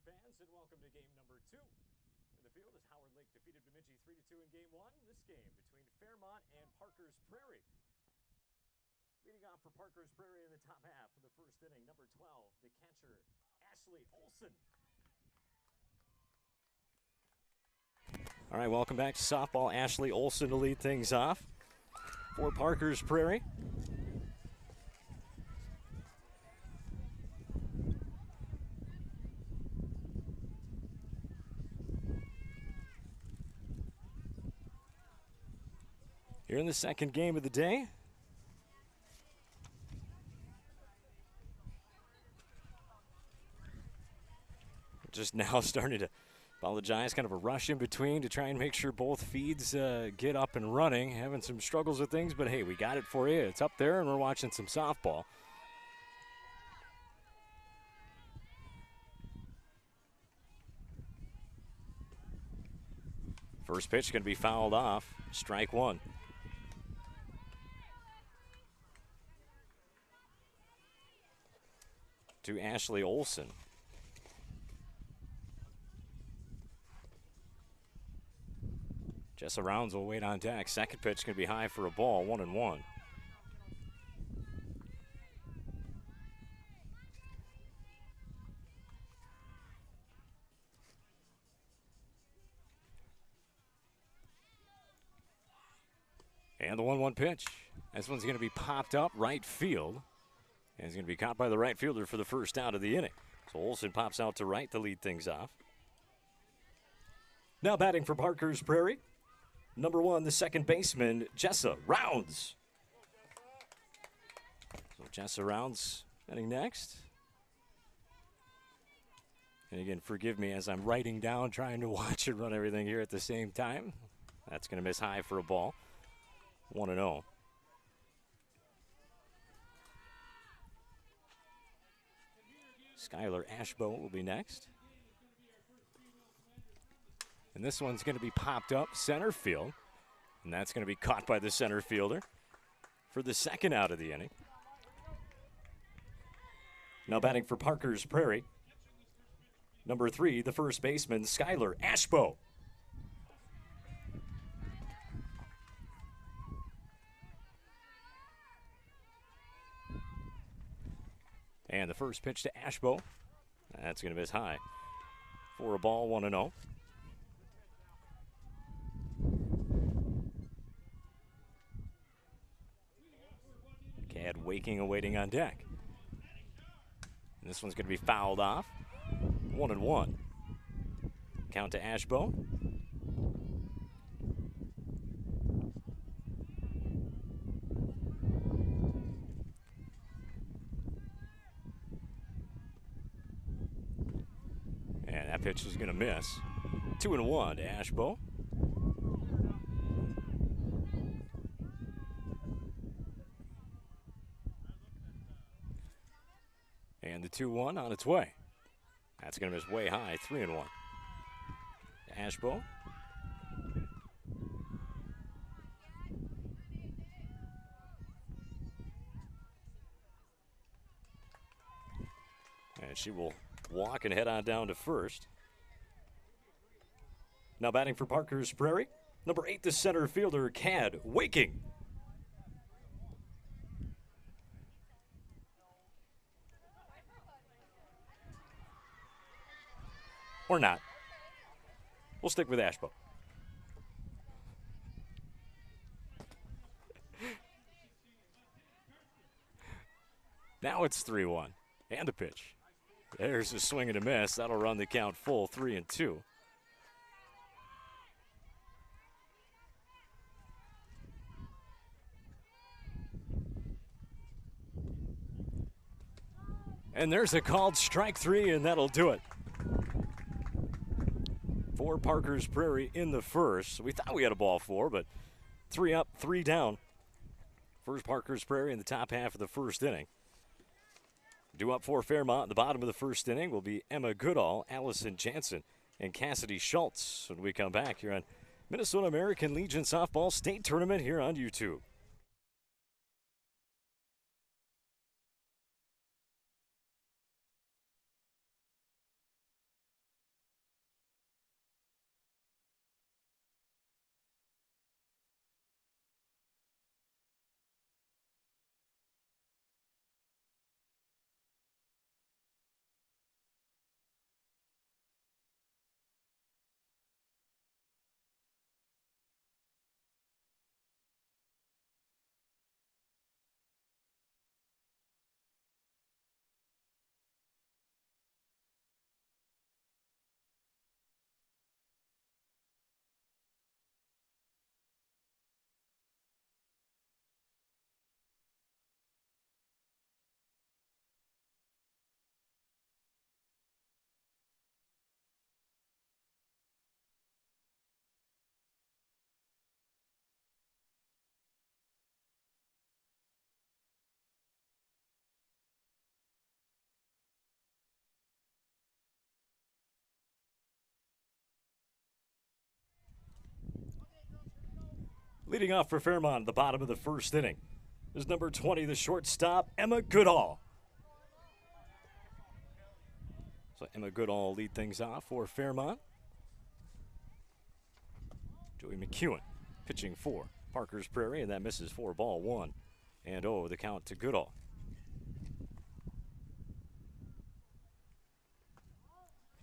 fans, and welcome to game number 2. In the field is Howard Lake defeated Bemidji 3-2 in game 1. This game between Fairmont and Parker's Prairie. Leading off for Parker's Prairie in the top half of the first inning, number 12, the catcher, Ashley Olson. All right, welcome back to softball. Ashley Olson to lead things off for Parker's Prairie. Here in the second game of the day. Just now starting to apologize, kind of a rush in between to try and make sure both feeds get up and running. Having some struggles with things, but hey, we got it for you. It's up there, and we're watching some softball. First pitch going to be fouled off. Strike one. To Ashley Olson. Jessa Rounds will wait on deck. Second pitch going to be high for a ball, 1-1. And the 1-1 pitch. This one's going to be popped up right field. And it's going to be caught by the right fielder for the first out of the inning. So Olson pops out to right to lead things off. Now batting for Parker's Prairie, number 1, the second baseman, Jessa Rounds. So Jessa Rounds batting next. And again, forgive me as I'm writing down, trying to watch and run everything here at the same time. That's going to miss high for a ball. 1-0. Skylar Ashbow will be next. And this one's going to be popped up center field. And that's going to be caught by the center fielder for the second out of the inning. Now batting for Parker's Prairie, number 3, the first baseman, Skylar Ashbow. And the first pitch to Ashbow, that's going to miss high for a ball, 1-0. Cad waking and waiting on deck. And this one's going to be fouled off, 1-1. Count to Ashbow. And that pitch is going to miss. 2-1 to Ashbow. And the 2-1 on its way. That's going to miss way high, 3-1. To Ashbow. And she will walk and head on down to first. Now batting for Parker's Prairie, number 8, the center fielder, Cad Waking. Or not. We'll stick with Ashbow. Now it's 3-1. And a pitch. There's a swing and a miss. That'll run the count full, 3-2. And there's a called strike 3, and that'll do it. For Parker's Prairie in the first. We thought we had a ball 4, but 3 up, 3 down. First Parker's Prairie in the top half of the first inning. Due up for Fairmont in the bottom of the first inning will be Emma Goodall, Allison Jansen, and Cassidy Schultz when we come back here on Minnesota American Legion Softball State Tournament here on YouTube. Leading off for Fairmont at the bottom of the first inning is number 20, the shortstop, Emma Goodall. So Emma Goodall will lead things off for Fairmont. Joey McEwen pitching for Parker's Prairie, and that misses for ball 1. And the count to Goodall.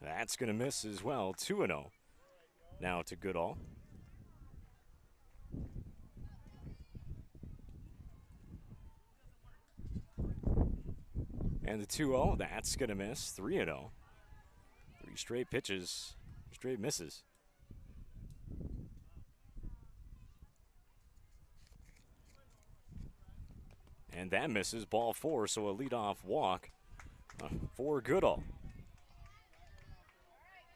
That's going to miss as well, 2-0. Now to Goodall. And the 2-0, that's going to miss, 3-0. 3 straight pitches, straight misses. And that misses, ball 4, so a leadoff walk for Goodall.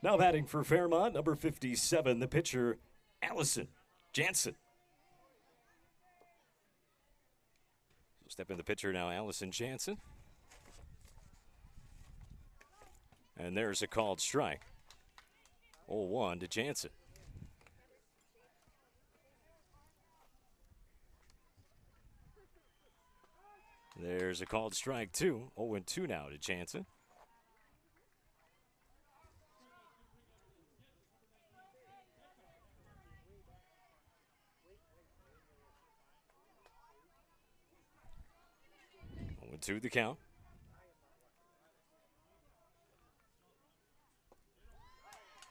Now batting for Fairmont, number 57, the pitcher, Allison Jansen. So step in the pitcher now, Allison Jansen. And there's a called strike. 0-1 to Jansen. There's a called strike, 2. 0-2 now to Jansen. To the count.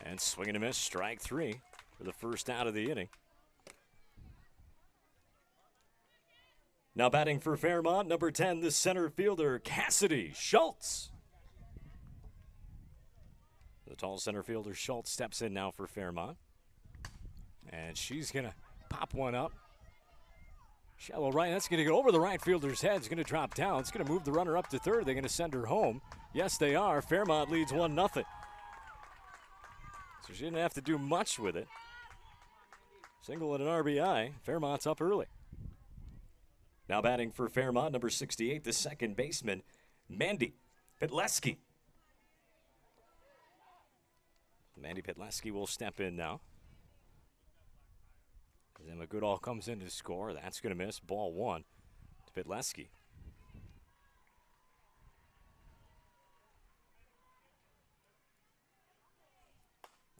And swing and a miss, strike 3 for the first out of the inning. Now batting for Fairmont, number 10, the center fielder, Cassidy Schultz. The tall center fielder, Schultz, steps in now for Fairmont. And she's going to pop one up. Shallow right, that's going to go over the right fielder's head. It's going to drop down. It's going to move the runner up to third. They're going to send her home. Yes, they are. Fairmont leads 1-0. So she didn't have to do much with it. Single and an RBI. Fairmont's up early. Now batting for Fairmont, number 68, the second baseman, Mandy Pitleski. Mandy Pitleski will step in now. As Emma Goodall comes in to score, that's going to miss, ball 1 to Pitleski.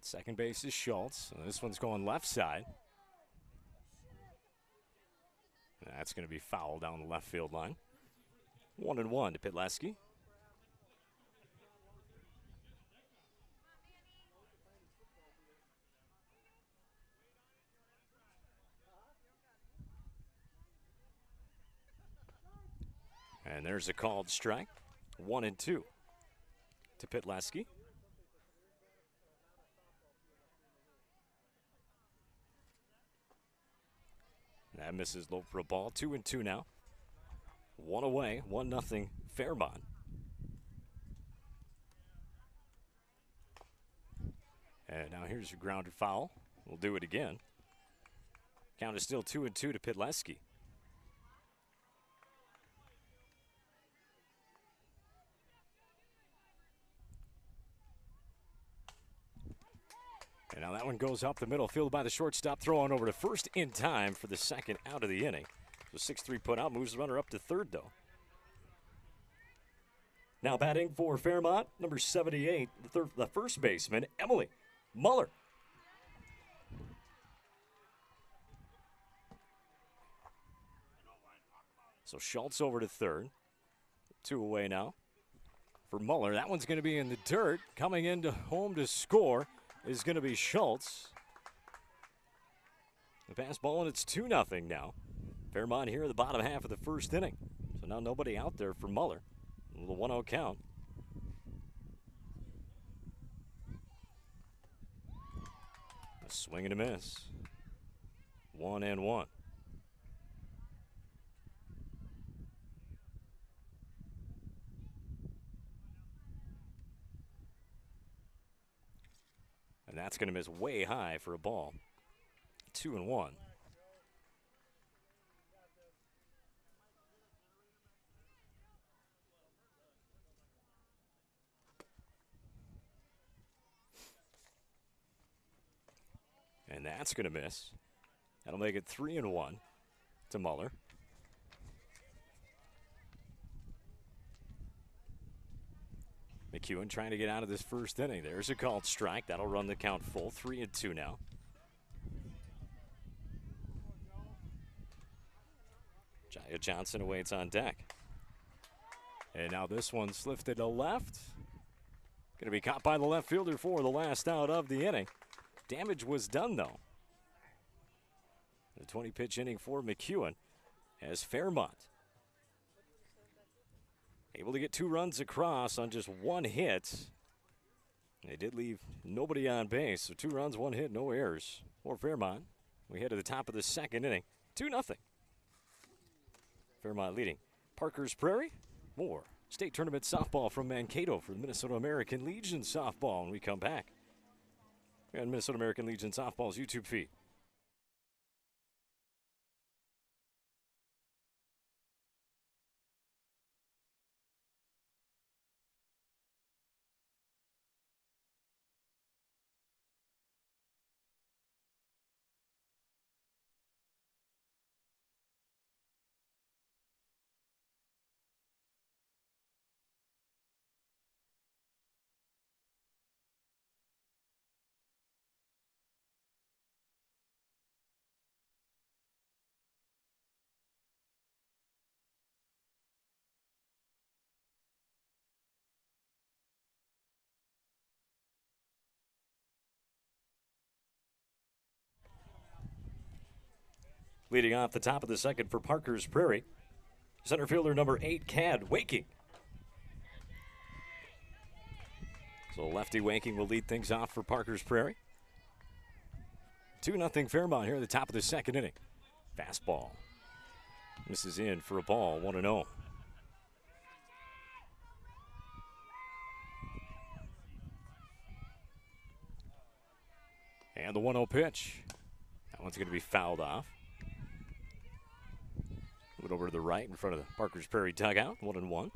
Second base is Schultz. This one's going left side. That's going to be foul down the left field line. 1-1 to Pitleski. And there's a called strike. 1-2 to Pitleski. That misses low for a ball. 2-2 now. 1 away. 1-0 Fairmont. And now here's your grounded foul. We'll do it again. Count is still 2-2 to Pitleski. And now that one goes up the middle, fielded by the shortstop, throw on over to first in time for the second out of the inning. So 6-3 put out, moves the runner up to third, though. Now batting for Fairmont, number 78, the first baseman, Emily Muller. So Schultz over to third. 2 away now for Muller. That one's going to be in the dirt. Coming into home to score is going to be Schultz. The pass ball, and it's 2-0 now. Fairmont here at the bottom half of the first inning. So now nobody out there for Muller. A little 1-0 count. A swing and a miss. 1-1. And that's going to miss way high for a ball. 2-1. And that's going to miss. That'll make it 3-1 to Muller. McEwen trying to get out of this first inning. There's a called strike. That'll run the count full. 3-2 now. Jaya Johnson awaits on deck. And now this one's lifted to left. Going to be caught by the left fielder for the last out of the inning. Damage was done, though. The 20-pitch inning for McEwen as Fairmont able to get 2 runs across on just 1 hit. They did leave nobody on base, so 2 runs, 1 hit, no errors for Fairmont. We head to the top of the second inning, 2-0. Fairmont leading. Parker's Prairie, more state tournament softball from Mankato for the Minnesota American Legion softball when we come back. We're on Minnesota American Legion softball's YouTube feed. Leading off the top of the second for Parker's Prairie, center fielder number 8, Cad Waking. So lefty Waking will lead things off for Parker's Prairie. 2-0 Fairmont here at the top of the second inning. Fastball. Misses in for a ball, 1-0. And the 1-0 pitch. That one's going to be fouled off. Move it over to the right in front of the Parker's Prairie dugout, 1-1.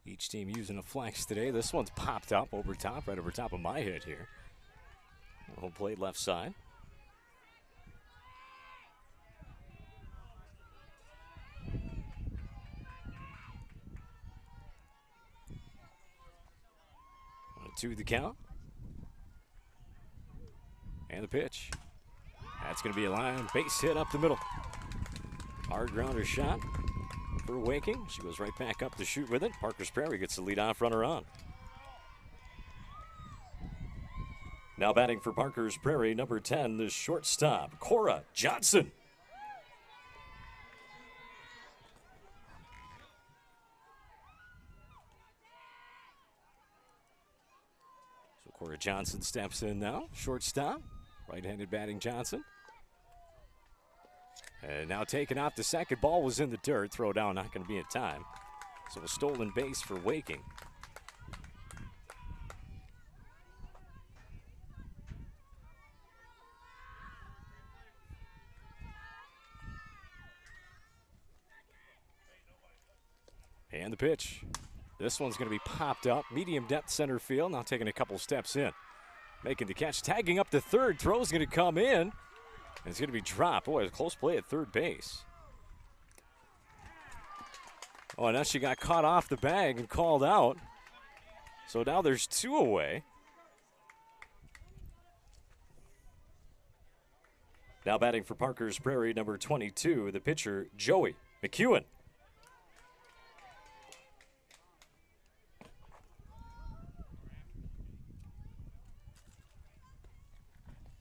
Each team using a flex today. This one's popped up over top, right over top of my head here. Home plate left side. To the count. And the pitch. That's going to be a line base hit up the middle. Hard grounder shot for Waking. She goes right back up to shoot with it. Parker's Prairie gets the leadoff runner on. Now batting for Parker's Prairie, number 10, the shortstop, Cora Johnson. Cora Johnson steps in now, shortstop, right-handed batting Johnson. And now taken off the second, ball was in the dirt, throw down not going to be in time. So a stolen base for Waking. And the pitch. This one's going to be popped up. Medium depth center field. Now taking a couple steps in. Making the catch. Tagging up to third. Throw's going to come in. And it's going to be dropped. Boy, a close play at third base. Oh, now she got caught off the bag and called out. So now there's 2 away. Now batting for Parker's Prairie, number 22, the pitcher, Joey McEwen.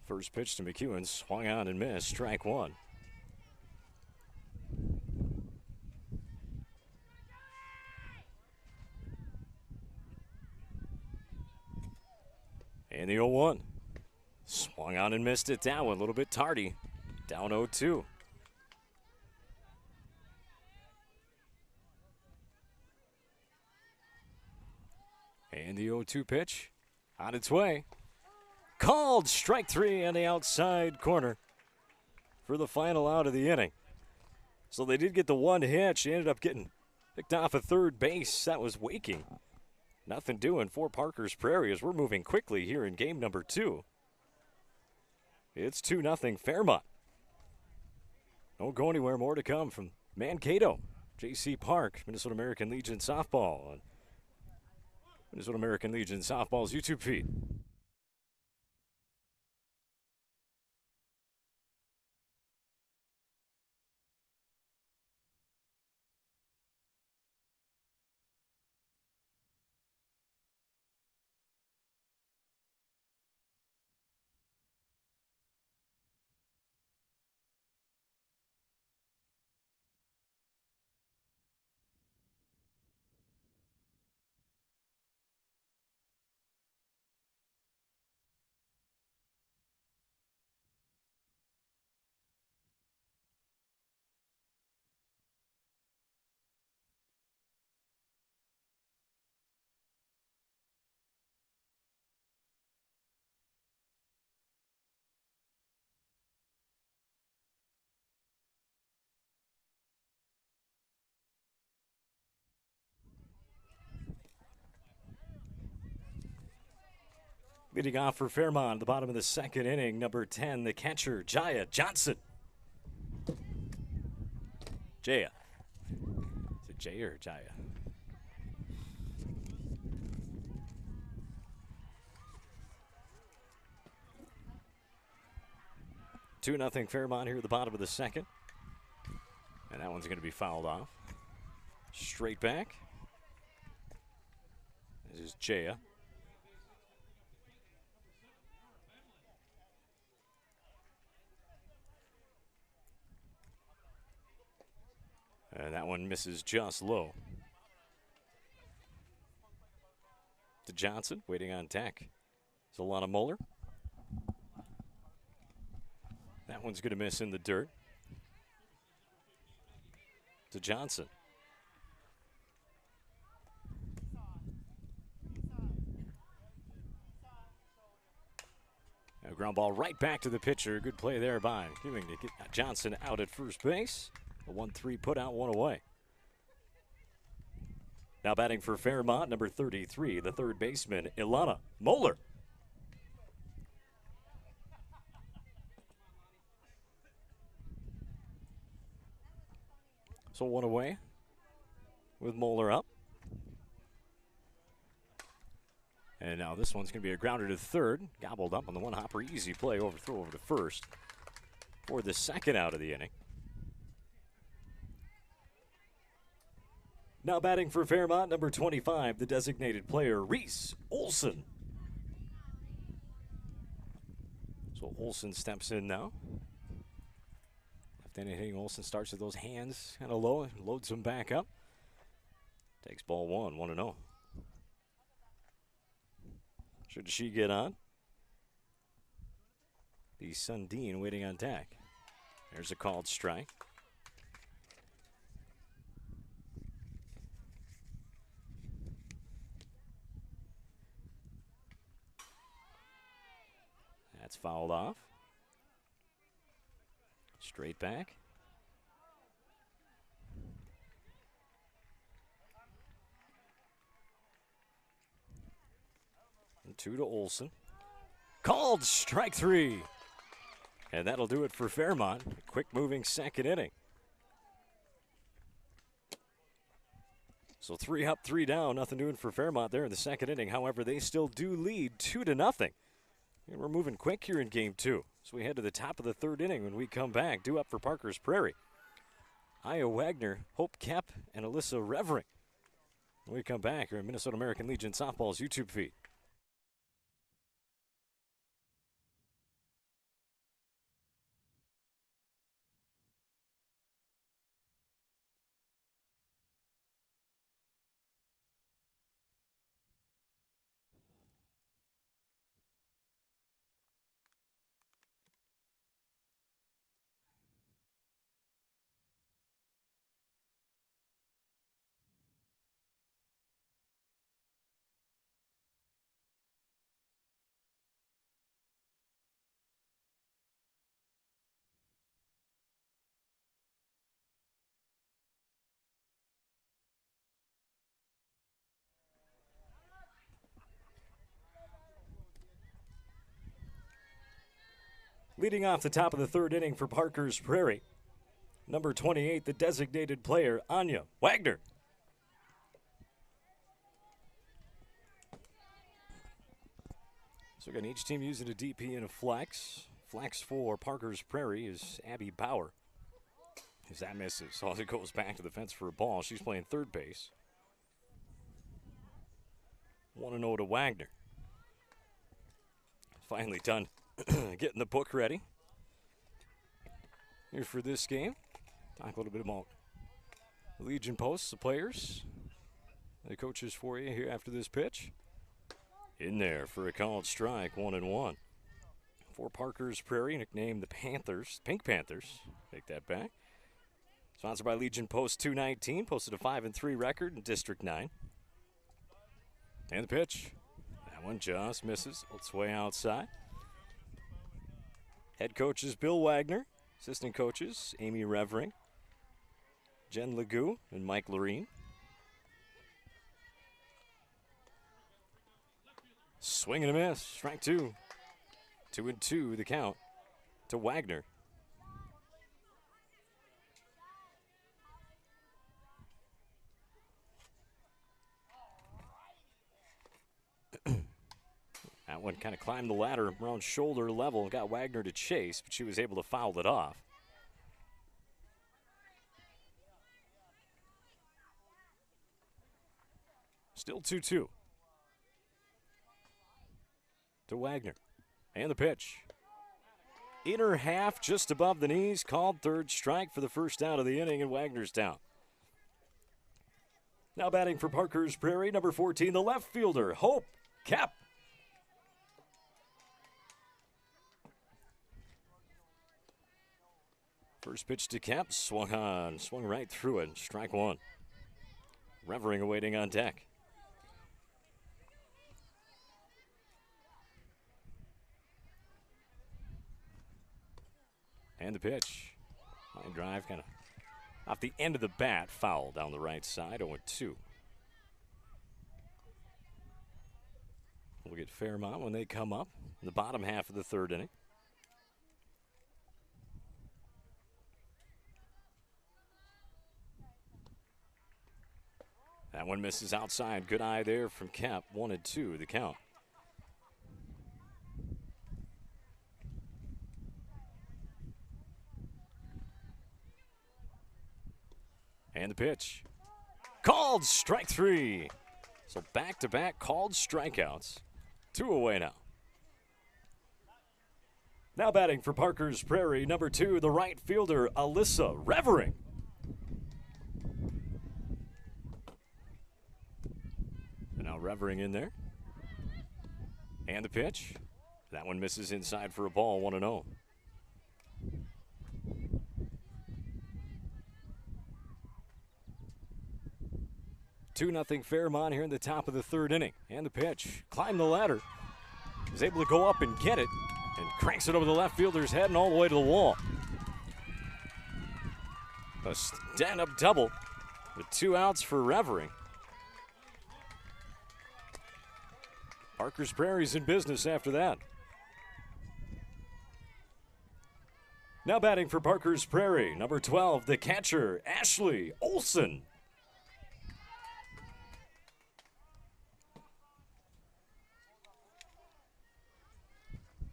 First pitch to McEwen, swung on and missed, strike 1. And the 0-1. Swung on and missed it, that one a little bit tardy. Down 0-2. And the 0-2 pitch on its way. Called strike 3 on the outside corner for the final out of the inning. So they did get the one hit. She ended up getting picked off at third base. That was Waking. Nothing doing for Parker's Prairie as we're moving quickly here in game number 2. It's 2-0 Fairmont. Don't go anywhere. More to come from Mankato, J.C. Park, Minnesota American Legion Softball on Minnesota American Legion Softball's YouTube feed. Leading off for Fairmont, the bottom of the second inning, number 10, the catcher, Jaya Johnson. Jaya. Is it Jaya or Jaya? Two nothing Fairmont here at the bottom of the second. And that one's going to be fouled off. Straight back. This is Jaya. And that one misses just low. To Johnson, waiting on deck. Solana Moeller. That one's going to miss in the dirt. To Johnson. A ground ball right back to the pitcher. Good play there by giving to get Johnson out at first base. A 1-3 put out, one away. Now batting for Fairmont, number 33, the third baseman, Ilana Moeller. So one away with Moeller up. And now this one's going to be a grounder to third. Gobbled up on the one hopper. Easy play, overthrow over to first for the second out of the inning. Now batting for Fairmont, number 25, the designated player, Reese Olson. So Olson steps in now. Left-handed hitting Olson starts with those hands kind of low and loads them back up. Takes ball one, 1-0. Should she get on? The Sundin waiting on deck. There's a called strike. That's fouled off. Straight back. And 2 to Olson. Called strike 3. And that'll do it for Fairmont. Quick moving second inning. So 3 up, 3 down. Nothing doing for Fairmont there in the second inning. However, they still do lead 2-0. And we're moving quick here in game 2. So we head to the top of the third inning when we come back. Due up for Parker's Prairie. Aya Wagner, Hope Kep, and Alyssa Revering. When we come back here in Minnesota American Legion Softball's YouTube feed. Leading off the top of the third inning for Parker's Prairie, number 28, the designated player, Anya Wagner. So again, each team using a DP and a flex. Flex for Parker's Prairie is Abby Bauer. As that misses, so it goes back to the fence for a ball. She's playing third base. 1-0 to Wagner. Finally done getting the book ready here for this game. Talk a little bit about the Legion posts, the players, the coaches for you here after this pitch. In there for a called strike, 1-1. For Parker's Prairie, nicknamed the Panthers, Pink Panthers. Take that back. Sponsored by Legion Post 219, posted a 5-3 record in District 9. And the pitch. That one just misses. It's way outside. Head coaches Bill Wagner. Assistant coaches Amy Revering, Jen Legou, and Mike Lorene. Swing and a miss. Strike two. 2-2 the count to Wagner. That one kind of climbed the ladder around shoulder level, got Wagner to chase, but she was able to foul it off. Still 2-2 to Wagner. And the pitch. Inner half just above the knees, called third strike for the first out of the inning, and Wagner's down. Now batting for Parker's Prairie, number 14, the left fielder, Hope Cap. First pitch to Cap, swung right through it, strike one. Revering awaiting on deck. And the pitch. Line drive kind of off the end of the bat, foul down the right side, 0-2. We'll get Fairmont when they come up in the bottom half of the third inning. That one misses outside. Good eye there from Kemp. 1-2 the count. And the pitch. Called strike three. So back-to-back called strikeouts. 2 away now. Now batting for Parker's Prairie, number 2, the right fielder, Alyssa Revering. And now Revering in there. And the pitch. That one misses inside for a ball, 1-0. Two 2-0 Fairmont here in the top of the third inning. And the pitch. Climbed the ladder. Was able to go up and get it. And cranks it over the left fielder's head and all the way to the wall. A stand-up double with 2 outs for Revering. Parker's Prairie's in business after that. Now batting for Parker's Prairie, number 12, the catcher, Ashley Olson.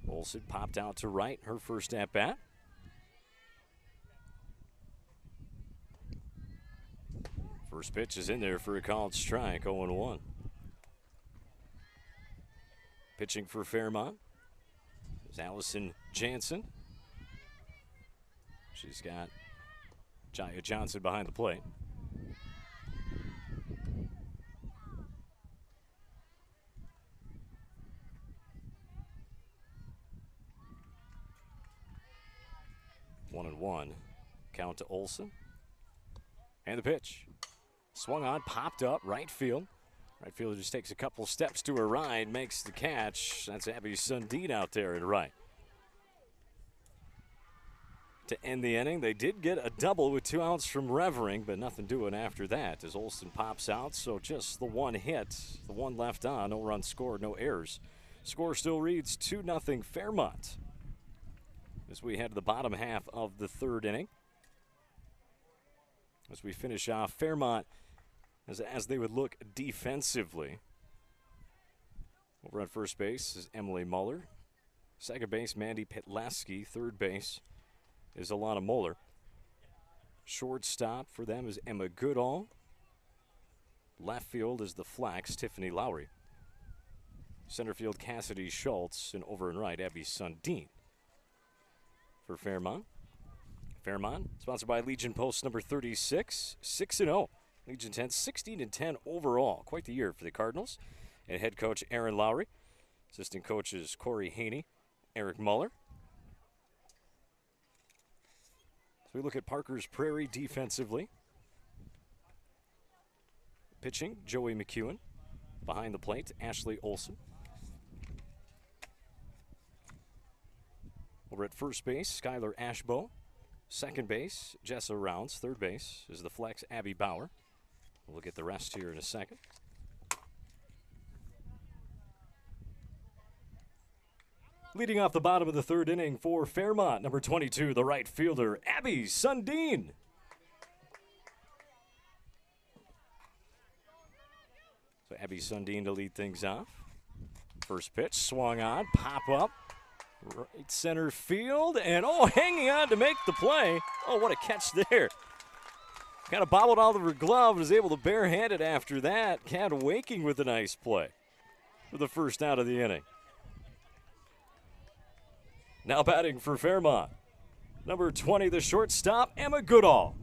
Olson popped out to right, her first at-bat. First pitch is in there for a called strike, 0-1. Pitching for Fairmont is Allison Jansen. She's got Jaya Johnson behind the plate. One and one. Count to Olson. And the pitch. Swung on, popped up, right field. Right fielder just takes a couple steps to her right, makes the catch. That's Abby Sundin out there at right. To end the inning, they did get a double with 2 outs from Revering, but nothing doing after that as Olson pops out. So just the one hit, the one left on, no runs scored, no errors. Score still reads 2-0 Fairmont. as we head to the bottom half of the third inning. As we finish off, Fairmont, as they would look defensively. Over on first base is Emily Muller. Second base, Mandy Petlaski. Third base is Alana Moeller. Shortstop for them is Emma Goodall. Left field is the Flax, Tiffany Lowry. Center field, Cassidy Schultz. And over and right, Abby Sundin for Fairmont. Fairmont, sponsored by Legion Post number 36, 6-0. Legion 10, 16-10 overall. Quite the year for the Cardinals. And head coach Aaron Lowry. Assistant coaches Corey Haney, Eric Muller. So we look at Parker's Prairie defensively. Pitching, Joey McEwen. Behind the plate, Ashley Olson. Over at first base, Skylar Ashbow. Second base, Jessa Rounds. Third base is the Flex, Abby Bauer. We'll look at the rest here in a second. Leading off the bottom of the third inning for Fairmont, number 22, the right fielder, Abby Sundin. So Abby Sundin to lead things off. First pitch, swung on, pop up. Right center field, and hanging on to make the play. Oh, what a catch there. Kind of bobbled out of her glove, was able to barehand it after that. Kat Waking with a nice play for the first out of the inning. Now batting for Fairmont, number 20, the shortstop, Emma Goodall.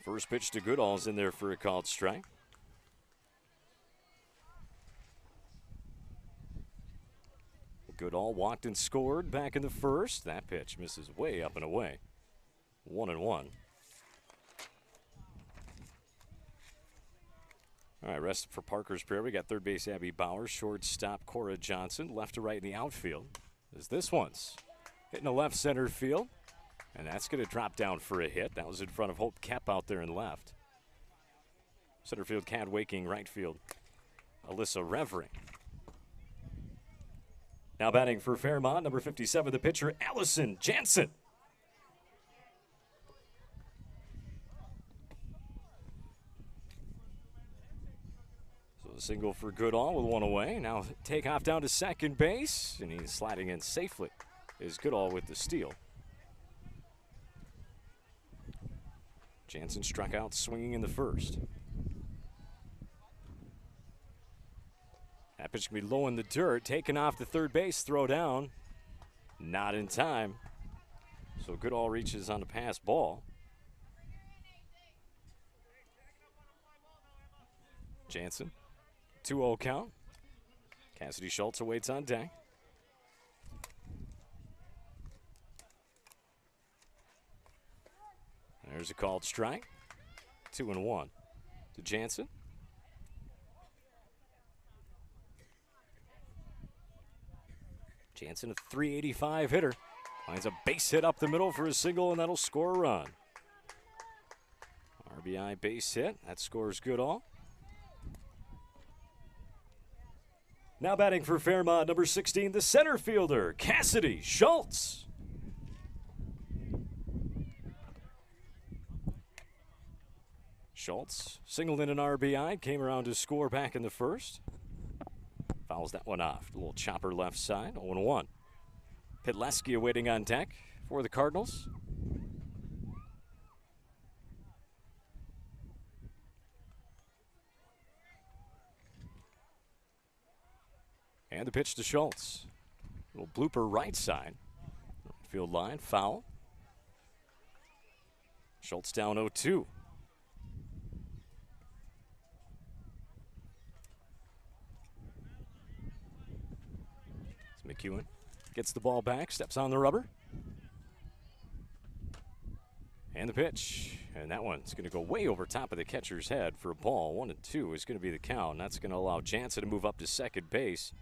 First pitch to Goodall's in there for a called strike. Goodall walked and scored back in the first. That pitch misses way up and away. 1-1. All right, rest for Parker's Prairie. We got third base Abby Bauer, shortstop Cora Johnson, left to right in the outfield. As this one's hitting the left center field, and that's going to drop down for a hit. That was in front of Hope Kep out there in left. Center field, Kat Waking, right field, Alyssa Revering. Now batting for Fairmont, number 57, the pitcher, Allison Jansen. So a single for Goodall with one away. Now take off down to second base, and he's sliding in safely. Is Goodall with the steal. Jansen struck out swinging in the first. That pitch can be low in the dirt, taken off the third base, throw down. Not in time. So Goodall reaches on the pass ball. Jansen, 2-0 count. Cassidy Schultz awaits on deck. There's a called strike. 2-1 to Jansen. Jansen, a .385 hitter. Finds a base hit up the middle for a single, and that'll score a run. RBI base hit. That scores Goodall. Now batting for Fairmont, number 16, the center fielder, Cassidy Schultz. Schultz singled in an RBI, came around to score back in the first. Fouls that one off. A little chopper left side, 0-1. Petlaski awaiting on deck for the Cardinals. And the pitch to Schultz. Little blooper right side. Field line, foul. Schultz down 0-2. McEwen gets the ball back, steps on the rubber. And the pitch. And that one's going to go way over top of the catcher's head for a ball. 1-2 is going to be the count. And that's going to allow Jansen to move up to second base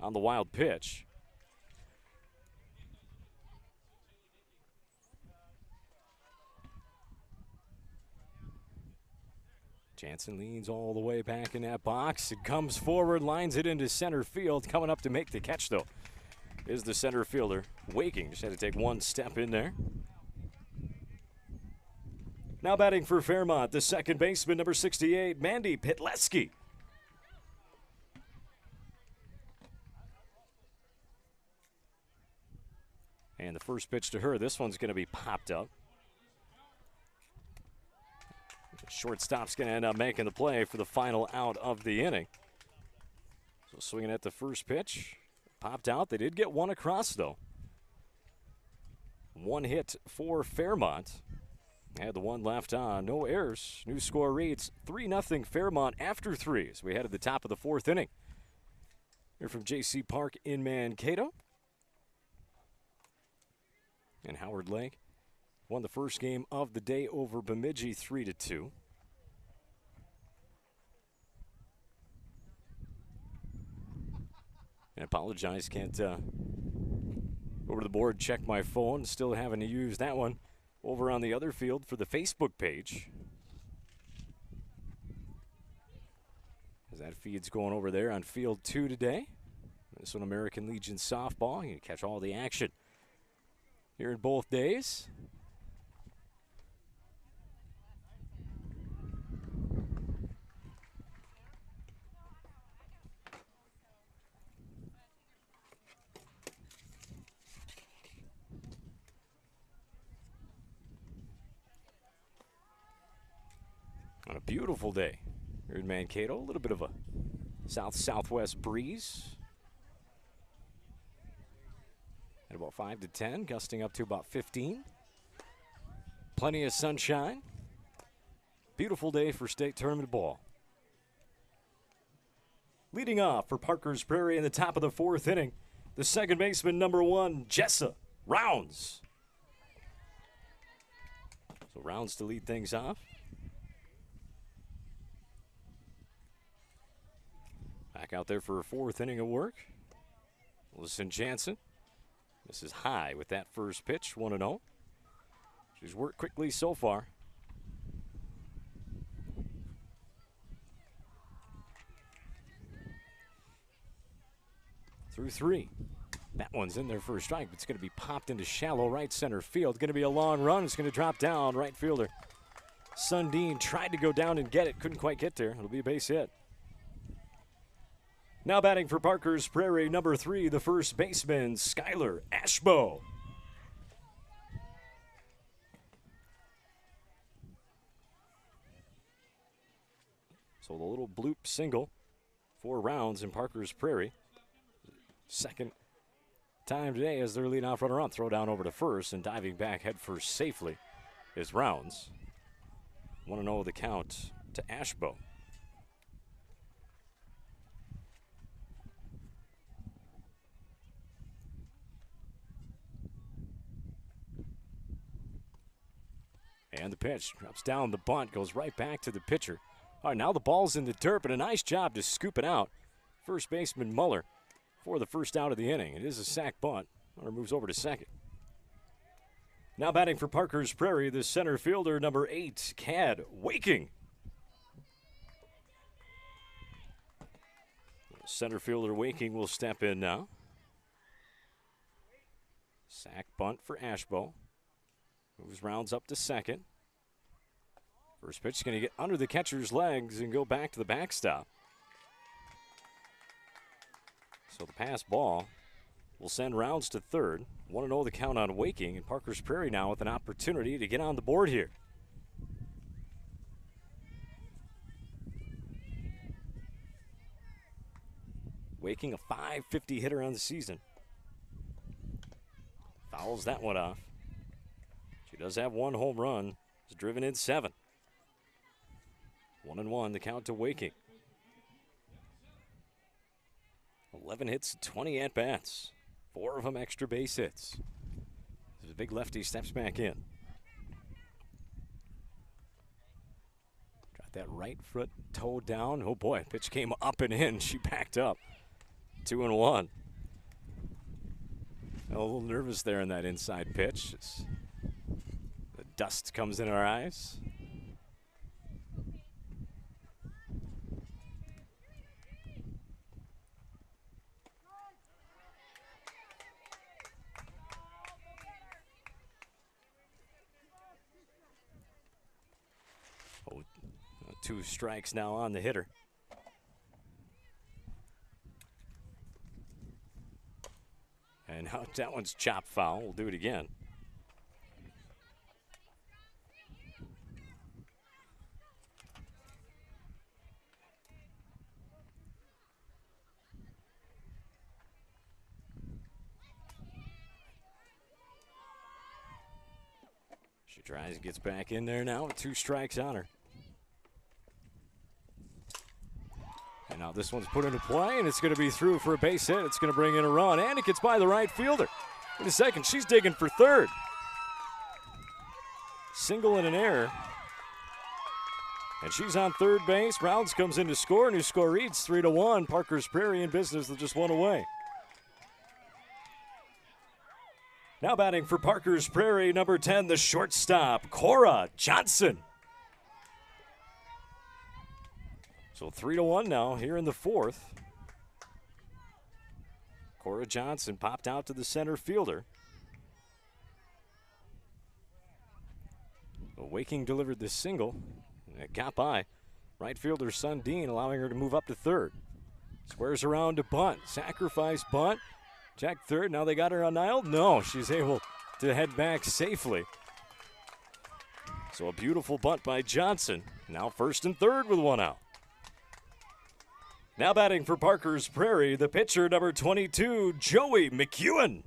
on the wild pitch. Jansen leans all the way back in that box. It comes forward, lines it into center field. Coming up to make the catch, though, is the center fielder. Waking, just had to take one step in there. Now batting for Fairmont, the second baseman, number 68, Mandy Pitleski. And the first pitch to her, this one's going to be popped up. Shortstop's going to end up making the play for the final out of the inning. So swinging at the first pitch, popped out. They did get one across, though. One hit for Fairmont. Had the one left on, no errors. New score reads 3-0 Fairmont after 3 as we head to the top of the fourth inning. Here from J.C. Park in Mankato. And Howard Lake won the first game of the day over Bemidji 3-2. I apologize, can't over the board check my phone. Still having to use that one over on the other field for the Facebook page. As that feed's going over there on field 2 today. This one American Legion softball. You can catch all the action here in both days. On a beautiful day here in Mankato, a little bit of a south-southwest breeze. At about 5 to 10, gusting up to about 15. Plenty of sunshine. Beautiful day for state tournament ball. Leading off for Parker's Prairie in the top of the fourth inning, the second baseman, number 1, Jessa Rounds. So Rounds to lead things off. Back out there for a fourth inning of work. Listen, Jansen. This is high with that first pitch, 1-0. She's worked quickly so far. Through 3. That one's in there for a strike, but it's going to be popped into shallow right center field. Going to be a long run. It's going to drop down. Right fielder Sundin tried to go down and get it. Couldn't quite get there. It'll be a base hit. Now batting for Parker's Prairie, number 3, the first baseman, Skylar Ashbo. So the little bloop single, 4 rounds in Parker's Prairie. Second time today as their leadoff runner on. Throw down over to first and diving back headfirst safely is Rounds. 1-0 the count to Ashbo. And the pitch drops down the bunt, goes right back to the pitcher. All right, now the ball's in the dirt, but a nice job to scoop it out. First baseman Muller for the first out of the inning. It is a sac bunt. Muller moves over to second. Now batting for Parker's Prairie, the center fielder, number 8, Cad Waking. Center fielder Waking will step in now. Sac bunt for Ashbo. Moves Rounds up to second. First pitch is going to get under the catcher's legs and go back to the backstop. So the pass ball will send Rounds to third. 1-0 the count on Waking, and Parker's Prairie now with an opportunity to get on the board here. Waking, a .550 hitter on the season. Fouls that one off. She does have 1 home run. Has driven in 7. 1-1 the count to Waking. 11 hits, 20 at-bats. 4 of them extra base hits. The big lefty steps back in. Got that right foot toe down. Oh boy, pitch came up and in. She backed up. 2-1. A little nervous there in that inside pitch. The dust comes in our eyes. 2 strikes now on the hitter. And now that one's chopped foul. We'll do it again. She tries, gets back in there now with 2 strikes on her. And now this one's put into play, and it's going to be through for a base hit. It's going to bring in a run, and it gets by the right fielder. In a second, she's digging for third. Single and an error. And she's on third base. Rounds comes in to score. New score reads 3-1. Parker's Prairie in business with just 1 away. Now batting for Parker's Prairie, number 10, the shortstop, Cora Johnson. So 3-1 now here in the 4th. Cora Johnson popped out to the center fielder. Waking delivered the single. And it got by right fielder Sundin, allowing her to move up to third. Squares around to bunt. Sacrifice bunt. Check third. Now they got her unnailed. No, she's able to head back safely. So a beautiful bunt by Johnson. Now first and third with 1 out. Now batting for Parker's Prairie, the pitcher, number 22, Joey McEwen.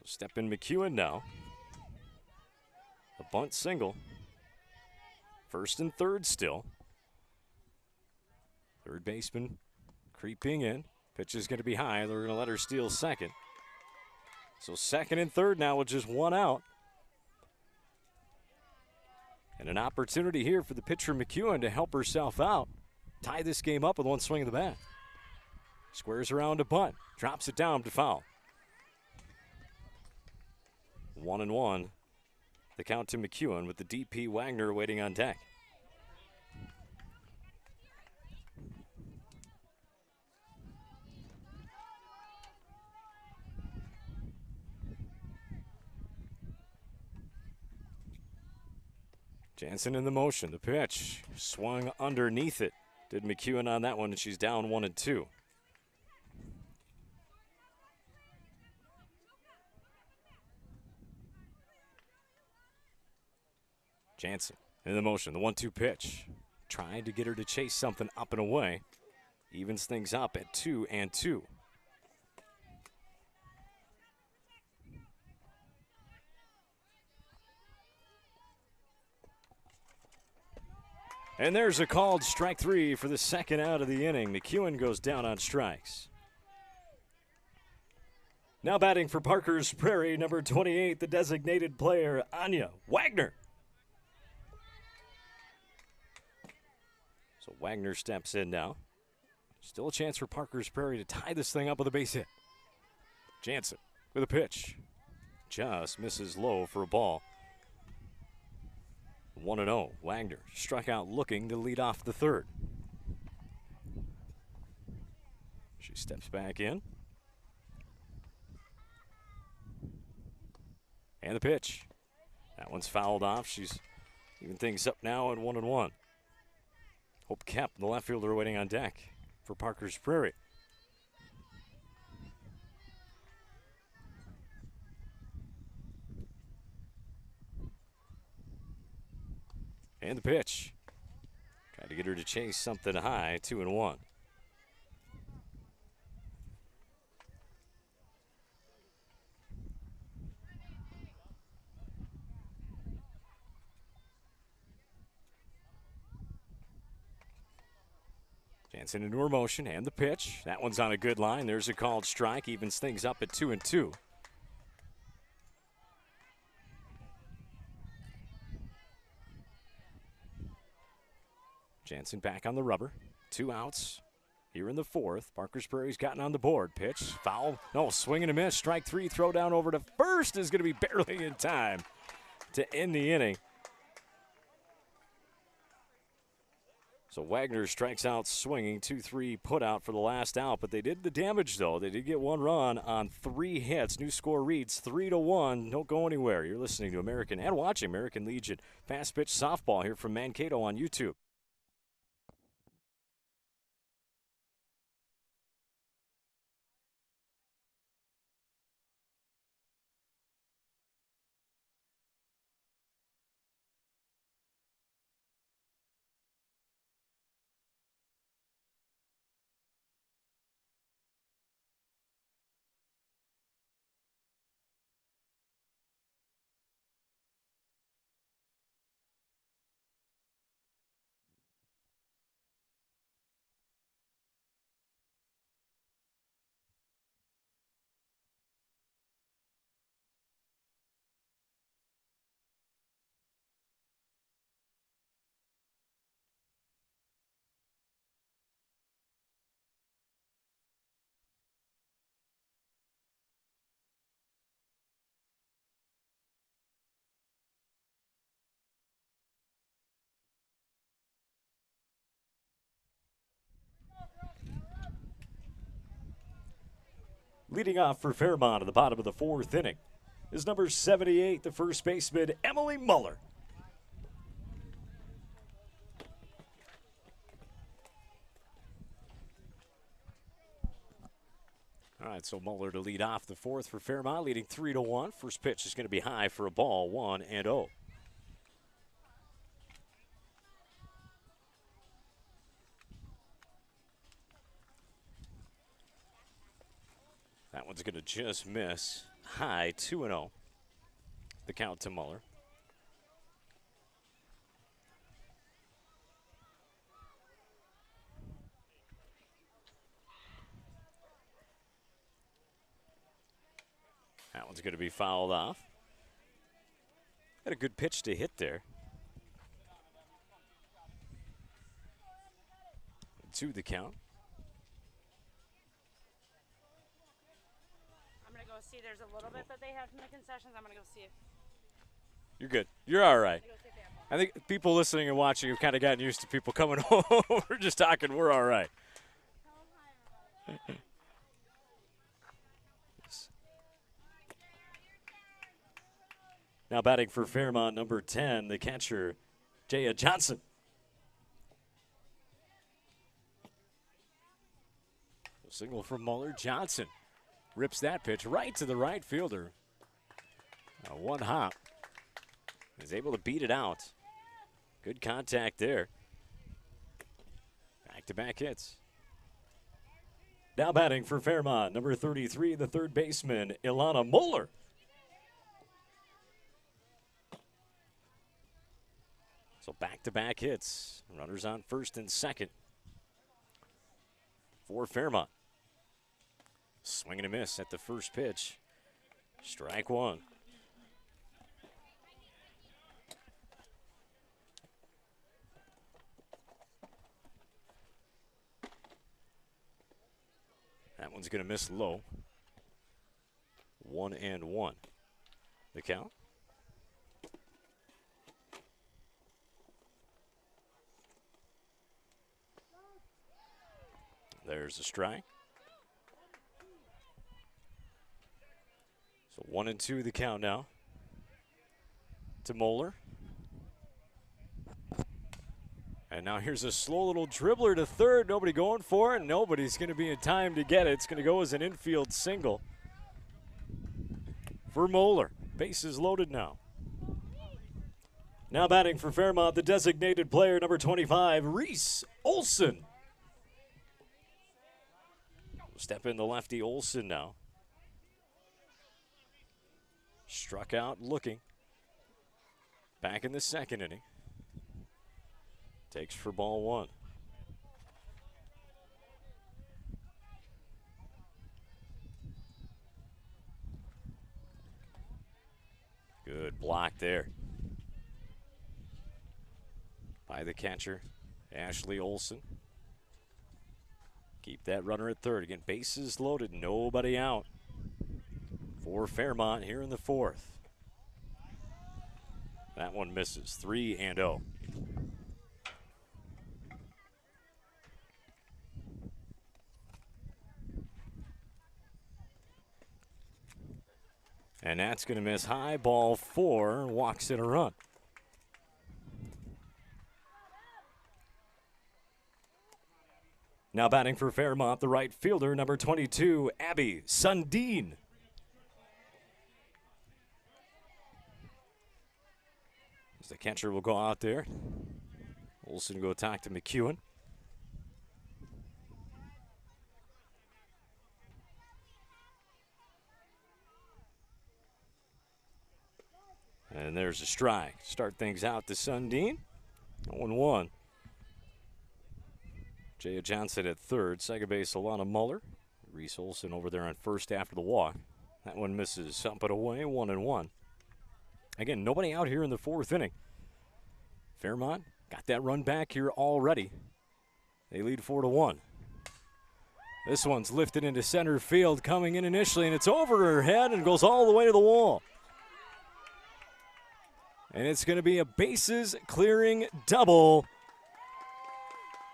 Step in McEwen now. A bunt single. First and third still. Third baseman creeping in. Pitch is going to be high. They're going to let her steal second. So second and third now with just 1 out. And an opportunity here for the pitcher McEwen to help herself out. Tie this game up with 1 swing of the bat. Squares around to bunt. Drops it down to foul. 1-1. The count to McEwen with the DP Wagner waiting on deck. Jansen in the motion. The pitch swung underneath it. Did McEwen on that one, and she's down 1-2. Jansen in the motion. The 1-2 pitch. Trying to get her to chase something up and away. Evens things up at 2-2. And there's a called strike 3 for the second out of the inning. McEwen goes down on strikes. Now batting for Parker's Prairie, number 28, the designated player, Anya Wagner. So Wagner steps in now. Still a chance for Parker's Prairie to tie this thing up with a base hit. Jansen with a pitch. Just misses low for a ball. 1-0. Wagner struck out looking to lead off the third. She steps back in. And the pitch. That one's fouled off. She's even things up now at 1-1. Hope Kemp, the left fielder, waiting on deck for Parker's Prairie. And the pitch. Tried to get her to chase something high, 2-1. Jansen into her motion and the pitch. That one's on a good line. There's a called strike. Evens things up at 2-2. Jansen back on the rubber. 2 outs here in the 4th. Parker's Prairie's gotten on the board. Pitch, foul, no, swing and a miss. Strike 3, throw down over to first is going to be barely in time to end the inning. So Wagner strikes out swinging, 2-3 put out for the last out, but they did the damage though. They did get one run on 3 hits. New score reads 3-1. Don't go anywhere. You're listening to American and watching American Legion Fast Pitch Softball here from Mankato on YouTube. Leading off for Fairmont at the bottom of the 4th inning is number 78, the first baseman, Emily Muller. All right, so Muller to lead off the 4th for Fairmont, leading 3-1. First pitch is going to be high for a ball, 1-0. That one's going to just miss. High, 2-0. The count to Muller. That one's going to be fouled off. Had a good pitch to hit there. 2 the count. See, there's a little bit that they have from the concessions. I'm going to go see if. You're good. You're all right. I think people listening and watching have kind of gotten used to people coming over just talking. We're all right. Now batting for Fairmont, number 10, the catcher, Jaya Johnson. Single from Muller. Johnson rips that pitch right to the right fielder. One hop. Is able to beat it out. Good contact there. Back-to-back hits. Now batting for Fairmont, number 33, the third baseman, Ilana Muller. So back-to-back hits. Runners on first and second for Fairmont. Swing and a miss at the first pitch. Strike 1. That one's going to miss low. 1-1. The count. There's a strike. So 1-2 the count now. To Muller. And now here's a slow little dribbler to third. Nobody going for it. Nobody's going to be in time to get it. It's going to go as an infield single for Muller. Bases loaded now. Now batting for Fairmont, the designated player, number 25, Reese Olson. Step in the lefty Olson now. Struck out looking. Back in the second inning. Takes for ball 1. Good block there by the catcher, Ashley Olson. Keep that runner at third. Again, bases loaded, nobody out for Fairmont here in the 4th. That one misses, 3-0. And that's going to miss high. Ball 4, walks in a run. Now batting for Fairmont, the right fielder, number 22, Abby Sundin. As the catcher will go out there. Olsen go talk to McEwen. And there's a strike. Start things out to Sundin. 0-1. Jaya Johnson at third. Second base, Alana Muller. Reese Olsen over there on first after the walk. That one misses. Up and away, 1-1. Again, nobody out here in the fourth inning. Fairmont got that run back here already. They lead 4-1. This one's lifted into center field, coming in initially, and it's over her head and goes all the way to the wall. And it's going to be a bases clearing double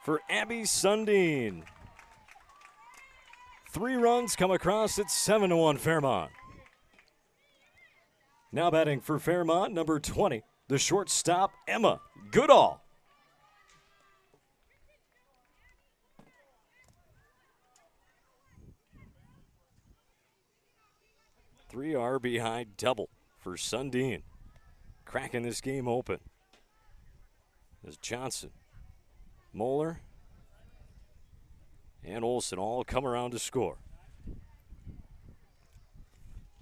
for Abby Sundin. 3 runs come across. It's 7-1 Fairmont. Now batting for Fairmont, number 20, the shortstop, Emma Goodall. Three RBI double for Sundin. Cracking this game open. As Johnson, Moeller, and Olsen all come around to score.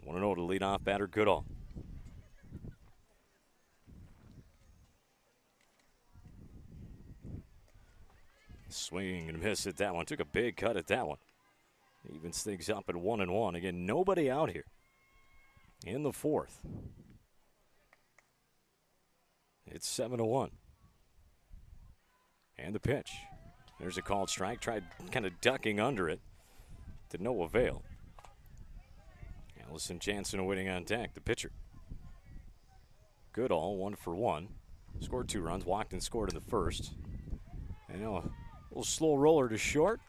1-0 to lead off batter Goodall. Swing and miss at that one. Took a big cut at that one. Evens things up at 1-1. Again, nobody out here in the fourth. It's 7-1. And the pitch. There's a called strike. Tried kind of ducking under it. To no avail. Allison Jansen awaiting on deck, the pitcher. Goodall, 1 for 1. Scored 2 runs. Walked and scored in the first. And a little slow roller to short.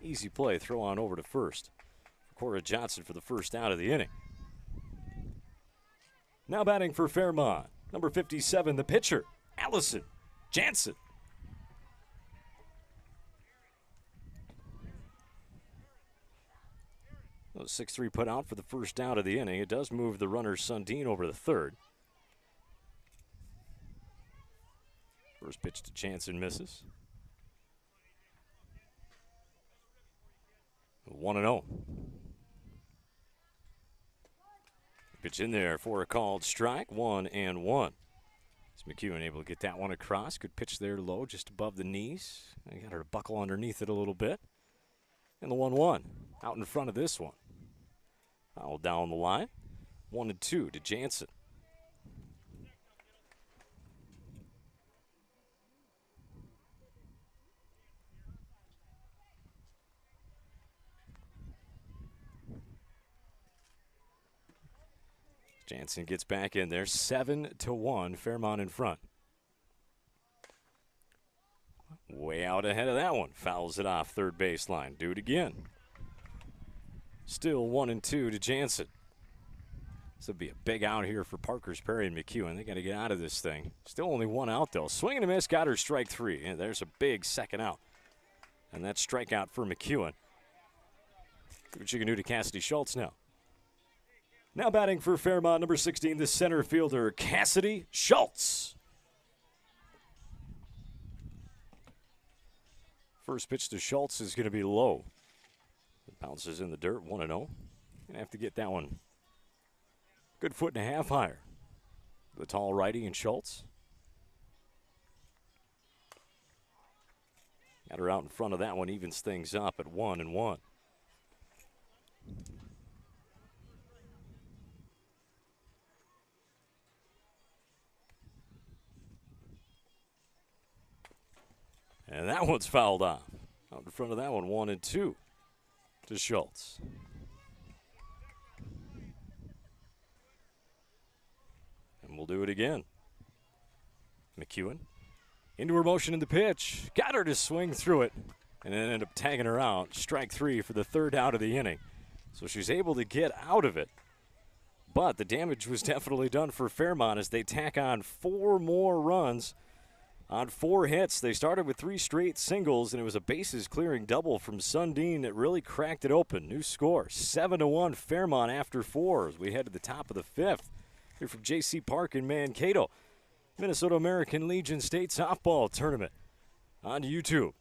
Easy play. Throw on over to first. Cora Johnson for the first out of the inning. Now batting for Fairmont. Number 57, the pitcher, Allison Jansen. Well, 6-3 put out for the first out of the inning. It does move the runner Sundin over the third. First pitch to Jansen misses. 1-0. Pitch in there for a called strike, 1-1. As McEwen able to get that one across. Good pitch there low, just above the knees. I got her to buckle underneath it a little bit. And the 1-1 out in front of this one. Foul down the line. 1-2 to Jansen. Jansen gets back in there, 7-1, Fairmont in front. Way out ahead of that one, fouls it off third baseline. Do it again. Still 1-2 to Jansen. This will be a big out here for Parker's Prairie and McEwen. They got to get out of this thing. Still only 1 out though. Swing and a miss, got her strike 3. And there's a big second out. And that's strikeout for McEwen. See what you can do to Cassidy Schultz now. Now batting for Fairmont, number 16, the center fielder, Cassidy Schultz. First pitch to Schultz is going to be low. It bounces in the dirt, 1-0. Going to have to get that one good 1.5 feet higher. The tall righty and Schultz. Got her out in front of that one, evens things up at 1-1. And that one's fouled off. Out in front of that one, 1-2 to Schultz. And we'll do it again. McEwen into her motion in the pitch. Got her to swing through it. And then ended up tagging her out. Strike 3 for the third out of the inning. So she's able to get out of it. But the damage was definitely done for Fairmont as they tack on 4 more runs on 4 hits. They started with 3 straight singles, and it was a bases clearing double from Sundin that really cracked it open. New score, 7-1 Fairmont after 4 as we head to the top of the 5th. Here from J.C. Park in Mankato, Minnesota American Legion State Softball Tournament on YouTube.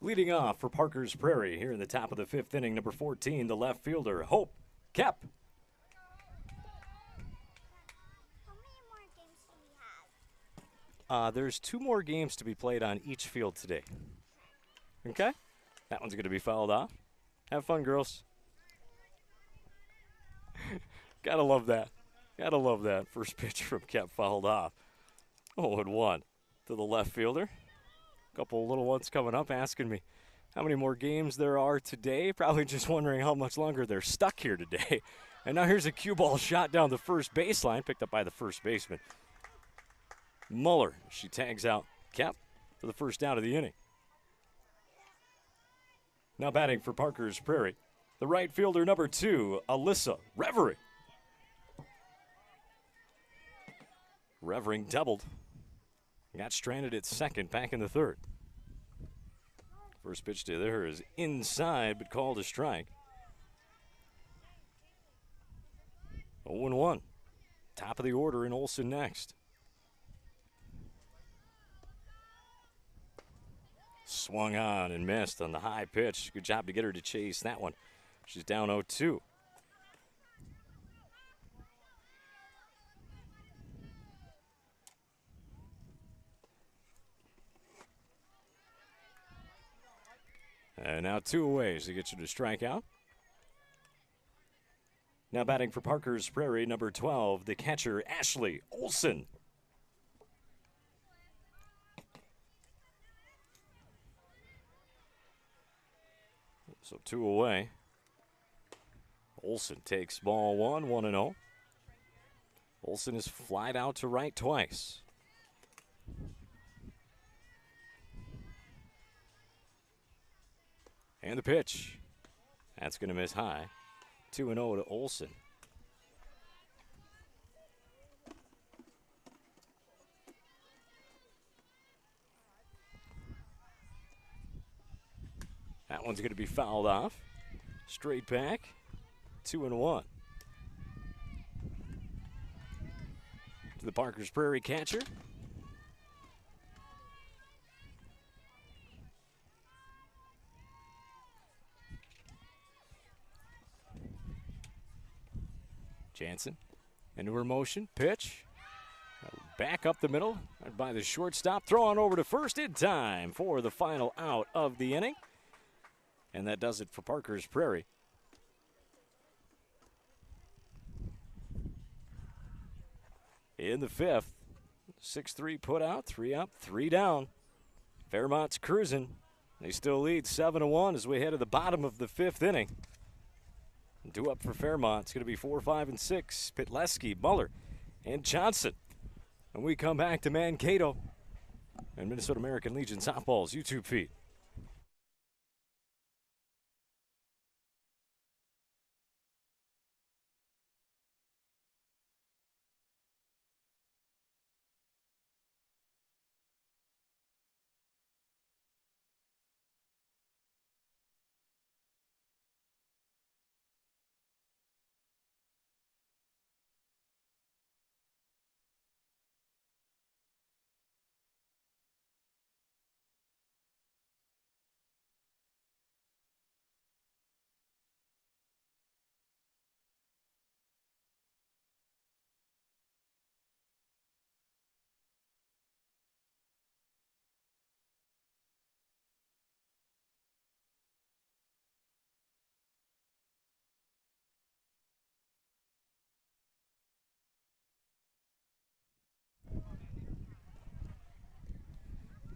Leading off for Parker's Prairie here in the top of the 5th inning, number 14, the left fielder, Hope Kep. How many more games do we have? There's 2 more games to be played on each field today. Okay? That one's going to be fouled off. Have fun, girls. Gotta love that. Gotta love that. First pitch from Kep fouled off. 0-1 to the left fielder. Couple little ones coming up asking me how many more games there are today. Probably just wondering how much longer they're stuck here today. And now here's a cue ball shot down the first baseline, picked up by the first baseman. Muller, she tags out Kep for the first out of the inning. Now batting for Parker's Prairie, the right fielder, number 2, Alyssa Reverie. Revering doubled. Got stranded at second, back in the 3rd. First pitch to there is inside, but called a strike. 0-1. Top of the order, and Olsen next. Swung on and missed on the high pitch. Good job to get her to chase that one. She's down 0-2. And now 2 away to get you to strike out. Now batting for Parker's Prairie, number 12, the catcher, Ashley Olsen. So 2 away. Olsen takes ball 1, 1-0. Olsen is flied out to right twice. And the pitch. That's going to miss high. 2-0 to Olsen. That one's going to be fouled off. Straight back. 2-1. To the Parker's Prairie catcher. Jansen into her motion, pitch, back up the middle by the shortstop, throw on over to first in time for the final out of the inning. And that does it for Parker's Prairie. In the 5th, 6-3 put out, 3 up, 3 down. Fairmont's cruising. They still lead 7-1 as we head to the bottom of the 5th inning. 2 up for Fairmont. It's going to be 4, 5, and 6. Pitleski, Muller, and Johnson. And we come back to Mankato and Minnesota American Legion Softball's YouTube feed.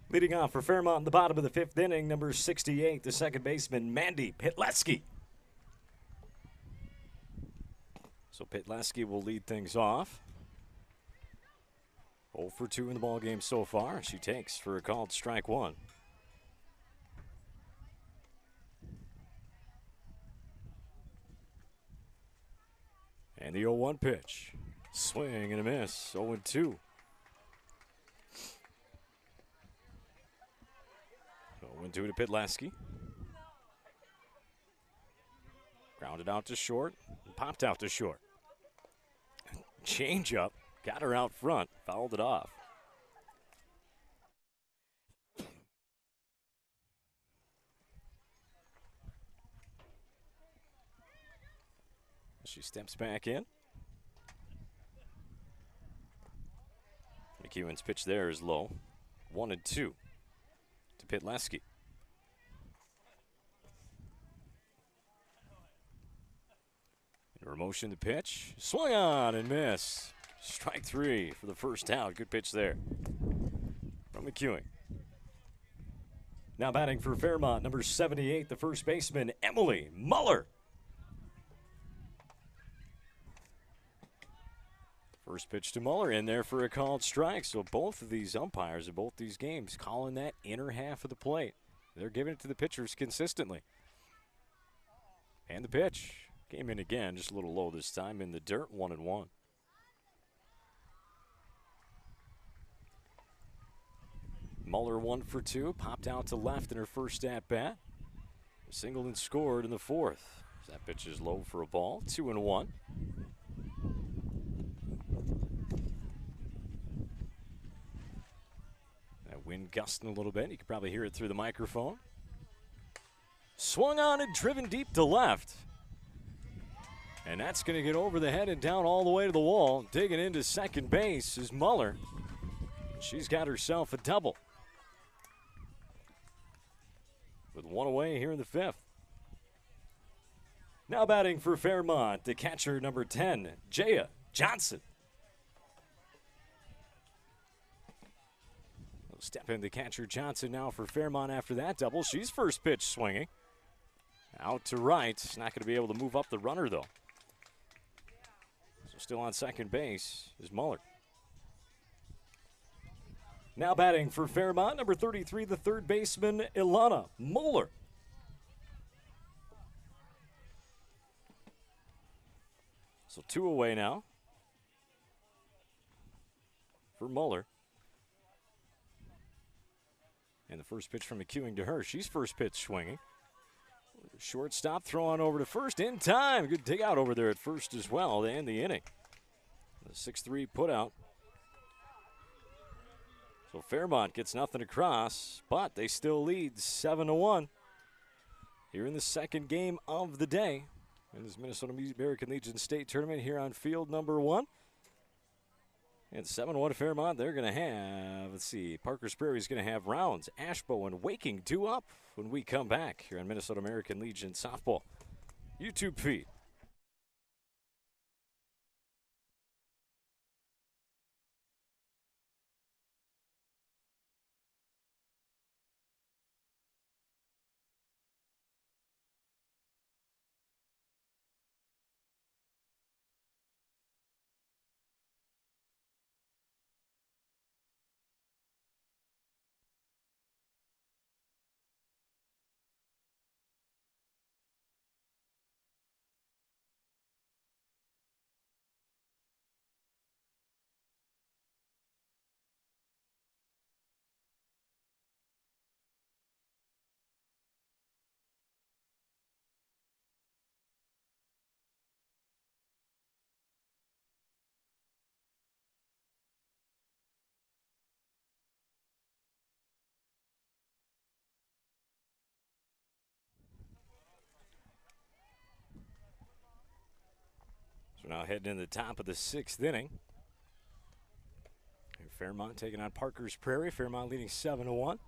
Leading off for Fairmont in the bottom of the fifth inning, number 68, the second baseman, Mandy Pitleski. So Pitleski will lead things off. 0 for 2 in the ballgame so far. She takes for a called strike one. And the 0-1 pitch. Swing and a miss. 0-2. 0-2 to Pitleski. Grounded out to short. And popped out to short. Change up. Got her out front. Fouled it off. She steps back in. McEwen's pitch there is low. 1-2 to Pitleski. Motion the pitch. Swung on and miss. Strike three for the first out. Good pitch there from McEwen. Now batting for Fairmont, number 78, the first baseman, Emily Muller. First pitch to Muller in there for a called strike. So both of these umpires in both these games calling that inner half of the plate. They're giving it to the pitchers consistently. And the pitch came in again, just a little low this time in the dirt, 1-1. Muller 1 for 2, popped out to left in her first at bat. Singled and scored in the fourth. That pitch is low for a ball, 2-1. That wind gusting a little bit. You can probably hear it through the microphone. Swung on and driven deep to left. And that's going to get over the head and down all the way to the wall. Digging into second base is Muller. She's got herself a double. With one away here in the fifth. Now batting for Fairmont, the catcher number 10, Jaya Johnson. Step in the catcher Johnson now for Fairmont after that double. She's first pitch swinging. Out to right. Not going to be able to move up the runner though. So still on second base is Muller. Now batting for Fairmont, number 33, the third baseman, Ilana Moeller. So 2 away now for Muller. And the first pitch from McEwen to her. She's first pitch swinging. Shortstop throw on over to first in time. Good dig out over there at first as well to end the inning. The 6-3 put out. So Fairmont gets nothing across, but they still lead 7-1 here in the second game of the day in this Minnesota American Legion State Tournament here on field number 1. And 7-1 Fairmont, they're going to have, let's see, Parker's Prairie is going to have Rounds, Ashbow, and Waking due up when we come back here on Minnesota American Legion Softball YouTube feed. So now heading in the top of the 6th inning. Fairmont taking on Parker's Prairie. Fairmont leading 7-1.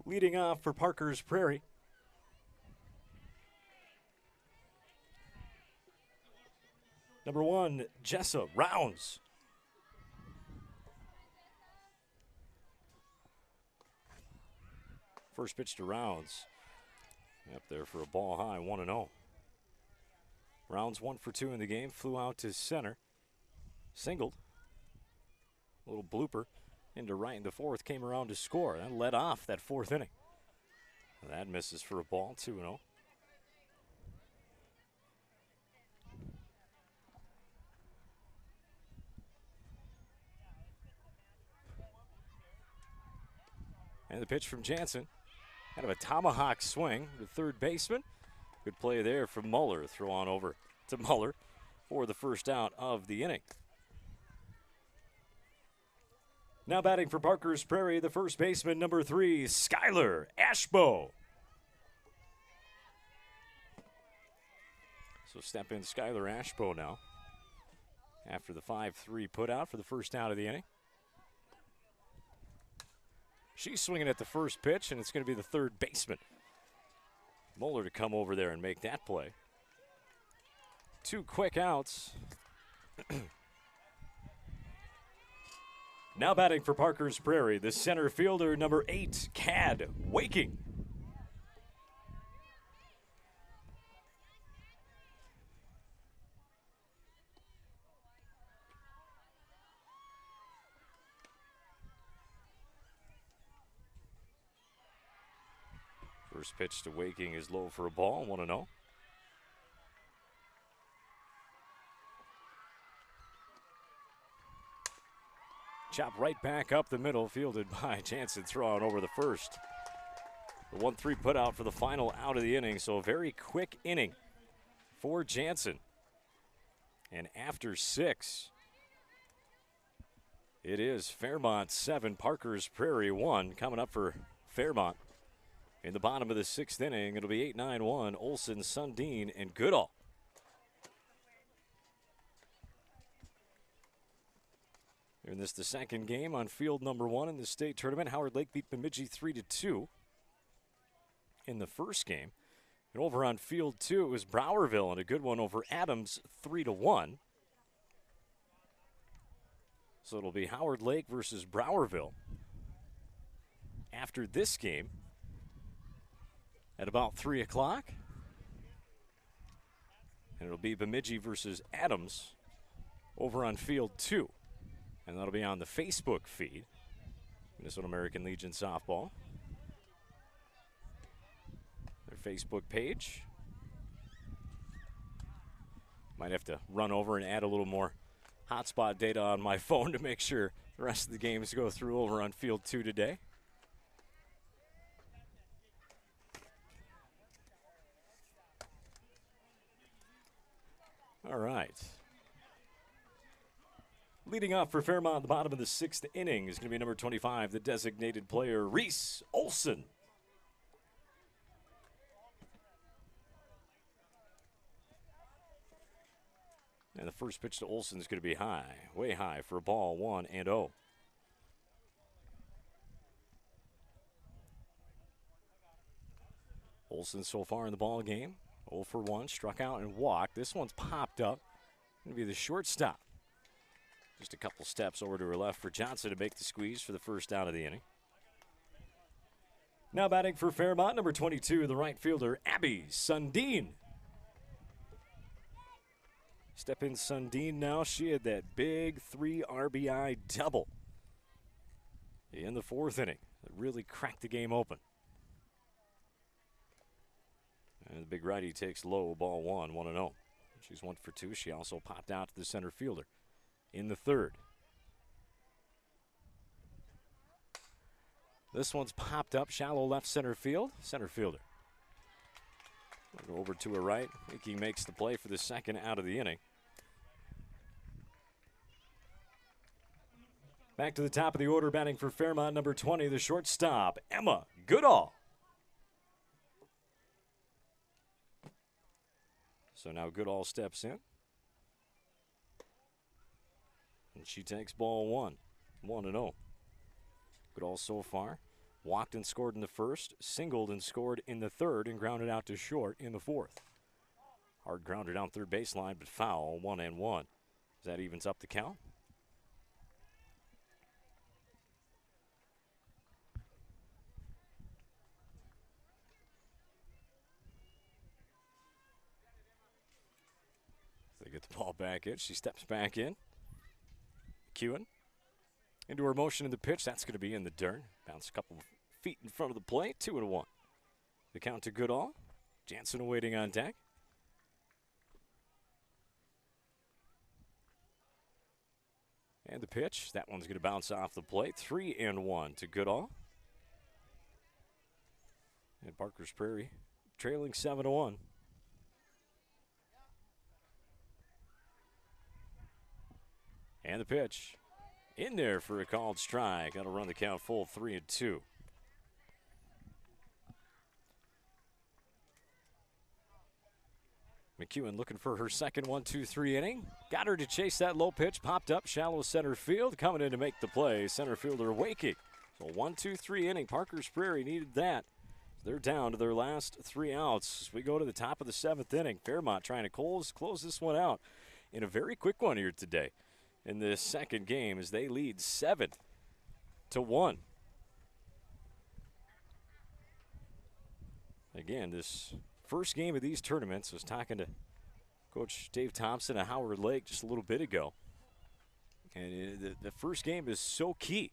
Leading off for Parker's Prairie. Number 1, Jessa Rounds. First pitch to Rounds. Up there for a ball high, 1-0. Rounds 1 for 2 in the game, flew out to center, singled. A little blooper into right in the fourth, came around to score. That led off that fourth inning. That misses for a ball, 2-0. And the pitch from Jansen. Kind of a tomahawk swing to third baseman. Good play there from Muller. Throw on over to Muller for the first out of the inning. Now batting for Parker's Prairie, the first baseman, number 3, Skylar Ashbo. So step in Skylar Ashbo now after the 5-3 put out for the first out of the inning. She's swinging at the first pitch, and it's going to be the third baseman, Muller, to come over there and make that play. 2 quick outs. Now batting for Parker's Prairie, the center fielder, number 8, Cad Waking. First pitch to Waking is low for a ball, 1-0. Chop right back up the middle, fielded by Jansen, throw out over the first. The 1-3 put out for the final out of the inning, so a very quick inning for Jansen. And after 6, it is Fairmont 7, Parker's Prairie 1. Coming up for Fairmont in the bottom of the 6th inning, it'll be 8-9-1, Olson, Sundin, and Goodall. In this, the second game on field number 1 in the state tournament. Howard Lake beat Bemidji 3-2 in the first game. And over on field 2, it was Browerville, and a good one over Adams, 3-1. So it'll be Howard Lake versus Browerville after this game at about 3 o'clock. And it'll be Bemidji versus Adams over on field 2. And that'll be on the Facebook feed, Minnesota American Legion Softball. Their Facebook page. Might have to run over and add a little more hotspot data on my phone to make sure the rest of the games go through over on field 2 today. All right. Leading off for Fairmont, the bottom of the 6th inning is going to be number 25, the designated player, Reese Olson. And the first pitch to Olson is going to be high, way high for a ball, 1-0. Olson so far in the ball game, 0 for 1, struck out and walked. This one's popped up. Going to be the shortstop. Just a couple steps over to her left for Johnson to make the squeeze for the first out of the inning. Now batting for Fairmont, number 22, the right fielder, Abby Sundin. Step in Sundin now. She had that big 3 RBI double in the 4th inning. It really cracked the game open. And the big righty takes low, ball 1, 1-0. She's 1 for 2. She also popped out to the center fielder in the 3rd. This one's popped up, shallow left center field. Center fielder. Go over to her right. Hickey makes the play for the second out of the inning. Back to the top of the order, batting for Fairmont, number 20, the shortstop, Emma Goodall. So now Goodall steps in. And she takes ball 1, 1-0. Goodall so far walked and scored in the 1st, singled and scored in the 3rd, and grounded out to short in the 4th. Hard grounded down third baseline, but foul, 1-1. That evens up the count. Put the ball back in. She steps back in. McEwen into her motion in the pitch. That's going to be in the dirt. Bounce a couple feet in front of the plate. 2-1. The count to Goodall. Jansen awaiting on deck. And the pitch. That one's going to bounce off the plate. 3-1 to Goodall. And Parker's Prairie trailing 7-1. And the pitch. In there for a called strike. That'll run the count full 3-2. McEwen looking for her second 1-2-3 inning. Got her to chase that low pitch. Popped up shallow center field. Coming in to make the play. Center fielder Wakey. So 1-2-3 inning. Parker's Prairie needed that. They're down to their last 3 outs. We go to the top of the 7th inning. Fairmont trying to close this one out in a very quick one here today in this second game as they lead 7-1. Again, this first game of these tournaments, I was talking to Coach Dave Thompson at Howard Lake just a little bit ago. And the first game is so key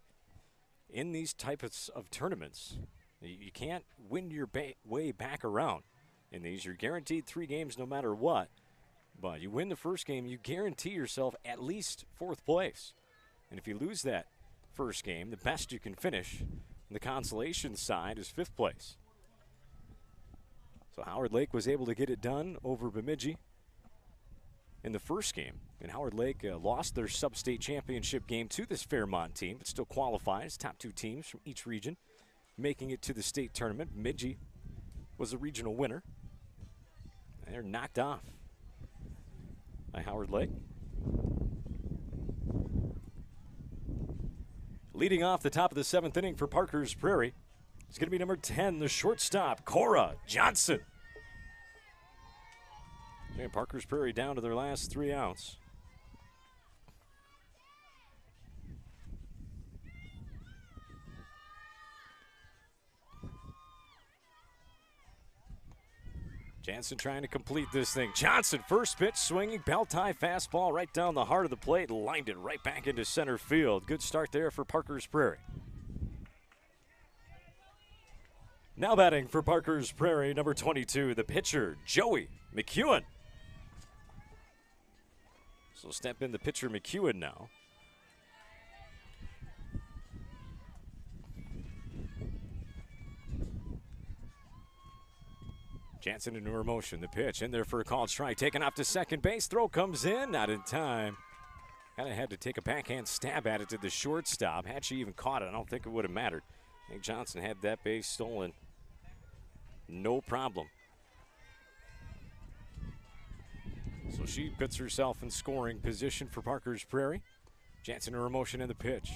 in these types of tournaments. You can't win your way back around in these. You're guaranteed 3 games no matter what. But you win the first game, you guarantee yourself at least 4th place. And if you lose that first game, the best you can finish on the consolation side is 5th place. So Howard Lake was able to get it done over Bemidji in the first game. And Howard Lake lost their sub-state championship game to this Fairmont team, but still qualifies. Top 2 teams from each region making it to the state tournament. Bemidji was the regional winner. And they're knocked off by Howard Lake. Leading off the top of the 7th inning for Parker's Prairie is going to be number 10, the shortstop, Cora Johnson. And Parker's Prairie down to their last 3 outs. Jansen trying to complete this thing. Johnson, first pitch, swinging, belt high fastball right down the heart of the plate, lined it right back into center field. Good start there for Parker's Prairie. Now batting for Parker's Prairie, number 22, the pitcher, Joey McEwen. So step in the pitcher, McEwen now. Jansen into her motion. The pitch in there for a called strike. Taken off to second base. Throw comes in. Not in time. Kind of had to take a backhand stab at it to the shortstop. Had she even caught it, I don't think it would have mattered. I think Johnson had that base stolen. No problem. So she puts herself in scoring position for Parker's Prairie. Jansen in her motion in the pitch.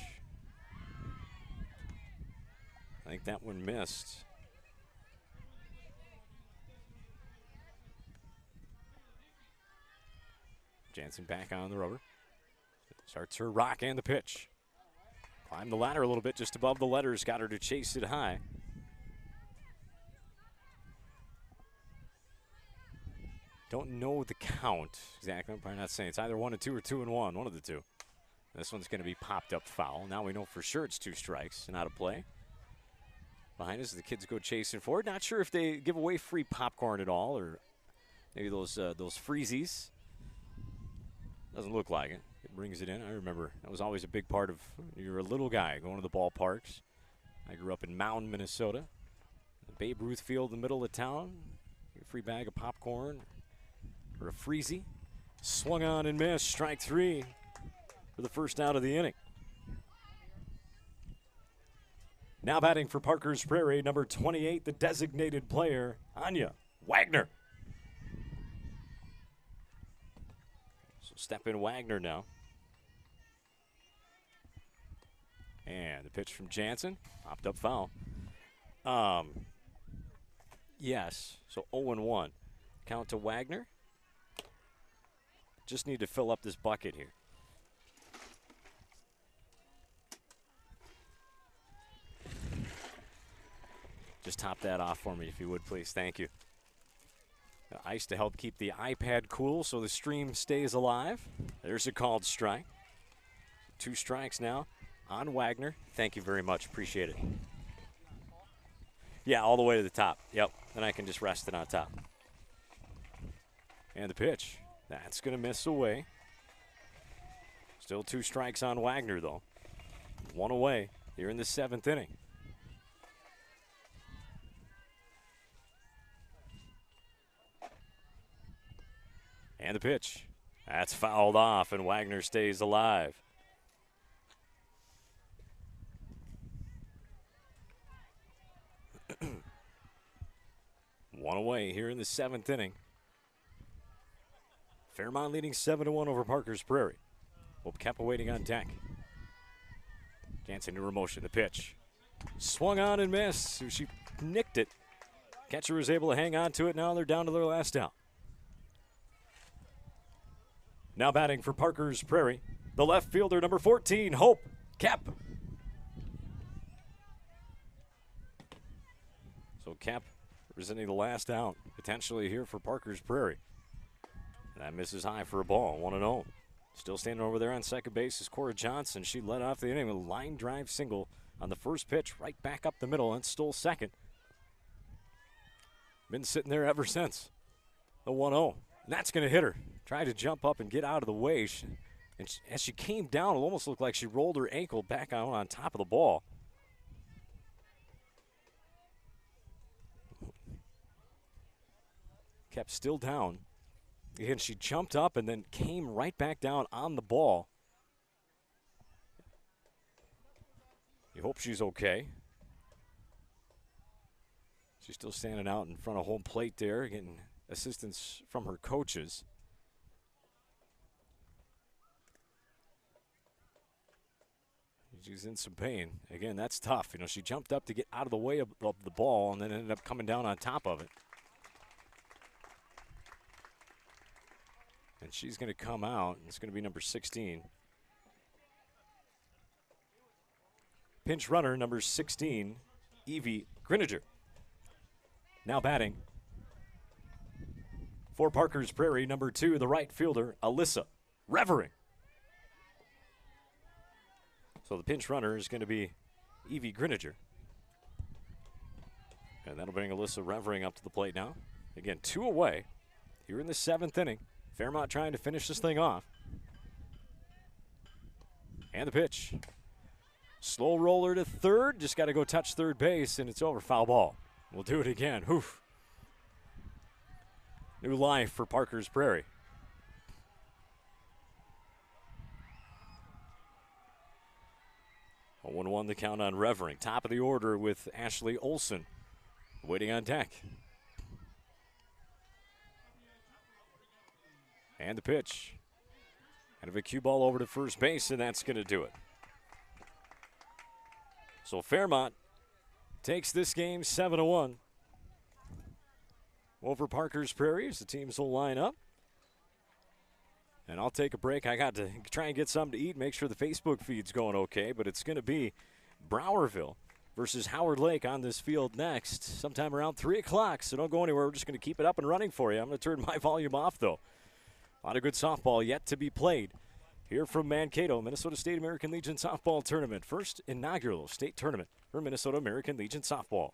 I think that one missed. Jansen back on the rubber. Starts her rock and the pitch. Climbed the ladder a little bit just above the letters. Got her to chase it high. Don't know the count exactly. I'm probably not saying it's either 1-2 or 2-1. One of the two. This one's going to be popped up foul. Now we know for sure it's 2 strikes and out of play. Behind us, the kids go chasing forward. Not sure if they give away free popcorn at all or maybe those freezies. Doesn't look like it. It brings it in. I remember that was always a big part of, you're a little guy going to the ballparks. I grew up in Mountain, Minnesota. The Babe Ruth Field in the middle of town. A free bag of popcorn or a freezy. Swung on and missed. Strike 3 for the first out of the inning. Now batting for Parker's Prairie, number 28, the designated player, Anya Wagner. Step in Wagner now. And the pitch from Jansen. Popped up foul. Yes, so 0-1. Count to Wagner. Just need to fill up this bucket here. Just top that off for me if you would, please. Thank you. Ice to help keep the iPad cool so the stream stays alive. There's a called strike. 2 strikes now on Wagner. Thank you very much. Appreciate it. Yeah, all the way to the top. Yep. Then I can just rest it on top. And the pitch. That's going to miss away. Still 2 strikes on Wagner, though. 1 away here in the 7th inning. And the pitch. That's fouled off, and Wagner stays alive. One away here in the 7th inning. Fairmont leading 7-1 over Parker's Prairie. Hope kept waiting on deck. Jansen to motion. The pitch. Swung on and missed. She nicked it. Catcher was able to hang on to it. Now they're down to their last out. Now batting for Parker's Prairie, the left fielder, number 14, Hope Kep. So Kep representing the last out, potentially here for Parker's Prairie. That misses high for a ball, 1-0. Still standing over there on second base is Cora Johnson. She led off the inning with a line drive single on the first pitch, right back up the middle, and stole second. Been sitting there ever since. The 1-0. And that's going to hit her. Tried to jump up and get out of the way. As she came down, it almost looked like she rolled her ankle back on top of the ball. Kept still down. Again, she jumped up and then came right back down on the ball. You hope she's okay. She's still standing out in front of home plate there, getting assistance from her coaches. She's in some pain. Again, that's tough. You know, she jumped up to get out of the way of the ball and then ended up coming down on top of it. And she's going to come out. It's going to be number 16. Pinch runner, number 16, Evie Grininger. Now batting for Parker's Prairie, number 2, the right fielder, Alyssa Revering. So the pinch runner is going to be Evie Grininger. And that'll bring Alyssa Revering up to the plate now. Again, 2 away here in the 7th inning. Fairmont trying to finish this thing off. And the pitch. Slow roller to third. Just got to go touch third base, and it's over. Foul ball. We'll do it again. Oof. New life for Parker's Prairie. A 1-1 the count on Revering. Top of the order with Ashley Olson waiting on deck. And the pitch. Kind of a cue ball over to first base, and that's going to do it. So Fairmont takes this game 7-1 over Parker's Prairie as the teams will line up. And I'll take a break. I got to try and get something to eat, make sure the Facebook feed's going okay, but it's going to be Browerville versus Howard Lake on this field next, sometime around 3 o'clock, so don't go anywhere. We're just going to keep it up and running for you. I'm going to turn my volume off, though. A lot of good softball yet to be played here from Mankato, Minnesota State American Legion Softball Tournament. First inaugural state tournament for Minnesota American Legion Softball.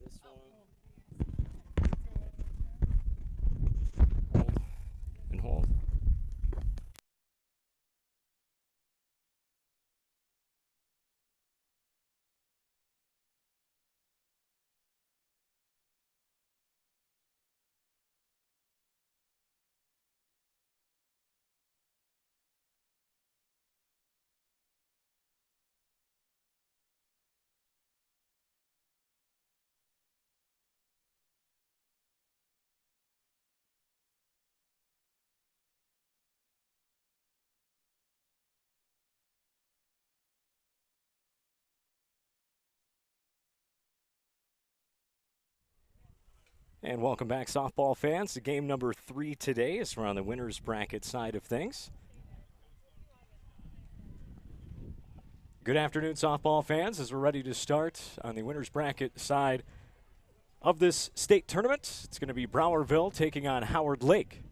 This one. Hold and hold. And welcome back, softball fans, to game number 3 today as we're on the winner's bracket side of things. Good afternoon, softball fans, as we're ready to start on the winner's bracket side of this state tournament. It's going to be Browerville taking on Howard Lake.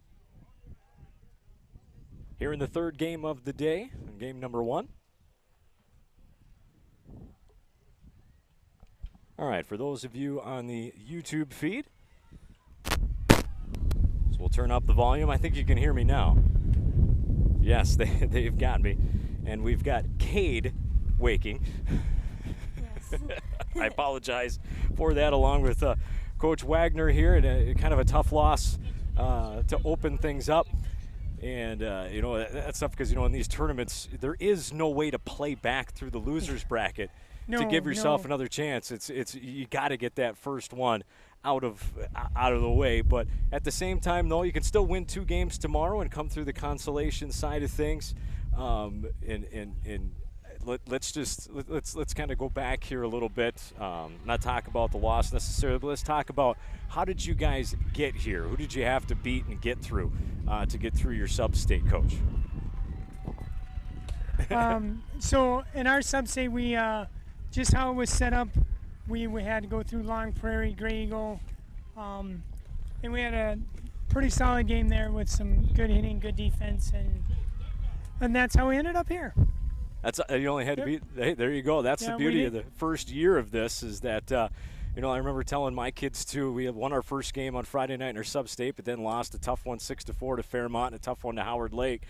Here in the third game of the day, game number 1. All right, for those of you on the YouTube feed, so we'll turn up the volume. I think you can hear me now. Yes, they've got me. And we've got Cade waking. Yes. I apologize for that, along with Coach Wagner here. And kind of a tough loss to open things up. And, you know, that's tough because, you know, in these tournaments, there is no way to play back through the loser's bracket to give yourself another chance. It's you got to get that first one out of the way. But at the same time, though, you can still win 2 games tomorrow and come through the consolation side of things. Let's kind of go back here a little bit. Not talk about the loss necessarily, but let's talk about how did you guys get here? Who did you have to beat and get through to get through your sub-state, Coach? So in our sub-state, we just how it was set up, we had to go through Long Prairie, Gray Eagle, and we had a pretty solid game there with some good hitting, good defense, and that's how we ended up here. That's you only had to beat. Hey, there you go. That's the beauty of the first year of this is that you know, I remember telling my kids too. We had won our first game on Friday night in our sub-state, but then lost a tough one 6-4 to Fairmont and a tough one to Howard Lake.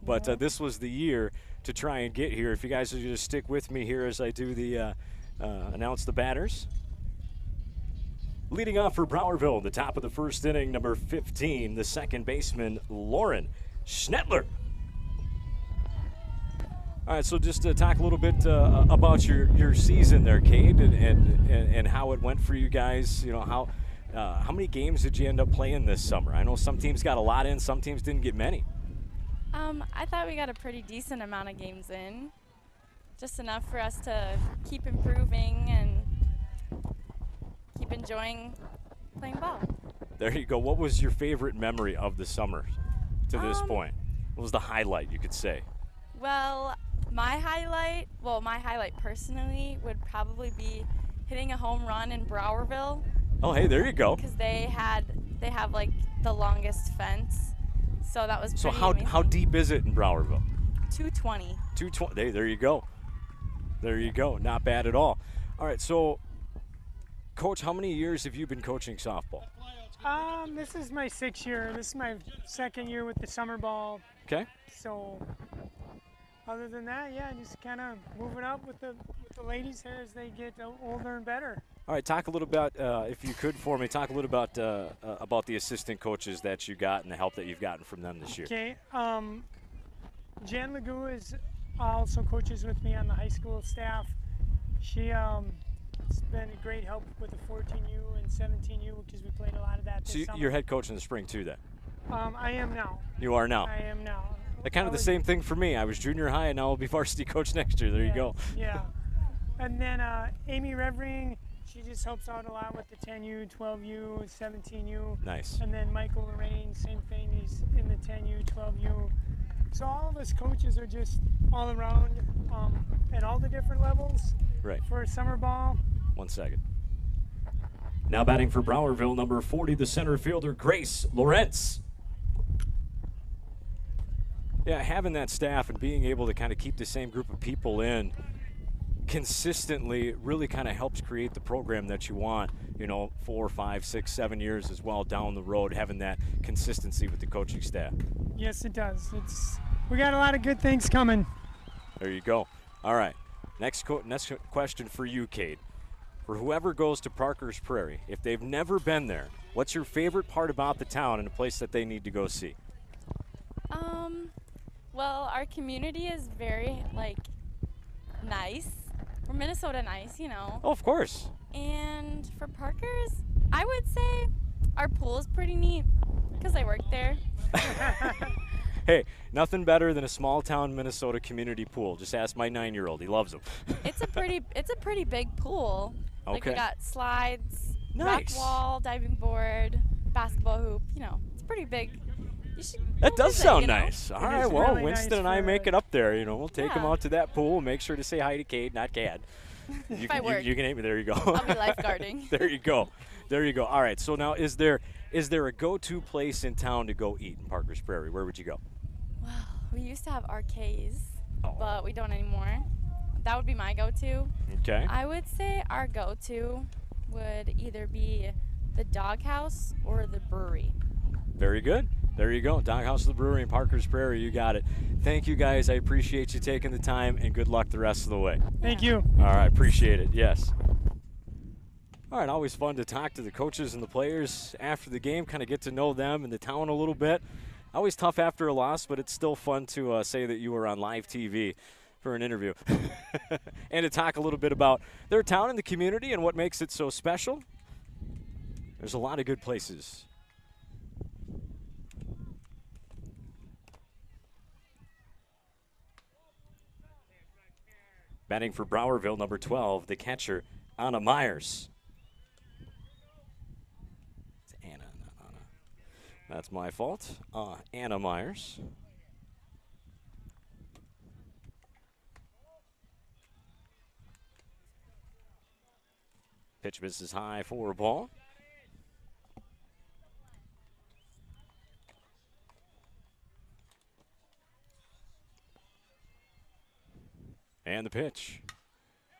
But this was the year to try and get here. If you guys would just stick with me here as I do the announce the batters. Leading off for Browerville, the top of the first inning, number 15, the second baseman, Lauren Schnettler. All right, so just to talk a little bit about your season there, Cade, and how it went for you guys. You know, how many games did you end up playing this summer? I know some teams got a lot in, some teams didn't get many. I thought we got a pretty decent amount of games in, just enough for us to keep improving and keep enjoying playing ball. There you go. What was your favorite memory of the summer to this point? What was the highlight, you could say? Well, my highlight personally would probably be hitting a home run in Browerville. Oh, hey, there you go. Because they have like the longest fence, so that was pretty amazing. How deep is it in Browerville? 220. 220. Hey, there you go. There you go. Not bad at all. All right, so, Coach, how many years have you been coaching softball? This is my 6th year. This is my 2nd year with the summer ball. Okay. So, other than that, yeah, just kind of moving up with the ladies here as they get older and better. All right, talk a little about, if you could for me, talk a little about the assistant coaches that you got and the help that you've gotten from them this year. Okay. Jan Legou is also coaches with me on the high school staff. She has been a great help with the 14U and 17U because we played a lot of that this summer. So you're head coach in the spring too then? I am now. You are now? I am now. Kind of the same thing for me. I was junior high and now I'll be varsity coach next year. There you go. Yeah. And then Amy Revering, she just helps out a lot with the 10U, 12U, 17U. Nice. And then Michael Lorraine, same thing. He's in the 10U, 12U. So all of us coaches are just all around at all the different levels. Right. For summer ball. 1 second. Now batting for Browerville, number 40, the center fielder, Grace Lawrence. Yeah, having that staff and being able to kind of keep the same group of people in consistently really kind of helps create the program that you want, 4, 5, 6, 7 years as well down the road, having that consistency with the coaching staff. Yes, it does. We got a lot of good things coming. There you go. All right. Next question for you, Cade. For whoever goes to Parker's Prairie, if they've never been there, what's your favorite part about the town and a place that they need to go see? Well, our community is very, nice. We're Minnesota nice, Oh, of course. And for Parker's, I would say our pool is pretty neat because I work there. Hey, nothing better than a small town Minnesota community pool. Just ask my 9-year-old. He loves them. It's a pretty big pool. Like we Okay. got slides, Nice. rock wall, diving board, basketball hoop. It's pretty big. You should That go does visit, sound you know? nice. All It right, is well, really Winston nice and I for, make it up there. We'll take him Yeah. out to that pool. Make sure to say hi to Cade, not Cad. If I work. You can hit me. There you go. I'll be lifeguarding. There you go. There you go. All right. So now, is there a go-to place in town to go eat in Parker's Prairie? Where would you go? Well, we used to have arcades, Oh. but we don't anymore. That would be my go-to. Okay. I would say our go-to would either be the Doghouse or the brewery. Very good. There you go. Doghouse of the Brewery in Parker's Prairie. You got it. Thank you, guys. I appreciate you taking the time, and good luck the rest of the way. Thank you. All right. Appreciate it. Yes. All right. Always fun to talk to the coaches and the players after the game, kind of get to know them and the town a little bit. Always tough after a loss, but it's still fun to say that you were on live TV for an interview and to talk a little bit about their town and the community and what makes it so special. There's a lot of good places. Batting for Browerville, number 12, the catcher, Anna Myers. It's Anna, not Anna. That's my fault. Anna Myers. Pitch misses high for a ball. And the pitch.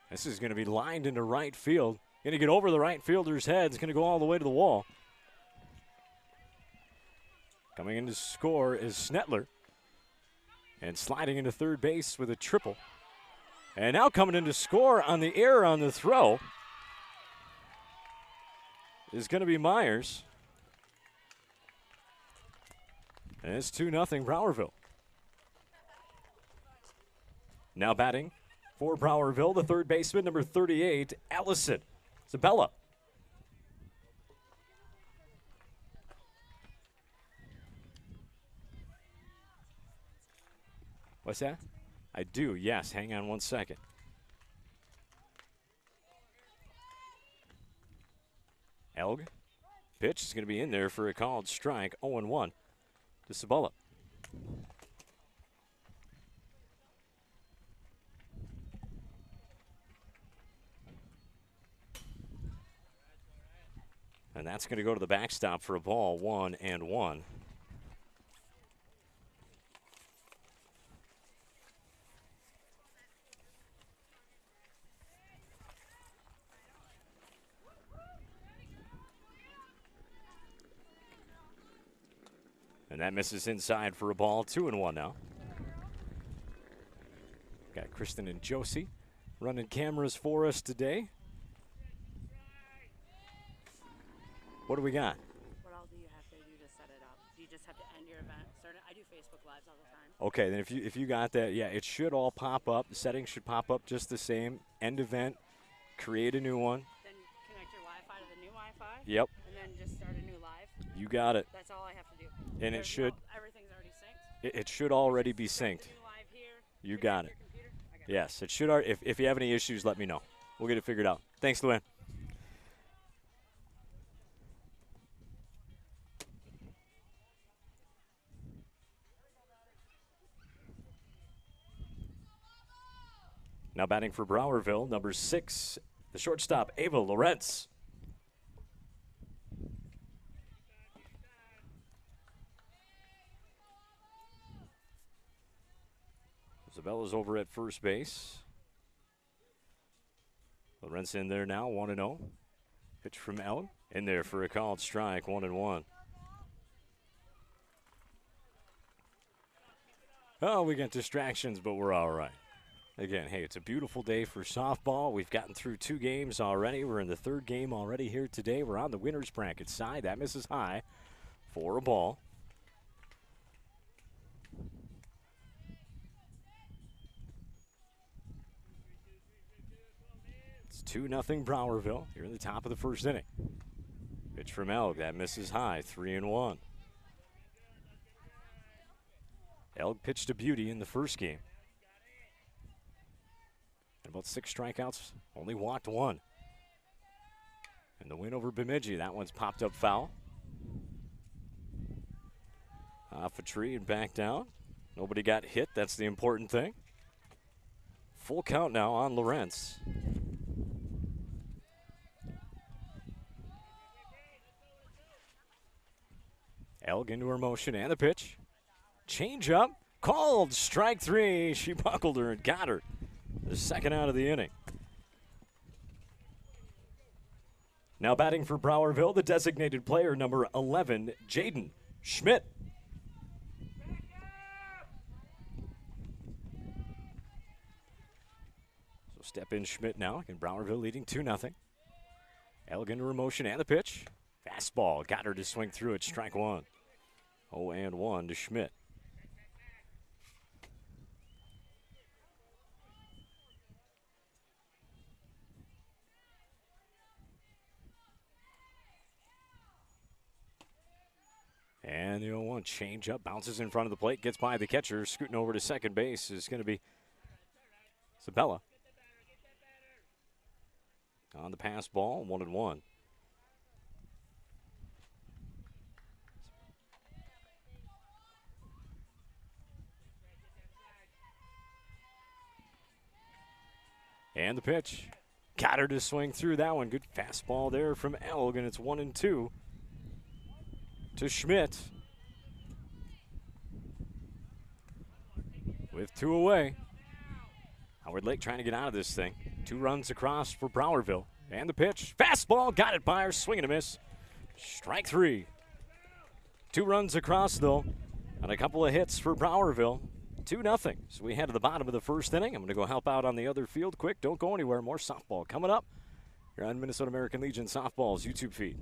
This is going to be lined into right field. Going to get over the right fielder's head. It's going to go all the way to the wall. Coming in to score is Snetler. And sliding into third base with a triple. And now coming in to score on the error on the throw is going to be Myers. And it's 2-0 Browerville. Now batting for Browerville, the third baseman, number 38, Allison Zabella. What's that? I do, yes. Hang on one second. Elg. Pitch is going to be in there for a called strike. 0-1 to Zabella. And that's going to go to the backstop for a ball, 1-1. And that misses inside for a ball, 2-1 now. Got Kristen and Josie running cameras for us today. What do we got? What all do you have to do to set it up? Do you just have to end your event? I do Facebook Lives all the time. Okay, then if you got that, yeah, it should all pop up. The settings should pop up just the same. End event, create a new one. Then connect your Wi-Fi to the new Wi-Fi. Yep, And then just start a new live. you got it. That's all I have to do. And it should Everything's already synced. it should already be Start synced. the new live here. You connect got your it. computer. I got it. Yes, it should. If you have any issues, let me know. We'll get it figured out. Thanks, Luann. Now batting for Browerville, number 6, the shortstop, Ava Lorenz. Isabella's over at first base. Lawrence in there now, 1-0. Pitch from Elk. In there for a called strike, 1-1. Oh, we got distractions, but we're all right. Again, hey, it's a beautiful day for softball. We've gotten through 2 games already. We're in the 3rd game already here today. We're on the winner's bracket side. That misses high for a ball. It's 2-0 Browerville here in the top of the 1st inning. Pitch from Elk. That misses high, 3-1. Elk pitched a beauty in the 1st game. And about 6 strikeouts, only walked 1. And the win over Bemidji, that one's popped up foul. Off a tree and back down. Nobody got hit, that's the important thing. Full count now on Lawrence. Elk into her motion and the pitch. Change up, called, strike 3. She buckled her and got her. The 2nd out of the inning. Now batting for Browerville, the designated player number 11, Jaden Schmidt. So step in Schmidt now, and Browerville leading 2-0. Elk into her motion and the pitch. Fastball, got her to swing through it, strike 1. 0-1 to Schmidt. And the 0-1 change up, bounces in front of the plate, gets by the catcher, scooting over to second base is going to be Sabella. On the pass ball, 1-1. And the pitch. Got her to swing through that one. Good fastball there from Elg, and it's 1-2 to Schmidt. With 2 away. Howard Lake trying to get out of this thing. 2 runs across for Browerville. And the pitch. Fastball. Got it by her. Swing and a miss. Strike 3. 2 runs across, though, and a couple of hits for Browerville. 2-0. So we head to the bottom of the 1st inning. I'm going to go help out on the other field quick. Don't go anywhere. More softball coming up here on Minnesota American Legion Softball's YouTube feed.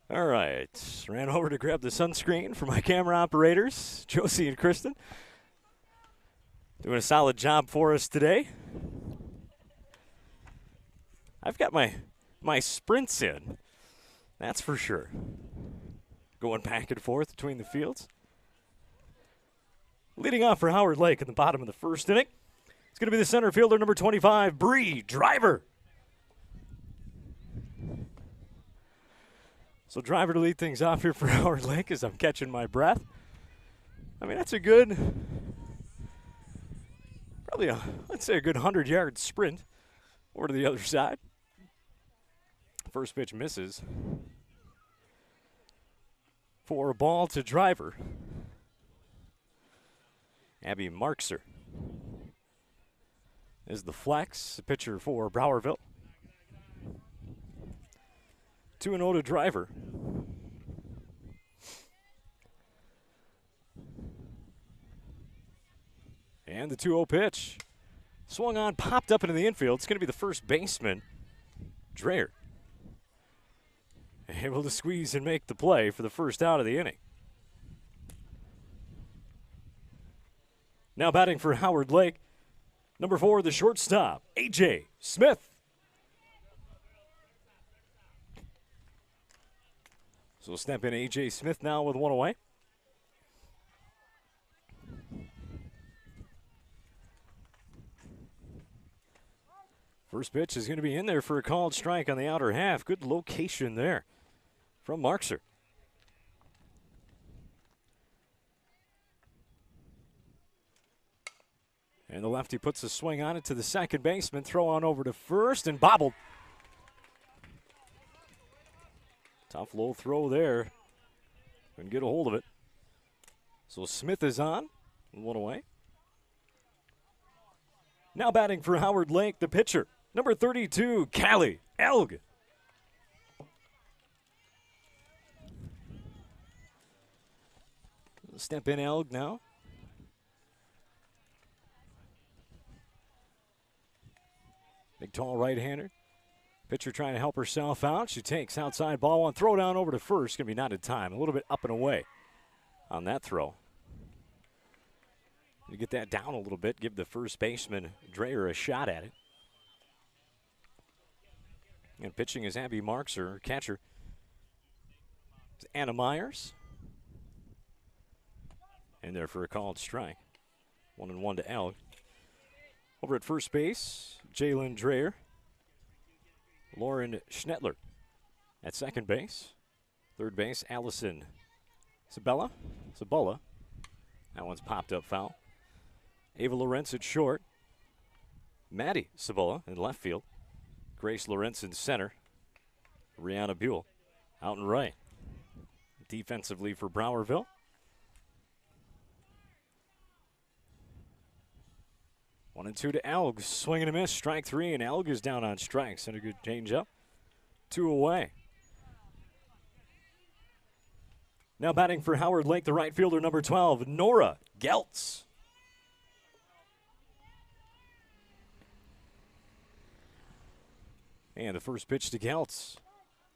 All right, ran over to grab the sunscreen for my camera operators, Josie and Kristen. Doing a solid job for us today. I've got my sprints in, that's for sure. Going back and forth between the fields. Leading off for Howard Lake in the bottom of the 1st inning. It's going to be the center fielder, number 25, Bree Driver. So Driver to lead things off here for Howard Lake as I'm catching my breath. I mean, that's a good, probably let's say a good 100-yard sprint over to the other side. First pitch misses for a ball to Driver. Abby Markser is the flex, the pitcher for Browerville. 2-0 to Driver. And the 2-0 pitch. Swung on, popped up into the infield. It's going to be the first baseman, Dreyer. Able to squeeze and make the play for the first out of the inning. Now batting for Howard Lake, number 4, the shortstop, A.J. Smith. So we'll step in A.J. Smith now with one away. First pitch is going to be in there for a called strike on the outer half. Good location there from Markser. And the lefty puts a swing on it to the second baseman. Throw on over to first and bobbled. Tough low throw there. Couldn't get a hold of it. So Smith is on. One away. Now batting for Howard Lake, the pitcher. Number 32, Callie Elg. Step in Elg now. Big, tall right-hander. Pitcher trying to help herself out. She takes outside ball one. Throw down over to first. Going to be not in time. A little bit up and away on that throw. You get that down a little bit. Give the first baseman, Dreyer, a shot at it. And pitching is Abby Markser, catcher. It's Anna Myers. And there for a called strike. 1-1 to Elg. Over at first base, Jalen Dreyer. Lauren Schnettler at second base. Third base, Allison Sabella. That one's popped up foul. Ava Lorenz at short. Maddie Sabella in left field. Grace Lorenz in center. Rihanna Buell out and right. Defensively for Browerville. 1-2 to Elg. Swing and a miss. Strike 3, and Elg is down on strikes. And a good changeup. 2 away. Now batting for Howard Lake, the right fielder, number 12, Nora Geltz. And the first pitch to Geltz.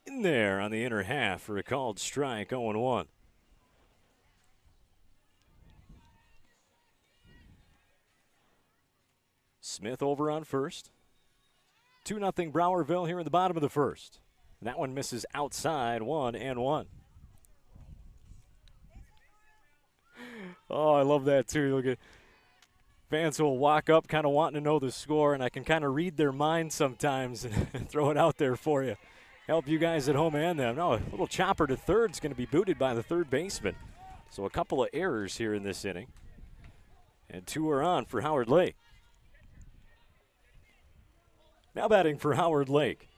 In there on the inner half for a called strike, 0-1. Smith over on first. 2-0 Browerville here in the bottom of the first. That one misses outside, 1-1. Oh, I love that too. Look at fans will walk up kind of wanting to know the score, and I can kind of read their minds sometimes and throw it out there for you. Help you guys at home and them. No, a little chopper to third is going to be booted by the third baseman. So a couple of errors here in this inning. And 2 are on for Howard Lake. Now batting for Howard Lake,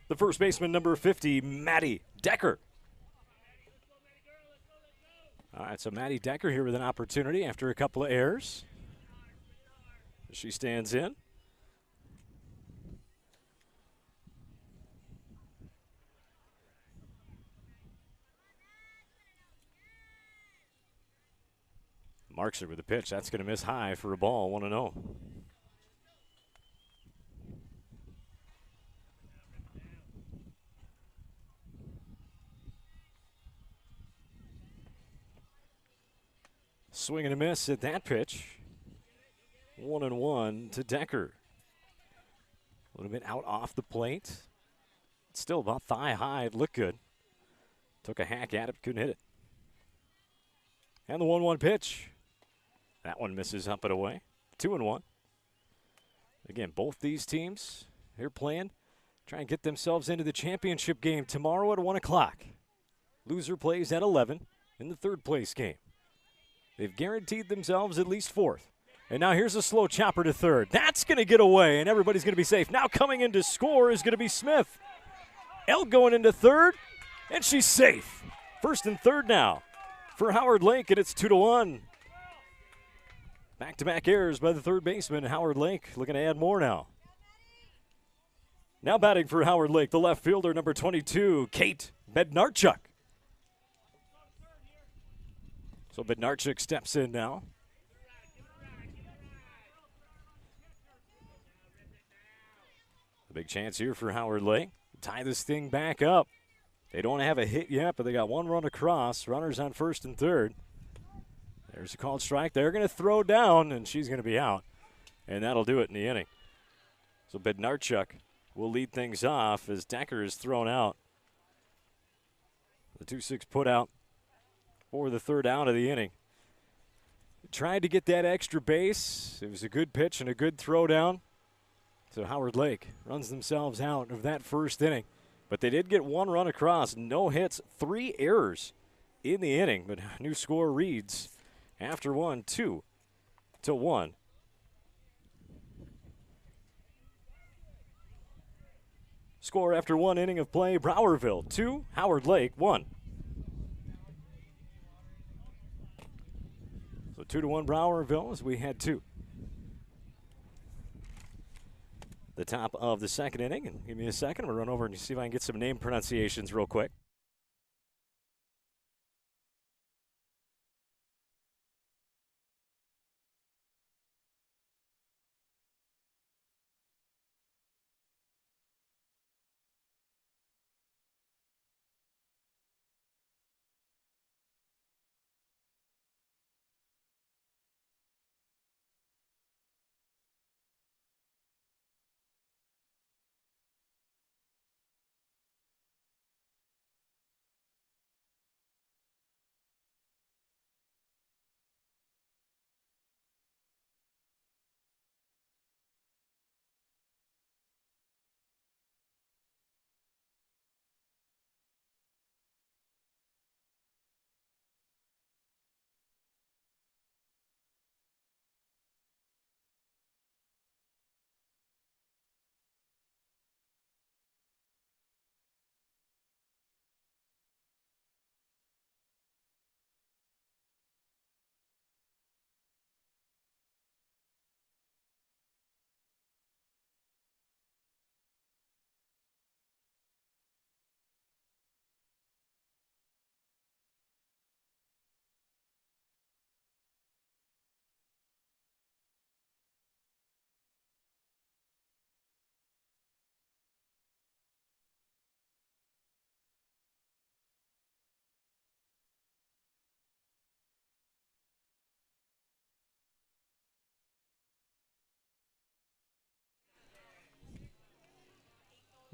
the first baseman, number 50, Maddie Decker. All right, so Maddie Decker here with an opportunity after a couple of errors. She stands in. Markser with the pitch. That's going to miss high for a ball, 1-0. Swing and a miss at that pitch. 1-1 to Decker. A little bit out off the plate. Still about thigh high. It looked good. Took a hack at it, couldn't hit it. And the 1-1 pitch. That one misses up and away. 2-1. Again, both these teams, they're playing, trying to get themselves into the championship game tomorrow at 1 o'clock. Loser plays at 11 in the third place game. They've guaranteed themselves at least fourth. And now here's a slow chopper to third. That's going to get away, and everybody's going to be safe. Now coming in to score is going to be Smith. Elk going into third, and she's safe. First and third now for Howard Lake, and it's 2-1. Back-to-back errors by the third baseman, Howard Lake, looking to add more now. Now batting for Howard Lake, the left fielder, number 22, Kate Bednarchuk. So Bednarchuk steps in now. Big chance here for Howard Lake. Tie this thing back up. They don't have a hit yet, but they got one run across. Runners on first and third. There's a called strike. They're going to throw down, and she's going to be out. And that'll do it in the inning. So Bednarchuk will lead things off as Decker is thrown out. The 2-6 put out for the third out of the inning. Tried to get that extra base. It was a good pitch and a good throw down. So Howard Lake runs themselves out of that first inning. But they did get one run across, no hits, 3 errors in the inning. But new score reads after one, 2-1. Score after one inning of play, Browerville 2, Howard Lake 1. So 2-1 Browerville as we head to the top of the second inning. And give me a second, we'll run over and see if I can get some name pronunciations real quick.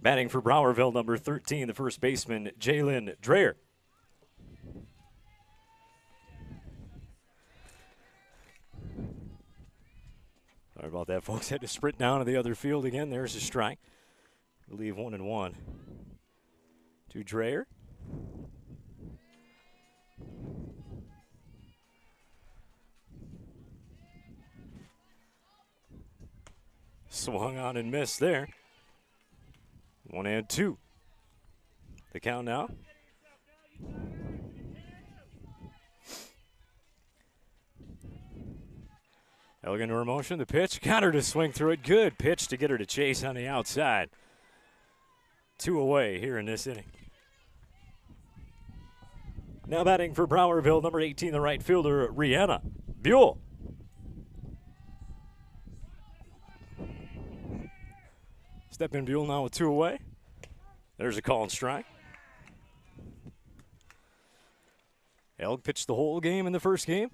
Batting for Browerville, number 13, the first baseman, Jalen Dreyer. Sorry about that, folks. Had to sprint down to the other field again. There's a strike. We'll leave 1-1 to Dreyer. Swung on and missed there. 1-2. The count now. Elgin to her motion. The pitch. Got her to swing through it. Good pitch to get her to chase on the outside. 2 away here in this inning. Now batting for Browerville, number 18, the right fielder, Rihanna Buell. Step in Buell now with 2 away. There's a call and strike. Elg pitched the whole game in the first game.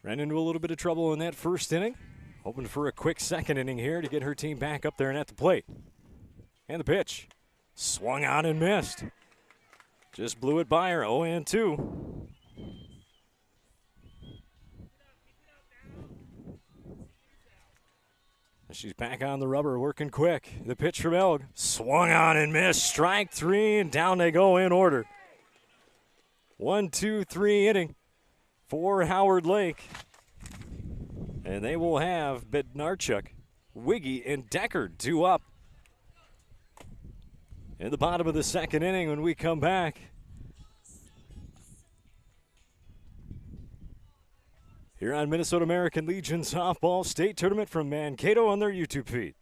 Ran into a little bit of trouble in that first inning. Hoping for a quick second inning here to get her team back up there and at the plate. And the pitch. Swung on and missed. Just blew it by her, 0-2. She's back on the rubber, working quick. The pitch from Elg. Swung on and missed. Strike 3, and down they go in order. 1-2-3 inning for Howard Lake. And they will have Bednarchuk, Wiggy, and Deckard 2 up. In the bottom of the second inning when we come back. Here on Minnesota American Legion Softball State Tournament from Mankato on their YouTube feed.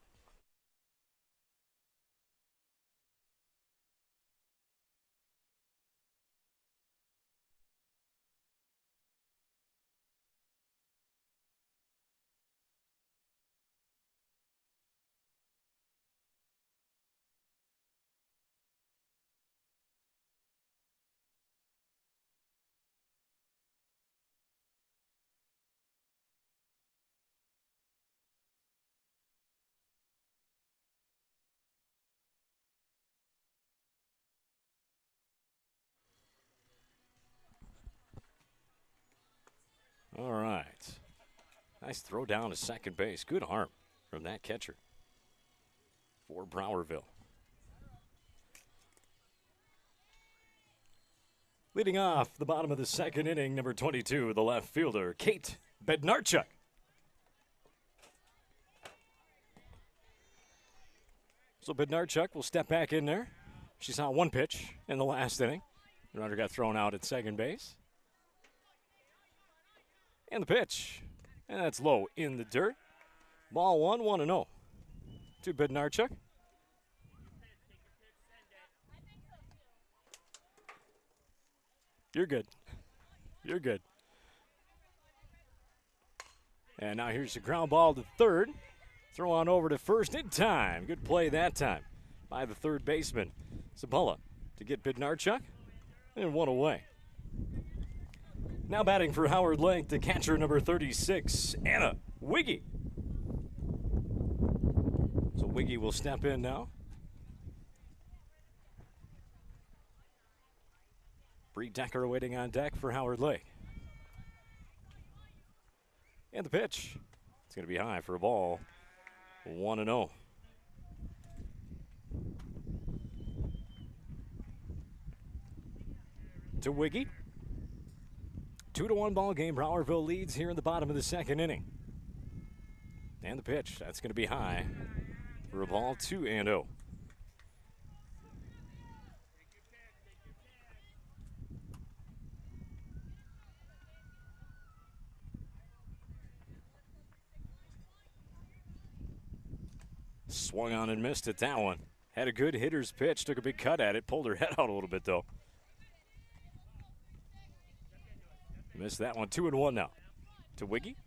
Nice throw down to second base. Good arm from that catcher for Browerville. Leading off the bottom of the second inning, number 22, the left fielder, Kate Bednarchuk. So Bednarchuk will step back in there. She saw one pitch in the last inning. The runner got thrown out at second base. And the pitch. And that's low in the dirt. Ball 1-0 to Bednarchuk. You're good. You're good. And now here's the ground ball to third. Throw on over to first in time. Good play that time by the third baseman, Sabella, to get Bednarchuk. And one away. Now batting for Howard Lake, the catcher number 36, Anna Wiggy. So Wiggy will step in now. Bree Decker waiting on deck for Howard Lake. And the pitch. It's going to be high for a ball. 1-0. To Wiggy. 2-1 ball game. Browerville leads here in the bottom of the second inning. And the pitch. That's going to be high for a ball. 2-0. Swung on and missed at that one. Had a good hitter's pitch, took a big cut at it, pulled her head out a little bit though. Missed that one. 2-1 now to Wiggy.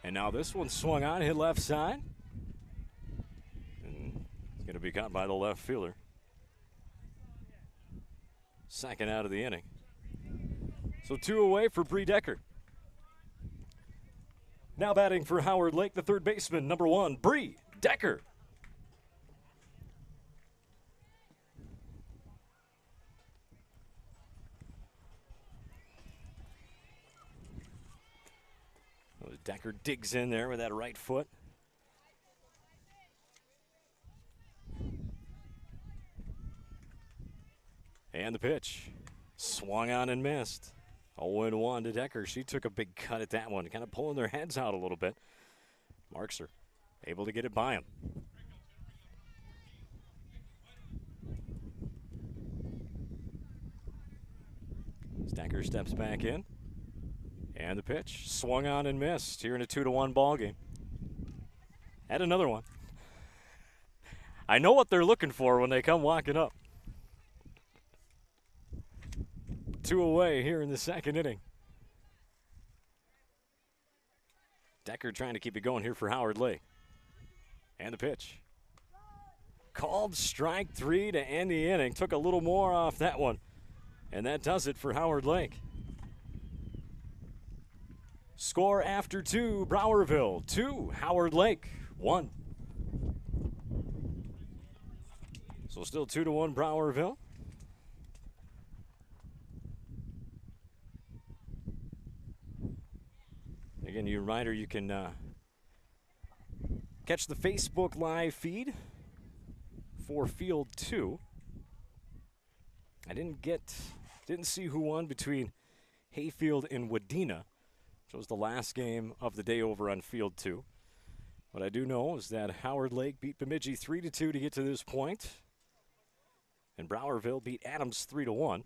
And now this one swung on, hit left side. And it's going to be caught by the left fielder. Second out of the inning. So 2 away for Bree Decker. Now batting for Howard Lake, the third baseman, number 1, Bree Decker. Decker digs in there with that right foot. And the pitch. Swung on and missed. 0-1 to Decker. She took a big cut at that one, kind of pulling their heads out a little bit. Markser able to get it by him. Decker steps back in. And the pitch. Swung on and missed here in a 2-1 ball game. Add another one. I know what they're looking for when they come walking up. 2 away here in the second inning. Decker trying to keep it going here for Howard Lake. And the pitch. Called strike 3 to end the inning. Took a little more off that one. And that does it for Howard Lake. Score after 2, Browerville 2, Howard Lake 1. So still 2-1 Browerville. Again, you reminder you can catch the Facebook live feed for Field 2. I didn't see who won between Hayfield and Wadena, which was the last game of the day over on Field 2. What I do know is that Howard Lake beat Bemidji 3-2 to get to this point, and Browerville beat Adams 3-1.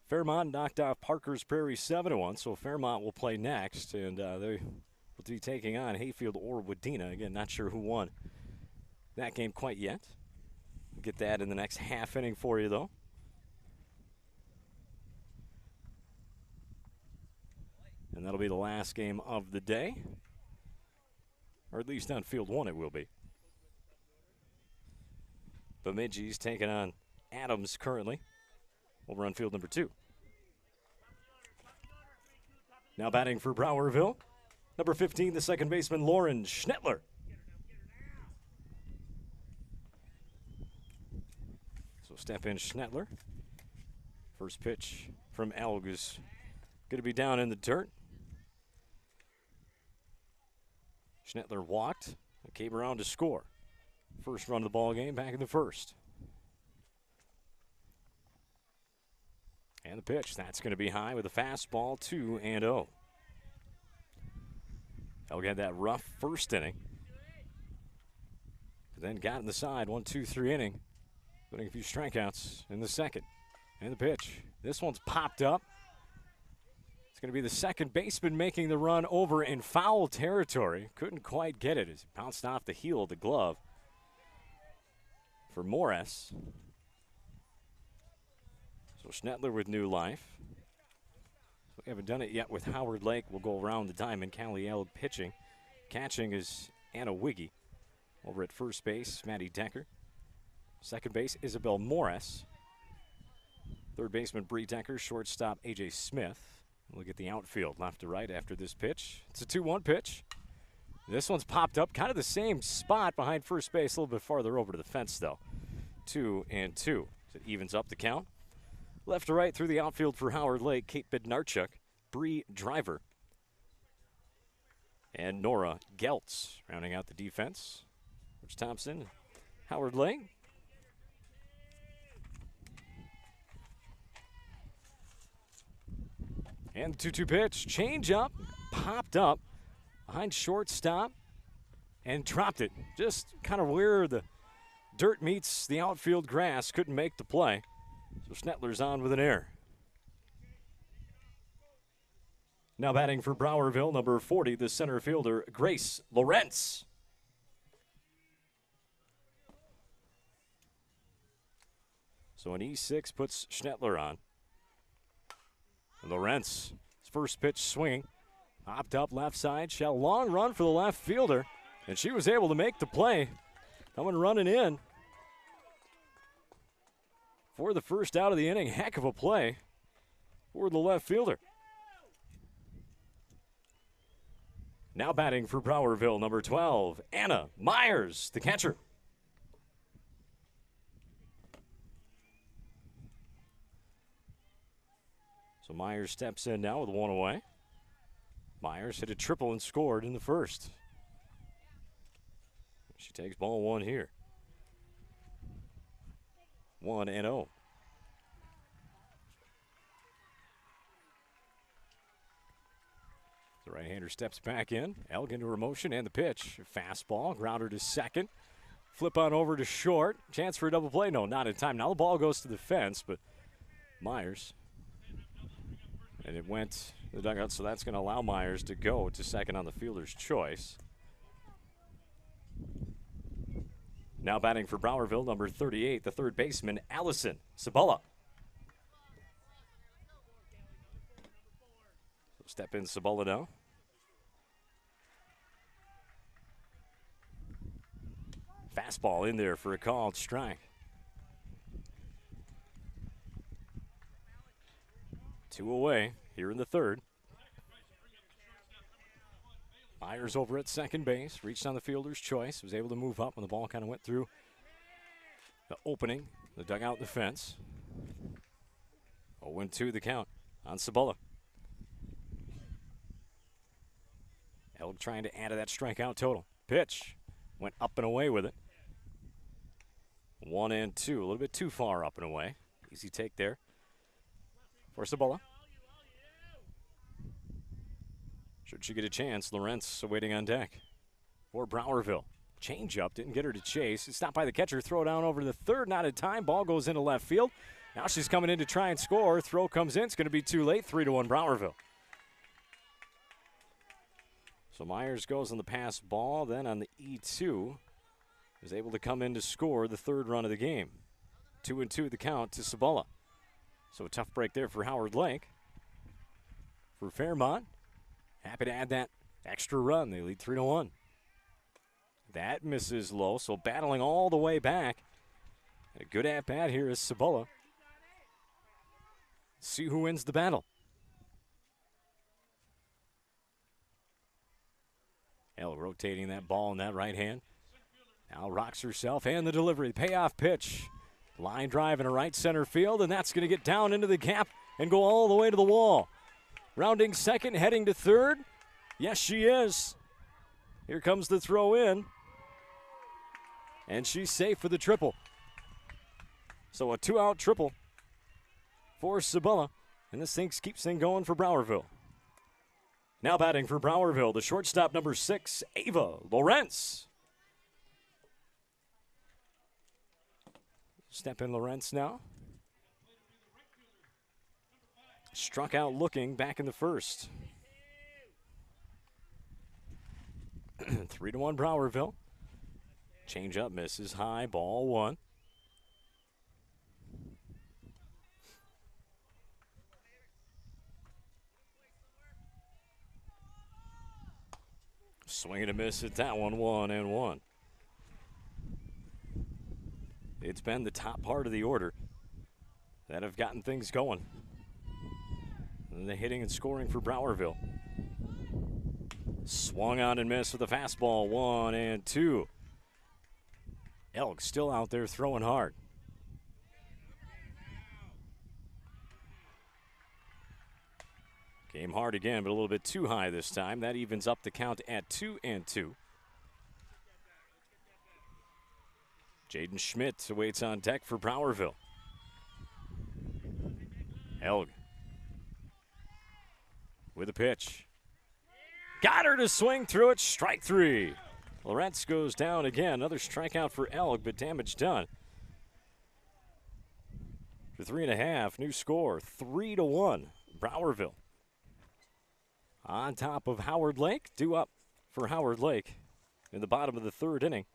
Fairmont knocked off Parker's Prairie 7-1, so Fairmont will play next, and they will be taking on Hayfield or Wadena. Again, not sure who won that game quite yet. We'll get that in the next half inning for you, though. And that'll be the last game of the day, or at least on Field 1 it will be. Bemidji's taking on Adams currently over on field number 2. Now batting for Browerville, number 15, the second baseman, Lauren Schnettler. So step in Schnettler. First pitch from Elg is going to be down in the dirt. Schnettler walked and came around to score. First run of the ball game back in the first. And the pitch, that's going to be high with a fastball, 2-0. Elg had that rough first inning. But then got in the side, 1-2-3 inning. Putting a few strikeouts in the second. And the pitch. This one's popped up. It's going to be the second baseman making the run over in foul territory. Couldn't quite get it as it bounced off the heel of the glove for Morris. So Schnettler with new life. So we haven't done it yet with Howard Lake. We'll go around the diamond. Callie Elg pitching. Catching is Anna Wiggy. Over at first base, Maddie Decker. Second base, Isabel Morris. Third baseman, Bree Decker. Shortstop, A.J. Smith. Look at the outfield, left to right after this pitch. It's a 2-1 pitch. This one's popped up, kind of the same spot behind first base, a little bit farther over to the fence, though. 2-2. So it evens up the count. Left to right through the outfield for Howard Lake, Kate Bednarchuk, Bree Driver, and Nora Geltz rounding out the defense. Rich Thompson, Howard Lake. And the 2-2 pitch, change up, popped up behind shortstop and dropped it. Just kind of where the dirt meets the outfield grass, couldn't make the play. So Schnettler's on with an error. Now batting for Browerville, number 40, the center fielder, Grace Lawrence. So an E6 puts Schnettler on. Lawrence, his first pitch swinging, hopped up left side, shot a long run for the left fielder, and she was able to make the play. Coming running in for the first out of the inning. Heck of a play for the left fielder. Now batting for Browerville, number 12, Anna Myers, the catcher. So Myers steps in now with one away. Myers hit a triple and scored in the first. She takes ball one here. 1-0. The right-hander steps back in. Elg into her motion and the pitch. Fastball, grounder to second. Flip on over to short. Chance for a double play. No, not in time. Now the ball goes to the fence, but Myers. And it went to the dugout, so that's going to allow Myers to go to second on the fielder's choice. Now batting for Browerville, number 38, the third baseman, Allison Sabella. So step in Sabella now. Fastball in there for a called strike. 2 away here in the third. Myers over at second base, reached on the fielder's choice, was able to move up when the ball kind of went through the opening, the dugout, the fence. 0-2 the count on Sabella. Elg trying to add to that strikeout total. Pitch went up and away with it. 1-2, a little bit too far up and away. Easy take there for Sabella. Should she get a chance, Lawrence waiting on deck for Browerville. Change up, didn't get her to chase. It's stopped by the catcher, throw down over to the third, not in time. Ball goes into left field. Now she's coming in to try and score. Throw comes in, it's going to be too late. 3-1 Browerville. So Myers goes on the pass ball, then on the E2. Is able to come in to score the third run of the game. 2-2 the count to Sabella. So a tough break there for Howard Lake. For Fairmont, happy to add that extra run. They lead 3-1. That misses low, so battling all the way back. A good at-bat here is Sabella. See who wins the battle. Elg rotating that ball in that right hand. Now rocks herself and the delivery. Payoff pitch. Line drive in a right center field, and that's going to get down into the gap and go all the way to the wall. Rounding second, heading to third. Yes, she is. Here comes the throw in. And she's safe for the triple. So a 2-out triple for Sabella. And this thing keeps things going for Browerville. Now batting for Browerville, the shortstop number 6, Ava Lawrence. Step in Lawrence now. Struck out looking back in the first. 3-1 Browerville. Change up, misses high, ball 1. Swing and a miss at that one, 1-1. It's been the top part of the order that have gotten things going. And the hitting and scoring for Browerville. Swung on and missed with a fastball, 1-2. Elk still out there throwing hard. Came hard again, but a little bit too high this time. That evens up the count at 2-2. Jaden Schmidt awaits on deck for Browerville. Elg with a pitch. Got her to swing through it, strike 3. Lawrence goes down again. Another strikeout for Elg, but damage done. For 3.5, new score, 3-1, Browerville. On top of Howard Lake, due up for Howard Lake in the bottom of the third inning.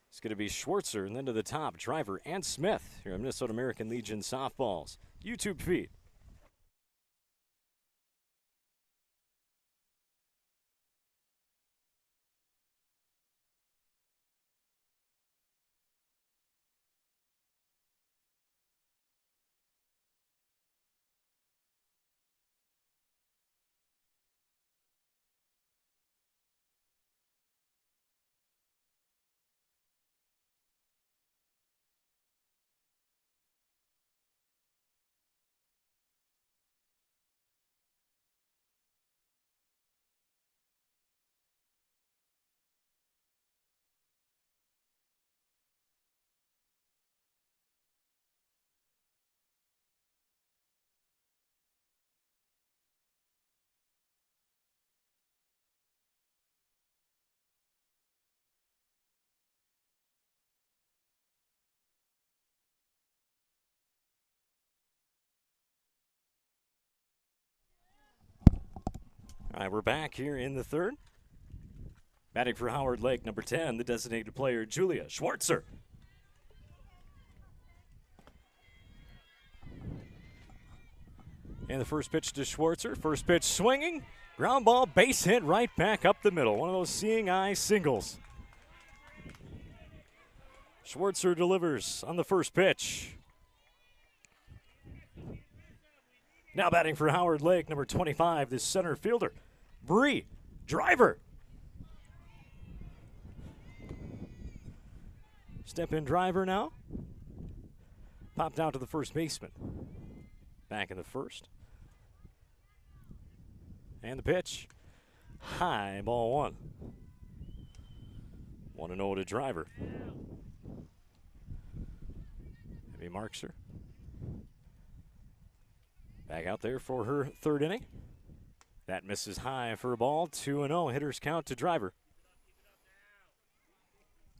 It's going to be Schwartzer, and then to the top, Driver and Smith here on Minnesota American Legion Softball's YouTube feed. All right, we're back here in the third. Batting for Howard Lake, number 10, the designated player, Julia Schwartzer. And the first pitch to Schwartzer. First pitch swinging. Ground ball, base hit right back up the middle. One of those seeing eye singles. Schwartzer delivers on the first pitch. Now batting for Howard Lake, number 25, the center fielder, Bree Driver. Step in Driver now. Popped out to the first baseman. Back in the first. And the pitch. High, ball 1. 1-0 to Driver. Maybe marks her. Back out there for her third inning. That misses high for a ball. 2-0. Hitters count to Driver.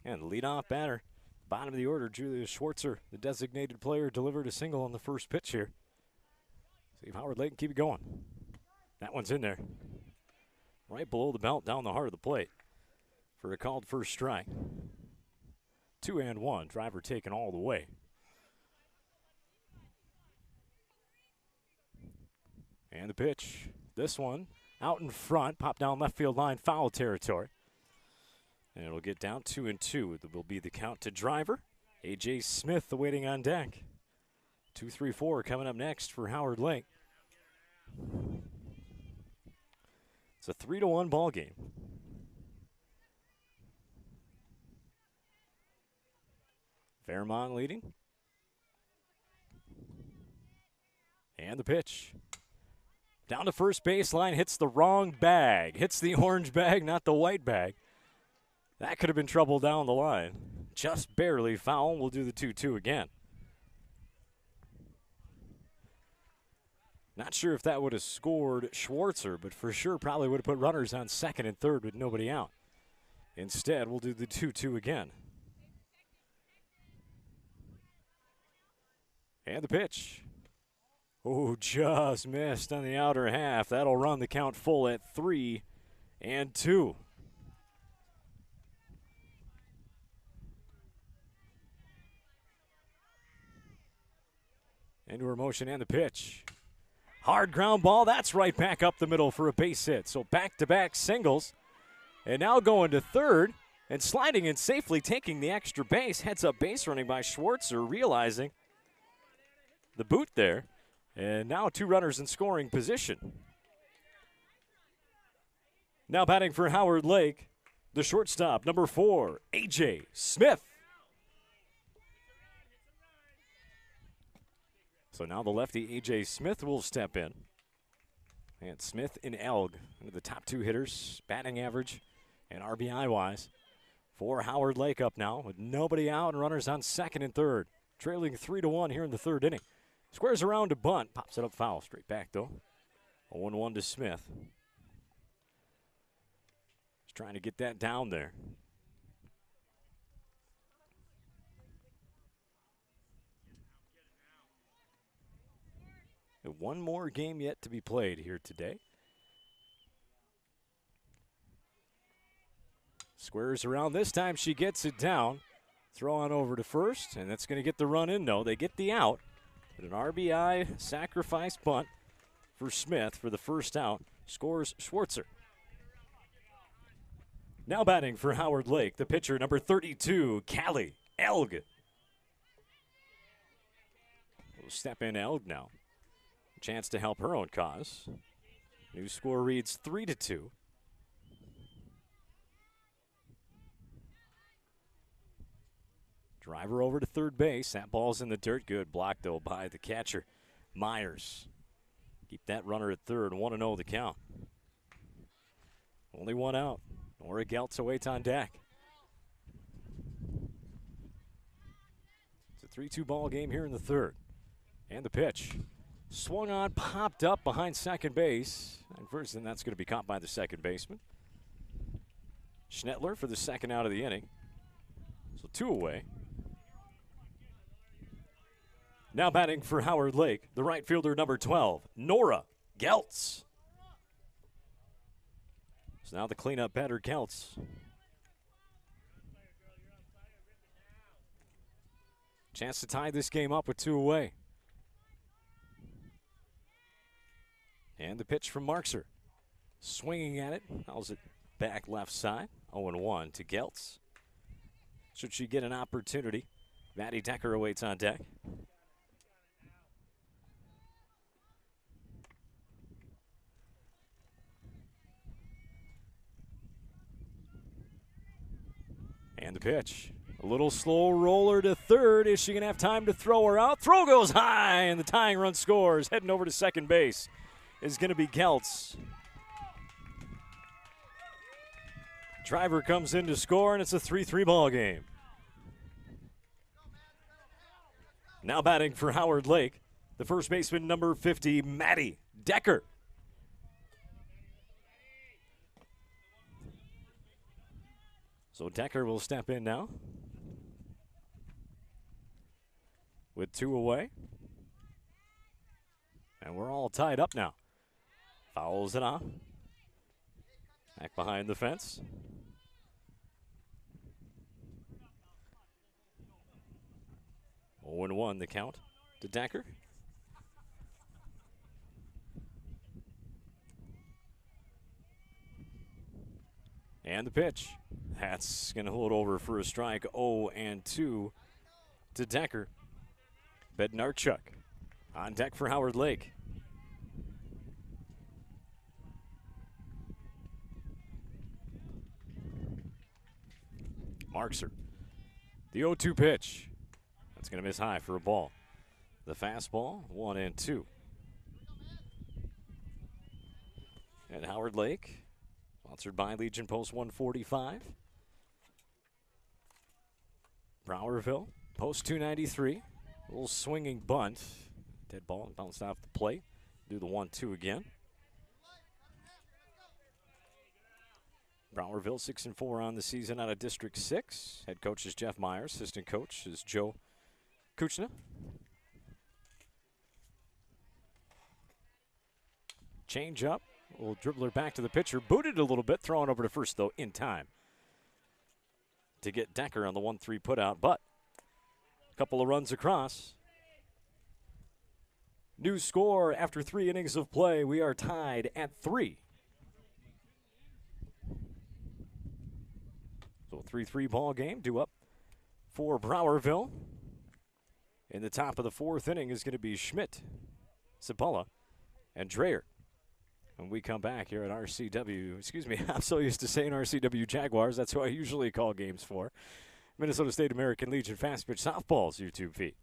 And the leadoff batter, bottom of the order, Julia Schwartzer, the designated player, delivered a single on the first pitch here. See if Howard Lake can keep it going. That one's in there. Right below the belt, down the heart of the plate for a called first strike. 2-1. Driver taken all the way. And the pitch, this one, out in front, pop down left field line, foul territory. And it'll get down 2-2. It will be the count to Driver. A.J. Smith awaiting on deck. 2-3-4 coming up next for Howard Lake. It's a 3-1 ball game. Fairmont leading. And the pitch. Down to first baseline, hits the wrong bag. Hits the orange bag, not the white bag. That could have been trouble down the line. Just barely foul. We'll do the 2-2 again. Not sure if that would have scored Schwartzer, but for sure probably would have put runners on second and third with nobody out. Instead, we'll do the 2-2 again. And the pitch. Oh, just missed on the outer half. That'll run the count full at 3-2. Into her motion and the pitch. Hard ground ball. That's right back up the middle for a base hit. So back-to-back singles. And now going to third and sliding in safely, taking the extra base. Heads up base running by Schwartzer, realizing the boot there. And now 2 runners in scoring position. Now batting for Howard Lake, the shortstop, number 4, A.J. Smith. So now the lefty, A.J. Smith, will step in. And Smith and Elg, one of the top 2 hitters, batting average and RBI-wise. For Howard Lake up now with nobody out and runners on second and third. Trailing 3-1 here in the third inning. Squares around to bunt. Pops it up foul. Straight back, though. 0-1 to Smith. He's trying to get that down there. One more game yet to be played here today. Squares around. This time she gets it down. Throw on over to first, and that's going to get the run in, though. They get the out. But an RBI sacrifice bunt for Smith for the first out. Scores Schwartzer. Now batting for Howard Lake, the pitcher, number 32, Callie Elg. Will step in Elg now. Chance to help her own cause. New score reads 3-2. Driver over to third base. That ball's in the dirt. Good block, though, by the catcher, Myers. Keep that runner at third. 1-0 the count. Only one out. Nora Geltz awaits on deck. It's a 3-2 ball game here in the third. And the pitch. Swung on, popped up behind second base. And first, and that's going to be caught by the second baseman. Schnettler for the second out of the inning. So 2 away. Now batting for Howard Lake, the right fielder, number 12, Nora Geltz. So now the cleanup batter, Geltz. Chance to tie this game up with 2 away. And the pitch from Markser. Swinging at it. Fouls it back left side. 0-1 to Geltz. Should she get an opportunity, Maddie Decker awaits on deck. And the pitch. A little slow roller to third. Is she going to have time to throw her out? Throw goes high, and the tying run scores. Heading over to second base is going to be Geltz. Driver comes in to score, and it's a 3-3 ball game. Now batting for Howard Lake, the first baseman, number 50, Maddie Decker. So Decker will step in now with 2 away. And we're all tied up now. Fouls it off. Back behind the fence. Oh, 0-1 the count to Decker. And the pitch. That's going to hold over for a strike. 0-2 to Decker. Bednarchuk on deck for Howard Lake. Markser. The 0-2 pitch. That's going to miss high for a ball. The fastball, 1-2. and Howard Lake, sponsored by Legion Post 145. Browerville, Post 293. A little swinging bunt. Dead ball bounced off the plate. Do the 1-2 again. Browerville 6-4 on the season out of District 6. Head coach is Jeff Myers. Assistant coach is Joe Kuchna. Change up. A little dribbler back to the pitcher. Booted a little bit. Throwing over to first, though, in time to get Decker on the 1-3 putout. But a couple of runs across. New score after 3 innings of play. We are tied at 3. So 3-3 ball game, due up for Browerville. In the top of the 4th inning is going to be Schmidt, Cipolla, and Dreyer. When we come back here at RCW, excuse me, I'm so used to saying RCW Jaguars. That's who I usually call games for. Minnesota State American Legion Fast Pitch Softball's YouTube feed.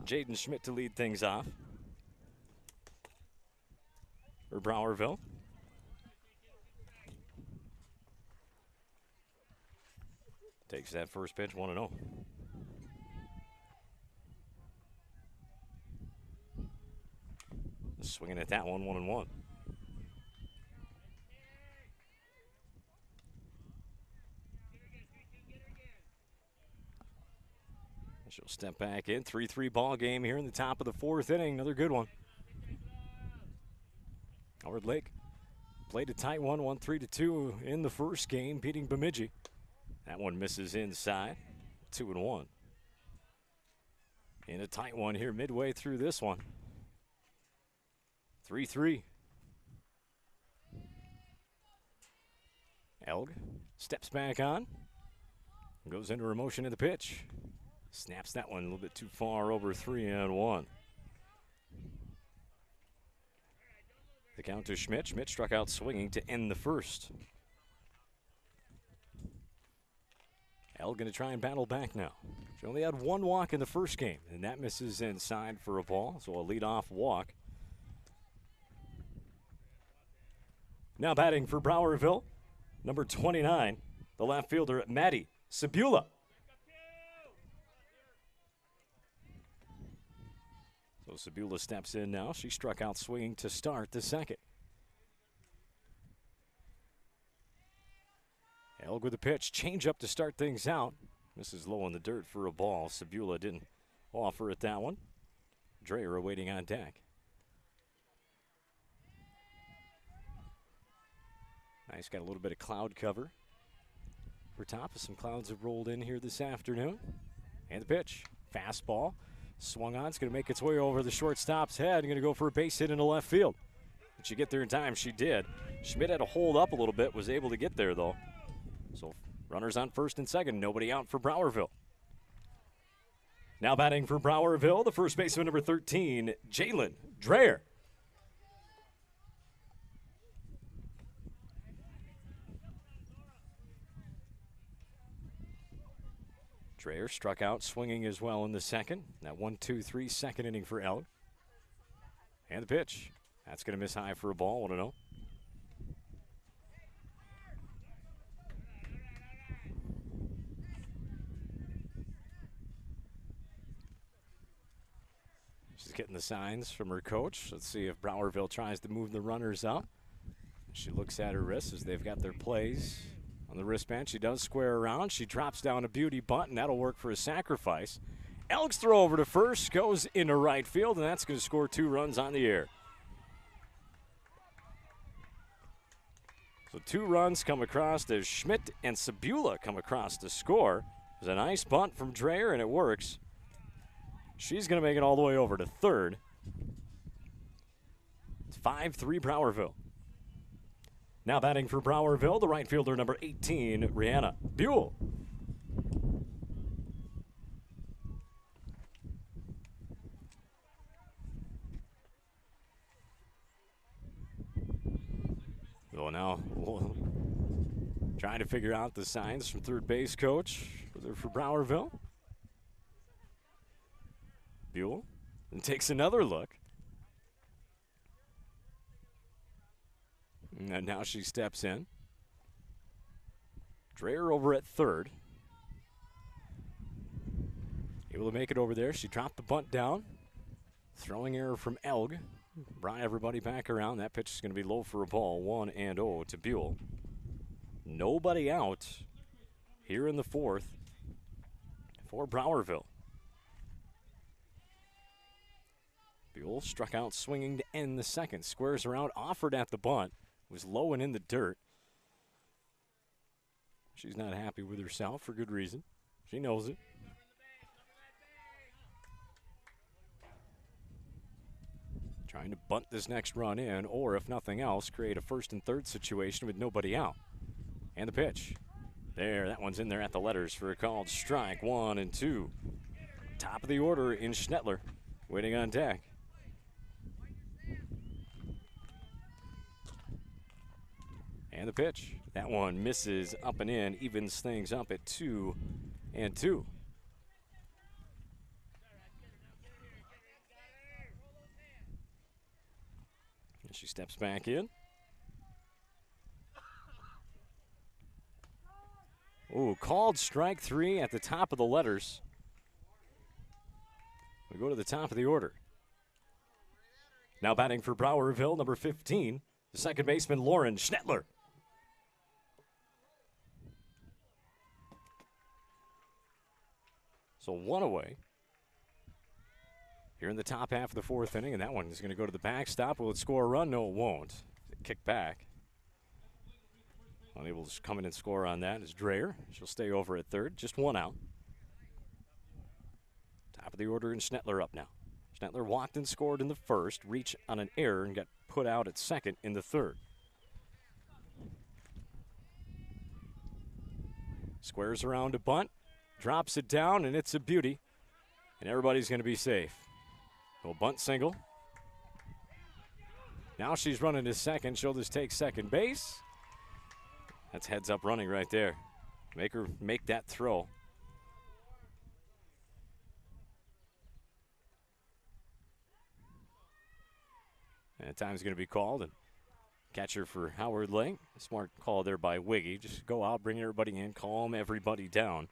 Jaden Schmidt to lead things off for Browerville. Takes that first pitch, 1-0. Swinging at that one, 1-1. She'll step back in. 3-3 ball game here in the top of the 4th inning. Another good one. Howard Lake played a tight one, 1-3-2 in the first game, beating Bemidji. That one misses inside, 2-1. In a tight one here midway through this one. 3-3. Elg steps back on. Goes into her motion in the pitch. Snaps that one a little bit too far over 3-1. The count to Schmidt. Schmidt struck out swinging to end the first. El going to try and battle back now. She only had 1 walk in the first game, and that misses inside for a ball, so a leadoff walk. Now batting for Browerville, number 29, the left fielder, Maddie Sabula. So Sabula steps in now. She struck out swinging to start the second. Elg with a pitch. Change up to start things out. This is low in the dirt for a ball. Sabula didn't offer at that one. Dreyer awaiting on deck. Nice, got a little bit of cloud cover for top. Some clouds have rolled in here this afternoon. And the pitch. Fastball. Swung on, it's going to make its way over the shortstop's head. Going to go for a base hit into left field. Did she get there in time? She did. Schmidt had to hold up a little bit, was able to get there, though. So runners on first and second, nobody out for Browerville. Now batting for Browerville, the first baseman, number 13, Jalen Dreyer. Dreyer struck out swinging as well in the second. That 1-2-3 second inning for Elk. And the pitch. That's going to miss high for a ball, 1-0. She's getting the signs from her coach. Let's see if Browerville tries to move the runners up. She looks at her wrist as they've got their plays on the wristband. She does square around. She drops down a beauty bunt, and that'll work for a sacrifice. Elk's throw over to first goes into right field, and that's going to score 2 runs on the air. So 2 runs come across as Schmidt and Sabula come across to score. There's a nice bunt from Dreyer, and it works. She's going to make it all the way over to third. It's 5-3 Browerville. Now batting for Browerville, the right fielder, number 18, Rihanna Buell. So now we'll try to figure out the signs from third base coach for Browerville. Buell and takes another look. And now she steps in. Dreyer over at third. Able to make it over there. She dropped the bunt down. Throwing error from Elg. Brought everybody back around. That pitch is going to be low for a ball. 1-0 to Buell. Nobody out here in the fourth for Browerville. Buell struck out swinging to end the second. Squares around, offered at the bunt. Was low and in the dirt. She's not happy with herself for good reason. She knows it. Trying to bunt this next run in, or if nothing else, create a first and third situation with nobody out. And the pitch. There, that one's in there at the letters for a called strike. 1-2. Top of the order in Schnettler, waiting on deck. And the pitch. That one misses up and in, evens things up at 2-2. And she steps back in. Ooh, called strike 3 at the top of the letters. We go to the top of the order. Now batting for Browerville, number 15, the second baseman, Lauren Schnettler. So 1 away. Here in the top half of the fourth inning, and that one is going to go to the backstop. Will it score a run? No, it won't. Kick back. Unable to come in and score on that is Dreyer. She'll stay over at third. Just 1 out. Top of the order and Schnettler up now. Schnettler walked and scored in the first, reached on an error, and got put out at second in the third. Squares around a bunt, drops it down, and it's a beauty. And everybody's going to be safe. Well, bunt single. Now she's running to second. She'll just take second base. That's heads up running right there. Make her make that throw. And time's going to be called. And catcher for Howard Lake. Smart call there by Wiggy. Just go out, bring everybody in, calm everybody down.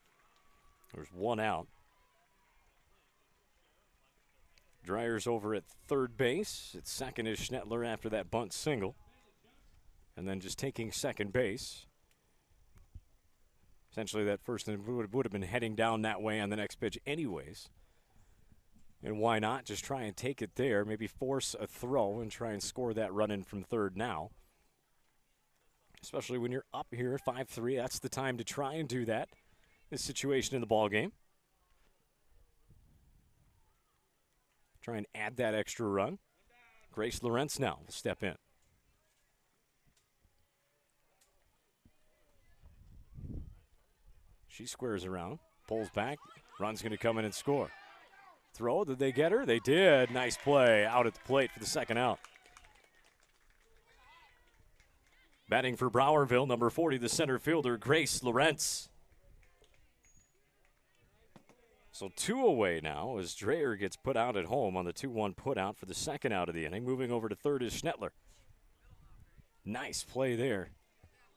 There's 1 out. Dreyer's over at third base. At second is Schnettler after that bunt single. And then just taking second base. Essentially that first would have been heading down that way on the next pitch anyways. And why not just try and take it there, maybe force a throw and try and score that run in from third now. Especially when you're up here at 5-3, that's the time to try and do that. This situation in the ball game. Try and add that extra run. Grace Lawrence now will step in. She squares around, pulls back, run's going to come in and score. Throw, did they get her? They did. Nice play out at the plate for the second out. Batting for Browerville, number 40, the center fielder, Grace Lawrence. So 2 away now as Dreyer gets put out at home on the 2-1 put out for the second out of the inning. Moving over to third is Schnettler. Nice play there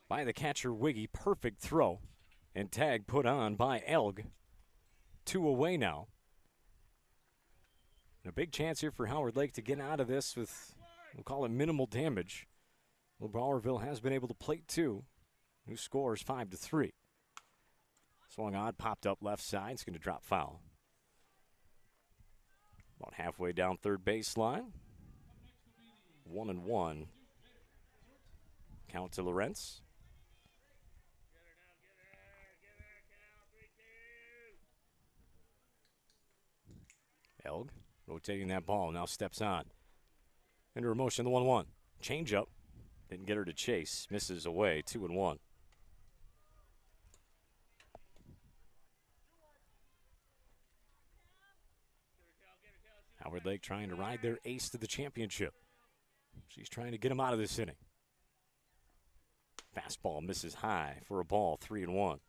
by the catcher Wiggy. Perfect throw. And tag put on by Elg. 2 away now. And a big chance here for Howard Lake to get out of this with, we'll call it minimal damage. Well, Browerville has been able to plate 2. Who scores 5-3. Swung on, popped up left side. It's going to drop foul. About halfway down third baseline. 1-1. Count to Lawrence. Elg rotating that ball, now steps on. Into motion, the 1-1. Change up. Didn't get her to chase. Misses away, 2-1. Howard Lake trying to ride their ace to the championship. She's trying to get him out of this inning. Fastball misses high for a ball, 3-1.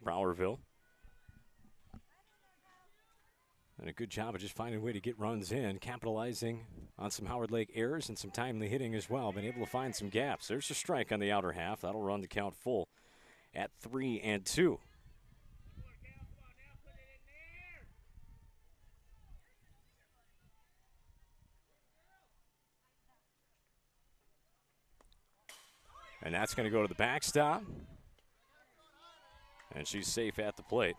Browerville. And a good job of just finding a way to get runs in, capitalizing on some Howard Lake errors and some timely hitting as well. Been able to find some gaps. There's a strike on the outer half. That'll run the count full at 3-2. And that's going to go to the backstop. And she's safe at the plate.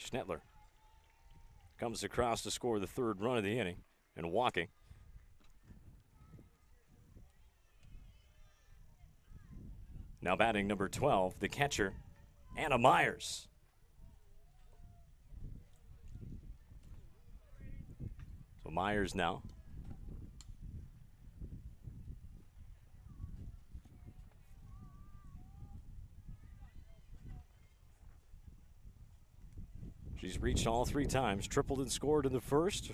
Schnettler comes across to score the third run of the inning and walking. Now batting number 12, the catcher, Anna Myers. So Myers now. She's reached all three times, tripled and scored in the first,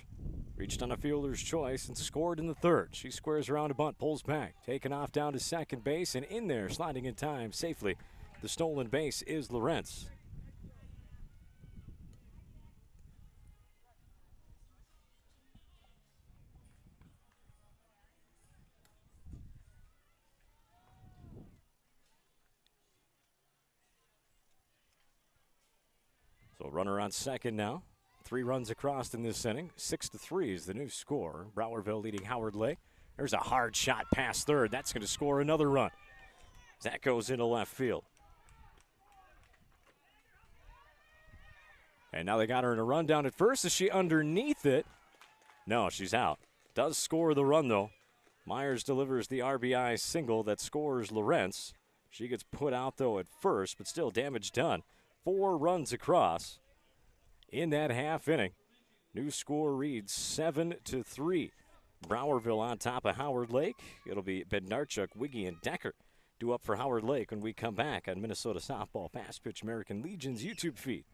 reached on a fielder's choice and scored in the third. She squares around a bunt, pulls back, taken off down to second base, and in there, sliding in time safely. The stolen base is Lawrence. So runner on second now. 3 runs across in this inning. 6-3 is the new score. Browerville leading Howard Lake. There's a hard shot past third. That's going to score another run. That goes into left field. And now they got her in a run down at first. Is she underneath it? No, she's out. Does score the run, though. Myers delivers the RBI single that scores Lawrence. She gets put out, though, at first, but still damage done. 4 runs across in that half inning. New score reads 7-3. Browerville on top of Howard Lake. It'll be Bednarchuk, Wiggy, and Decker due up for Howard Lake when we come back on Minnesota Softball Fast Pitch American Legion's YouTube feed.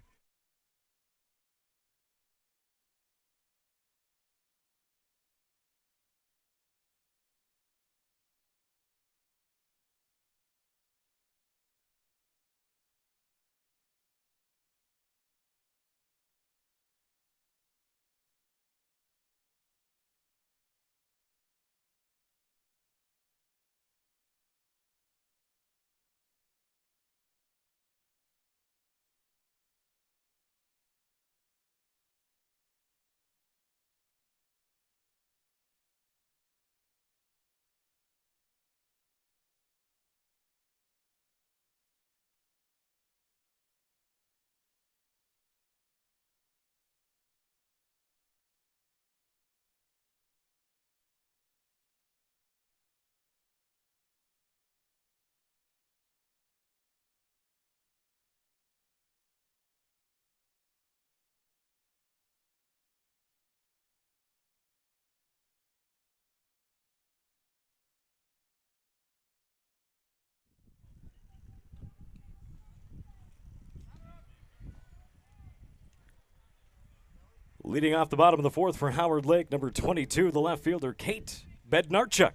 Leading off the bottom of the fourth for Howard Lake, number 22, the left fielder, Kate Bednarchuk.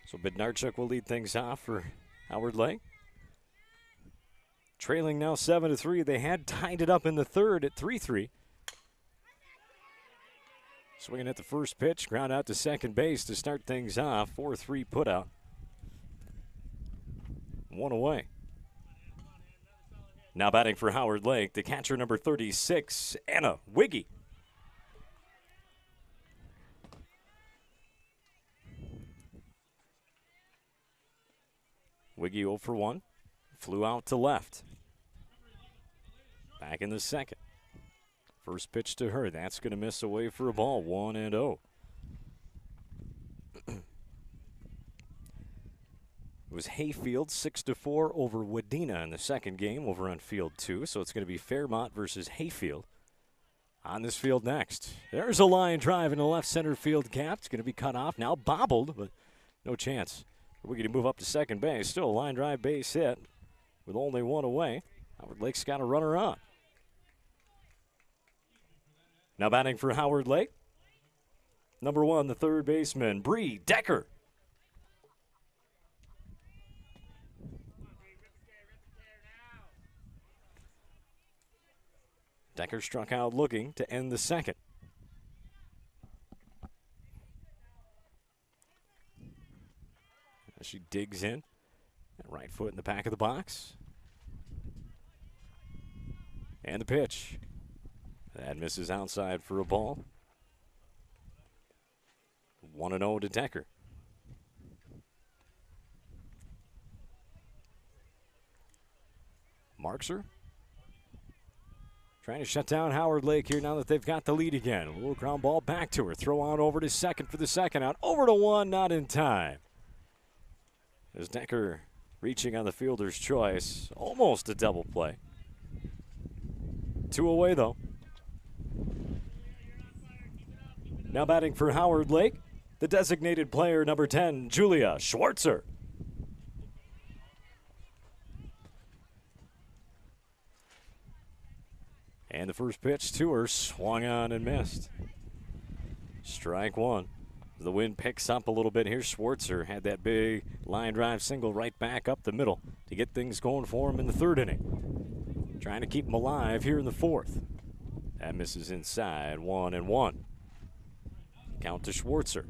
So Bednarchuk will lead things off for Howard Lake. Trailing now 7-3. They had tied it up in the third at 3-3. Swinging at the first pitch, ground out to second base to start things off. 4-3 put out. 1 away. Now batting for Howard Lake, the catcher number 36, Anna Wiggy. Wiggy 0 for 1, flew out to left. Back in the second. First pitch to her. That's going to miss away for a ball. 1-0. It was Hayfield 6-4 over Wadena in the second game over on field 2. So it's going to be Fairmont versus Hayfield on this field next. There's a line drive in the left center field gap. It's going to be cut off. Now bobbled, but no chance. We're going to move up to second base. Still a line drive base hit with only one away. Howard Lake's got a runner on. Now batting for Howard Lake. Number 1, the third baseman, Bree Decker. Decker struck out looking to end the second. As she digs in. Right foot in the back of the box. And the pitch. That misses outside for a ball. 1-0 to Decker. Markser trying to shut down Howard Lake here now that they've got the lead again. A little ground ball back to her. Throw on over to second for the second out. Over to one, not in time. As Decker reaching on the fielder's choice. Almost a double play. 2 away though. Now batting for Howard Lake, the designated player number 10, Julia Schwartzer. And the first pitch to her swung on and missed. Strike 1. The wind picks up a little bit here. Schwartzer had that big line drive single right back up the middle to get things going for him in the third inning. Trying to keep him alive here in the fourth. That misses inside. 1-1. Count to Schwartzer.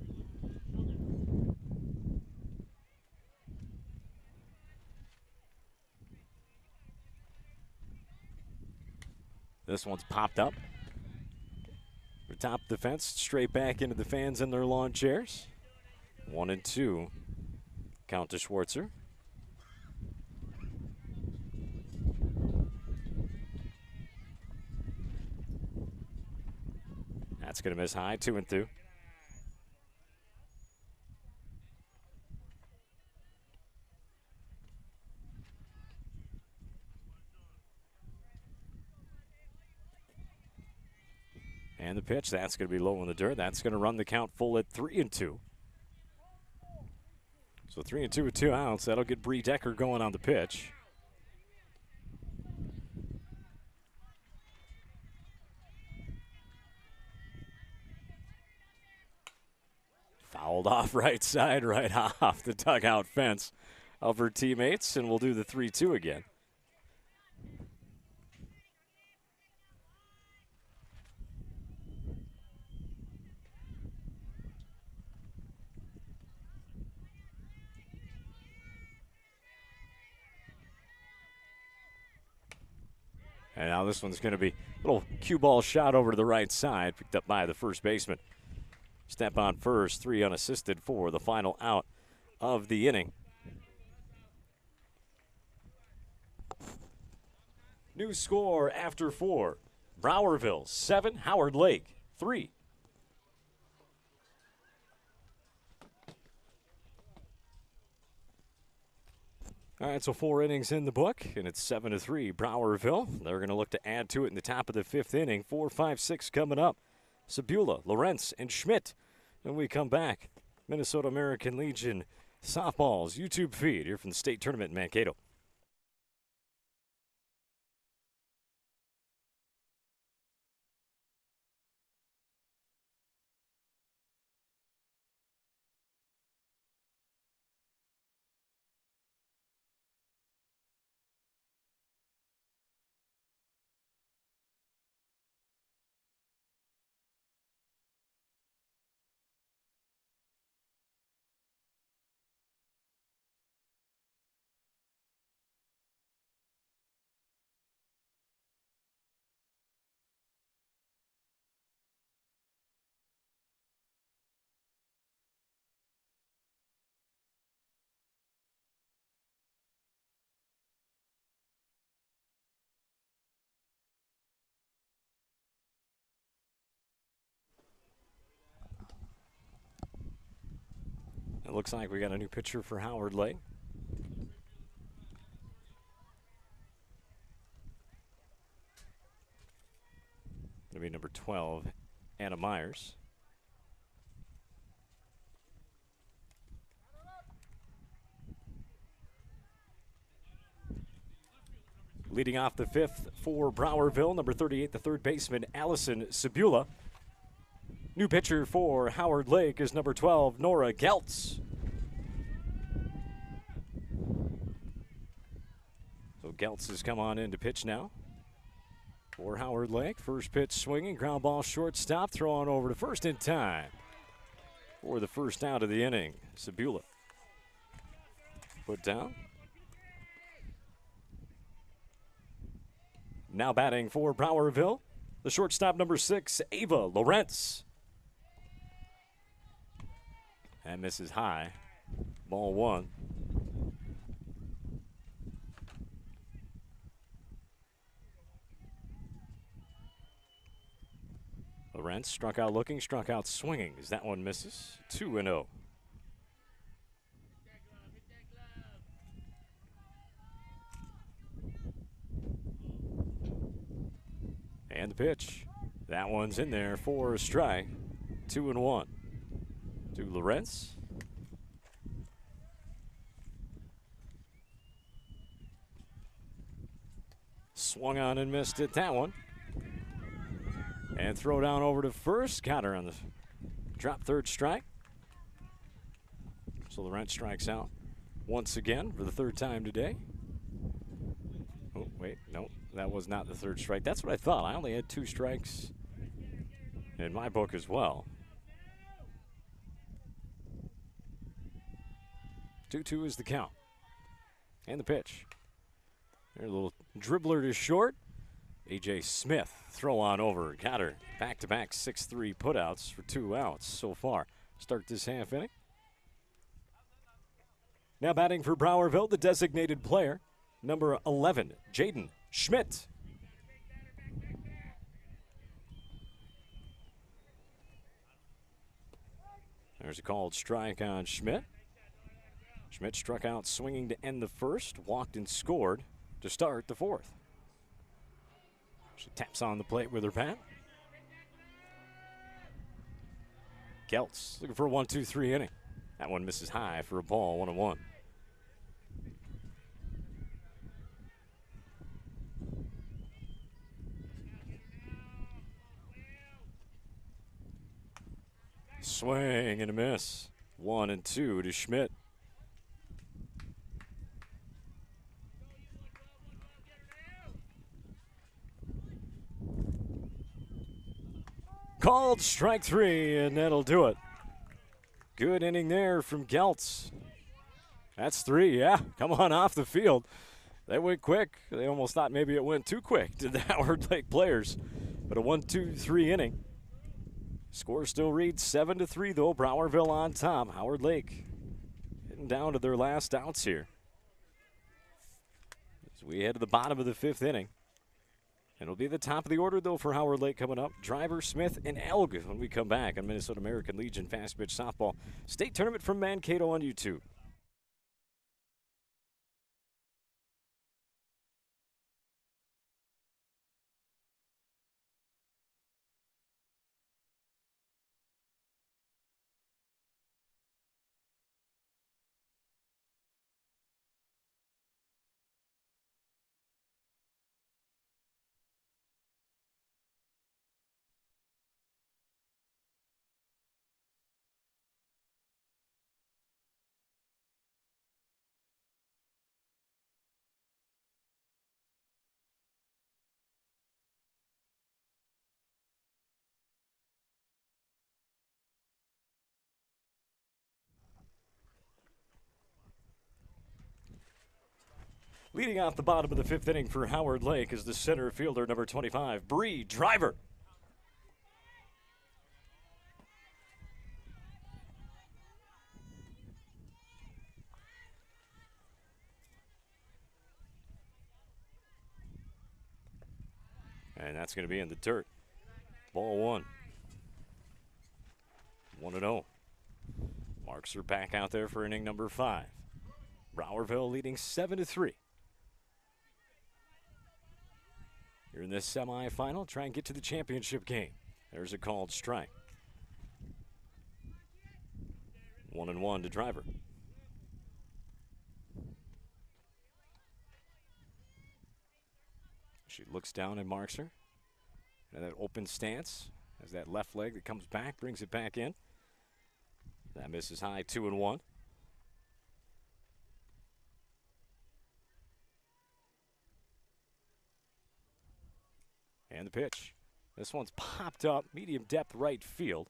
This one's popped up. Top of the fence, straight back into the fans in their lawn chairs. 1-2. Count to Schwartzer. That's going to miss high. 2-2. And the pitch, that's going to be low in the dirt. That's going to run the count full at 3-2. So 3-2 with 2 outs. That'll get Bree Decker going on the pitch. Fouled off right side, right off the dugout fence of her teammates, and we'll do the 3-2 again. And now this one's going to be a little cue ball shot over to the right side, picked up by the first baseman. Step on first, 3 unassisted for the final out of the inning. New score after 4. Browerville 7, Howard Lake 3. All right, so 4 innings in the book, and it's 7-3 Browerville. They're going to look to add to it in the top of the 5th inning. 4, 5, 6 coming up. Sabula, Lawrence, and Schmidt. When we come back, Minnesota American Legion softball's YouTube feed here from the state tournament in Mankato. It looks like we got a new pitcher for Howard Lake. Going to be number 12, Anna Myers. Leading off the fifth for Browerville, number 38, the third baseman, Allison Sabula. New pitcher for Howard Lake is number 12, Nora Geltz. So Geltz has come on in to pitch now for Howard Lake. First pitch swinging, ground ball shortstop, throw on over to first in time for the first out of the inning. Sabula put down. Now batting for Browerville, the shortstop number 6, Ava Lawrence. And misses high. Ball 1. Lawrence struck out looking, struck out swinging as that one misses. 2-0. And the pitch. That one's in there for a strike. 2-1 to Lawrence. Swung on and missed it, that one. And throw down over to first. Got her on the drop, third strike. So Lawrence strikes out once again for the third time today. Oh, wait, no, that was not the third strike. That's what I thought. I only had 2 strikes in my book as well. 2-2 is the count. And the pitch. There's a little dribbler to short. A.J. Smith, throw on over. Got her. Back-to-back 6-3 putouts for 2 outs so far. Start this half inning. Now batting for Browerville, the designated player, number 11, Jaden Schmidt. There's a called strike on Schmidt. Schmidt struck out swinging to end the first, walked and scored to start the fourth. She taps on the plate with her bat. Geltz looking for a 1-2-3 inning. That one misses high for a ball, 1-1. Swing and a miss. 1-2 to Schmidt. Called strike 3, and that'll do it. Good inning there from Geltz. That's 3, yeah. Come on off the field. They went quick. They almost thought maybe it went too quick to the Howard Lake players. But a 1-2-3 inning. Score still reads 7-3, though. Browerville on top. Howard Lake getting down to their last outs here. As we head to the bottom of the 5th inning. It'll be the top of the order, though, for Howard Lake coming up. Driver, Smith, and Elg when we come back on Minnesota American Legion Fast Pitch Softball State Tournament from Mankato on YouTube. Leading off the bottom of the 5th inning for Howard Lake is the center fielder, number 25, Bree Driver. And that's going to be in the dirt. Ball 1. 1-0. Marks are back out there for inning number 5. Browerville leading 7-3. Here in this semifinal, try and get to the championship game. There's a called strike. 1-1 to Driver. She looks down and marks her. And that open stance as that left leg that comes back, brings it back in. That misses high, 2-1. And the pitch. This one's popped up, medium depth right field.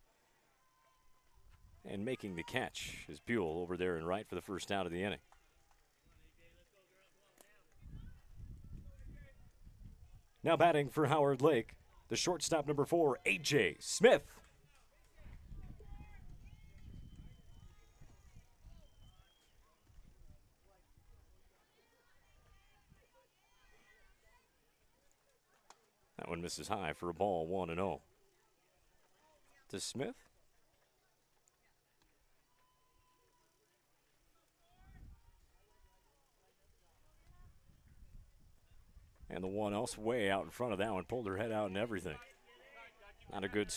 And making the catch is Buell over there in right for the first out of the inning. Now batting for Howard Lake, the shortstop number 4, A.J. Smith. That one misses high for a ball, 1-0. To Smith. And the one else way out in front of that one, pulled her head out and everything. Not a good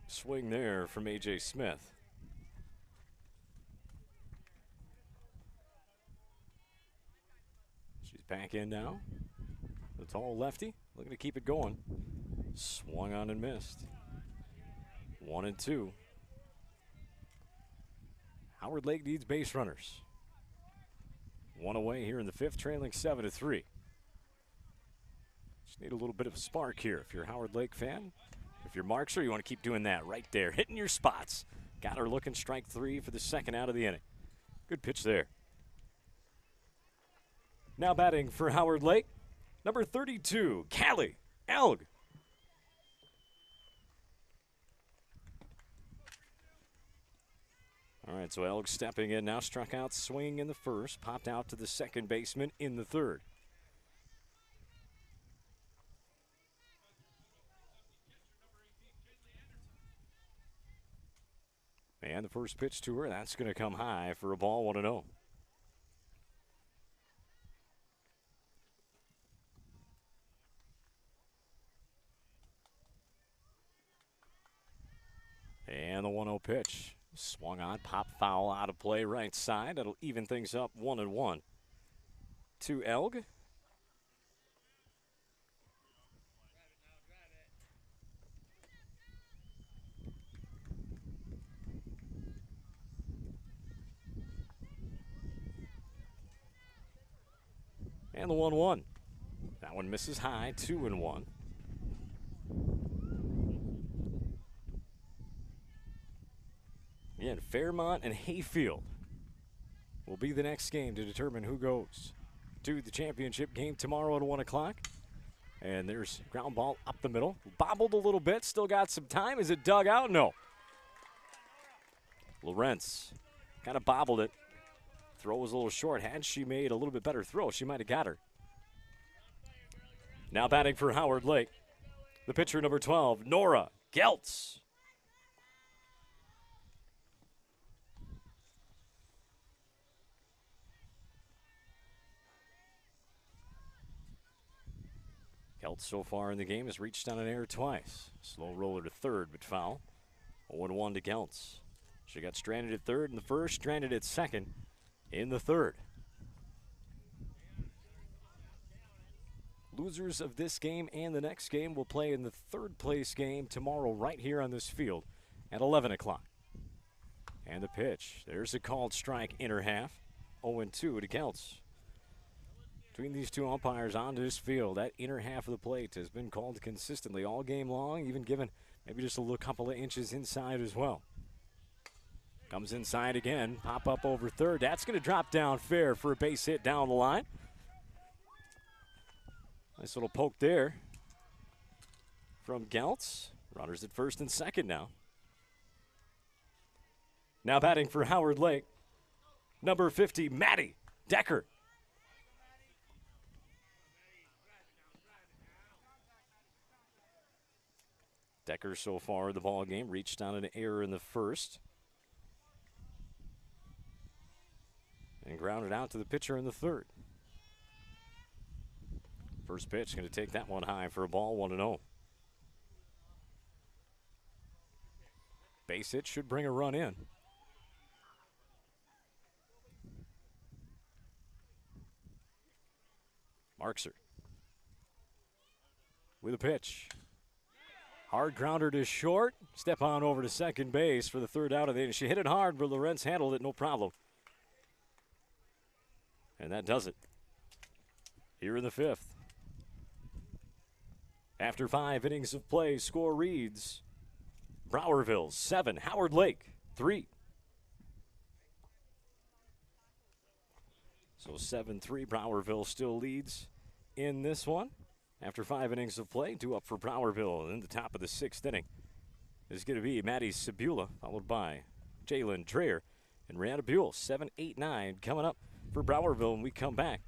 swing there from A.J. Smith. She's back in now. The tall lefty, looking to keep it going. Swung on and missed. 1-2. Howard Lake needs base runners. One away here in the 5th, trailing 7-3. Just need a little bit of a spark here. If you're a Howard Lake fan, if you're Markser, you want to keep doing that right there, hitting your spots. Got her looking strike 3 for the second out of the inning. Good pitch there. Now batting for Howard Lake, number 32, Callie Elg. All right, so Elg stepping in now, struck out swing in the first, popped out to the second baseman in the third. And the first pitch to her, that's going to come high for a ball, 1-0. And the 1-0 pitch. Swung on, pop foul out of play, right side. That'll even things up, 1-1. To Elg. And the 1-1. That one misses high, 2-1. Again, Fairmont and Hayfield will be the next game to determine who goes to the championship game tomorrow at 1 o'clock. And there's ground ball up the middle. Bobbled a little bit, still got some time. Is it dug out? No. Lawrence kind of bobbled it. Throw was a little short. Had she made a little bit better throw, she might have got her. Now batting for Howard Lake, the pitcher number 12, Nora Geltz. Geltz so far in the game has reached on an error twice. Slow roller to third, but foul. 0-1 to Geltz. She got stranded at third in the first, stranded at second in the third. Losers of this game and the next game will play in the third place game tomorrow right here on this field at 11 o'clock. And the pitch. There's a called strike, inner half. 0-2 to Geltz. Between these two umpires on this field, that inner half of the plate has been called consistently all game long, even given maybe just a little couple of inches inside as well. Comes inside again, pop up over third. That's going to drop down fair for a base hit down the line. Nice little poke there from Geltz. Runners at first and second now. Now batting for Howard Lake, number 50, Maddie Decker. Decker so far in the ball game reached on an error in the first. and grounded out to the pitcher in the third. First pitch going to take that one high for a ball, 1-0. Base hit should bring a run in. Markser with a pitch. Hard grounder to short. Step on over to second base for the third out of the inning. She hit it hard, but Lorenz handled it no problem. And that does it. Here in the fifth. After 5 innings of play, score reads Browerville 7, Howard Lake 3. So 7-3, Browerville still leads in this one. After 5 innings of play, 2 up for Browerville. In the top of the 6th inning is going to be Maddie Sabula, followed by Jalen Dreher and Rihanna Buell. 7, 8, 9 coming up for Browerville when we come back.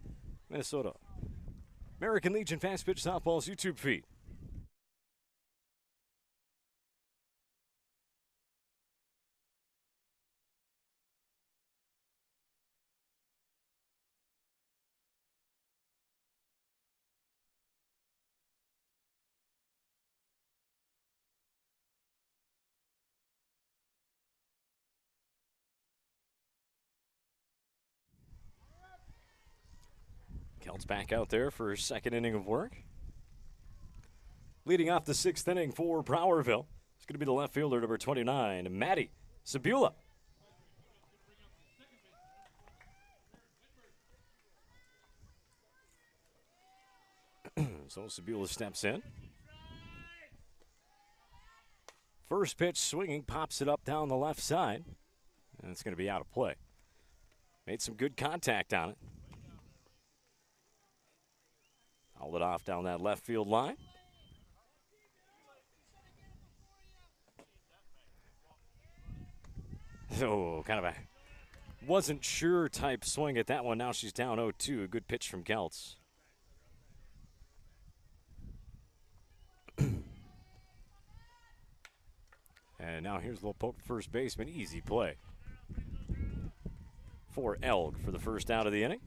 Minnesota American Legion Fast Pitch Softball's YouTube feed. Kelt's back out there for his second inning of work. Leading off the 6th inning for Browerville, it's going to be the left fielder, number 29, Maddie Sabula. So Sabula steps in. First pitch swinging, pops it up down the left side, and it's going to be out of play. Made some good contact on it. Hauled it off down that left field line. So kind of a wasn't sure type swing at that one. Now she's down 0-2. A good pitch from Geltz. And now here's a little poke to first baseman. Easy play for Elg for the first out of the inning.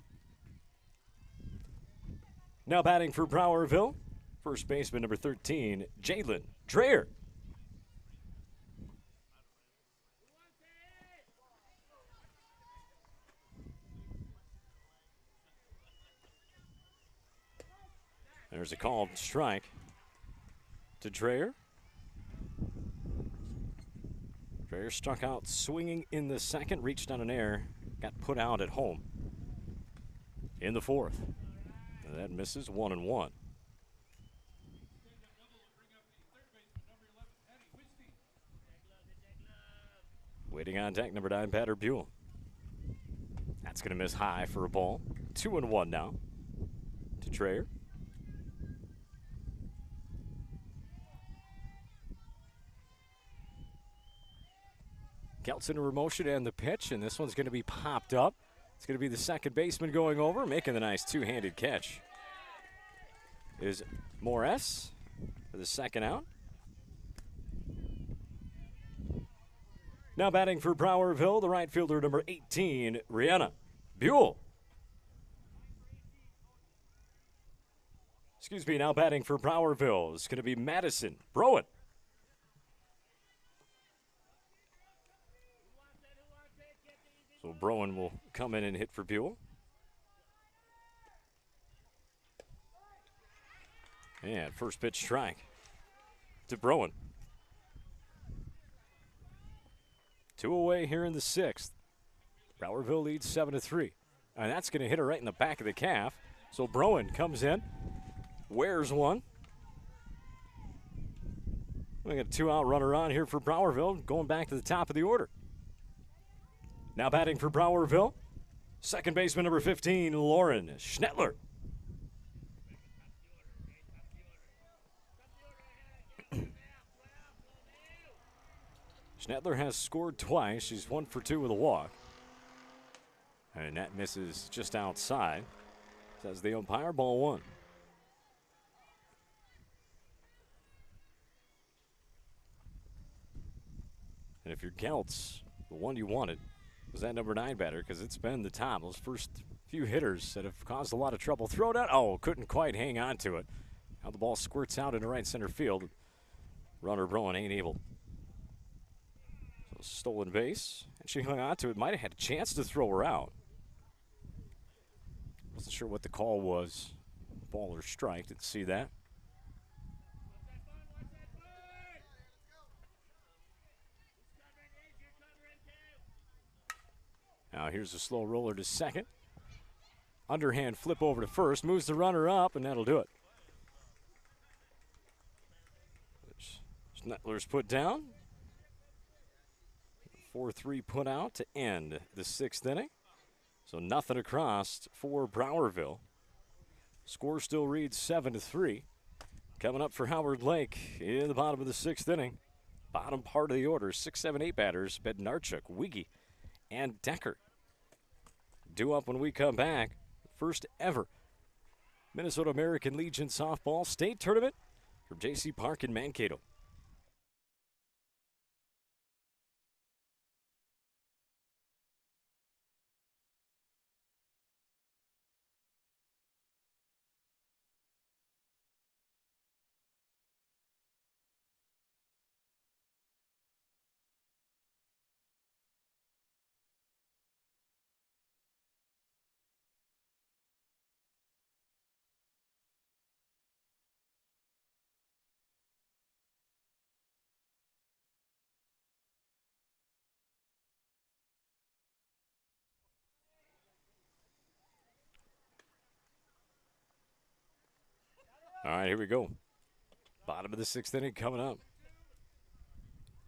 Now batting for Browerville, first baseman number 13, Jalen Dreher. There's a called strike to Dreher. Dreher struck out swinging in the second, reached on an error, got put out at home in the fourth. And that misses 1-1. Waiting on deck, number 9, batter Buell. That's going to miss high for a ball. 2-1 now to Dreher. Keltz into motion and the pitch, and this one's going to be popped up. It's going to be the second baseman going over, making the nice two-handed catch. Is Morris for the second out. Now batting for Browerville, the right fielder, number 18, Rihanna Buell. Excuse me, now batting for Browerville is going to be Madison Browen. So Browen will come in and hit for Buell. And first pitch strike to Browen. 2 away here in the 6th. Browerville leads 7-3. And that's going to hit her right in the back of the calf. So Browen comes in, wears one. We got a 2-out runner on here for Browerville, going back to the top of the order. Now batting for Browerville, second baseman number 15, Lauren Schnettler. Schnettler has scored twice. She's 1 for 2 with a walk. And that misses just outside. Says the umpire, ball 1. And if you're Geltz, the one you wanted, was that number 9 batter, because it's been the top. Those first few hitters that have caused a lot of trouble. Throw it out. Oh, couldn't quite hang on to it. Now the ball squirts out into right center field. Runner Broen ain't able. So stolen base, and she hung on to it. Might have had a chance to throw her out. Wasn't sure what the call was. Ball or strike. Didn't see that. Now here's a slow roller to second. Underhand flip over to first. Moves the runner up, and that'll do it. Schnettler's put down. 4-3 put out to end the 6th inning. So nothing across for Browerville. Score still reads 7-3. Coming up for Howard Lake in the bottom of the 6th inning. Bottom part of the order, 6, 7, 8 batters, Bednarchuk, Wiggy, and Decker. Due up when we come back. First ever Minnesota American Legion softball state tournament from J.C. Park in Mankato. All right, here we go. Bottom of the 6th inning coming up.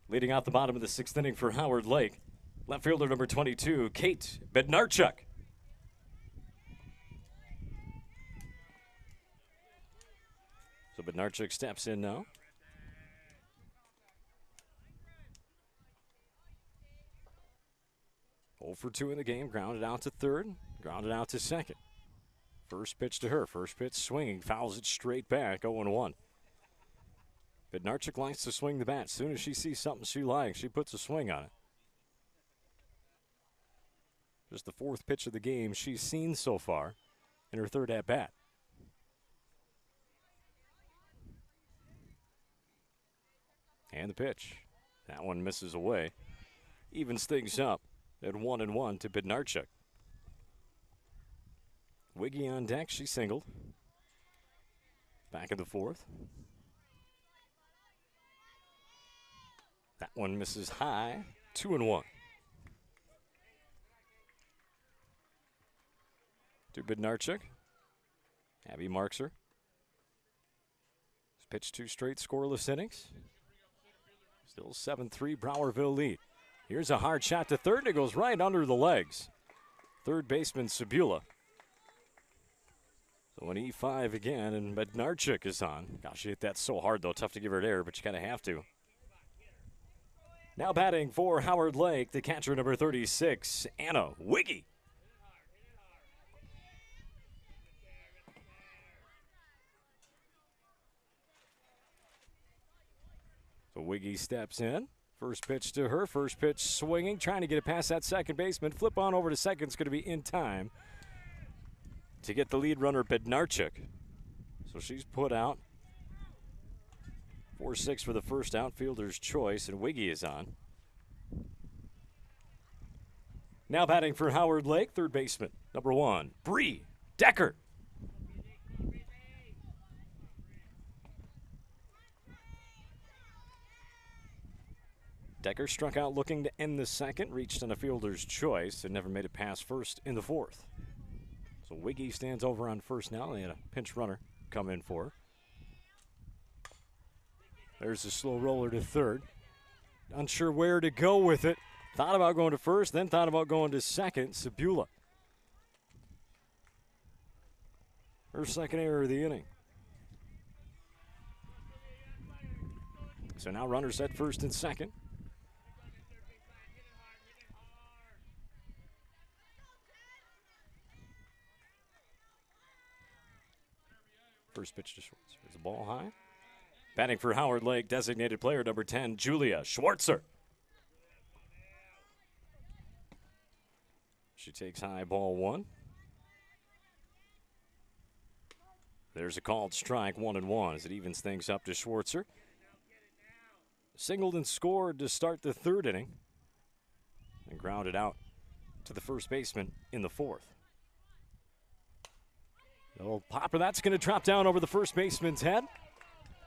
Leading out the bottom of the 6th inning for Howard Lake, left fielder number 22, Kate Bednarchuk. So Bednarchuk steps in now. Oh for 2 in the game, grounded out to third, grounded out to second. First pitch to her. First pitch swinging. Fouls it straight back. 0-1. Bednarchuk likes to swing the bat. As soon as she sees something she likes, she puts a swing on it. Just the 4th pitch of the game she's seen so far in her 3rd at-bat. And the pitch. That one misses away. Evens things up at 1-1 to Bednarchuk. Wiggy on deck, she singled. Back in the 4th. That one misses high, 2-1. To Bednarchuk. Abby marks her. Pitched 2 straight scoreless innings. Still 7-3 Browerville lead. Here's a hard shot to third, and it goes right under the legs. Third baseman Sabula. So an E5 again, and Bednarchuk is on. Gosh, she hit that so hard, though. Tough to give her an error, but you kind of have to. Now batting for Howard Lake, the catcher number 36, Anna Wiggy. So Wiggy steps in. First pitch to her. First pitch swinging, trying to get it past that second baseman. Flip on over to second. It's going to be in time to get the lead runner, Bednarchuk. So she's put out. 4-6 for the first outfielder's choice, and Wiggy is on. Now batting for Howard Lake, third baseman, number 1, Bree Decker. Decker struck out looking to end the second, reached on a fielder's choice, and never made it past first in the 4th. So Wiggy stands over on first now. They had a pinch runner come in for her. There's a slow roller to third. Unsure where to go with it. Thought about going to first, then thought about going to second. Sabula. Her second error of the inning. So now runners at first and second. First pitch to Schwartz. There's the ball high. Batting for Howard Lake, designated player number 10, Julia Schwartzer. She takes high, ball 1. There's a called strike, 1-1, as it evens things up to Schwartzer. Singled and scored to start the 3rd inning and grounded out to the first baseman in the 4th. The old popper, that's going to drop down over the first baseman's head.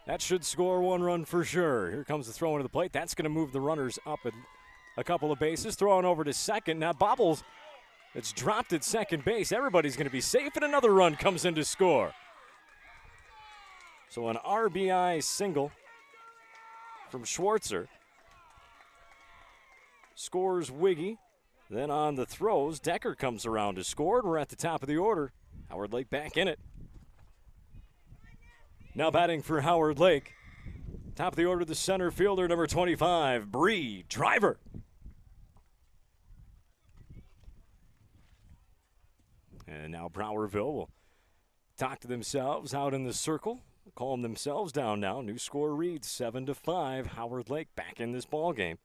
That should score 1 run for sure. Here comes the throw into the plate. That's going to move the runners up a couple of bases. Throwing over to second. Now bobbles. It's dropped at second base. Everybody's going to be safe, and another run comes in to score. So an RBI single from Schwartzer. Scores Wiggy. Then on the throws, Decker comes around to score. We're at the top of the order. Howard Lake back in it. Now batting for Howard Lake. Top of the order, the center fielder, number 25, Bree Driver. And now Browerville will talk to themselves out in the circle. Calm themselves down now. New score reads 7-5. Howard Lake back in this ball game.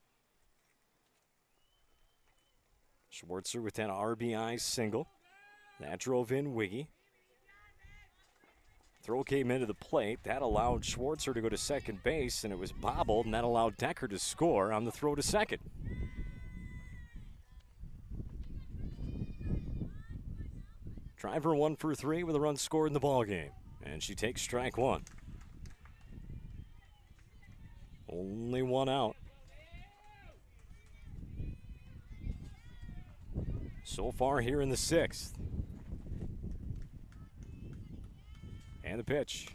Schwartzer with that RBI single. That drove in Wiggy. Throw came into the plate. That allowed Schwartzer to go to second base, and it was bobbled, and that allowed Decker to score on the throw to second. Driver 1 for 3 with a run scored in the ball game, and she takes strike 1. Only 1 out. So far here in the 6th. And the pitch.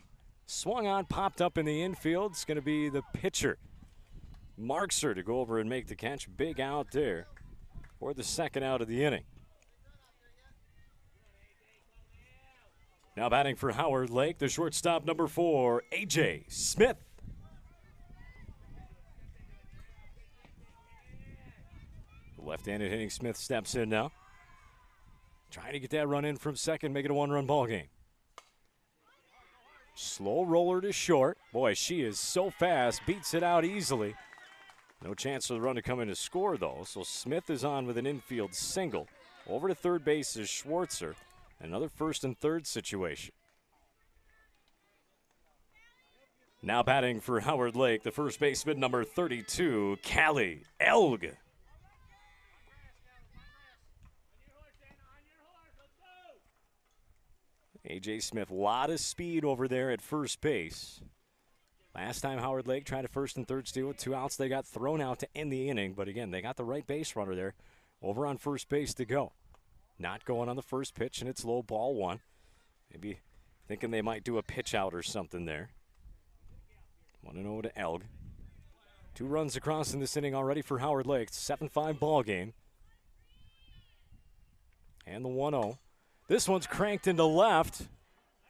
Swung on, popped up in the infield. It's going to be the pitcher. Markser to go over and make the catch. Big out there for the 2nd out of the inning. Now batting for Howard Lake, the shortstop, number 4, A.J. Smith. The left-handed hitting Smith steps in now. Trying to get that run in from second, make it a 1-run ball game. Slow roller to short. Boy, she is so fast, beats it out easily. No chance for the run to come in to score, though. So Smith is on with an infield single. Over to third base is Schwartzer. Another 1st and 3rd situation. Now batting for Howard Lake, the first baseman, number 32, Callie Elg. A.J. Smith, a lot of speed over there at first base. Last time Howard Lake tried a 1st and 3rd steal with 2 outs, they got thrown out to end the inning. But again, they got the right base runner there over on first base to go. Not going on the first pitch, and it's low, ball 1. Maybe thinking they might do a pitch out or something there. 1-0 to Elg. 2 runs across in this inning already for Howard Lake. 7-5 ball game. And the 1-0. This one's cranked into left.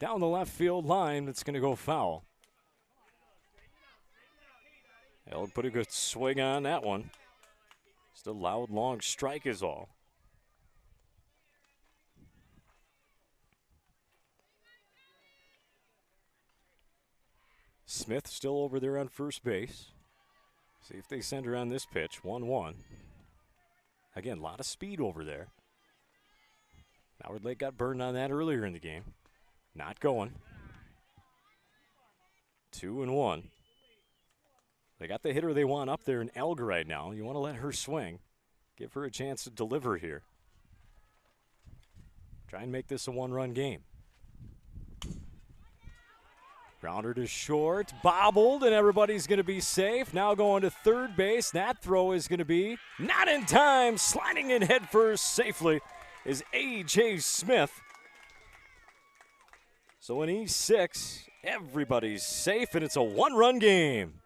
Down the left field line. It's going to go foul. Elg put a good swing on that one. Just a loud, long strike is all. Smith still over there on first base. See if they send her on this pitch. 1-1. Again, a lot of speed over there. Howard Lake got burned on that earlier in the game. Not going. 2-1. They got the hitter they want up there in Elg right now. You want to let her swing. Give her a chance to deliver here. Try and make this a 1-run game. Grounder to short, bobbled, and everybody's going to be safe. Now going to third base. That throw is going to be not in time. Sliding in headfirst safely is A.J. Smith. So in E6, everybody's safe, and it's a 1-run game.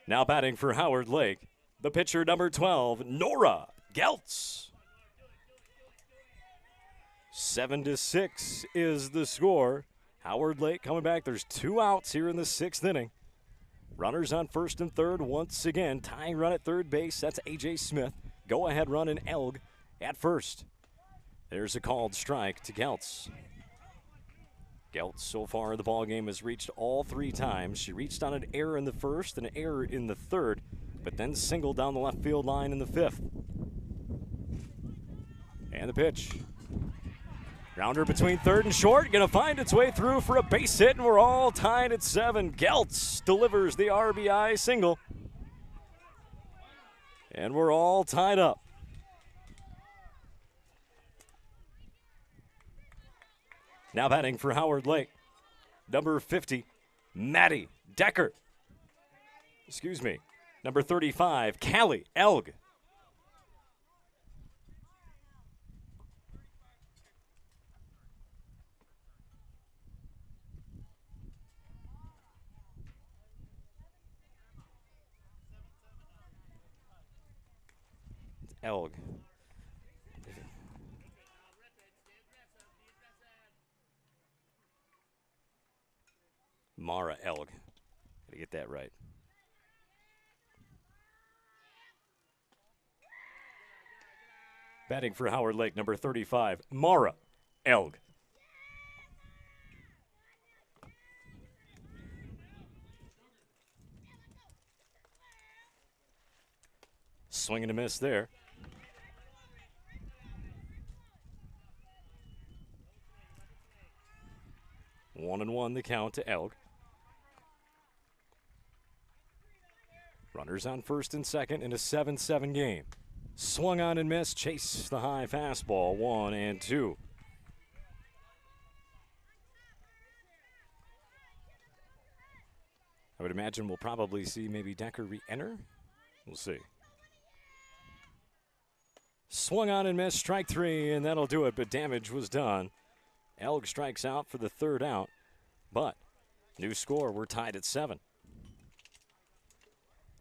Now batting for Howard Lake, the pitcher number 12, Nora Geltz. 7-6 is the score. Howard Lake coming back. There's 2 outs here in the 6th inning. Runners on 1st and 3rd once again. Tying run at third base. That's A.J. Smith. Go-ahead run in Elg at first. There's a called strike to Geltz. Geltz so far in the ballgame has reached all 3 times. She reached on an error in the 1st and an error in the 3rd. but then singled down the left field line in the 5th. And the pitch. Grounder between 3rd and short, gonna find its way through for a base hit, and we're all tied at 7. Geltz delivers the RBI single. And we're all tied up. Now batting for Howard Lake, number 50, Maddie Decker. Excuse me, number 35, Callie Elg. Elg. Mara Elg. Gotta get that right. Batting for Howard Lake, number 35, Mara Elg. Swing and a miss there. One and one the count to Elg. Runners on 1st and 2nd in a 7-7 game. Swung on and missed. Chase the high fastball. 1-2. I would imagine we'll probably see maybe Decker re-enter. We'll see. Swung on and missed. Strike 3, and that'll do it, but damage was done. Elg strikes out for the 3rd out, but new score, we're tied at 7.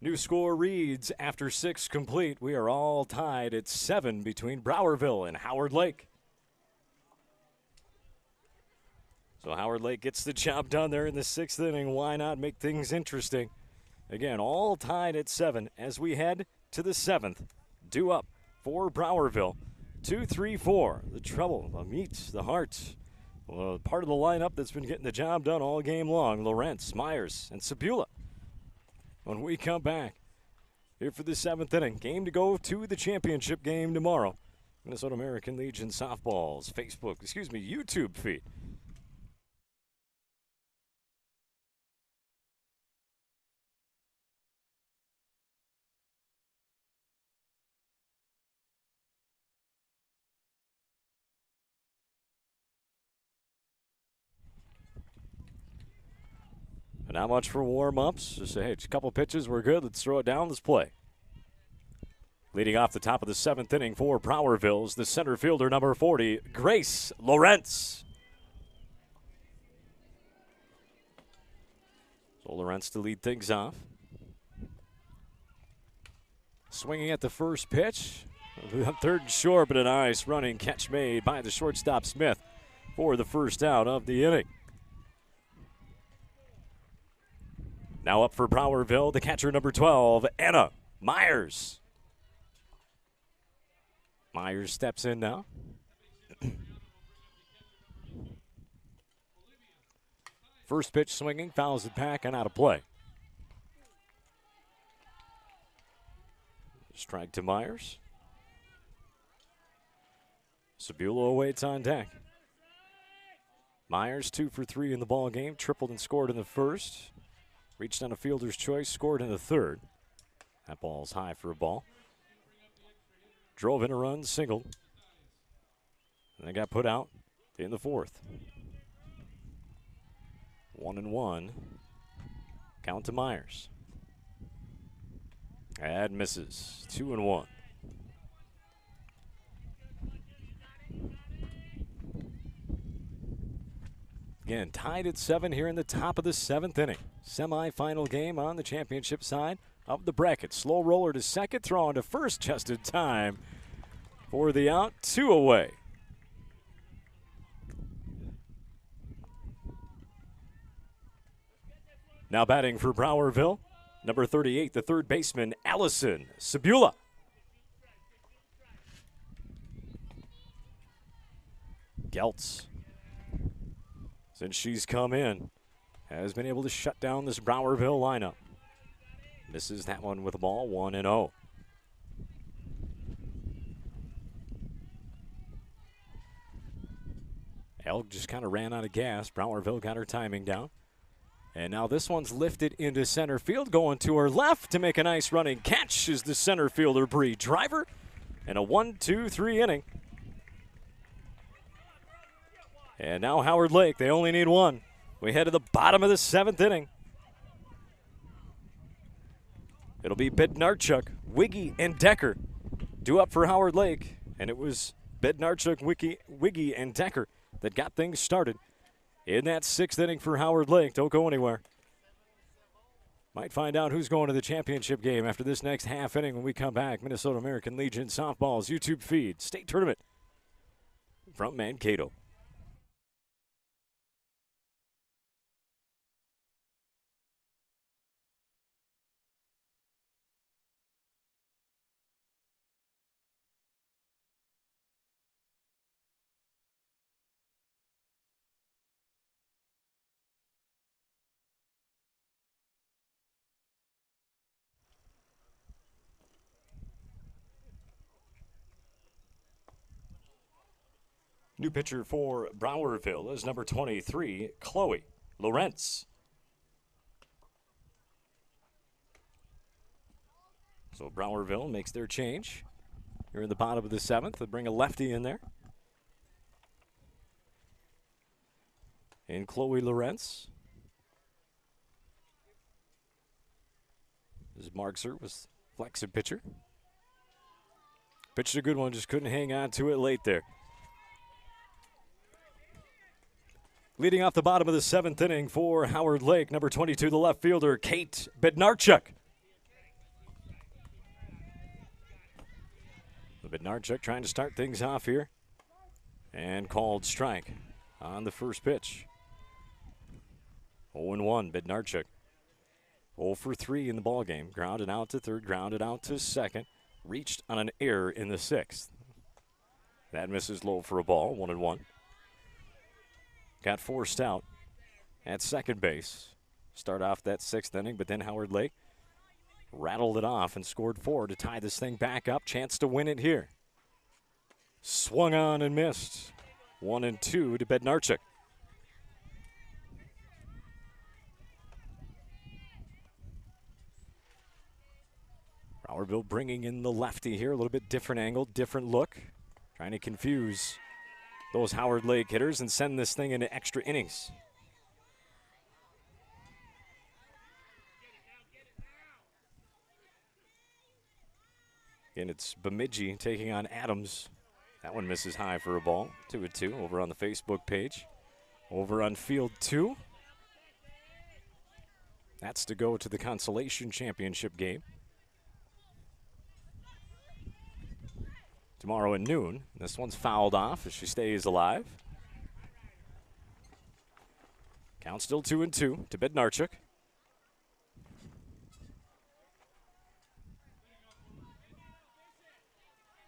New score reads, after 6 complete, we are all tied at 7 between Browerville and Howard Lake. So Howard Lake gets the job done there in the 6th inning. Why not make things interesting? Again, all tied at 7 as we head to the 7th. Due up for Browerville. 2-3-4. The trouble meets the heart. Well, part of the lineup that's been getting the job done all game long. Lawrence, Myers, and Sabula. When we come back here for the 7th inning, game to go to the championship game tomorrow. Minnesota American Legion Softball's YouTube feed. Not much for warm-ups. Just say, hey, a couple pitches, we're good. Let's throw it down. Let's play. Leading off the top of the 7th inning for Browerville is the center fielder, number 40, Grace Lawrence. So Lawrence to lead things off. Swinging at the first pitch. 3rd and short, but a nice running catch made by the shortstop Smith for the 1st out of the inning. Now up for Browerville, the catcher, number 12, Anna Myers. Myers steps in now. First pitch swinging, fouls it back and out of play. Strike to Myers. Sabula awaits on deck. Myers 2 for 3 in the ball game, tripled and scored in the 1st. Reached on a fielder's choice, scored in the 3rd. That ball's high for a ball. Drove in a run, singled. And they got put out in the 4th. 1-1. Count to Myers. And misses. 2-1. Again, tied at 7 here in the top of the 7th inning. Semi-final game on the championship side of the bracket. Slow roller to 2nd, throw on to 1st just in time for the out. 2 away. Now batting for Browerville, number 38, the 3rd baseman, Allison Sabula. Geltz, since she's come in, has been able to shut down this Browerville lineup. Misses that one with a ball, 1-0. Elk just kind of ran out of gas. Browerville got her timing down. And now this one's lifted into center field, going to her left to make a nice running catch is the center fielder, Bree Driver. And a 1-2-3 inning. And now Howard Lake, they only need one. We head to the bottom of the 7th inning. It'll be Bednarchuk, Wiggy, and Decker due up for Howard Lake. And it was Bednarchuk, Wiggy, and Decker that got things started in that 6th inning for Howard Lake. Don't go anywhere. Might find out who's going to the championship game after this next half inning when we come back. Minnesota American Legion Softball's YouTube feed, state tournament from Mankato. New pitcher for Browerville is number 23, Chloe Lawrence. So Browerville makes their change. Here in the bottom of the 7th. They bring a lefty in there. And Chloe Lawrence. This Markser was flexed pitcher. Pitched a good one, just couldn't hang on to it late there. Leading off the bottom of the 7th inning for Howard Lake, number 22, the left fielder, Kate Bednarchuk. Bednarchuk trying to start things off here. And called strike on the first pitch. 0-1, Bednarchuk. 0 for 3 in the ballgame. Grounded out to third, grounded out to second. Reached on an error in the 6th. That misses low for a ball, 1-1. Got forced out at second base. Start off that 6th inning, but then Howard Lake rattled it off and scored 4 to tie this thing back up. Chance to win it here. Swung on and missed. 1-2 to Bednarchuk. Browerville bringing in the lefty here. A little bit different angle, different look. Trying to confuse those Howard Lake hitters and send this thing into extra innings. Again, it's Bemidji taking on Adams. That one misses high for a ball. 2-2 over on the Facebook page. Over on field 2. That's to go to the consolation championship game tomorrow at noon. This one's fouled off as she stays alive. Count still 2-2 to Bednarchuk.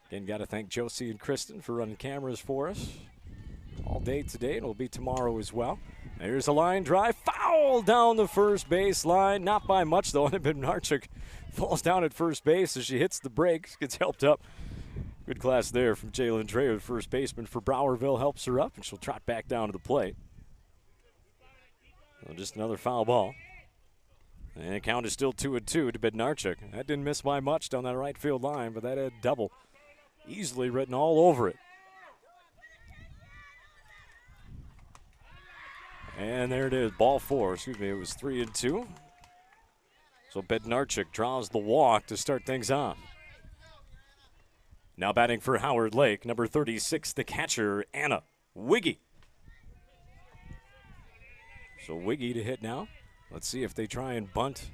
Again, got to thank Josie and Kristen for running cameras for us all day today, and it'll be tomorrow as well. There's a line drive, foul down the first base line. Not by much, though. And Bednarchuk falls down at first base as she hits the brakes, gets helped up. Good class there from Jalen Dreyer, the first baseman for Browerville, helps her up, and she'll trot back down to the plate. So just another foul ball. And the count is still 2-2 to Bednarchuk. That didn't miss by much down that right field line, but that had double easily written all over it. And there it is, ball 4. Excuse me, it was 3-2. So Bednarchuk draws the walk to start things off. Now batting for Howard Lake, number 36, the catcher, Anna Wiggy. So Wiggy to hit now. Let's see if they try and bunt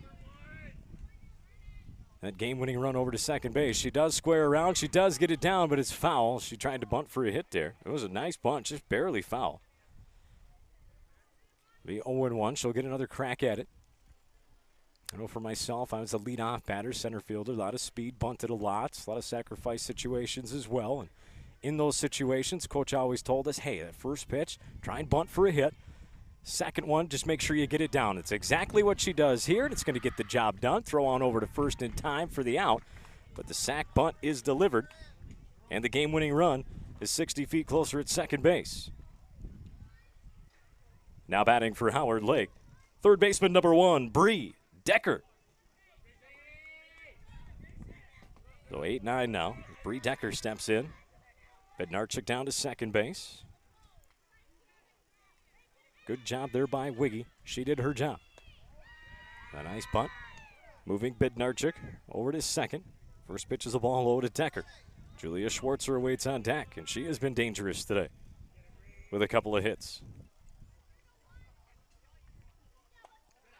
that game-winning run over to second base. She does square around. She does get it down, but it's foul. She tried to bunt for a hit there. It was a nice bunt, just barely foul. Be 0-1. She'll get another crack at it. I know for myself, I was a leadoff batter, center fielder, a lot of speed, bunted a lot of sacrifice situations as well. And in those situations, Coach always told us, hey, that first pitch, try and bunt for a hit. Second one, just make sure you get it down. It's exactly what she does here, and it's going to get the job done. Throw on over to first in time for the out, but the sack bunt is delivered, and the game-winning run is 60 feet closer at second base. Now batting for Howard Lake, third baseman number 1, Bree Decker. So 8-9 now. Bree Decker steps in. Bednarchik down to second base. Good job there by Wiggy. She did her job. A nice bunt. Moving Bednarchik over to second. First pitch is a ball low to Decker. Julia Schwartzer awaits on deck, and she has been dangerous today with a couple of hits.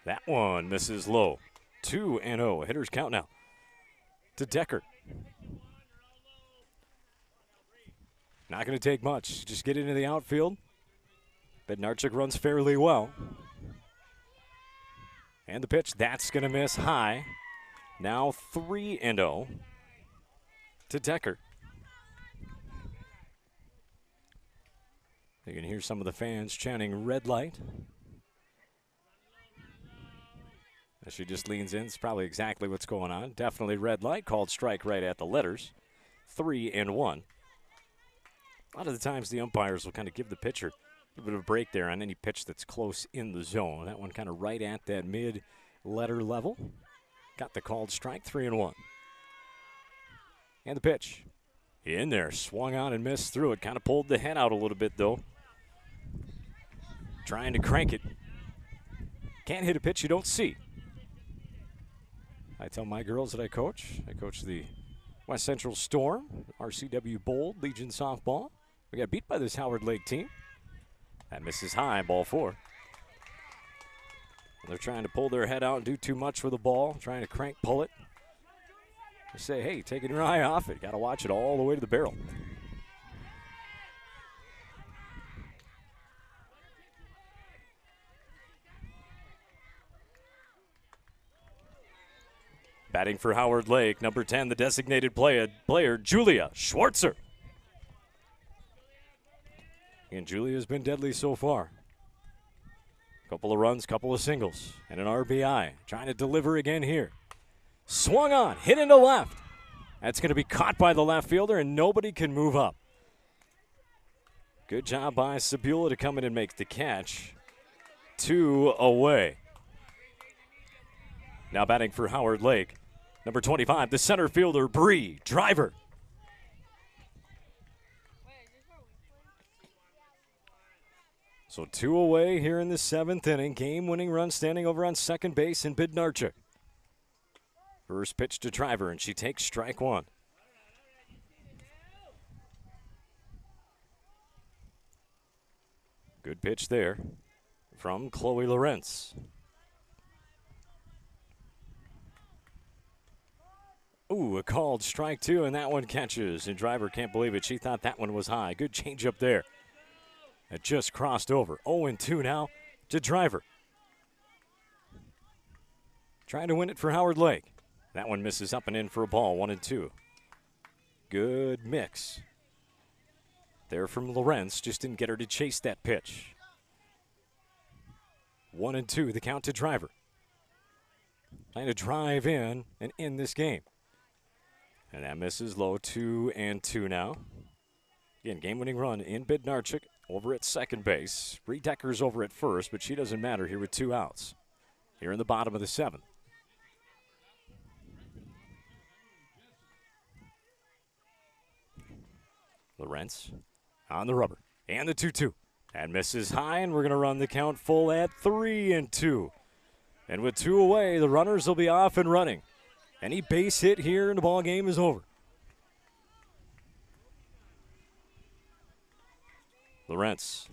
That one misses low. 2-0. Hitters count now to Decker. Not going to take much. Just get into the outfield. Bednarchik runs fairly well. And the pitch, that's going to miss high. Now 3-0 to Decker. You can hear some of the fans chanting red light. As she just leans in, it's probably exactly what's going on. Definitely red light, called strike right at the letters. 3-1. A lot of the times the umpires will kind of give the pitcher a bit of a break there on any pitch that's close in the zone. That one kind of right at that mid-letter level. Got the called strike, 3-1. And the pitch. In there, swung on and missed through it. Kind of pulled the head out a little bit, though. Trying to crank it. Can't hit a pitch you don't see. I tell my girls that I coach the West Central Storm, RCW Bold, Legion Softball. We got beat by this Howard Lake team. That misses high, ball 4. They're trying to pull their head out and do too much with the ball, trying to crank, pull it. I say, hey, taking your eye off it. Got to watch it all the way to the barrel. Batting for Howard Lake, number 10, the designated player Julia Schwartzer. And Julia's been deadly so far. Couple of runs, couple of singles, and an RBI. Trying to deliver again here. Swung on, hit into left. That's going to be caught by the left fielder, and nobody can move up. Good job by Sabula to come in and make the catch. 2 away. Now batting for Howard Lake, number 25, the center fielder, Bree Driver. So 2 away here in the 7th inning. Game-winning run standing over on second base in Bednarchik. First pitch to Driver, and she takes strike 1. Good pitch there from Chloe Lawrence. Ooh, a called strike 2, and that one catches. And Driver can't believe it. She thought that one was high. Good changeup there. It just crossed over. 0-2 now to Driver. Trying to win it for Howard Lake. That one misses up and in for a ball, 1-2. Good mix there from Lawrence. Just didn't get her to chase that pitch. 1-2, the count to Driver. Trying to drive in and end this game. And that misses low, 2-2 now. Again, game-winning run in Bednarchik over at second base. Bree Decker's over at first, but she doesn't matter here with 2 outs. Here in the bottom of the 7th. Lawrence on the rubber. And the 2-2. And misses high, and we're going to run the count full at 3-2. And with 2 away, the runners will be off and running. Any base hit here and the ball game is over. Lawrence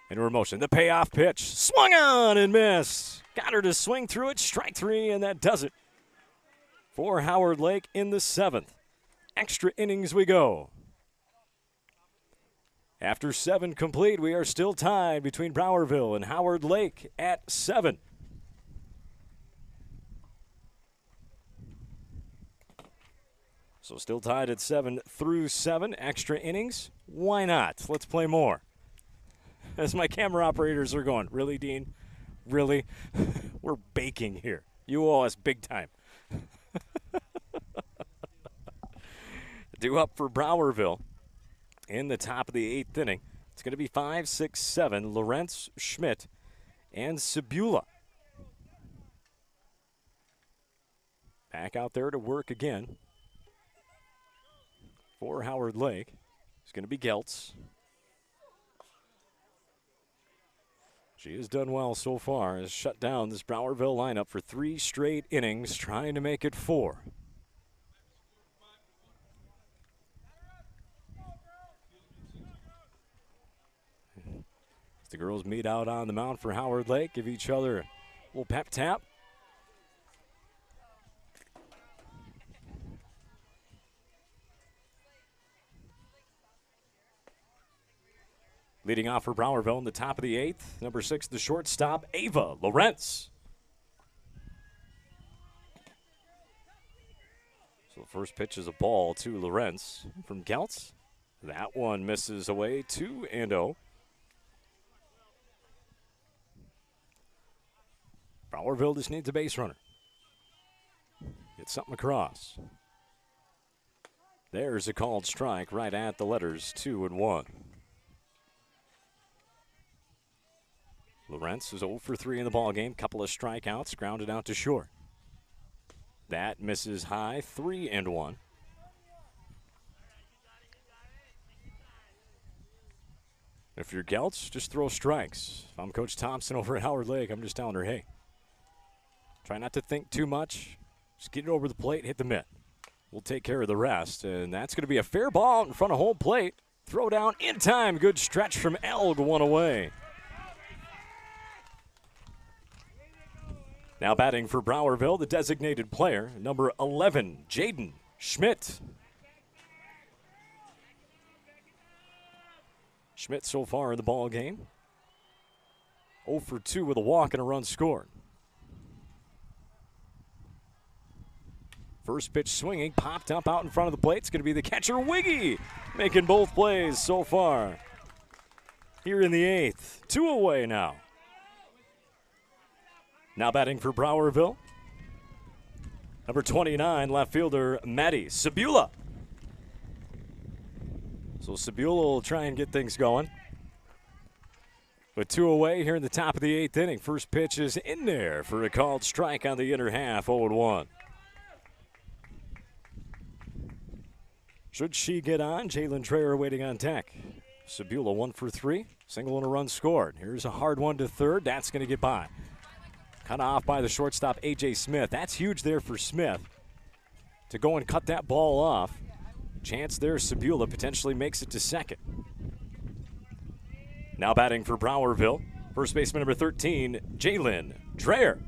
into her motion. The payoff pitch. Swung on and missed. Got her to swing through it. Strike 3, and that does it for Howard Lake in the 7th. Extra innings we go. After 7 complete, we are still tied between Browerville and Howard Lake at 7. So still tied at 7 through 7. Extra innings? Why not? Let's play more. as my camera operators are going, really, Dean? Really? We're baking here. You owe us big time. Due up for Browerville in the top of the 8th inning. It's going to be 5, 6, 7, Lawrence, Schmidt, and Sebula. Back out there to work again for Howard Lake. It's going to be Geltz. She has done well so far, has shut down this Browerville lineup for 3 straight innings, trying to make it 4. As the girls meet out on the mound for Howard Lake, give each other a little pep tap. Leading off for Browerville in the top of the 8th, number 6, the shortstop, Ava Lawrence. So the first pitch is a ball to Lawrence from Geltz. That one misses away, 2-0. Browerville just needs a base runner. Get something across. There's a called strike right at the letters, 2-1. Lawrence is 0 for 3 in the ballgame. Couple of strikeouts, grounded out to short. That misses high, 3-1. If you're Geltz, just throw strikes. If I'm Coach Thompson over at Howard Lake, I'm just telling her, hey, try not to think too much. Just get it over the plate, hit the mitt. We'll take care of the rest. And that's going to be a fair ball out in front of home plate. Throw down in time. Good stretch from Elg, one away. Now batting for Browerville, the designated player, number 11, Jaden Schmidt. Schmidt so far in the ball game, 0 for 2 with a walk and a run scored. First pitch swinging, popped up out in front of the plate. It's going to be the catcher, Wiggy, making both plays so far. Here in the 8th, 2 away now. Now batting for Browerville, number 29, left fielder Maddie Sebula. So Sebula will try and get things going. With 2 away here in the top of the 8th inning. First pitch is in there for a called strike on the inner half, 0-1. Should she get on, Jalen Trayer waiting on deck. Sebula 1 for 3, single and a run scored. Here's a hard one to third. That's going to get by. Cut off by the shortstop, A.J. Smith. That's huge there for Smith to go and cut that ball off. Chance there, Sebula potentially makes it to second. Now batting for Browerville, first baseman number 13, Jalen Dreyer.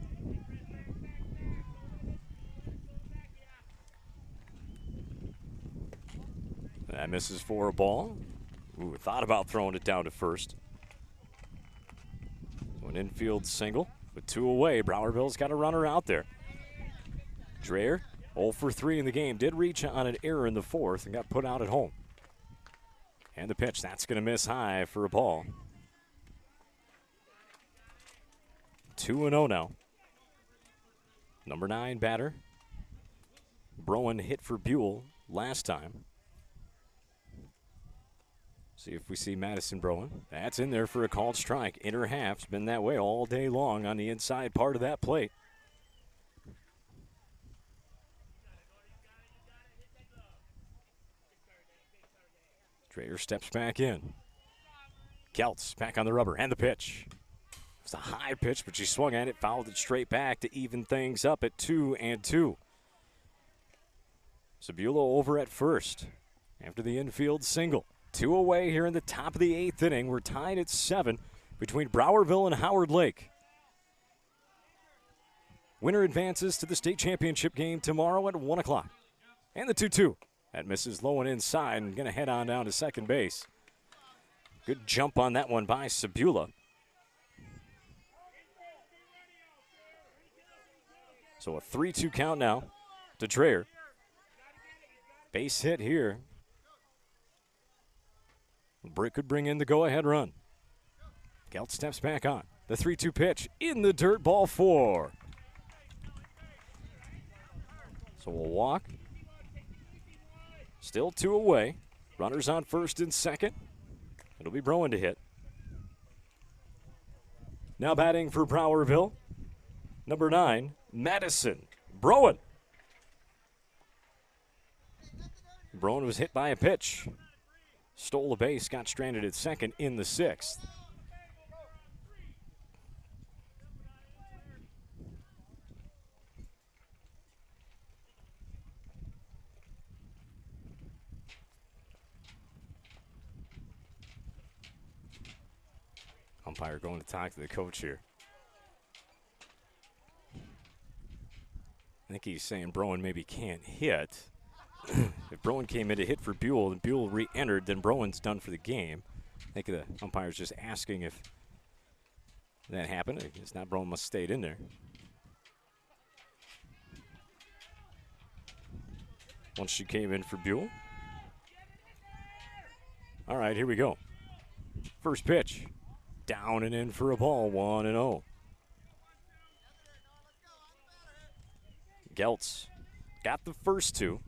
That misses for a ball. Ooh, thought about throwing it down to first. So an infield single. With 2 away, Browerville's got a runner out there. Dreyer, 0 for 3 in the game, did reach on an error in the 4th and got put out at home. And the pitch, that's going to miss high for a ball. 2-0 now. Number 9 batter. Broen hit for Buell last time. See if we see Madison Broen. That's in there for a called strike. Inner half's been that way all day long on the inside part of that plate. Trader steps back in. Geltz back on the rubber and the pitch. It's a high pitch, but she swung at it, fouled it straight back to even things up at 2-2. Sebula over at first after the infield single. 2 away here in the top of the 8th inning. We're tied at 7 between Browerville and Howard Lake. Winner advances to the state championship game tomorrow at 1 o'clock. And the 2-2. That misses low and inside and going to head on down to second base. Good jump on that one by Sebula. So a 3-2 count now to Dreyer. Base hit here. Brick could bring in the go-ahead run. Gelt steps back on. The 3-2 pitch in the dirt, ball 4. So we'll walk. Still 2 away. Runners on first and second. It'll be Browen to hit. Now batting for Browerville, number 9, Madison Browen. Browen was hit by a pitch. Stole the base, got stranded at second in the 6th. Umpire going to talk to the coach here. I think he's saying Browen maybe can't hit. If Browen came in to hit for Buell and Buell re-entered, then Browen's done for the game. I think the umpire's just asking if that happened. If it's not, Browen must have stayed in there. Once she came in for Buell. All right, here we go. First pitch. Down and in for a ball, 1-0. Geltz got the first 2.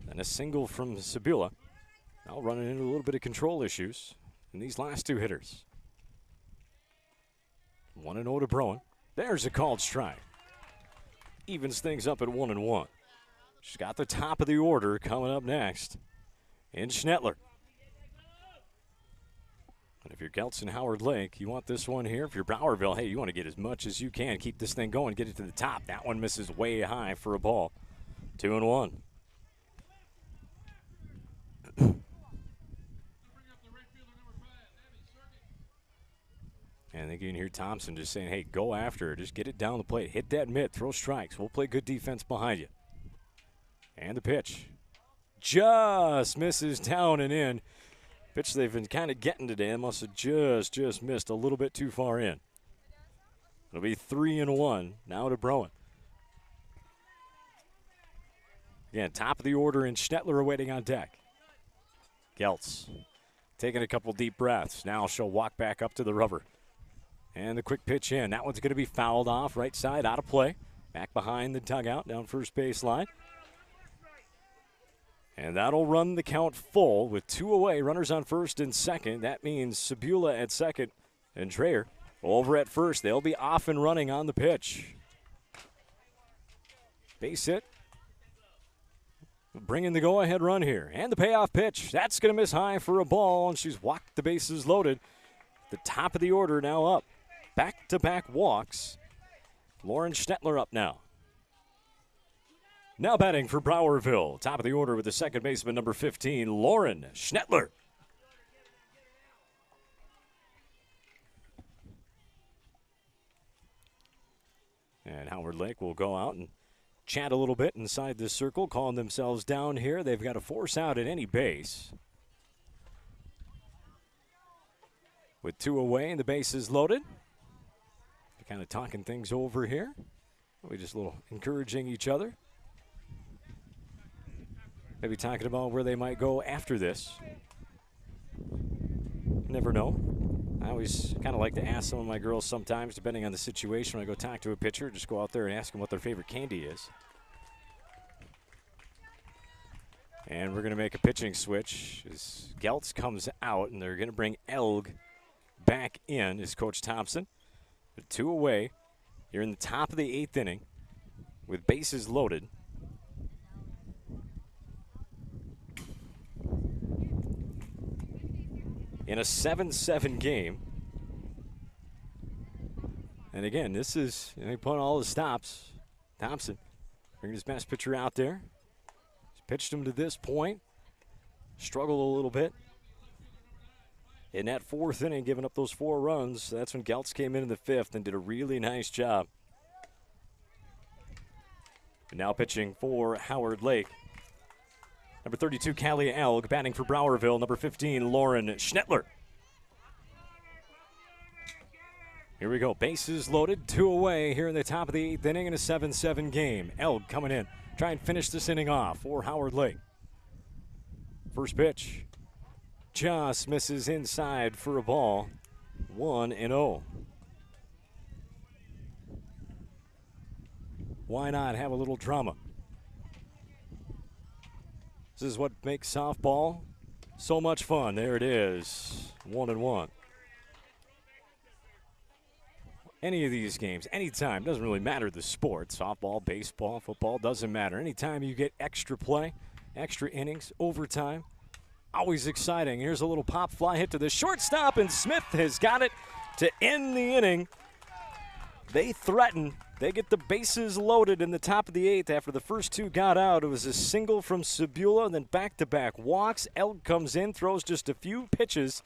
And a single from Sabula. Now running into a little bit of control issues in these last 2 hitters. 1-0 to Browen. There's a called strike. Evens things up at 1-1. She's got the top of the order coming up next in Schnettler. And if you're Geltz and Howard Lake, you want this one here. If you're Browerville, hey, you want to get as much as you can. Keep this thing going, get it to the top. That one misses way high for a ball. 2-1. And I think you can hear Thompson just saying, hey, go after it. Just get it down the plate. Hit that mitt. Throw strikes. We'll play good defense behind you. And the pitch. Just misses down and in. Pitch they've been kind of getting today. Must have just missed a little bit too far in. It'll be 3-1 now to Browen. Again, top of the order in Schnettler awaiting on deck. Geltz taking a couple deep breaths. Now she'll walk back up to the rubber. And the quick pitch in. That one's going to be fouled off. Right side out of play. Back behind the dugout down first base line. And that'll run the count full with 2 away. Runners on first and second. That means Sabula at second and Dreyer over at first. They'll be off and running on the pitch. Base hit. Bringing the go-ahead run here. And the payoff pitch. That's going to miss high for a ball, and she's walked the bases loaded. The top of the order now up. Back-to-back walks. Lauren Schnettler up now. Now batting for Browerville. Top of the order with the second baseman, number 15, Lauren Schnettler. And Howard Lake will go out and chat a little bit inside this circle, calling themselves down here. They've got to force out at any base. With 2 away and the bases loaded. They're kind of talking things over here. We just a little encouraging each other. Maybe talking about where they might go after this. Never know. I always kind of like to ask some of my girls sometimes, depending on the situation, when I go talk to a pitcher, just go out there and ask them what their favorite candy is. And we're going to make a pitching switch as Geltz comes out, and they're going to bring Elg back in, is Coach Thompson. 2 away. You're in the top of the 8th inning with bases loaded. In a 7-7 game. And again, this is, they put all the stops. Thompson bringing his best pitcher out there. He's pitched him to this point. Struggled a little bit. In that 4th inning, giving up those 4 runs, that's when Geltz came in the 5th and did a really nice job. And now pitching for Howard Lake. Number 32, Callie Elg, batting for Browerville. Number 15, Lauren Schnettler. Here we go. Bases loaded, 2 away here in the top of the 8th inning in a 7-7 game. Elg coming in. Try and finish this inning off for Howard Lake. First pitch. Just misses inside for a ball. 1-0. Why not have a little drama? This is what makes softball so much fun. There it is. 1-1. Any of these games, anytime, doesn't really matter the sport. Softball, baseball, football, doesn't matter. Anytime you get extra play, extra innings, overtime, always exciting. Here's a little pop fly hit to the shortstop, and Smith has got it to end the inning. They threaten. They get the bases loaded in the top of the 8th after the first 2 got out. It was a single from Sabula, and then back-to-back walks. Elg comes in, throws just a few pitches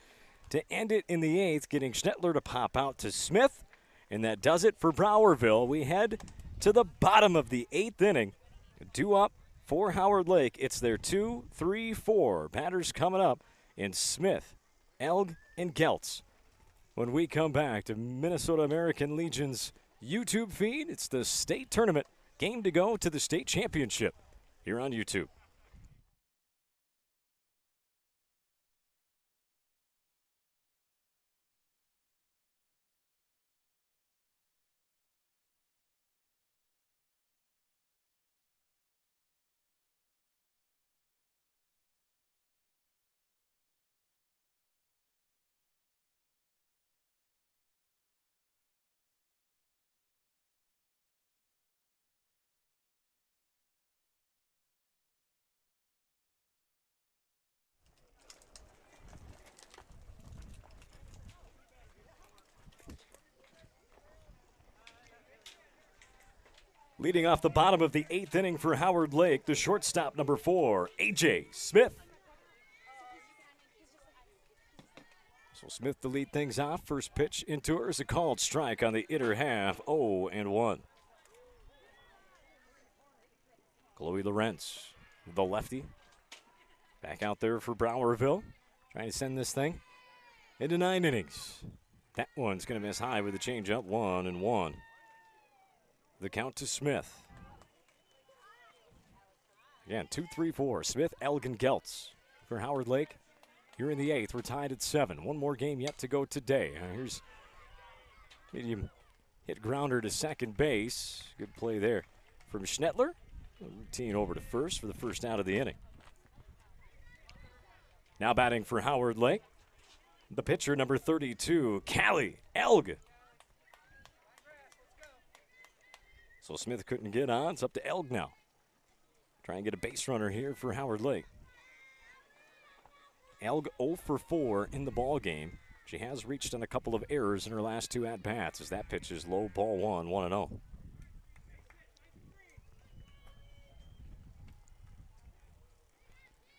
to end it in the 8th, getting Schnettler to pop out to Smith. And that does it for Browerville. We head to the bottom of the 8th inning. Due up for Howard Lake. It's their 2, 3, 4. Batters coming up in Smith, Elg, and Geltz. When we come back to Minnesota American Legion's YouTube feed, it's the state tournament. Game to go to the state championship here on YouTube. Leading off the bottom of the 8th inning for Howard Lake, the shortstop, number 4, A.J. Smith. So Smith to lead things off. First pitch into her is a called strike on the inner half, 0-1. Chloe Lorenz, the lefty, back out there for Browerville, trying to send this thing into 9 innings. That one's going to miss high with a changeup, 1-1. The count to Smith. Again, 2, 3, 4. Smith, Elgin, Geltz for Howard Lake. Here in the 8th, we're tied at 7. One more game yet to go today. Here's medium hit grounder to second base. Good play there from Schnettler. Routine over to first for the first out of the inning. Now batting for Howard Lake, the pitcher, number 32, Callie Elg. So Smith couldn't get on. It's up to Elg now. Try and get a base runner here for Howard Lake. Elg 0 for 4 in the ball game. She has reached on a couple of errors in her last 2 at-bats as that pitch is low, ball 1, 1-0.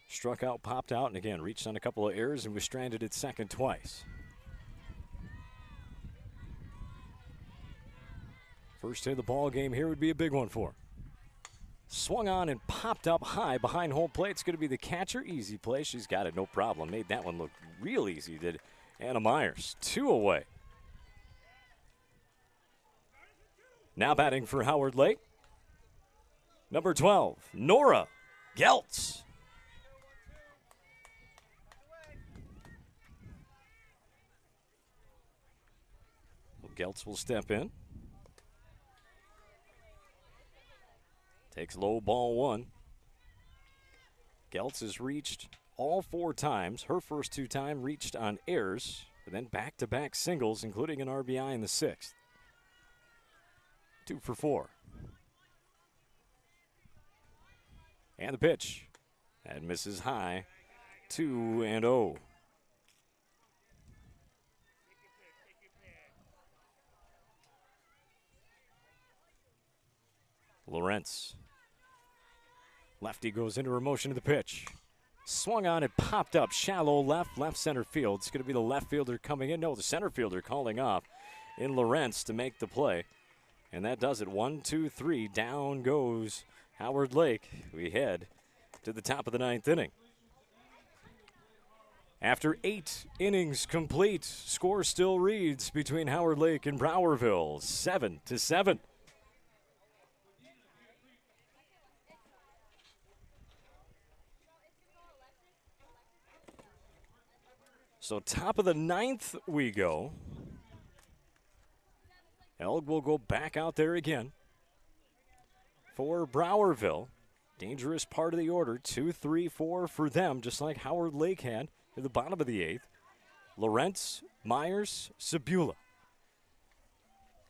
Struck out, popped out, and again reached on a couple of errors and was stranded at second twice. First hit of the ball game here would be a big one for her. Swung on and popped up high behind home plate. It's going to be the catcher. Easy play. She's got it, no problem. Made that one look real easy, did Anna Myers. 2 away. Now batting for Howard Lake, number 12, Nora Geltz. Well, Geltz will step in. Takes low, ball 1. Geltz has reached all 4 times. Her first 2 times reached on errors, and then back-to-back singles, including an RBI in the 6th. 2 for 4. And the pitch. That misses high. 2-0. Lawrence. Lefty goes into her motion to the pitch. Swung on and popped up shallow left center field. It's going to be the left fielder coming in. No, the center fielder calling off in Lawrence to make the play. And that does it. 1, 2, 3. Down goes Howard Lake. We head to the top of the 9th inning. After 8 innings complete, score still reads between Howard Lake and Browerville, 7-7. So top of the ninth we go. Elg will go back out there again. For Browerville, dangerous part of the order, 2, 3, 4 for them, just like Howard Lake had at the bottom of the eighth. Lawrence, Myers, Sebula.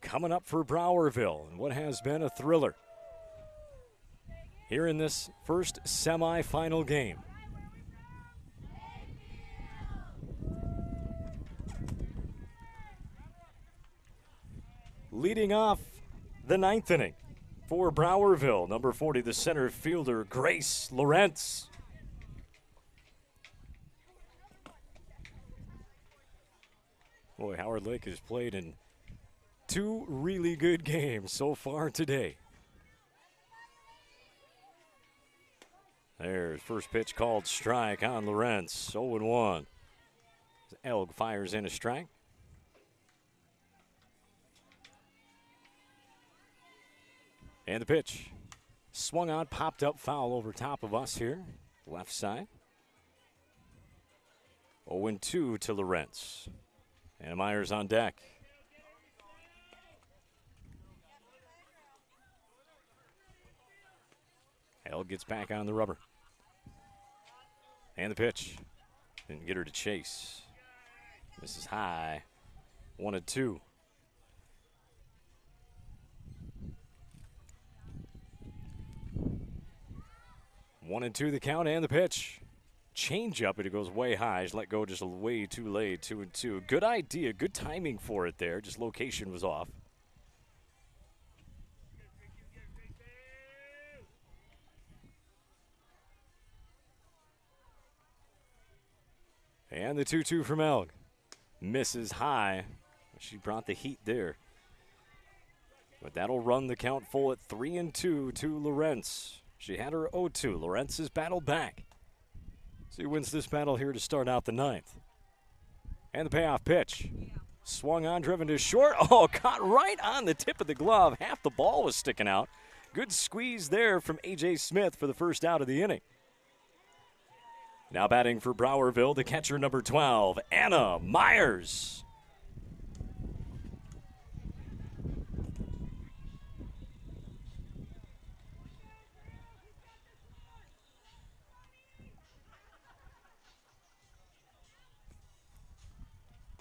Coming up for Browerville and what has been a thriller here in this first semifinal game. Leading off the ninth inning for Browerville, number 40, the center fielder, Grace Lawrence. Boy, Howard Lake has played in 2 really good games so far today. There's first pitch called strike on Lawrence, 0-1. Elg fires in a strike. And the pitch. Swung on, popped up, foul over top of us here. Left side. 0-2 to Lawrence. And Myers on deck. Elg gets back on the rubber. And the pitch. Didn't get her to chase. This is high. 1-2. 1-2 the count and the pitch. Change up, and it goes way high. Just let go just way too late. 2-2. Good idea. Good timing for it there. Just location was off. And the 2-2 from Elg. Misses high. She brought the heat there. But that'll run the count full at 3-2 to Lawrence. She had her 0-2. Lawrence has battled back. So he wins this battle here to start out the ninth. And the payoff pitch. Swung on, driven to short. Oh, caught right on the tip of the glove. Half the ball was sticking out. Good squeeze there from A.J. Smith for the first out of the inning. Now batting for Browerville, the catcher number 12, Anna Myers.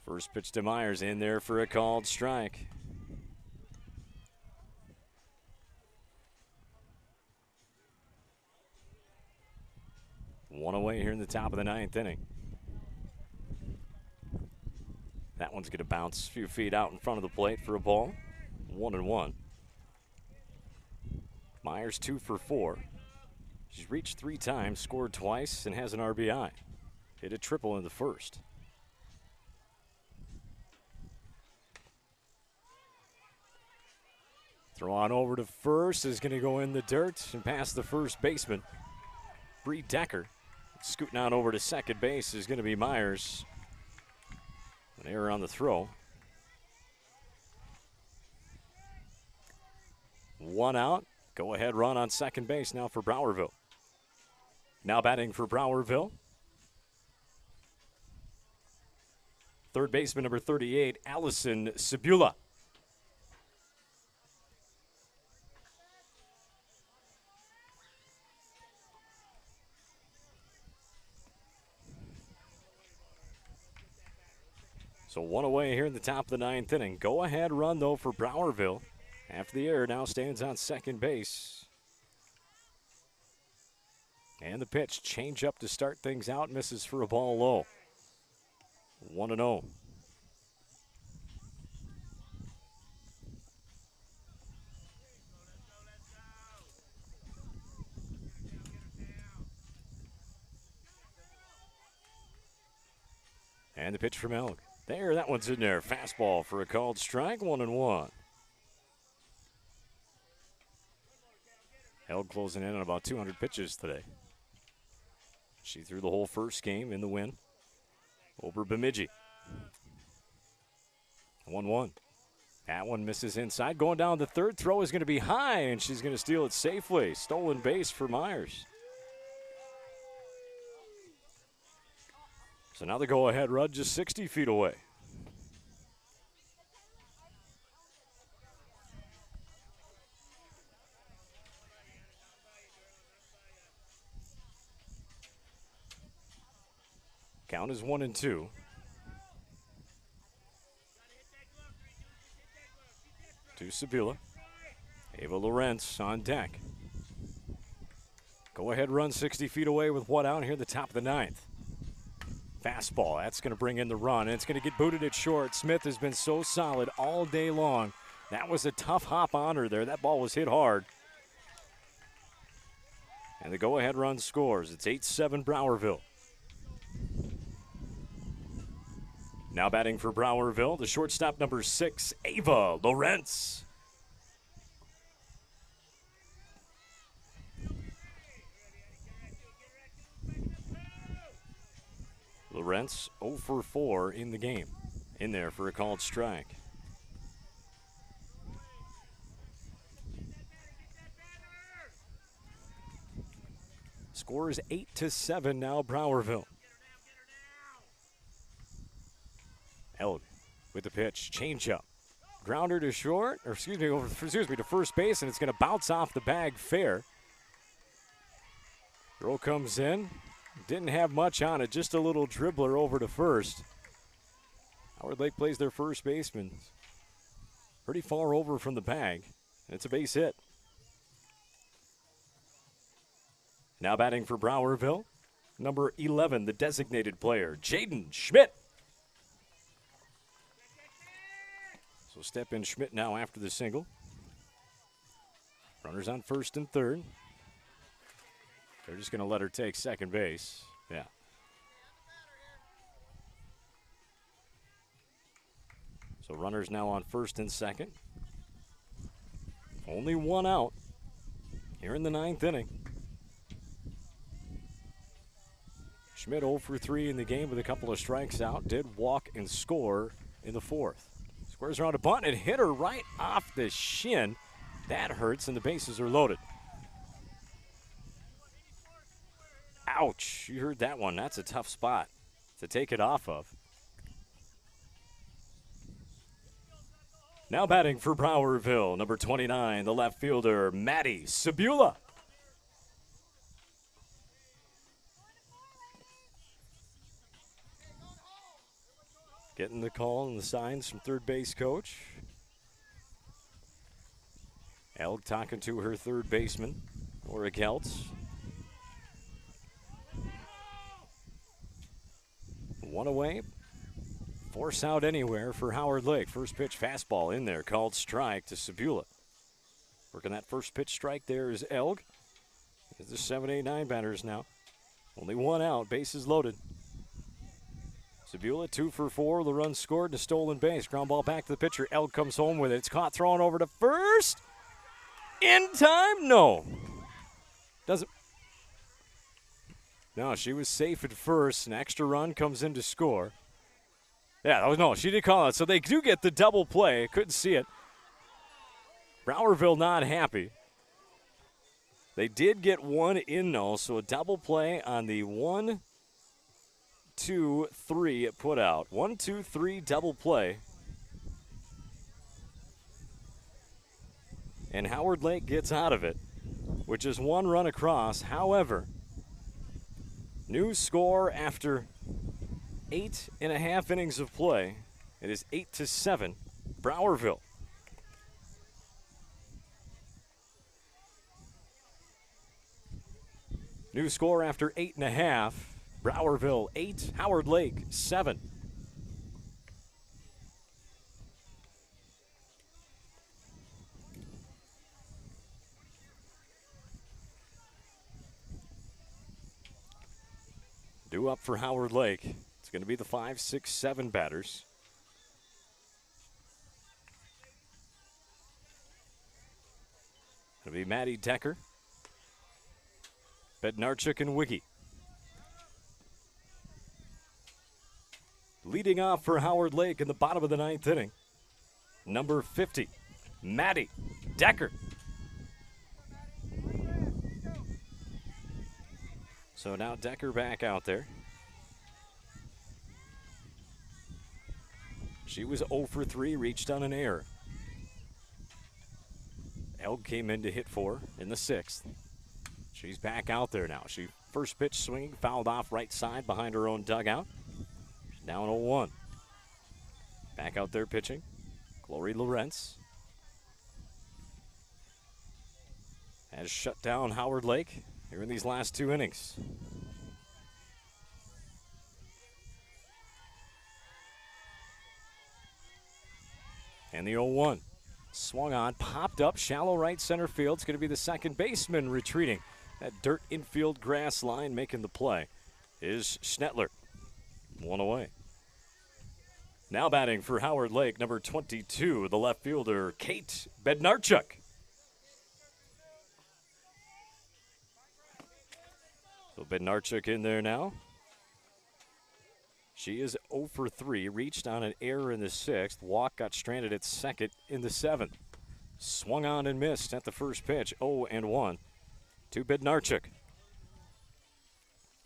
First pitch to Myers, in there for a called strike. One away here in the top of the ninth inning. That one's going to bounce a few feet out in front of the plate for a ball. 1-1. Myers 2 for 4. She's reached 3 times, scored twice, and has an RBI. Hit a triple in the first. Throw on over to first is going to go in the dirt and past the first baseman, Bree Decker. Scooting on over to second base is going to be Myers. An error on the throw. 1 out. Go ahead run on second base now for Browerville. Now batting for Browerville. Third baseman number 38, Allison Sebula. So 1 away here in the top of the ninth inning. Go ahead run though for Browerville. After the error, now stands on second base. And the pitch, change up to start things out, misses for a ball low. 1-0. And the pitch from Elk. There, that one's in there. Fastball for a called strike, 1-1. Held closing in on about 200 pitches today. She threw the whole first game in the win over Bemidji. 1-1. That one misses inside. Going down the third, throw is going to be high, and she's going to steal it safely. Stolen base for Myers. So now the go-ahead run just 60 feet away. Count is 1-2. To Sabula. Ava Lorenz on deck. Go-ahead run 60 feet away with one out here at the top of the ninth. Fastball, that's going to bring in the run, and it's going to get booted at short. Smith has been so solid all day long. That was a tough hop on her there. That ball was hit hard. And the go-ahead run scores. It's 8-7 Browerville. Now batting for Browerville, the shortstop number 6, Ava Lorenz. Lorenz 0 for 4 in the game. In there for a called strike. Score is 8-7 now, Browerville. Elg with the pitch, changeup. Grounder to short, or to first base, and it's going to bounce off the bag fair. Throw comes in. Didn't have much on it, just a little dribbler over to first. Howard Lake plays their first baseman pretty far over from the bag. It's a base hit. Now batting for Browerville, number 11, the designated player, Jaden Schmidt. So step in Schmidt now after the single. Runners on first and third. They're just going to let her take second base. Yeah. So runners now on first and second. Only one out here in the ninth inning. Schmidt 0 for 3 in the game with a couple of strikes out. Did walk and score in the fourth. Squares around a bunt and hit her right off the shin. That hurts, and the bases are loaded. Ouch, you heard that one. That's a tough spot to take it off of. Now batting for Browerville, number 29, the left fielder, Maddie Sabula. Getting the call and the signs from third base coach. Elg talking to her third baseman, Laura Geltz. One away. Force out anywhere for Howard Lake. First pitch fastball in there, called strike to Sabula. Working that first pitch strike there is Elg. It's the 7, 8, 9 batters now. Only one out, bases loaded. Sabula 2 for 4, the run scored and a stolen base. Ground ball back to the pitcher. Elg comes home with it. It's caught, thrown over to first. In time? No. Doesn't. No, she was safe at first. An extra run comes in to score. Yeah, that was no, she did call it. So they do get the double play. Couldn't see it. Browerville not happy. They did get one in though, so a double play on the 1, 2, 3 it put out. 1, 2, 3 double play. And Howard Lake gets out of it, which is one run across. However, new score after 8.5 innings of play. It is 8-7, Browerville. New score after 8.5, Browerville 8, Howard Lake 7. Due up for Howard Lake. It's going to be the 5, 6, 7 batters. It'll be Maddie Decker, Bednarchuk, and Wiggy. Leading off for Howard Lake in the bottom of the ninth inning, number 50, Maddie Decker. So now Decker back out there. She was 0 for 3, reached on an error. Elg came in to hit for in the 6th. She's back out there now. She first pitch swinging, fouled off right side behind her own dugout. She's down 0-1. Back out there pitching, Glory Lawrence. Has shut down Howard Lake here in these last 2 innings. And the 0-1. Swung on, popped up, shallow right center field. It's going to be the second baseman retreating. That dirt infield grass line making the play is Schnettler. 1 away. Now batting for Howard Lake, number 22, the left fielder, Kate Bednarchuk. So Bednarchuk in there now. She is 0 for 3, reached on an error in the 6th. Walk got stranded at second in the 7th. Swung on and missed at the first pitch, 0-1 to Bednarchuk.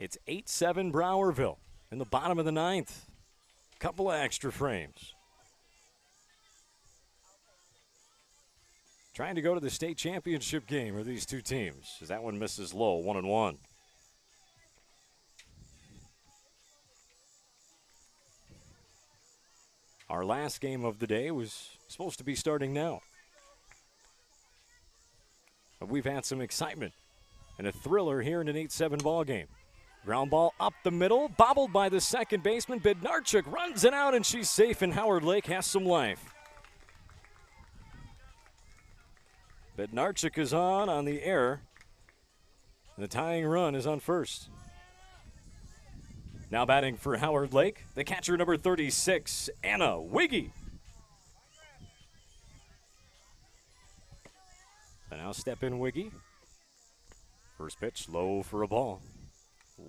It's 8-7 Browerville in the bottom of the 9th. Couple of extra frames. Trying to go to the state championship game are these two teams, as that one misses low, 1-1. Our last game of the day was supposed to be starting now. But we've had some excitement and a thriller here in an 8-7 ball game. Ground ball up the middle, bobbled by the second baseman. Bednarchuk runs it out, and she's safe, and Howard Lake has some life. Bednarchuk is on the error. The tying run is on first. Now batting for Howard Lake, the catcher number 36, Anna Wiggy. And now step in Wiggy. First pitch, low for a ball.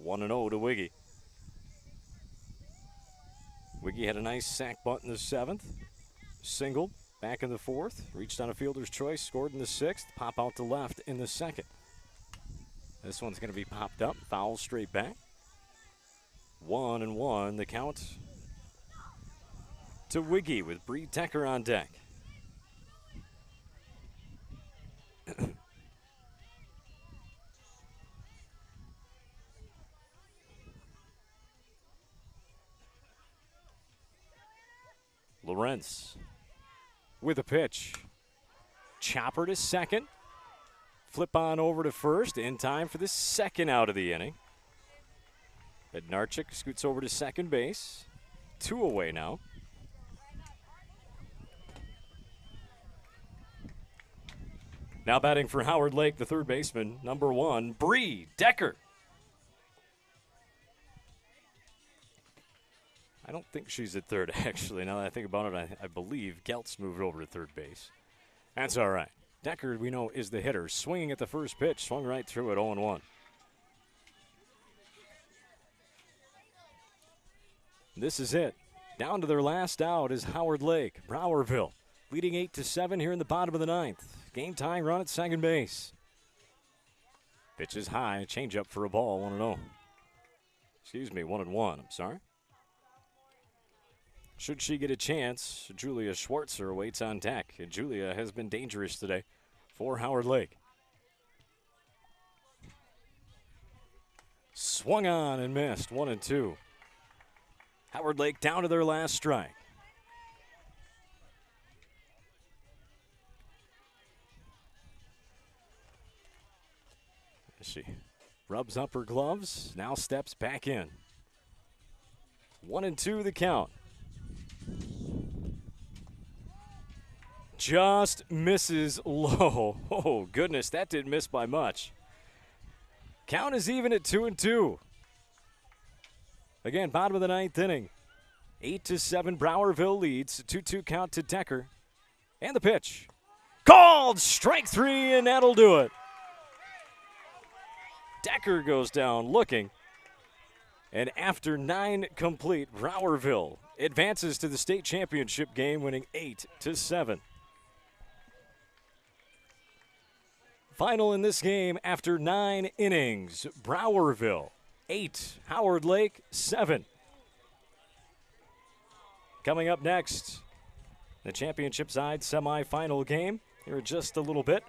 1-0 to Wiggy. Wiggy had a nice sac bunt in the 7th. Singled back in the 4th. Reached on a fielder's choice, scored in the 6th. Pop out to left in the 2nd. This one's going to be popped up. Foul straight back. 1-1 the count to Wiggy with Bree Decker on deck. Lawrence with a pitch. Chopper to second. Flip on over to first in time for the second out of the inning. Bednarchuk scoots over to second base. 2 away now. Now batting for Howard Lake, the third baseman, number 1, Bree Decker. I don't think she's at third, actually. Now that I think about it, I believe Geltz moved over to third base. That's all right. Decker, we know, is the hitter. Swinging at the first pitch, swung right through it, 0-1. This is it. Down to their last out is Howard Lake. Browerville leading 8-7 here in the bottom of the 9th. Game tying run at second base. Pitch is high. Change up for a ball. 1-0. Excuse me, 1-1. I'm sorry. Should she get a chance, Julia Schwartzer waits on deck. And Julia has been dangerous today for Howard Lake. Swung on and missed. 1-2. Howard Lake down to their last strike. She rubs up her gloves, now steps back in. 1-2 the count. Just misses low. Oh, goodness, that didn't miss by much. Count is even at 2-2. Again, bottom of the 9th inning. 8-7, Browerville leads. 2-2 count to Decker. And the pitch. Called! Strike 3, and that'll do it. Decker goes down looking. And after 9 complete, Browerville advances to the state championship game, winning 8-7. Final in this game after 9 innings. Browerville 8, Howard Lake 7. Coming up next, the championship side semifinal game. Here in just a little bit,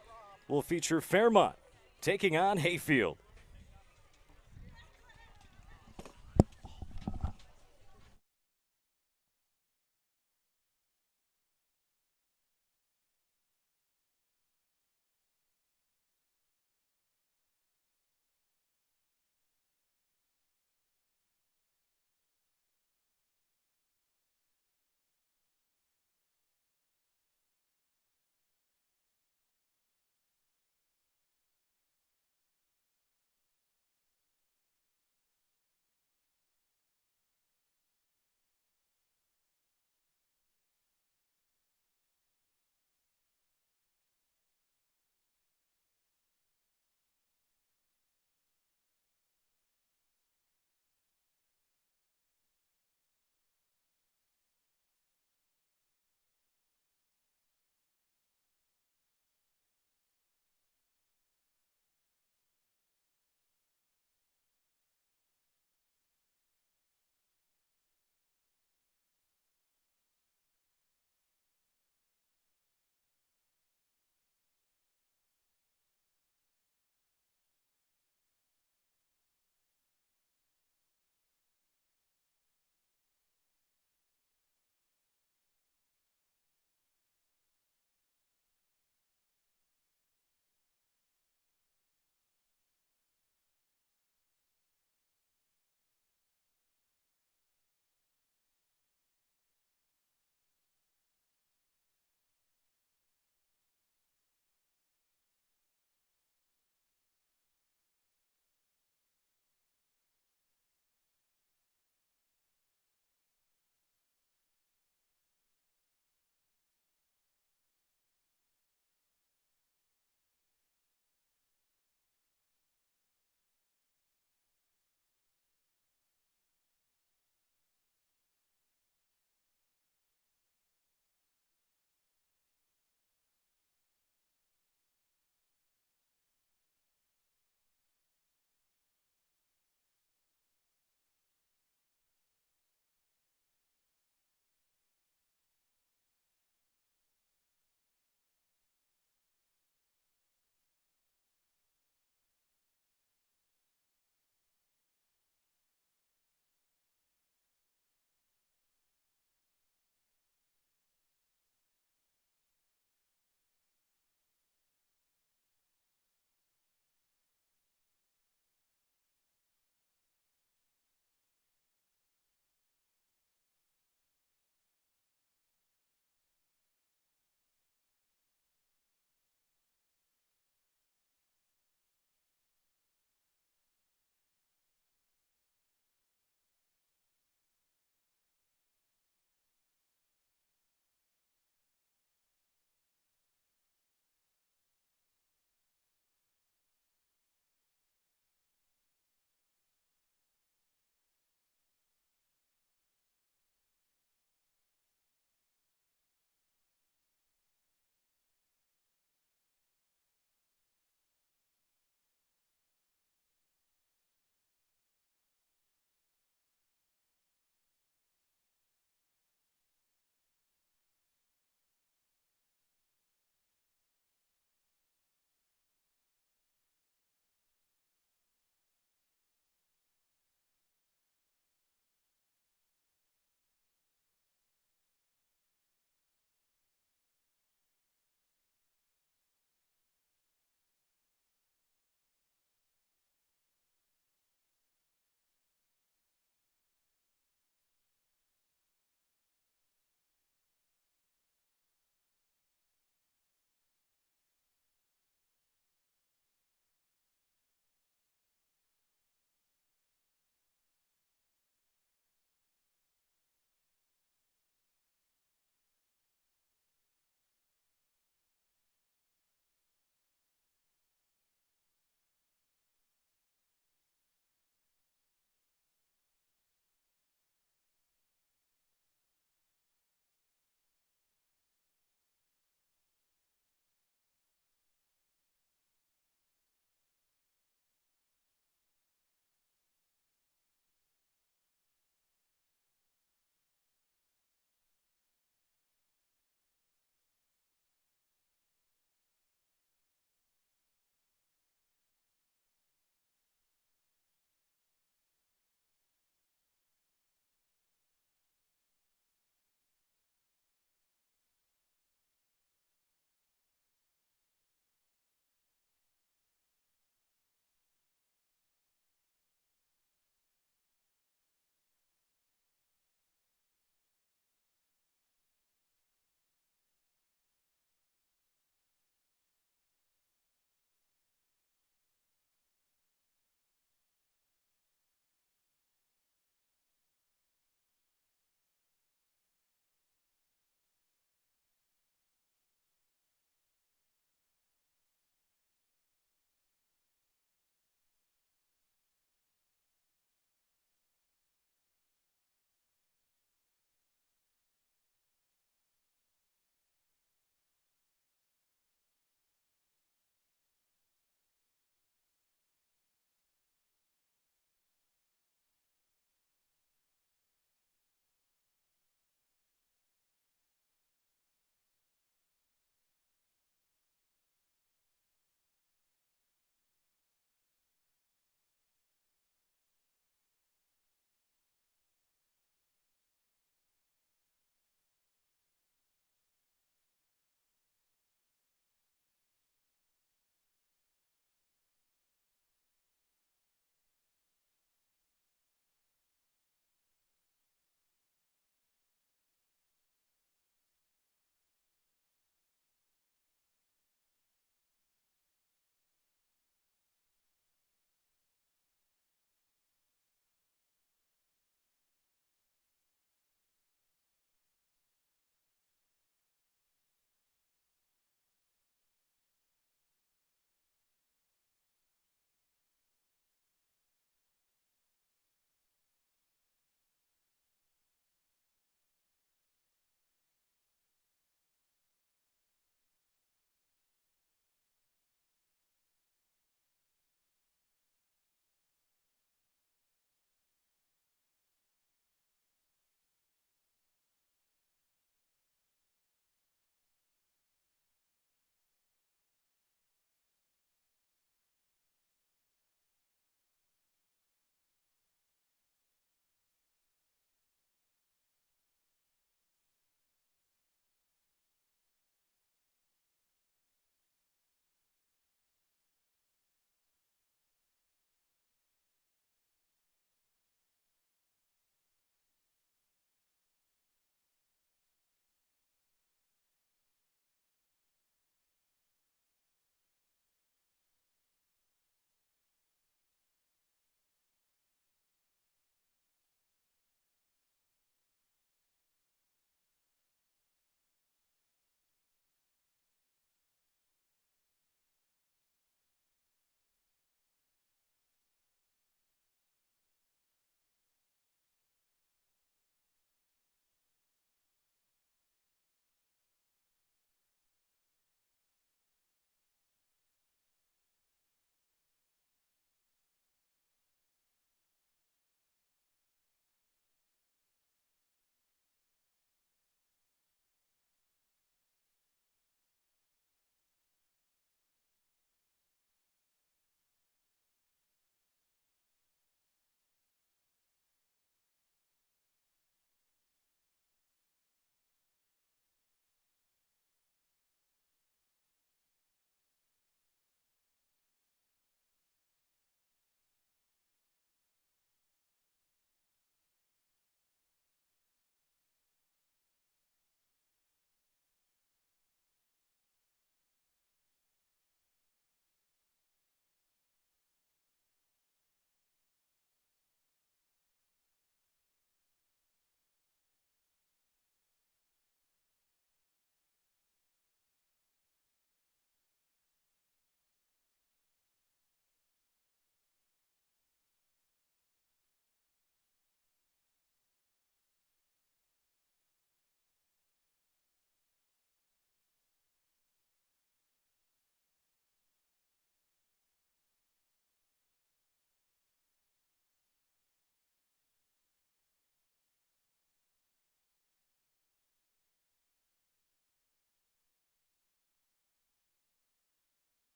we'll feature Fairmont taking on Hayfield.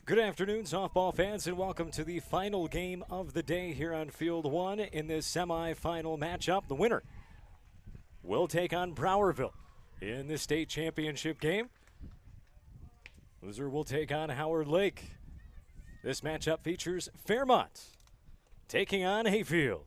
Good afternoon, softball fans, and welcome to the final game of the day here on Field 1 in this semifinal matchup. The winner will take on Browerville in the state championship game. Loser will take on Howard Lake. This matchup features Fairmont taking on Hayfield.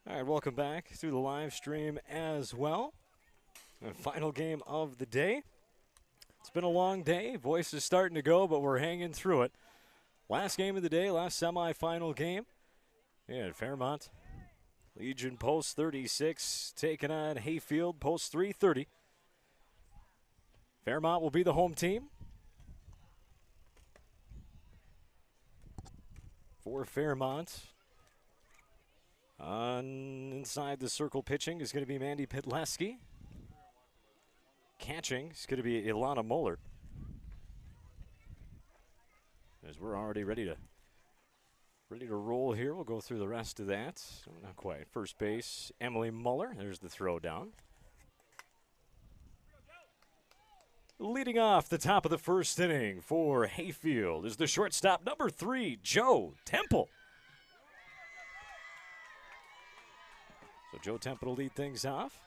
All right, welcome back through the live stream as well. The final game of the day. It's been a long day. Voice is starting to go, but we're hanging through it. Last game of the day, last semifinal game. Yeah, Fairmont. Legion post 36 taking on Hayfield post 330. Fairmont will be the home team. For Fairmont. Inside the circle pitching is going to be Mandy Pitleski. Catching is going to be Ilana Moeller. As we're already ready to roll here, we'll go through the rest of that. Not quite. First base, Emily Muller. There's the throw down. Leading off the top of the first inning for Hayfield is the shortstop, number 3, Joe Temple. So Joe Temple will lead things off.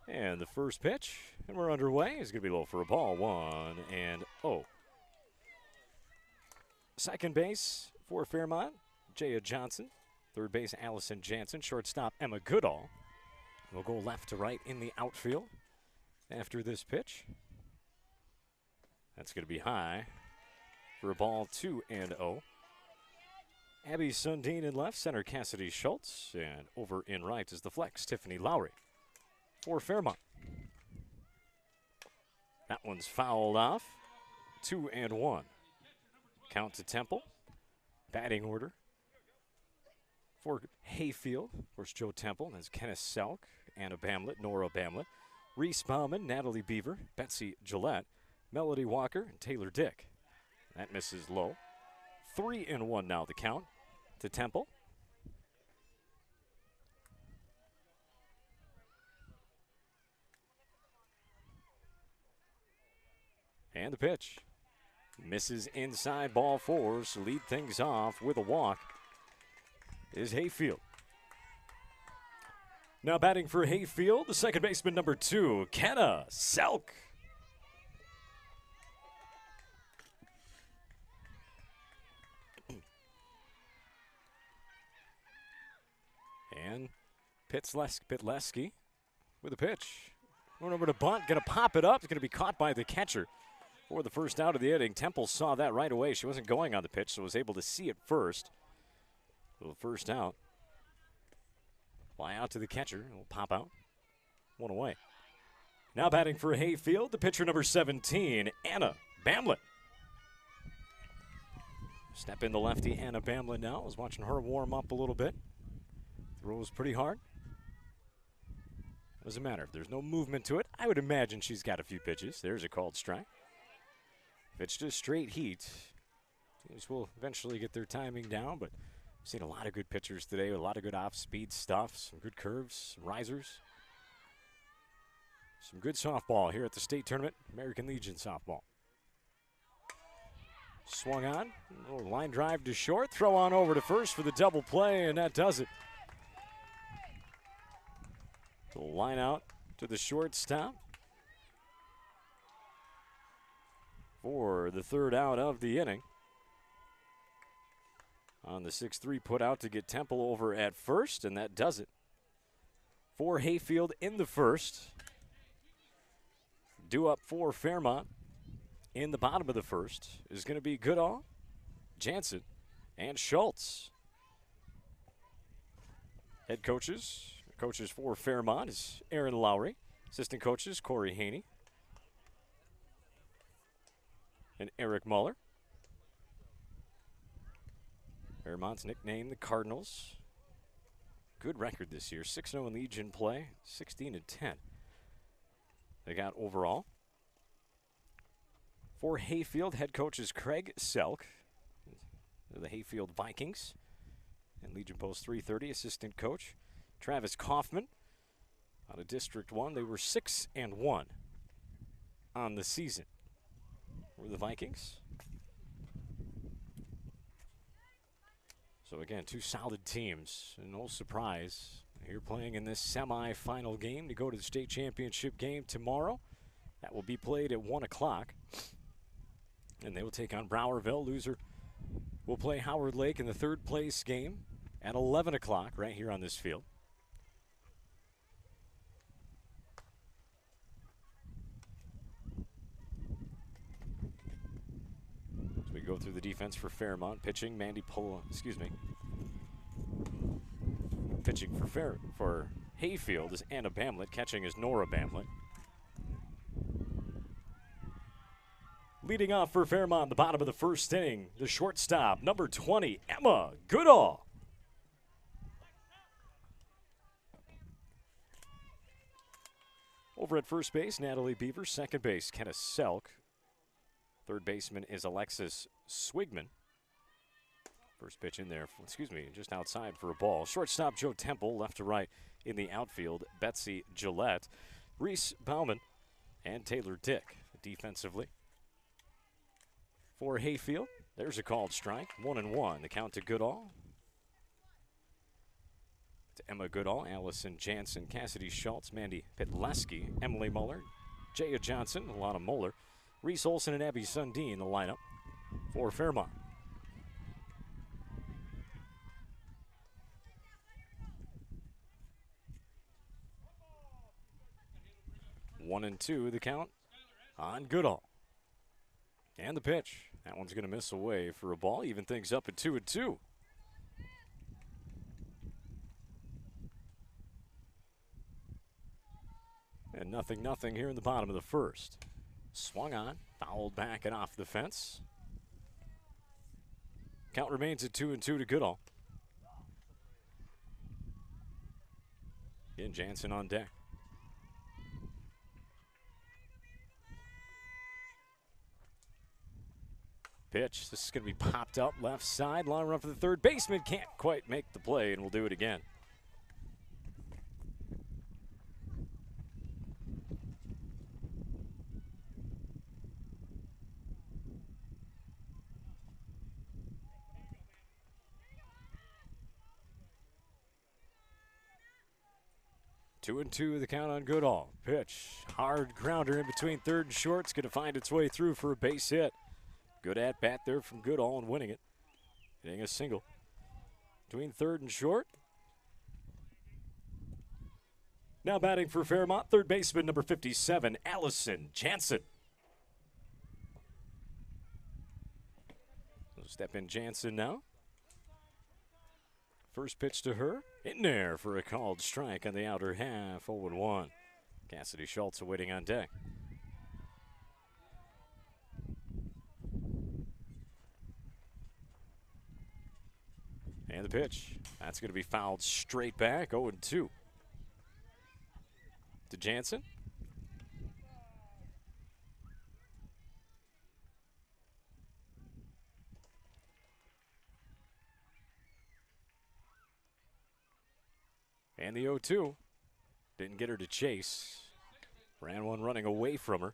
And the first pitch, and we're underway. It's going to be low for a ball, 1-0. Second base for Fairmont, Jaya Johnson. Third base, Allison Jansen. Shortstop, Emma Goodall. We'll go left to right in the outfield after this pitch. That's going to be high for a ball, 2-0. Abby Sundin in left, center Cassidy Schultz, and over in right is the flex, Tiffany Lowry for Fairmont. That one's fouled off, 2-1. Count to Temple. Batting order for Hayfield. Of course, Joe Temple, that's Kenneth Selk, Anna Bamlett, Nora Bamlett, Reese Bauman, Natalie Beaver, Betsy Gillette, Melody Walker, and Taylor Dick. That misses low. 3-1 now the count to Temple. And the pitch. Misses inside, ball 4, so lead things off with a walk is Hayfield. Now batting for Hayfield, the second baseman, number 2, Kenna Selk. And Pitleski with a pitch. Going over to bunt, going to pop it up. It's going to be caught by the catcher for the first out of the inning. Temple saw that right away. She wasn't going on the pitch, so was able to see it first. So the first out. Fly out to the catcher. It'll pop out. One away. Now batting for Hayfield, the pitcher number 17, Anna Bamlett. Step in the lefty, Anna Bamlett now. I was watching her warm up a little bit. Throws pretty hard. Doesn't matter. If there's no movement to it, I would imagine she's got a few pitches. There's a called strike. If it's just straight heat, teams will eventually get their timing down, but I've seen a lot of good pitchers today with a lot of good off-speed stuff, some good curves, some risers. Some good softball here at the state tournament, American Legion softball. Swung on, a little line drive to short, throw on over to first for the double play, and that does it. The line out to the shortstop for the third out of the inning. On the 6-3 put out to get Temple over at first, and that does it. For Hayfield in the first. Due up for Fairmont in the bottom of the first is going to be Goodall, Jansen, and Schultz. Head coaches for Fairmont is Aaron Lowry. Assistant coaches, Corey Haney and Eric Muller. Fairmont's nicknamed the Cardinals. Good record this year, 6-0 in Legion play, 16-10. they got overall. For Hayfield, head coach is Craig Selk. The Hayfield Vikings. And Legion Post 330, assistant coach Travis Kaufman. Out of District 1, they were 6-1 on the season. Were the Vikings. So again, two solid teams. And no surprise, you're playing in this semi-final game to go to the state championship game tomorrow. That will be played at 1 o'clock. And they will take on Browerville. Loser will play Howard Lake in the third place game at 11 o'clock right here on this field. As we go through the defense for Fairmont, pitching Pitching for Hayfield is Anna Bamlett. Catching is Nora Bamlett. Leading off for Fairmont, the bottom of the first inning, the shortstop, number 20, Emma Goodall. Over at first base, Natalie Beaver. Second base, Kenna Selk. Third baseman is Alexis Swigman. First pitch in there, just outside for a ball. Shortstop, Joe Temple. Left to right in the outfield, Betsy Gillette. Reese Bauman and Taylor Dick defensively. For Hayfield, there's a called strike. 1-1. The count to Goodall. To Emma Goodall, Allison Jansen, Cassidy Schultz, Mandy Pitleski, Emily Muller, Jaya Johnson, Alana Moeller, Reese Olson, and Abby Sundin in the lineup for Fairmont. One and two, the count on Goodall. And the pitch. That one's going to miss away for a ball. Even things up at 2-2. And nothing here in the bottom of the first. Swung on, fouled back and off the fence. Count remains at 2-2 to Goodall. Again, Jansen on deck. Pitch. This is going to be popped up left side. Long run for the third baseman. Can't quite make the play, and we'll do it again. Two and two, the count on Goodall. Pitch. Hard grounder in between third and short. It's going to find its way through for a base hit. Good at bat there from Goodall and winning it. Hitting a single. Between third and short. Now batting for Fairmont, third baseman number 57, Allison Jansen. So step in Jansen now. First pitch to her. In there for a called strike on the outer half. 0-1. Cassidy Schultz awaiting on deck. And the pitch. That's going to be fouled straight back. 0-2. To Jansen. And the 0-2. Didn't get her to chase. Ran one running away from her.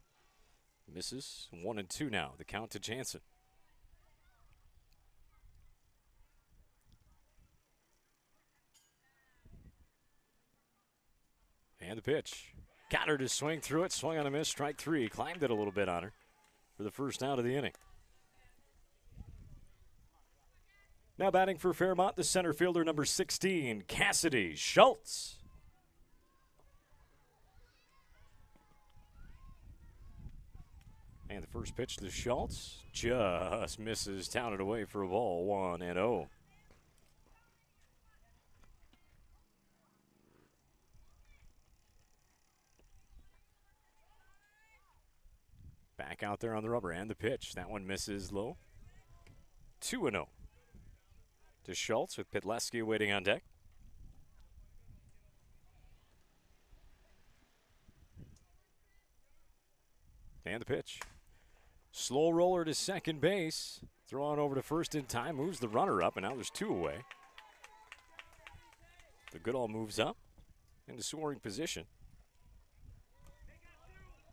Misses. 1-2 now. The count to Jansen. And the pitch. Got her to swing through it. Swung on a miss. Strike three. Climbed it a little bit on her for the first out of the inning. Now batting for Fairmont, the center fielder, number 16, Cassidy Schultz. And the first pitch to Schultz just misses, towned away for a ball. 1-0. Back out there on the rubber, and the pitch. That one misses low. 2-0 to Schultz with Pitleski waiting on deck. And the pitch. Slow roller to second base. Throw on over to first in time. Moves the runner up, and now there's 2 away. The Goodall moves up into scoring position.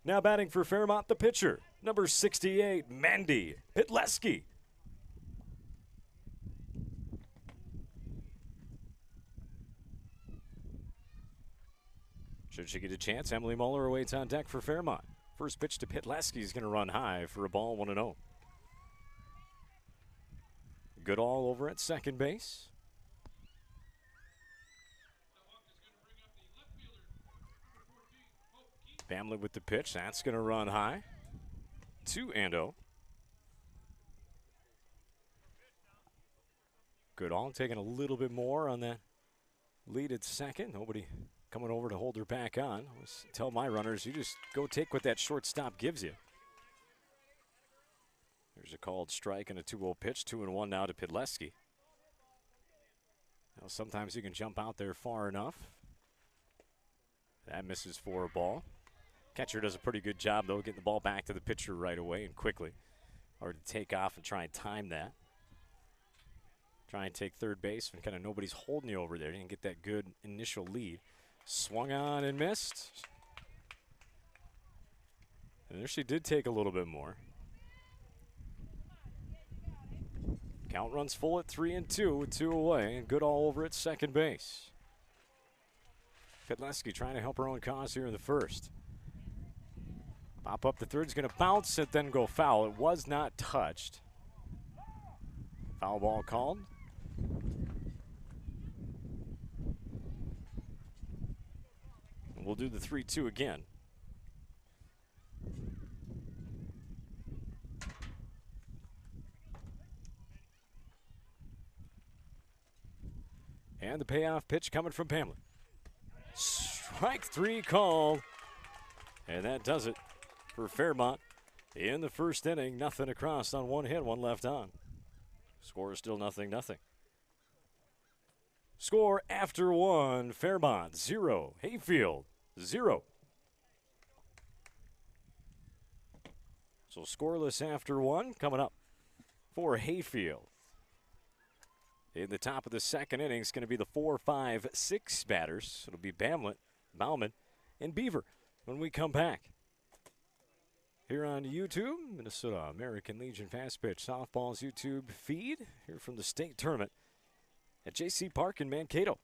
Now batting for Fairmont, the pitcher, number 68, Mandy Pitleski. Should she get a chance, Emily Muller awaits on deck for Fairmont. First pitch to Pitleski is going to run high for a ball, 1-0. Goodall over at second base. Bamlett with the pitch. That's going to run high. 2-0. Goodall taking a little bit more on that lead at second. Nobody coming over to hold her back on. I always tell my runners, you just go take what that shortstop gives you. There's a called strike and a 2-0 pitch. 2-1 now to Pitleski. Now sometimes you can jump out there far enough. That misses for a ball. Catcher does a pretty good job, though, getting the ball back to the pitcher right away and quickly. Hard to take off and try and time that. Try and take third base when kind of nobody's holding you over there. You can get that good initial lead. Swung on and missed. And there she did take a little bit more. Count runs full at 3-2 with 2 away, and Goodall over at second base. Pitleski trying to help her own cause here in the first. Pop up the third, is going to bounce it, then go foul. It was not touched. Foul ball called. And we'll do the 3-2 again. And the payoff pitch coming from Pamela. Strike 3 called. And that does it for Fairmont in the first inning. Nothing across on 1 hit, 1 left on. Score is still 0-0. Score after 1, Fairmont 0, Hayfield 0. So scoreless after 1 coming up for Hayfield. In the top of the second inning is going to be the 4, 5, 6 batters. It'll be Bamlett, Bauman, and Beaver when we come back. Here on YouTube, Minnesota American Legion Fast Pitch Softball's YouTube feed here from the state tournament at JC Park in Mankato.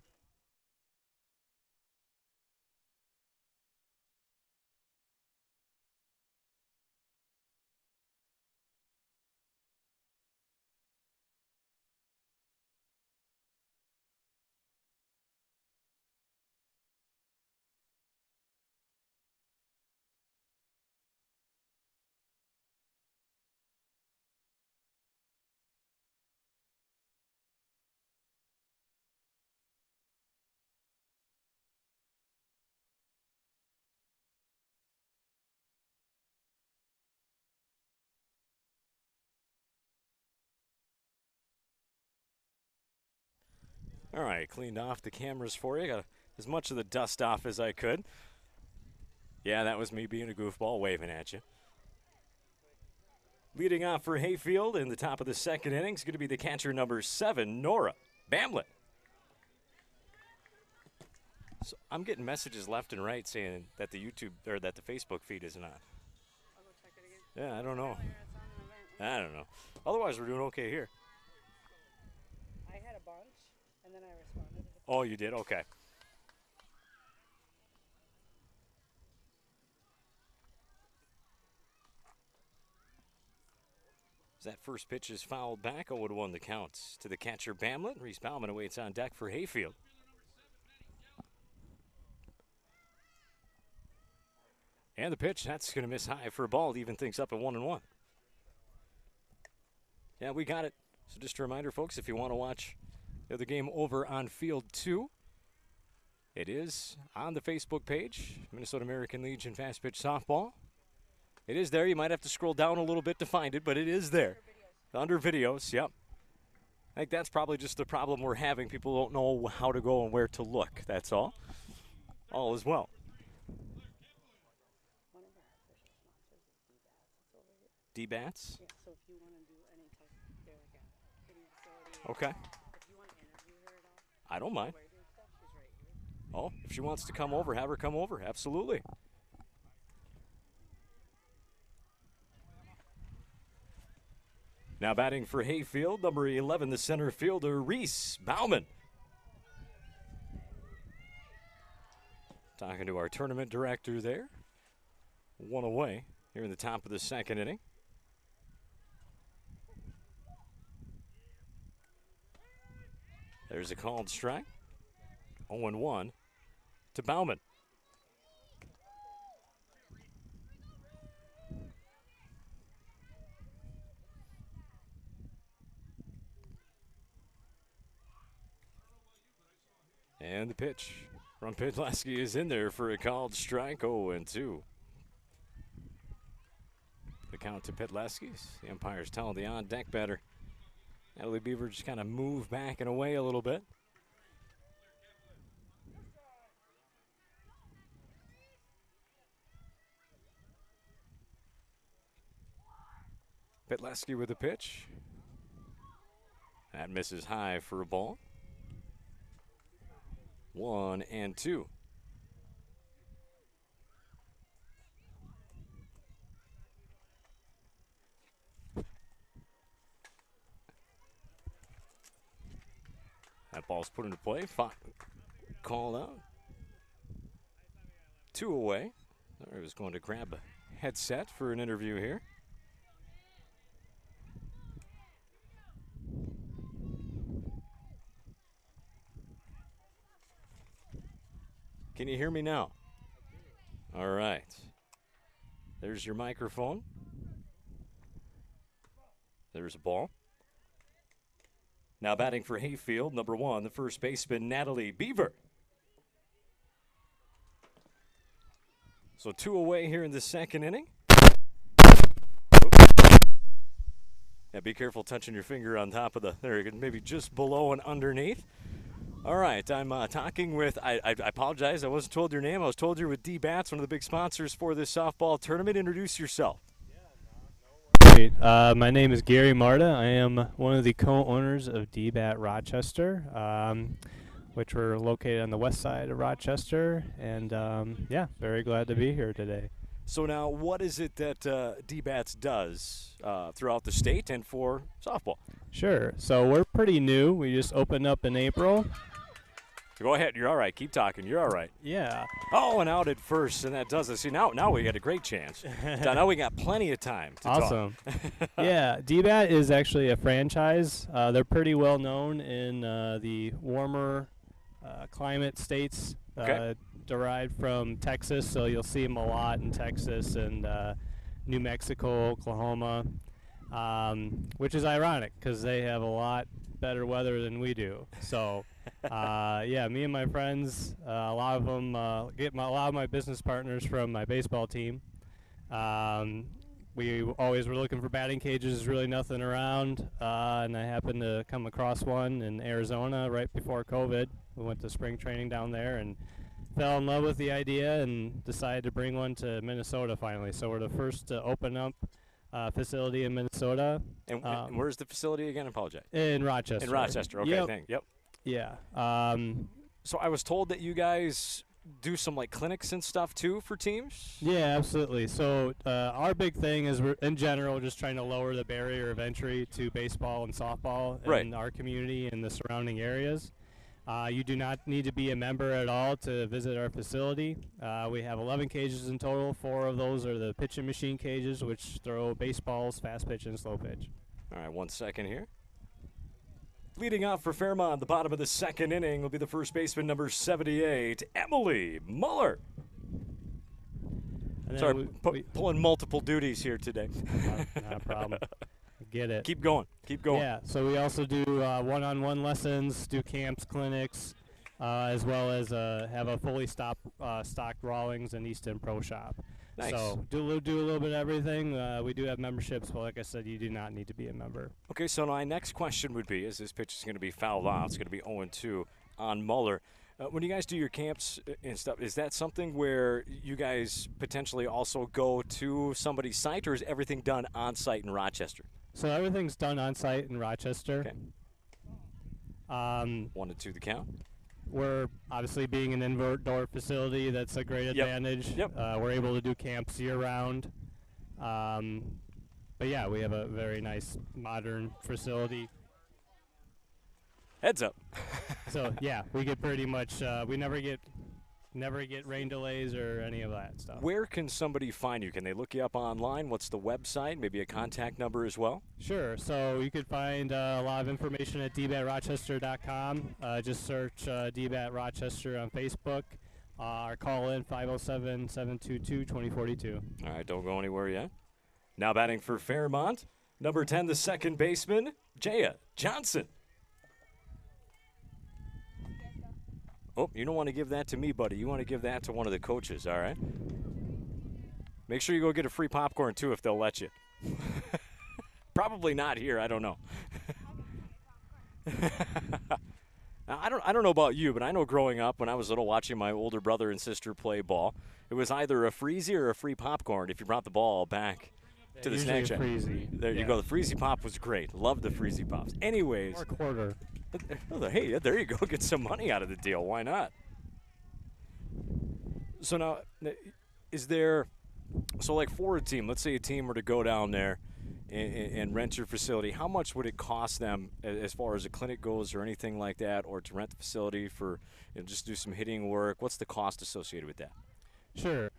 All right, cleaned off the cameras for you. Got as much of the dust off as I could. Yeah, that was me being a goofball waving at you. Leading off for Hayfield in the top of the second inning is going to be the catcher number 7, Nora Bamlett. So I'm getting messages left and right saying that the YouTube or that the Facebook feed isn't on. I'll go check it again. Yeah, I don't know. Earlier it's on an event. I don't know. Otherwise, we're doing okay here. I had a bunch, and then I responded. Oh, you did? Okay. As that first pitch is fouled back, 0-1 the count to the catcher Bamlett. Reese Bauman awaits on deck for Hayfield. And the pitch, that's going to miss high for a ball. It even things up at 1-1. Yeah, we got it. So just a reminder, folks, if you want to watch the other game over on Field 2, it is on the Facebook page, Minnesota American Legion Fast Pitch Softball. It is there. You might have to scroll down a little bit to find it, but it is there. Under videos, yep. I think that's probably just the problem we're having. People don't know how to go and where to look. That's all. All is well. D-bats? Yeah, so if you want to do any type, they're like a kitty facility. Okay. If you want to interview her at all, I don't mind. right here and stuff, she's right here. Oh, if she wants to come over, have her come over. Absolutely. Now batting for Hayfield, number 11, the center fielder, Reese Bauman. Talking to our tournament director there. 1 away here in the top of the second inning. There's a called strike. 0-1 to Bauman. And the pitch from Pedleski is in there for a called strike. 0-2. The count to Pedleski's. The umpire's telling the on-deck batter, Natalie Beaver, just kind of move back and away a little bit. Pedleski with a pitch. That misses high for a ball. 1-2. That ball's put into play. Called out. 2 away. I was going to grab a headset for an interview here. Can you hear me now? All right. There's your microphone. There's a ball. Now batting for Hayfield, number 1, the first baseman, Natalie Beaver. So 2 away here in the second inning. Yeah, be careful touching your finger on top of there you go, maybe just below and underneath. All right, I'm talking with, I apologize, I wasn't told your name. I was told you're with D-Bats, one of the big sponsors for this softball tournament. Introduce yourself. Great. My name is Gary Marta. I am one of the co-owners of D-Bat Rochester, which we're located on the west side of Rochester. And, yeah, very glad to be here today. So now, what is it that D-Bats does throughout the state and for softball? Sure. So we're pretty new. We just opened up in April. Go ahead. You're all right. Keep talking. You're all right. Yeah. Oh, and out at first, and that does it. See, now we got a great chance. Now we got plenty of time to awesome. talk. Yeah, D-Bat is actually a franchise. They're pretty well known in the warmer climate states, Okay. derived from Texas. So you'll see them a lot in Texas and New Mexico, Oklahoma, which is ironic because they have a lot better weather than we do. So, yeah, me and my friends, a lot of them get a lot of my business partners from my baseball team. We always were looking for batting cages. There's really nothing around, and I happened to come across one in Arizona right before COVID. We went to spring training down there and fell in love with the idea and decided to bring one to Minnesota finally. So we're the first to open up facility in Minnesota. And where's the facility again? I apologize. In Rochester. In Rochester. Okay, Yep. Yep. Yeah. So I was told that you guys do some like clinics and stuff too for teams. Yeah, absolutely. So our big thing is we're in general just trying to lower the barrier of entry to baseball and softball Right. in our community and the surrounding areas. You do not need to be a member at all to visit our facility. We have 11 cages in total. 4 of those are the pitching machine cages, which throw baseballs, fast pitch, and slow pitch. All right, 1 second here. Leading off for Fairmont, the bottom of the second inning will be the first baseman, number 78, Emily Muller. And then Sorry, we pulling multiple duties here today. not a problem. Get it. Keep going. Keep going. Yeah, so we also do one-on-one lessons, do camps, clinics, as well as have a fully stocked Rawlings and Easton Pro Shop. Nice. So do a little bit of everything. We do have memberships, but like I said, you do not need to be a member. Okay, so my next question would be, as this pitch is going to be fouled off, it's going to be 0-2 on Muller. When you guys do your camps and stuff, is that something where you guys potentially also go to somebody's site, or is everything done on site in Rochester? So everything's done on site in Rochester. Okay. 1-2 the count. We're obviously being an indoor facility. That's a great advantage. Yep. We're able to do camps year round. But yeah, we have a very nice modern facility. Heads up. So yeah, we get pretty much. We never get rain delays or any of that stuff. Where can somebody find you? Can they look you up online? What's the website? Maybe a contact number as well? Sure. So you could find a lot of information at dbatrochester.com. Just search DBAT Rochester on Facebook. Our call in 507-722-2042. All right, don't go anywhere yet. Now batting for Fairmont, number 10, the second baseman, Jaya Johnson. Oh, you don't want to give that to me, buddy. You want to give that to one of the coaches, all right? Make sure you go get a free popcorn, too, if they'll let you. Probably not here. I don't know. I don't know about you, but I know growing up when I was little watching my older brother and sister play ball, it was either a freezy or a free popcorn if you brought the ball back to the snack shack. There you go. The freezy pop was great. Loved the freezy pops. Anyways. Or a quarter. Hey, there you go. Get some money out of the deal. Why not? So now, is there – so like for a team, let's say a team were to go down there and rent your facility, how much would it cost them as far as a clinic goes or anything like that, or to rent the facility for just do some hitting work? What's the cost associated with that? Sure.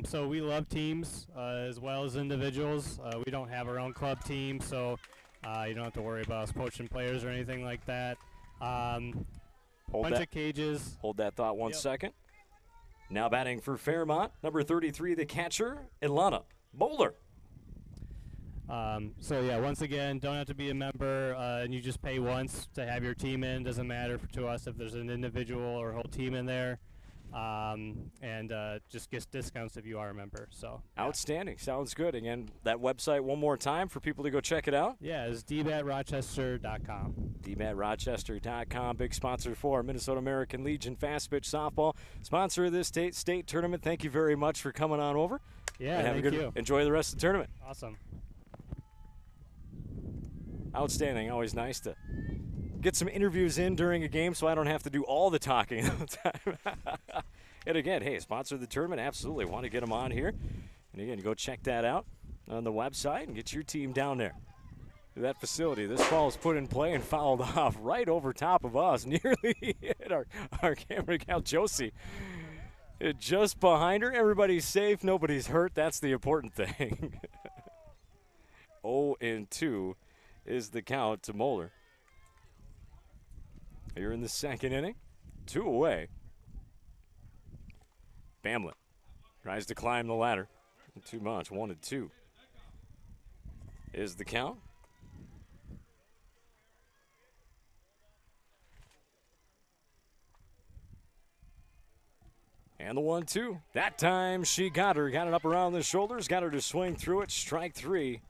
So we love teams as well as individuals. We don't have our own club team, so you don't have to worry about us poaching players or anything like that. Bunch of cages. Hold that thought one second. Now batting for Fairmont, number 33, the catcher, Ilana Bowler. So yeah, once again, don't have to be a member, and you just pay once to have your team in. Doesn't matter to us if there's an individual or whole team in there. And just gets discounts if you are a member. So outstanding. Sounds good. Again, that website one more time for people to go check it out. Yeah, it's dbatrochester.com. dbatrochester.com. Big sponsor for Minnesota American Legion Fast Pitch Softball. Sponsor of this state tournament. Thank you very much for coming on over. Yeah, thank you. Enjoy the rest of the tournament. Awesome. Outstanding. Always nice to get some interviews in during a game so I don't have to do all the talking all the time. And again, hey, sponsor of the tournament, absolutely want to get them on here. And again, go check that out on the website and get your team down there to that facility. This ball is put in play and fouled off right over top of us. Nearly hit our camera gal, Josie. Just behind her. Everybody's safe. Nobody's hurt. That's the important thing. 0-2 is the count to Moeller. Here in the second inning, 2 away. Bamlett tries to climb the ladder. Too much, 1-2 is the count. And the 1-2. That time she got her. Got it up around the shoulders. Got her to swing through it. Strike 3.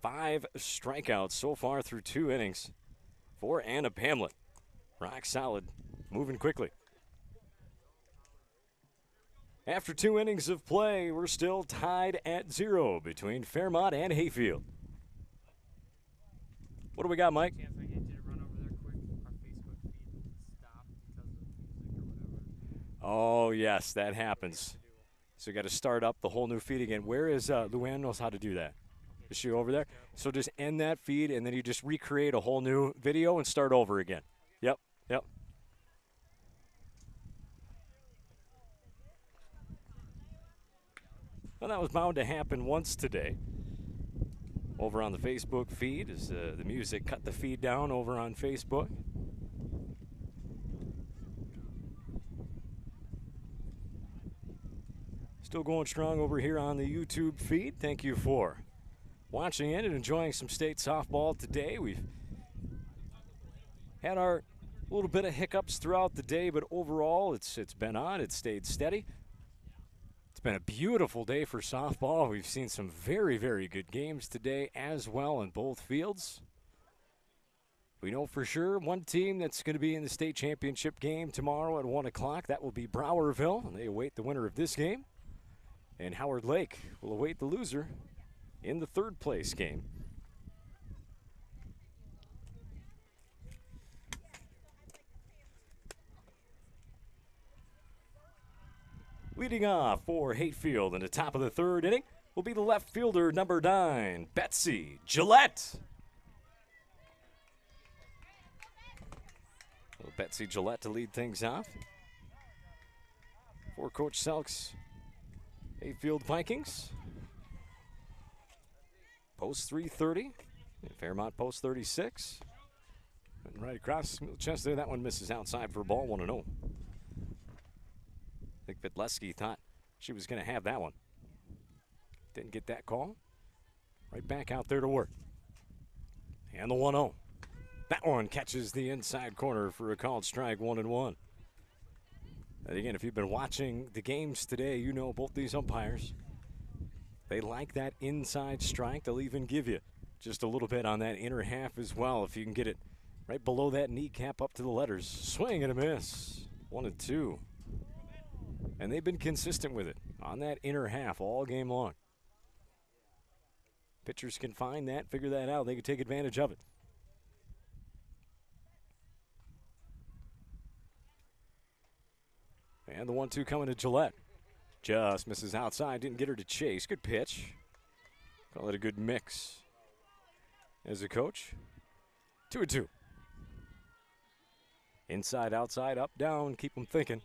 5 strikeouts so far through 2 innings for Anna Bamlett. Rock solid, moving quickly. After 2 innings of play, we're still tied at 0 between Fairmont and Hayfield. What do we got, Mike? Oh, yes, that happens. So you got to start up the whole new feed again. Where is Luann knows how to do that? Is she over there? So just end that feed, and then you just recreate a whole new video and start over again. Yep. Well, that was bound to happen once today. Over on the Facebook feed as the music cut the feed down over on Facebook. Still going strong over here on the YouTube feed. Thank you for watching it and enjoying some state softball today. We've had our little bit of hiccups throughout the day, but overall it's been on. It's stayed steady. It's been a beautiful day for softball. We've seen some very, very good games today as well in both fields. We know for sure one team that's going to be in the state championship game tomorrow at 1 o'clock. That will be Browerville, and they await the winner of this game. And Howard Lake will await the loser in the third place game. Leading off for Hayfield in the top of the third inning will be the left fielder, number 9, Betsy Gillette. Well, Betsy Gillette to lead things off for Coach Selk's Hayfield Vikings. Post 330, Fairmont post 36. And right across the chest there, that one misses outside for a ball, 1-0. I think Vidleski thought she was going to have that one. Didn't get that call. Right back out there to work. And the 1-0. That one catches the inside corner for a called strike, 1-1. And again, if you've been watching the games today, you know both these umpires. They like that inside strike. They'll even give you just a little bit on that inner half as well if you can get it right below that kneecap up to the letters. Swing and a miss. 1-2. And they've been consistent with it on that inner half all game long. Pitchers can find that, figure that out. They can take advantage of it. And the 1-2 coming to Gillette. Just misses outside, didn't get her to chase. Good pitch. Call it a good mix as a coach. 2-2. Inside, outside, up, down, keep them thinking.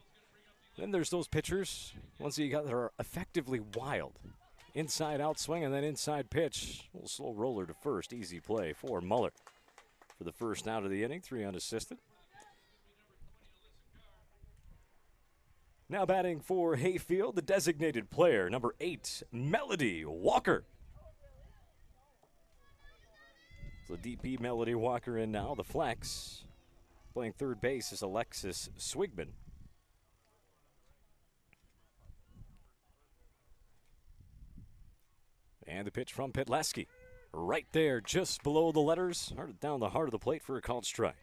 Then there's those pitchers, once you got that are effectively wild. Inside out swing and then inside pitch. A little slow roller to first. Easy play for Muller for the first out of the inning. 3 unassisted. Now batting for Hayfield, the designated player, number 8, Melody Walker. So DP Melody Walker in now. The flex playing third base is Alexis Swigman. And the pitch from Pitleski. Right there, just below the letters. Down the heart of the plate for a called strike.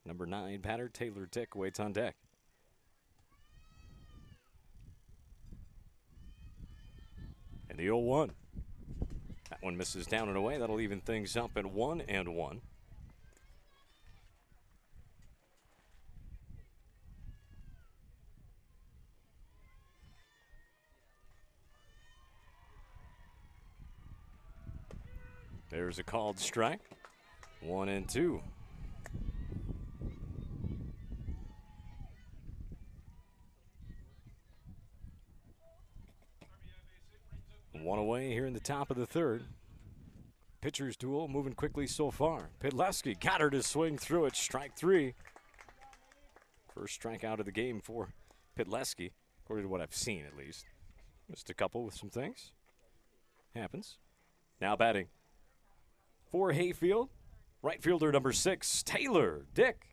Number 9 batter, Taylor Dick, waits on deck. And the 0-1. That one misses down and away. That'll even things up at 1-1. There's a called strike. 1-2. One away here in the top of the third. Pitcher's duel moving quickly so far. Pitleski got her to swing through it. Strike 3. First strikeout of the game for Pitleski, according to what I've seen at least. Just a couple with some things. Happens. Now batting for Hayfield, right fielder number 6, Taylor Dick.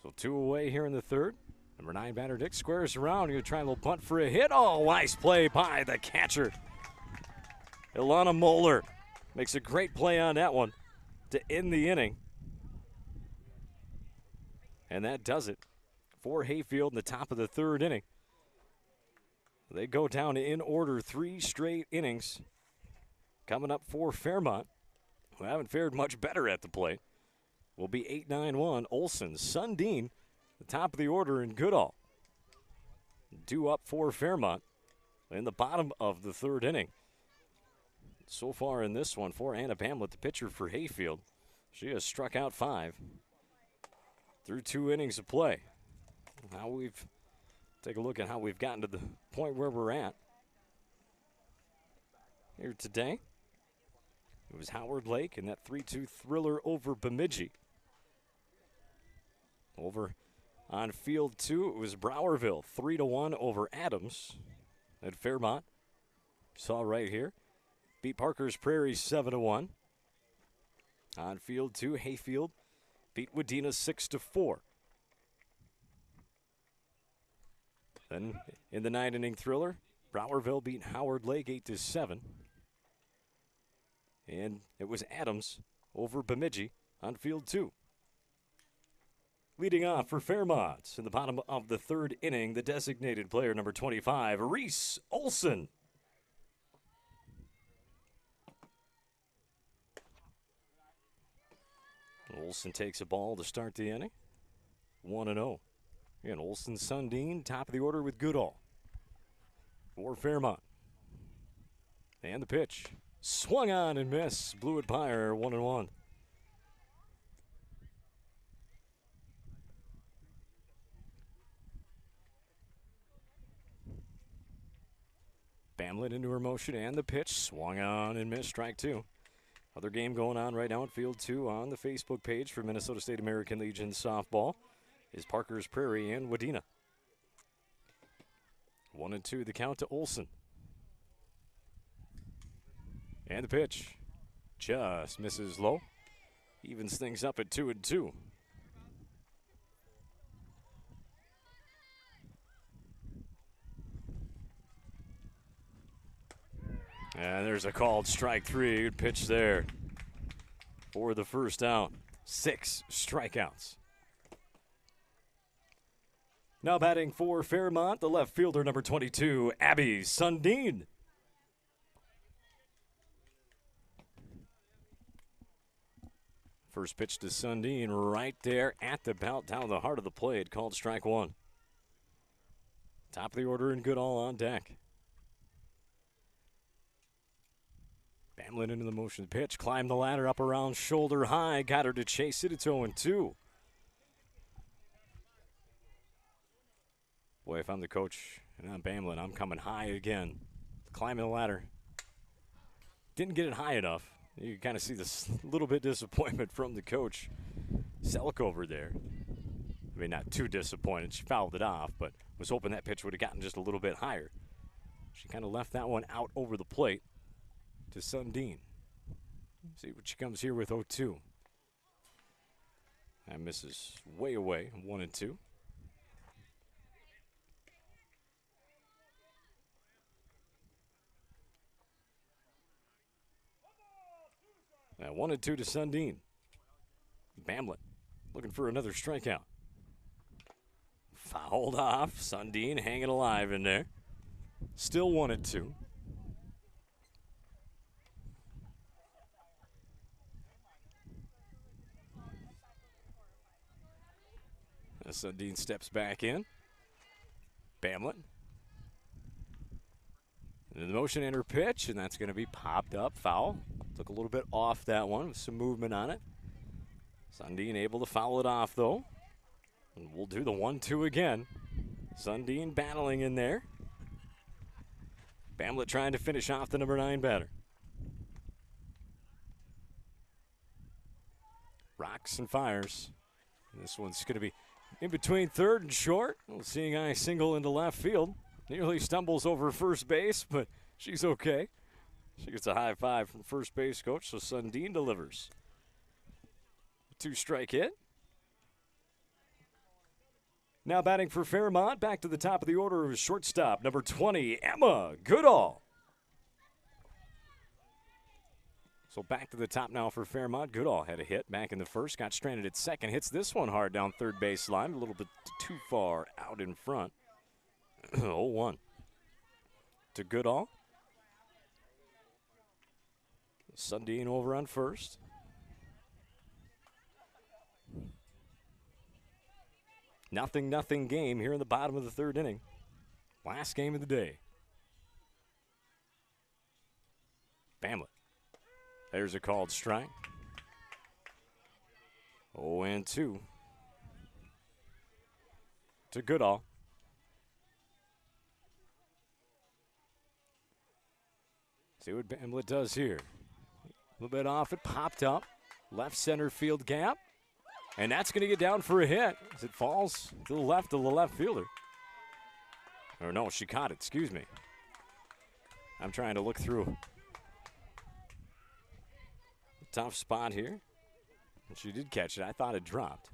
So 2 away here in the third. Number 9 batter Dick squares around. Going to try a little bunt for a hit. Oh, nice play by the catcher. Ilana Moeller makes a great play on that one to end the inning. And that does it for Hayfield in the top of the third inning. They go down in order 3 straight innings. Coming up for Fairmont, who haven't fared much better at the plate, will be 8-9-1. Olson, Sundin, the top of the order in Goodall. Due up for Fairmont in the bottom of the third inning. So far in this one for Anna Bamlett, the pitcher for Hayfield. She has struck out 5 through 2 innings of play. Now we've take a look at how we've gotten to the point where we're at here today. It was Howard Lake and that 3-2 thriller over Bemidji. Over on field 2, it was Browerville, 3-1 over Adams at Fairmont. Saw right here. Beat Parker's Prairie 7-1. On field 2, Hayfield beat Wadena 6-4. Then in the 9-inning thriller, Browerville beat Howard Lake 8-7. And it was Adams over Bemidji on field 2. Leading off for Fairmont in the bottom of the third inning, the designated player number 25, Reese Olson. Olson takes a ball to start the inning. 1-0. And Olson Sundin, top of the order with Goodall for Fairmont. And the pitch. Swung on and missed. Blew it by her, 1-1. Bamlett into her motion and the pitch. Swung on and missed. Strike 2. Other game going on right now in field 2 on the Facebook page for Minnesota State American Legion softball is Parker's Prairie and Wadena. 1-2 the count to Olson. And the pitch just misses low. Evens things up at 2-2. And there's a called strike 3. Good pitch there for the first out. 6 strikeouts. Now batting for Fairmont, the left fielder, number 22, Abby Sundin. First pitch to Sundin right there at the belt, down the heart of the plate, called strike 1. Top of the order and Goodall on deck. Bamlett into the motion pitch, climbed the ladder up around shoulder high, got her to chase it. It's 0-2. Boy, if I'm the coach and I'm Bamlett, I'm coming high again. Climbing the ladder. Didn't get it high enough. You can kind of see this little bit disappointment from the coach, Selk over there. I mean, not too disappointed. She fouled it off, but was hoping that pitch would have gotten just a little bit higher. She kind of left that one out over the plate to Sundin. See what she comes here with 0-2. That misses way away, 1-2. Now 1-2 to Sundin. Bamlett looking for another strikeout. Fouled off. Sundin hanging alive in there. Still 1-2. As Sundin steps back in. Bamlett. In the motion and her pitch, and that's going to be popped up. Foul. Took a little bit off that one with some movement on it. Sundin able to foul it off, though. And we'll do the 1-2 again. Sundin battling in there. Bamlett trying to finish off the number 9 batter. Rocks and fires. And this one's going to be in between third and short. Seeing eye single into left field. Nearly stumbles over first base, but she's okay. She gets a high five from first base coach, so Sundin delivers. 2-strike hit. Now batting for Fairmont, back to the top of the order of shortstop, number 20, Emma Goodall. So back to the top now for Fairmont. Goodall had a hit back in the first, got stranded at second, hits this one hard down third base line, a little bit too far out in front. 0-1 to Goodall. Sundin over on first. Nothing game here in the bottom of the third inning. Last game of the day. Bamlett. There's a called strike. 0-2 to Goodall. See what Bamlett does here. A little bit off it, popped up. Left center field gap. And that's going to get down for a hit as it falls to the left of the left fielder. Or no, she caught it, excuse me. I'm trying to look through. Tough spot here. And she did catch it. I thought it dropped.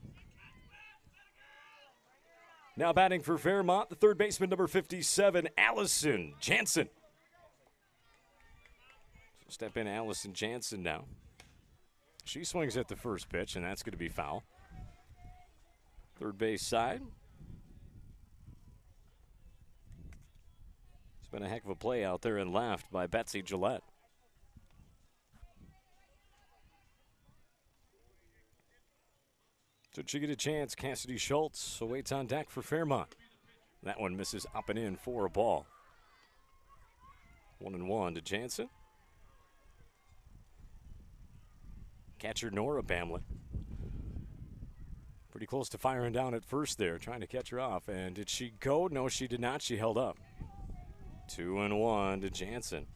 Now batting for Fairmont, the third baseman, number 57, Allison Jansen. So step in Allison Jansen now. She swings at the first pitch, and that's going to be foul. Third base side. It's been a heck of a play out there in left by Betsy Gillette. Should she get a chance, Cassidy Schultz awaits on deck for Fairmont. That one misses up and in for a ball. 1-1 to Jansen. Catcher Nora Bamlett. Pretty close to firing down at first there, trying to catch her off. And did she go? No, she did not. She held up. 2-1 to Jansen.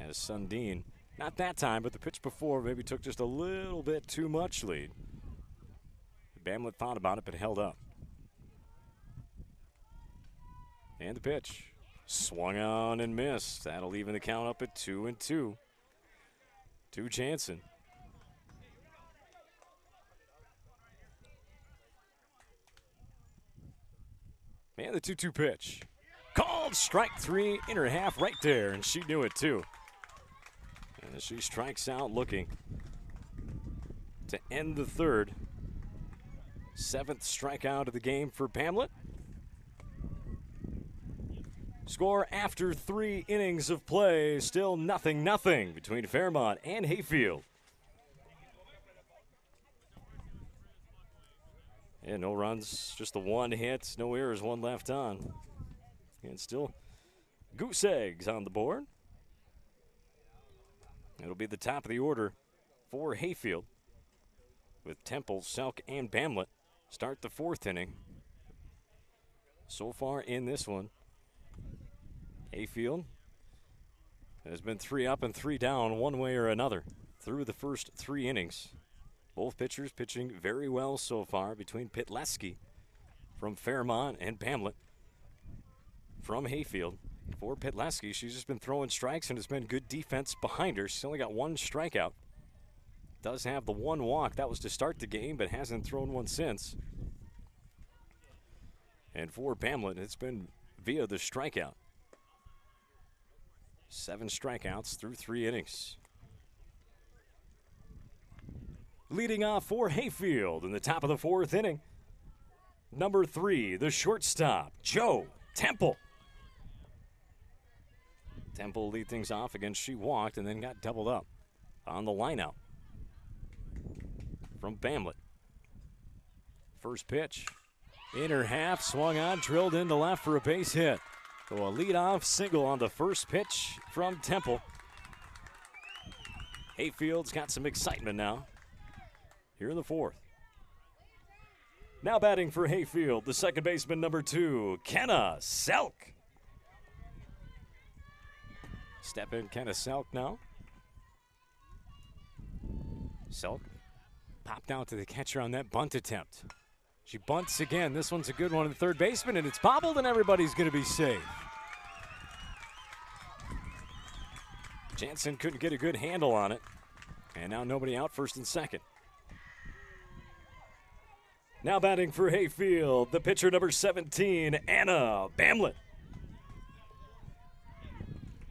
As Sundin, not that time, but the pitch before, maybe took just a little bit too much lead. Bamlett thought about it, but held up. And the pitch. Swung on and missed. That'll even the count up at 2-2 to Jansen. And the 2-2 pitch. Called strike three in her half right there, and she knew it too. And she strikes out looking to end the third. 7th strikeout of the game for Bamlett. Score after 3 innings of play, still 0-0 between Fairmont and Hayfield. And no runs, just the 1 hit, no errors, 1 left on. And still goose eggs on the board. It'll be the top of the order for Hayfield with Temple, Selk, and Bamlett. Start the 4th inning. So far in this one, Hayfield has been 3 up and 3 down one way or another through the first 3 innings. Both pitchers pitching very well so far between Pitleski from Fairmont and Bamlett from Hayfield. For Pitleski, she's just been throwing strikes and it's been good defense behind her. She's only got 1 strikeout. Does have the 1 walk. That was to start the game, but hasn't thrown one since. And for Bamlett, it's been via the strikeout. 7 strikeouts through 3 innings. Leading off for Hayfield in the top of the 4th inning. Number 3, the shortstop, Joe Temple. Temple lead things off against she walked and then got doubled up on the lineout from Bamlett. First pitch in her half, swung on, drilled into left for a base hit. So a leadoff single on the first pitch from Temple. Hayfield's got some excitement now here in the 4th. Now batting for Hayfield, the second baseman, number 2, Kenna Selk. Step in Kenna Selk now. Selk popped out to the catcher on that bunt attempt. She bunts again. This one's a good one to the third baseman, and it's bobbled, and everybody's going to be safe. Jansen couldn't get a good handle on it, and now nobody out, first and second. Now batting for Hayfield, the pitcher number 17, Anna Bamlett.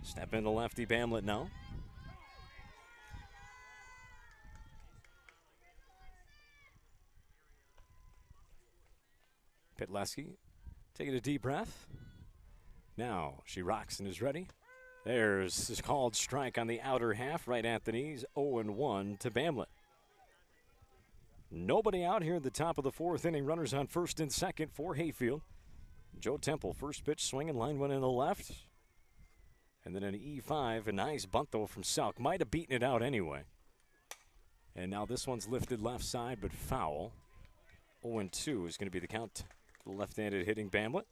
Step in the lefty Bamlett now. Pitleski taking a deep breath. Now she rocks and is ready. There's his called strike on the outer half, right at the knees. 0-1 to Bamlett. Nobody out here at the top of the 4th inning. Runners on first and second for Hayfield. Joe Temple, first pitch swinging, line went in the left. And then an E5, a nice bunt though from Selk. Might have beaten it out anyway. And now this one's lifted left side, but foul. 0-2 is going to be the count. The left-handed hitting Bamlett.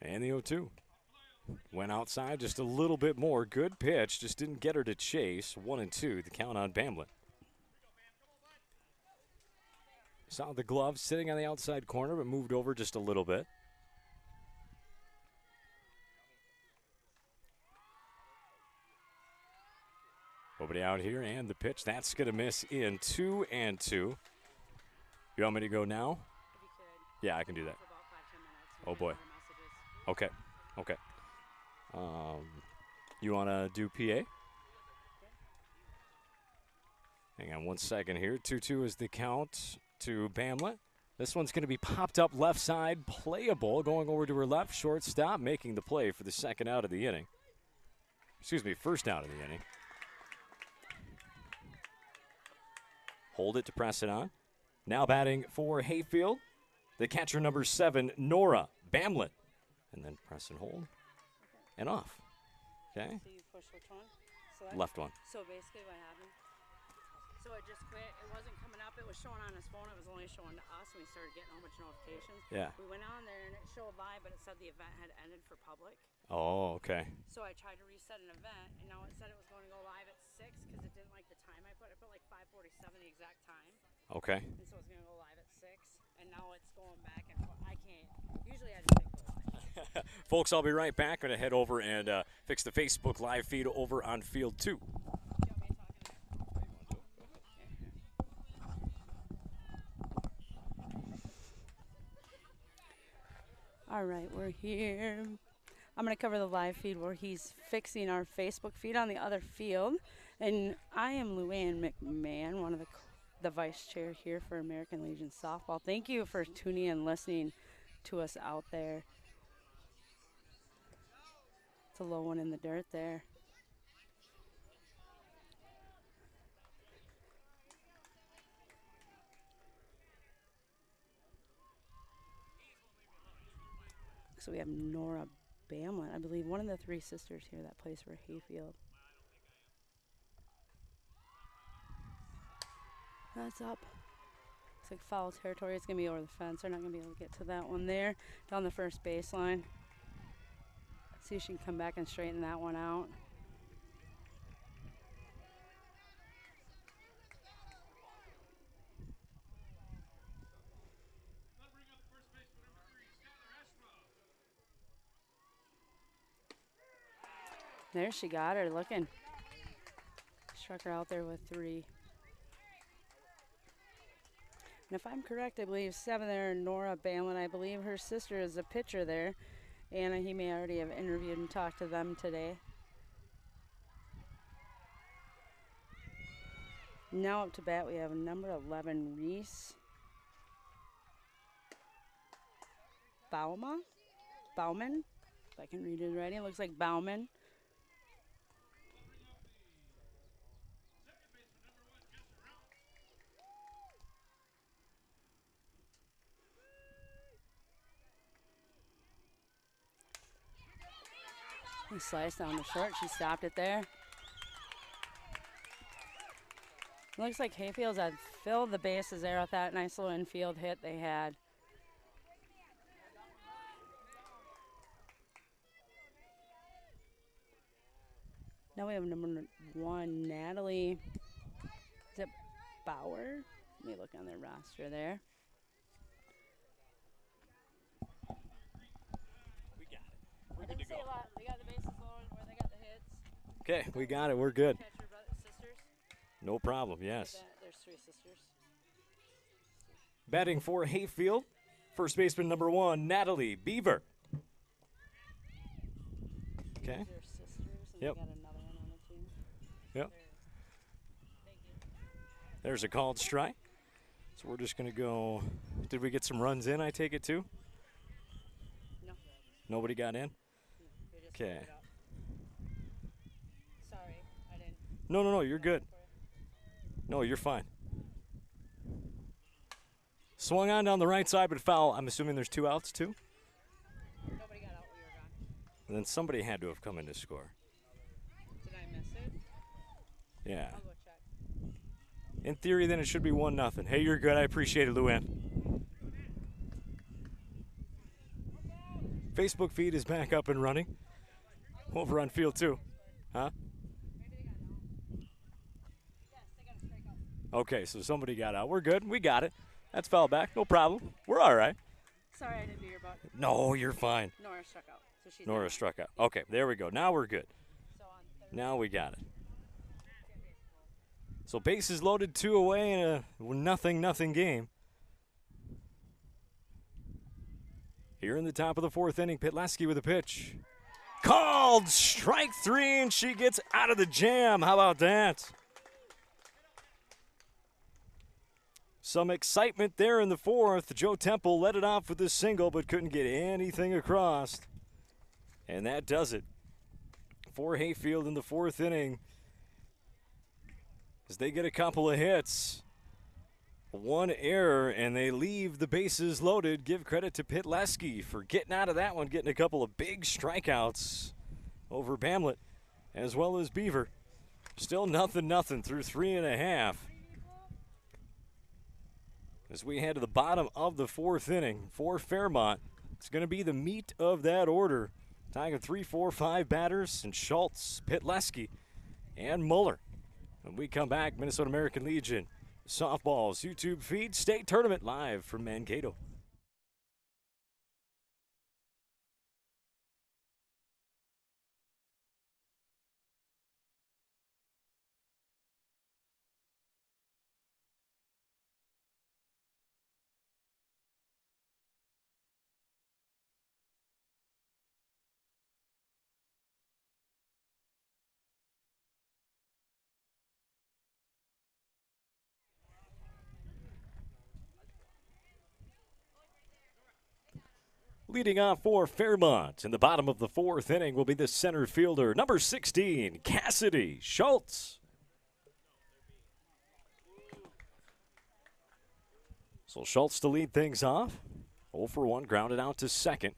And the 0-2. Went outside just a little bit more. Good pitch. Just didn't get her to chase. 1-2. The count on Bamlett. Saw the glove sitting on the outside corner, but moved over just a little bit. Nobody out here, and the pitch. That's going to miss in 2-2. You want me to go now? If you could. Yeah, I can do that. For about 5-10 minutes. Oh, boy. Messages. Okay. You want to do PA? Hang on 1 second here. 2-2 is the count to Bamlett. This one's going to be popped up left side, playable, going over to her left, shortstop, making the play for the second out of the inning. Excuse me, first out of the inning. Hold it to press it on. Now batting for Hayfield, the catcher number 7, Nora Bamlett. And then press and hold and off. Okay, So you push which one? Select? left one. So basically what happened, so it just quit. It wasn't coming up. It was showing on his phone. It was only showing to us. We started getting a whole bunch of notifications. Yeah. We went on there and it showed live, but it said the event had ended for public. Oh, okay. So I tried to reset an event, and now it said it was going to go live at 6 because it didn't like the time I put. I put like 5:47, the exact time. Okay. And so it's going to go live at 6, and now it's going back and forth. I can't. Usually I just hit go live. Folks, I'll be right back. Going to head over and fix the Facebook live feed over on Field 2. Do you want me to talk in there? All right, we're here. I'm going to cover the live feed where he's fixing our Facebook feed on the other field. And I am Luann McMahon, one of the vice chair here for American Legion Softball. Thank you for tuning in and listening to us out there. It's a low one in the dirt there. So we have Nora Bamlett, I believe, one of the 3 sisters here that plays for Hayfield. That's up. Looks like foul territory. It's going to be over the fence. They're not going to be able to get to that one there. Down the first baseline. See if she can come back and straighten that one out. There she got her looking. Struck her out there with 3. And if I'm correct, I believe 7 there, Nora Bamlett. I believe her sister is a pitcher there. Anna, he may already have interviewed and talked to them today. Now up to bat, we have number 11, Reese Bauman, if I can read his writing. It looks like Bauman. He sliced down the short. She stopped it there. Looks like Hayfield's had filled the bases there with that nice little infield hit they had. Now we have number 1, Natalie. Is it Bauer? Let me look on their roster there. We got it. We're I good to didn't say go. a lot. They got the bases loaded where they got the hits. Okay, we got it. We're good. Catch your sisters. No problem, yes. There's 3 sisters. Batting for Hayfield, first baseman number 1, Natalie Beaver. Okay. These are sisters, and Yep. they got another one on the team. Yep. Thank you. There's a called strike. So we're just going to go. Did we get some runs in, I take it, too? No. Nobody got in? We just Okay. put it up. Sorry, I didn't. No, you're good. No, you're fine. Swung on down the right side, but foul. I'm assuming there's 2 outs, too? Nobody got out when we were gone. And then somebody had to have come in to score. Did I miss it? Yeah. I'll go check. In theory, then it should be 1-0. Hey, you're good. I appreciate it, Luann. Facebook feed is back up and running. Over on Field 2. Huh? Maybe they got out. Yes, they got a strikeout. Okay, so somebody got out. We're good. We got it. That's foul back. No problem. We're all right. Sorry, I didn't do your butt. No, you're fine. Nora struck out. So she's Nora struck out. Okay, there we go. Now we're good. So on third. Now we got it. So bases loaded, 2 away in a nothing game. Here in the top of the 4th inning, Pitleski with a pitch. Called strike 3, and she gets out of the jam. How about that? Some excitement there in the 4th. Joe Temple led it off with a single, but couldn't get anything across. And that does it for Hayfield in the 4th inning, as they get a couple of hits. 1 error, and they leave the bases loaded. Give credit to Pitleski for getting out of that one, getting a couple of big strikeouts over Bamlett, as well as Beaver. Still nothing through 3.5. As we head to the bottom of the 4th inning for Fairmont, it's going to be the meat of that order. Tying of 3, 4, 5 batters, and Schultz, Pitleski, and Muller. When we come back, Minnesota American Legion Softball's YouTube feed, state tournament live from Mankato. Leading off for Fairmont in the bottom of the 4th inning will be the center fielder, number 16, Cassidy Schultz. So Schultz to lead things off. 0 for 1, grounded out to second.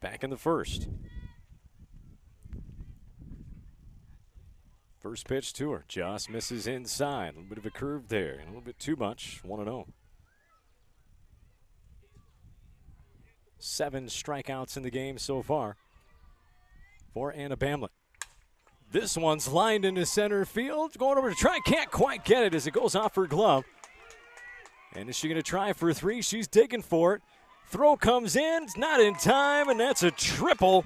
Back in the 1st. First pitch to her, just misses inside. A little bit of a curve there, and a little bit too much. 1-0. 7 strikeouts in the game so far for Anna Bamlett. This one's lined into center field. Going over to try. Can't quite get it as it goes off her glove. And is she going to try for 3? She's digging for it. Throw comes in. It's not in time, and that's a triple.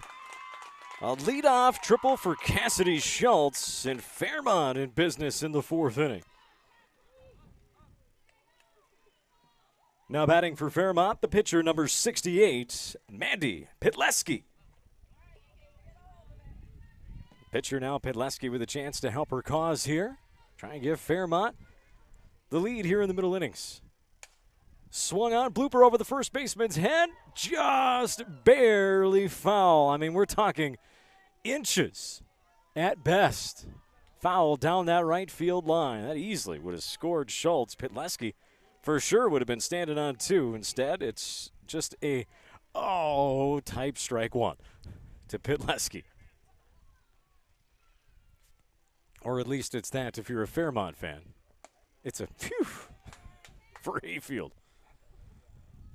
A leadoff triple for Cassidy Schultz, and Fairmont in business in the 4th inning. Now batting for Fairmont, the pitcher, number 68, Mandy Pitleski. Pitcher now, Pitleski, with a chance to help her cause here. Try and give Fairmont the lead here in the middle innings. Swung on, blooper over the first baseman's head, just barely foul. I mean, we're talking inches at best. Foul down that right field line. That easily would have scored Schultz. Pitleski for sure would have been standing on 2. Instead, it's just a type strike 1 to Pitleski. Or at least it's that if you're a Fairmont fan. It's a phew for Hayfield.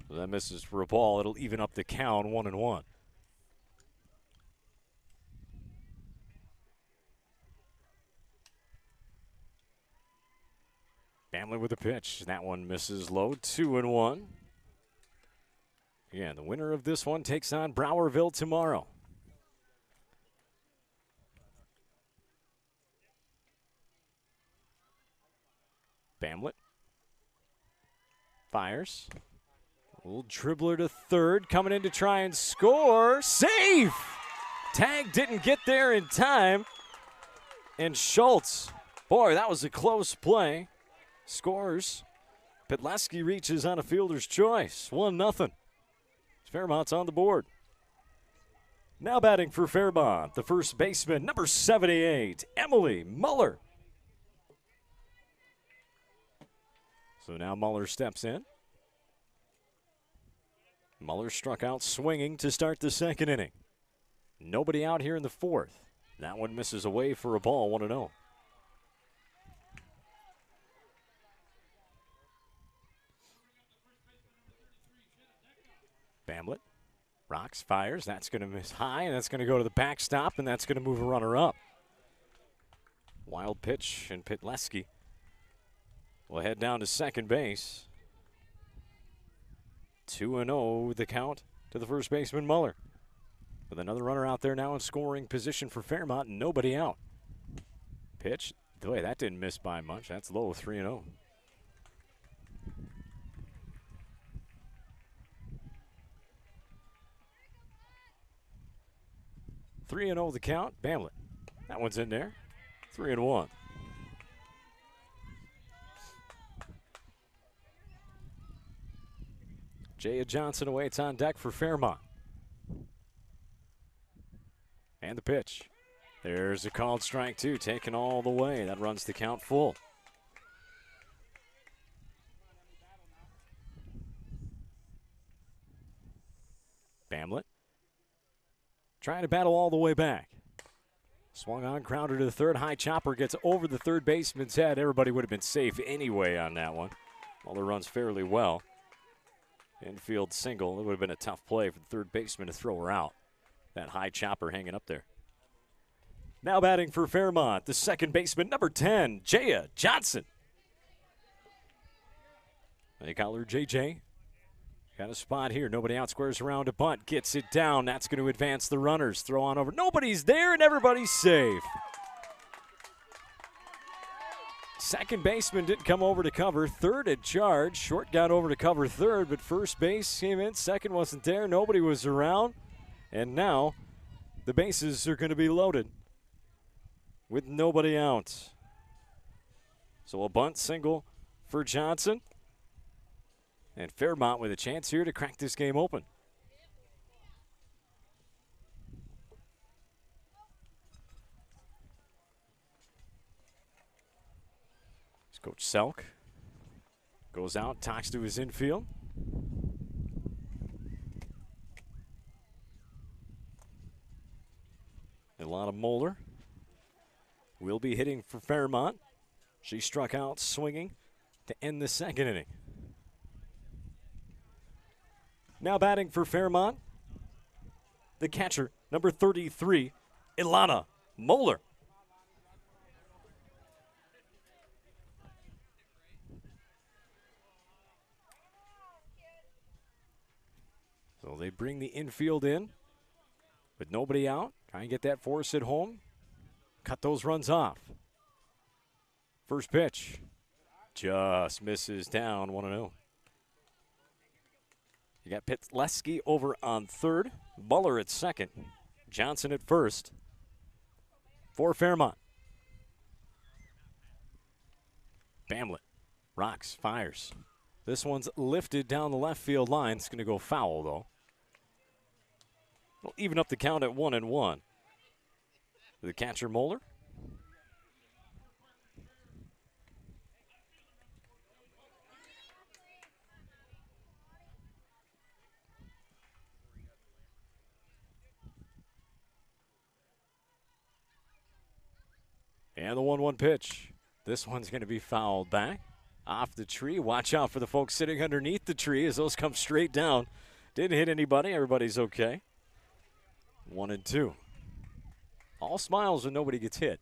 So that misses for a ball. It'll even up the count, 1-1. Bamlett with a pitch. That one misses low. 2-1. Yeah, the winner of this one takes on Browerville tomorrow. Bamlett fires. A little dribbler to third, coming in to try and score. Safe! Tag didn't get there in time. And Schultz, boy, that was a close play. Scores. Pitleski reaches on a fielder's choice. 1-0. Fairmont's on the board. Now batting for Fairmont, the first baseman, number 78, Emily Muller. So now Muller steps in. Muller struck out swinging to start the 2nd inning. Nobody out here in the 4th. That one misses away for a ball, 1-0. Bamlett rocks, fires. That's going to miss high, and that's going to go to the backstop, and that's going to move a runner up. Wild pitch, and Pitleski will head down to second base. 2-0 the count to the first baseman, Muller. With another runner out there now in scoring position for Fairmont, and nobody out. Pitch. Boy, that didn't miss by much. That's low, 3-0. Three and 0 the count. Bamlett. That one's in there. 3-1. Jaya Johnson awaits on deck for Fairmont. And the pitch. There's a called strike two, taken all the way. That runs the count full. Bamlett trying to battle all the way back. Swung on, grounder to the third. High chopper gets over the third baseman's head. Everybody would have been safe anyway on that one. Muller runs fairly well. Infield single. It would have been a tough play for the third baseman to throw her out. That high chopper hanging up there. Now batting for Fairmont, the second baseman, number 10, Jaya Johnson. They call her JJ. Got a spot here. Nobody out, squares around a bunt. Gets it down. That's going to advance the runners. Throw on over. Nobody's there, and everybody's safe. Second baseman didn't come over to cover. Third at charge. Short got over to cover third, but first base came in. Second wasn't there. Nobody was around. And now the bases are going to be loaded with nobody out. So a bunt single for Johnson. And Fairmont with a chance here to crack this game open. It's Coach Selk. Goes out, talks to his infield. Ilana Moeller will be hitting for Fairmont. She struck out swinging to end the second inning. Now batting for Fairmont, the catcher, number 33, Ilana Moeller. So they bring the infield in with nobody out. Try and get that force at home. Cut those runs off. First pitch. Just misses down 1-0. You got Pitleski over on third. Muller at second. Johnson at first. For Fairmont. Bamlett. Rocks, fires. This one's lifted down the left field line. It's going to go foul, though. It'll even up the count at 1-1. The catcher, Moeller. And the 1-1 pitch. This one's going to be fouled back. Off the tree. Watch out for the folks sitting underneath the tree as those come straight down. Didn't hit anybody. Everybody's okay. 1-2. All smiles when nobody gets hit.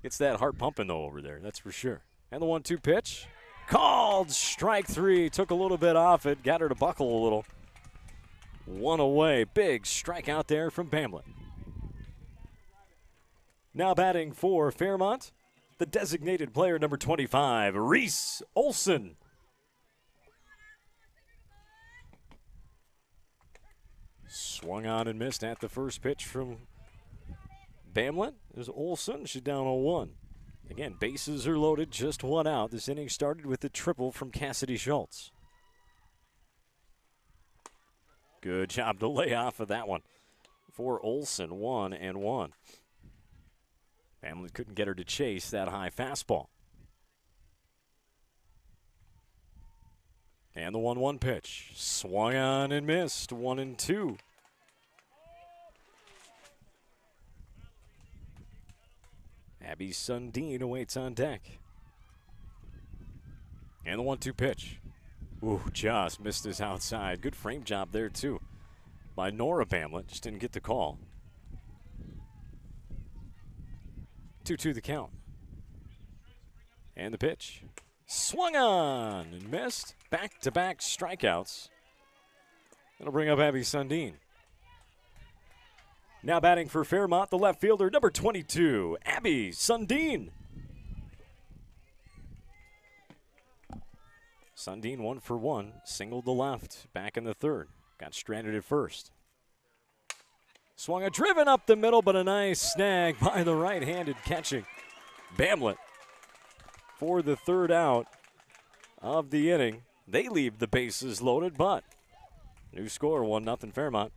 Gets that heart pumping, though, over there. That's for sure. And the 1-2 pitch. Called strike three. Took a little bit off it. Got her to buckle a little. One away. Big strikeout there from Bamlett. Now batting for Fairmont, the designated player, number 25, Reese Olson. Swung on and missed at the first pitch from Bamlett. There's Olson. She's down 0-1. Again, bases are loaded, just one out. This inning started with a triple from Cassidy Schultz. Good job to lay off of that one for Olson. 1-1. Bamlett couldn't get her to chase that high fastball. And the 1-1 pitch. Swung on and missed. 1-2. Abby Sundin awaits on deck. And the 1-2 pitch. Ooh, just missed his outside. Good frame job there, too, by Nora Bamlett. Just didn't get the call. 2-2 the count. And the pitch. Swung on and missed. Back-to-back strikeouts That'll bring up Abby Sundin. Now batting for Fairmont, the left fielder, number 22, Abby Sundin. Sundin 1 for 1, singled the left, back in the third. Got stranded at first. Swung a driven up the middle, but a nice snag by the right-handed catching Bamlett for the third out of the inning. They leave the bases loaded, but new score, 1-0 Fairmont.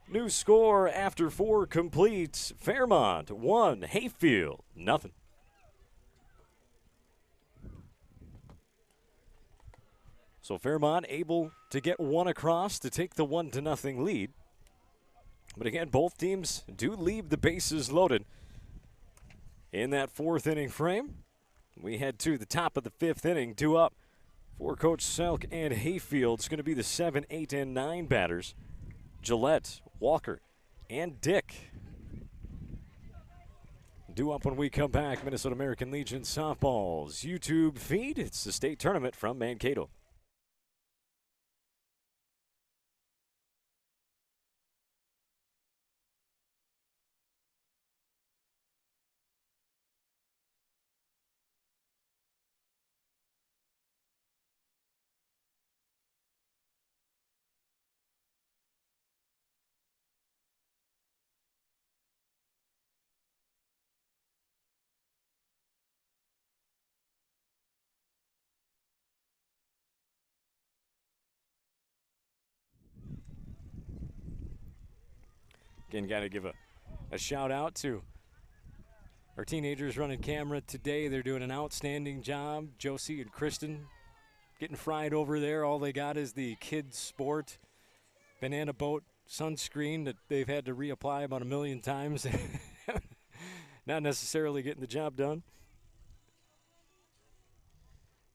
New score after 4 completes. Fairmont 1, Hayfield 0. So Fairmont able to get one across to take the 1-0 lead. But again, both teams do leave the bases loaded in that 4th inning frame. We head to the top of the 5th inning, 2 up for Coach Selk and Hayfield. It's going to be the 7, 8, and 9 batters. Gillette, Walker, and Dick. Due up when we come back, Minnesota American Legion softball's YouTube feed. It's the state tournament from Mankato. Again, got to give a shout out to our teenagers running camera today. They're doing an outstanding job. Josie and Kristen getting fried over there. All they got is the kids' sport banana boat sunscreen that they've had to reapply about 1 million times. Not necessarily getting the job done.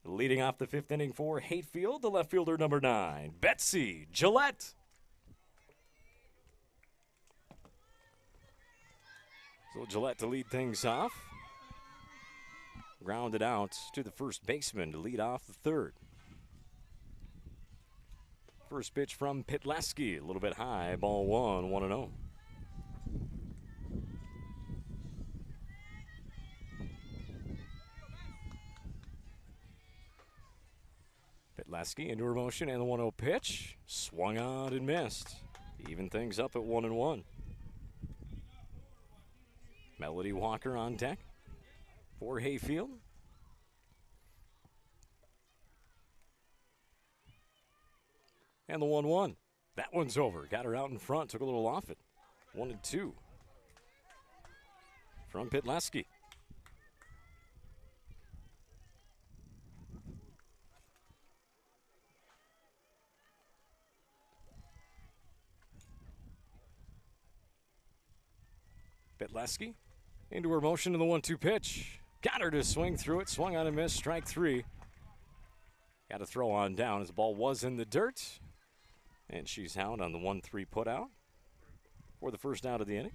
Leading off the 5th inning for Hayfield, the left fielder, number 9, Betsy Gillette. So Gillette to lead things off. Grounded out to the first baseman to lead off the 3rd. First pitch from Pitleski, a little bit high, ball 1, 1-0. Pitleski into her motion and the 1-0 pitch. Swung on and missed. Even things up at 1-1. Melody Walker on deck for Hayfield. And the 1-1. That one's over. Got her out in front. Took a little off it. 1-2 from Pitleski. Pitleski into her motion to the 1-2 pitch. Got her to swing through it. Swung on and missed. Strike 3. Got to throw on down as the ball was in the dirt. And she's out on the 1-3 put out for the first out of the inning.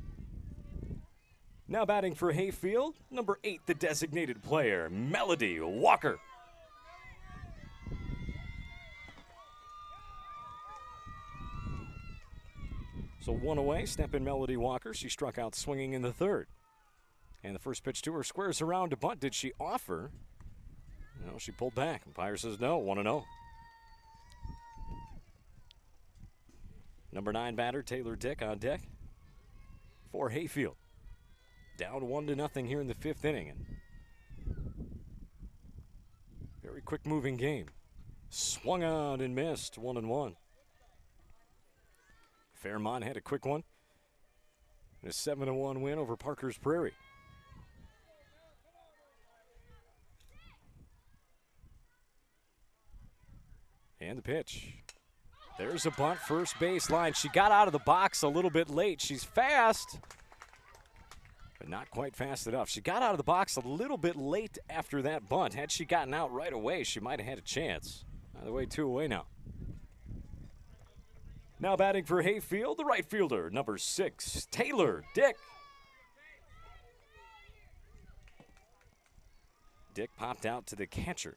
Now batting for Hayfield, number 8, the designated player, Melody Walker. So 1 away, step in Melody Walker. She struck out swinging in the 3rd. And the first pitch to her squares around to bunt. Did she offer? No, she pulled back. Umpire says no, 1-0. Number 9 batter, Taylor Dick on deck for Hayfield. Down 1-0 here in the 5th inning. And very quick moving game. Swung on and missed, 1-1. Fairmont had a quick one. A 7-1 win over Parker's Prairie. And the pitch. There's a bunt, first base line. She got out of the box a little bit late. She's fast, but not quite fast enough. She got out of the box a little bit late after that bunt. Had she gotten out right away, she might have had a chance. Either way, 2 away now. Now batting for Hayfield, the right fielder, number 6, Taylor Dick. Dick popped out to the catcher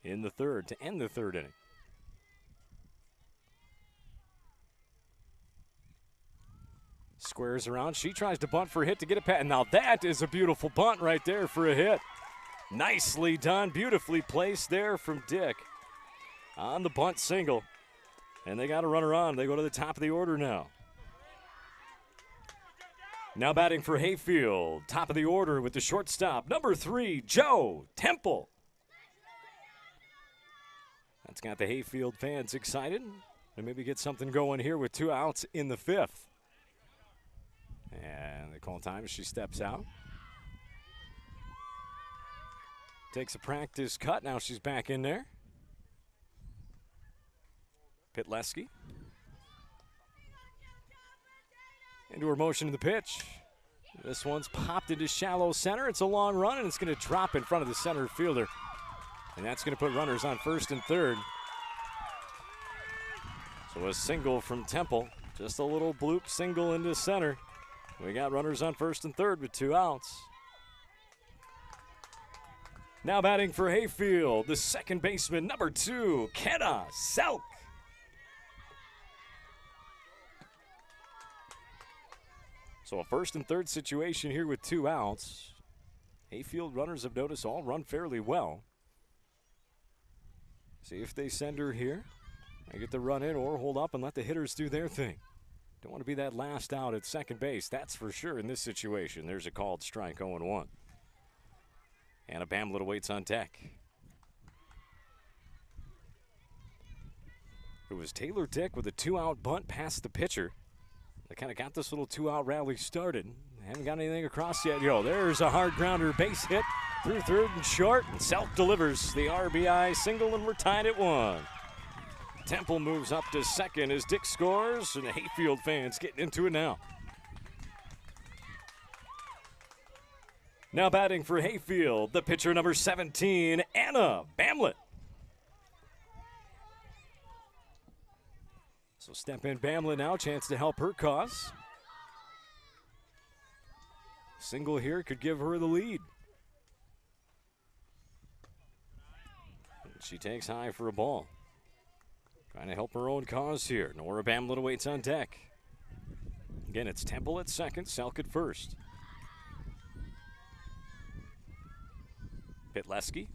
in the 3rd to end the 3rd inning. squares around. She tries to bunt for a hit to get it past. And now that is a beautiful bunt right there for a hit. Nicely done, beautifully placed there from Dick on the bunt single. And they got a runner on. They go to the top of the order now. Now batting for Hayfield, top of the order with the shortstop, number 3, Joe Temple. That's got the Hayfield fans excited. And maybe get something going here with 2 outs in the 5th. And they call time as she steps out. Takes a practice cut. Now she's back in there. Pitleski. Into her motion to the pitch. This one's popped into shallow center. It's a long run, and it's going to drop in front of the center fielder. And that's going to put runners on first and third. So a single from Temple. Just a little bloop single into center. We got runners on first and third with 2 outs. Now batting for Hayfield, the second baseman, number 2, Kenna Selk. So a first and third situation here with 2 outs. Hayfield runners have noticed all run fairly well. See if they send her here. I get the run in or hold up and let the hitters do their thing. Don't want to be that last out at second base, that's for sure in this situation. There's a called strike, 0-1. Anna Bamlett awaits on deck. It was Taylor Dick with a 2-out bunt past the pitcher. They kind of got this little 2-out rally started. Haven't got anything across yet. There's a hard grounder base hit through third and short, and Selk delivers the RBI single, and we're tied at 1. Temple moves up to second as Dick scores, and the Hayfield fans getting into it now. Now batting for Hayfield, the pitcher number 17, Anna Bamlett. So step in Bamlett now, chance to help her cause. Single here could give her the lead. And she takes high for a ball. Trying to help her own cause here. Nora Bamlett awaits on deck. Again, it's Temple at second, Selk at first. Pitleski.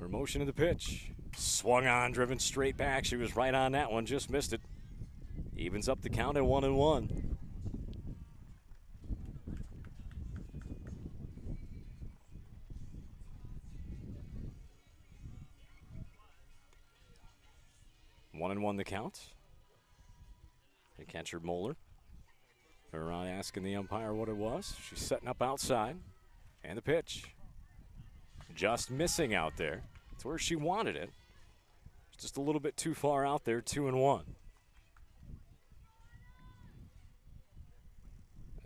Her motion of the pitch. Swung on, driven straight back. She was right on that one, just missed it. Evens up the count at 1-1. One and one the count. The catcher Moeller. They're asking the umpire what it was. She's setting up outside. And the pitch. Just missing out there. It's where she wanted it. Just a little bit too far out there, 2-1.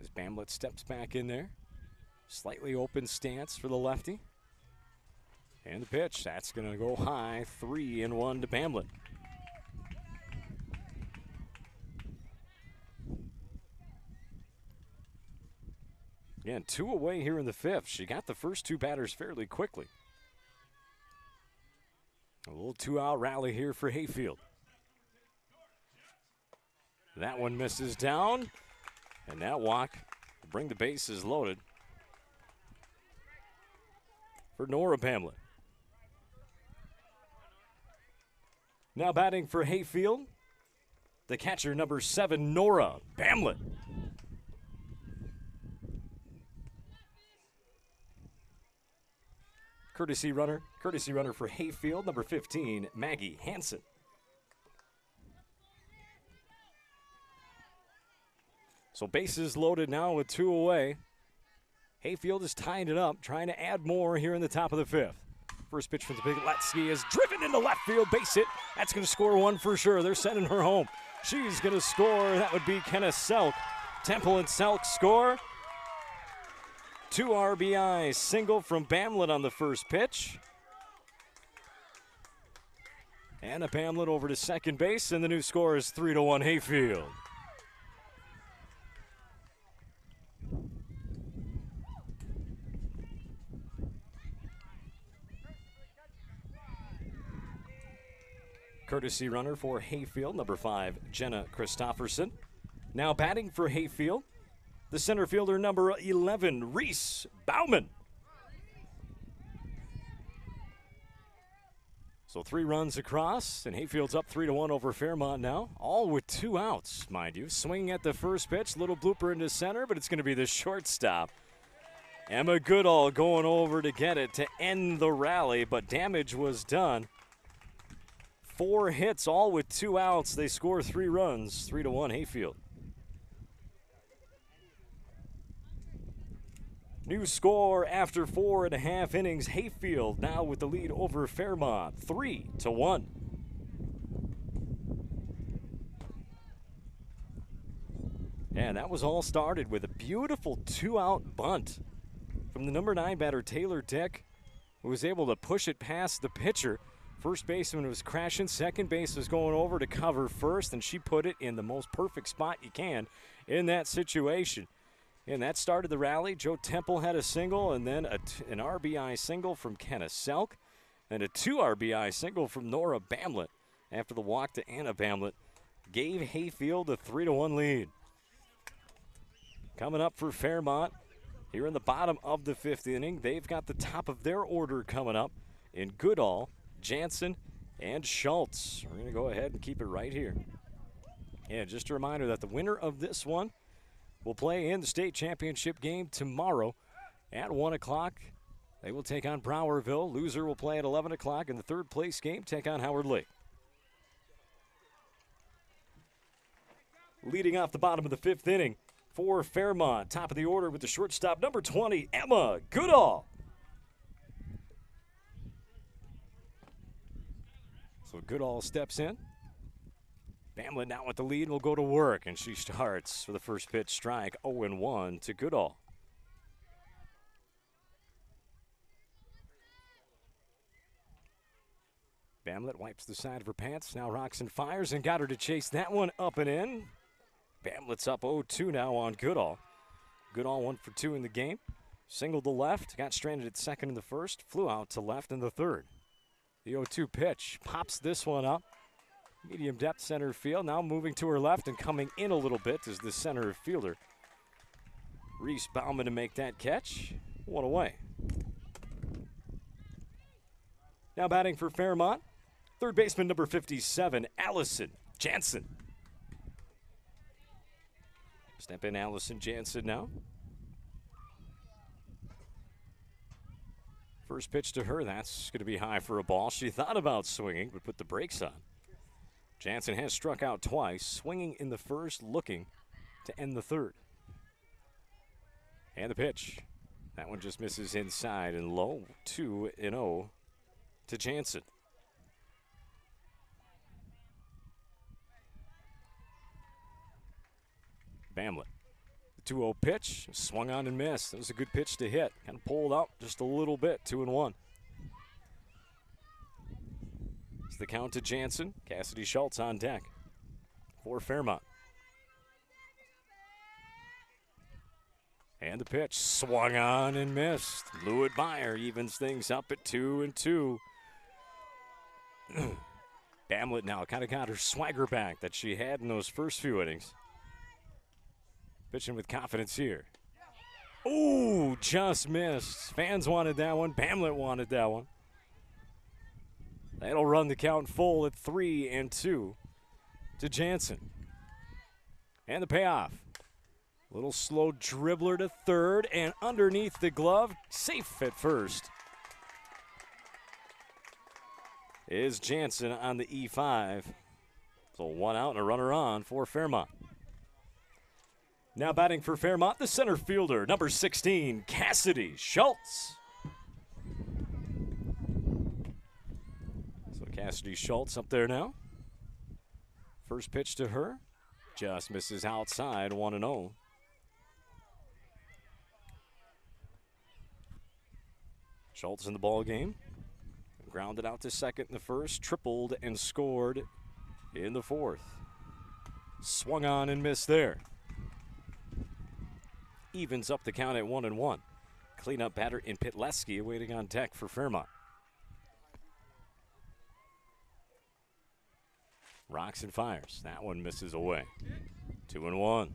As Bamlett steps back in there. Slightly open stance for the lefty. And the pitch, that's going to go high, 3-1 to Bamlett. Again, 2 away here in the 5th. She got the first 2 batters fairly quickly. A little 2-out rally here for Hayfield. That one misses down, and that walk will bring the bases loaded for Nora Bamlett. Now batting for Hayfield, the catcher number 7, Nora Bamlett. Courtesy runner for Hayfield, number 15, Maggie Hansen. So bases loaded now with 2 away. Hayfield is tying it up, trying to add more here in the top of the 5th. First pitch from the Pitleski is driven into left field, base hit. That's going to score 1 for sure. They're sending her home. She's going to score. That would be Kenna Selk. Temple and Selk score. 2 RBI, single from Bamlett on the first pitch. Anna Bamlett over to second base, and the new score is 3-1 Hayfield. Courtesy runner for Hayfield, number 5, Jenna Christofferson. Now batting for Hayfield, the center fielder number 11, Reese Bauman. So 3 runs across, and Hayfield's up 3-1 over Fairmont now, all with 2 outs, mind you. Swinging at the first pitch, little blooper into center, but it's going to be the shortstop. Emma Goodall going over to get it to end the rally, but damage was done. 4 hits, all with 2 outs. They score 3 runs, 3-1 Hayfield. New score after 4.5 innings. Hayfield now with the lead over Fairmont, 3-1. And that was all started with a beautiful 2-out bunt from the number 9 batter, Taylor Dick, who was able to push it past the pitcher. First baseman was crashing, second base was going over to cover first, and she put it in the most perfect spot you can in that situation. And that started the rally. Joe Temple had a single, and then an RBI single from Kenna Selk, and a 2 RBI single from Nora Bamlett after the walk to Anna Bamlett gave Hayfield a 3-1 lead. Coming up for Fairmont here in the bottom of the 5th inning, they've got the top of their order coming up in Goodall, Jansen, and Schultz. We're going to go ahead and keep it right here. Yeah, just a reminder that the winner of this one will play in the state championship game tomorrow at 1 o'clock. They will take on Browerville. Loser will play at 11 o'clock in the 3rd place game, take on Howard Lake. Leading off the bottom of the 5th inning for Fairmont, top of the order with the shortstop, number 20, Emma Goodall. So Goodall steps in. Bamlett now with the lead will go to work, and she starts for the first pitch strike, 0-1 to Goodall. Bamlett wipes the side of her pants, now rocks and fires, and got her to chase that one up and in. Bamlett's up 0-2 now on Goodall. Goodall 1 for 2 in the game. Singled to left, got stranded at second in the first, flew out to left in the 3rd. The 0-2 pitch pops this one up. Medium depth center field, now moving to her left and coming in a little bit is the center fielder, Reese Bauman, to make that catch. 1 away. Now batting for Fairmont, 3rd baseman number 57, Allison Jansen. Step in Allison Jansen now. First pitch to her, that's going to be high for a ball. She thought about swinging, but put the brakes on. Jansen has struck out twice, swinging in the first, looking to end the 3rd. And the pitch. That one just misses inside and low, 2-0 to Jansen. Bamlett. The 2-0 pitch, swung on and missed. That was a good pitch to hit. Kind of pulled out just a little bit, 2-1. It's the count to Jansen. Cassidy Schultz on deck for Fairmont. And the pitch, swung on and missed. Blew it by her, evens things up at 2-2. Bamlett now kind of got her swagger back that she had in those first few innings. Pitching with confidence here. Ooh, just missed. Fans wanted that one. Bamlett wanted that one. That'll run the count full at 3-2 to Jansen. And the payoff. Little slow dribbler to 3rd and underneath the glove, safe at 1st. Is Jansen on the E5. So 1 out and a runner on for Fairmont. Now batting for Fairmont, the center fielder, number 16, Cassidy Schultz. So Cassidy Schultz up there now. First pitch to her, just misses outside, 1-0. Schultz in the ball game. Grounded out to second in the first, tripled and scored in the 4th. Swung on and missed there. Evens up the count at 1-1. Cleanup batter in Pitleski awaiting on deck for Fairmont. Rocks and fires. That one misses away. 2-1.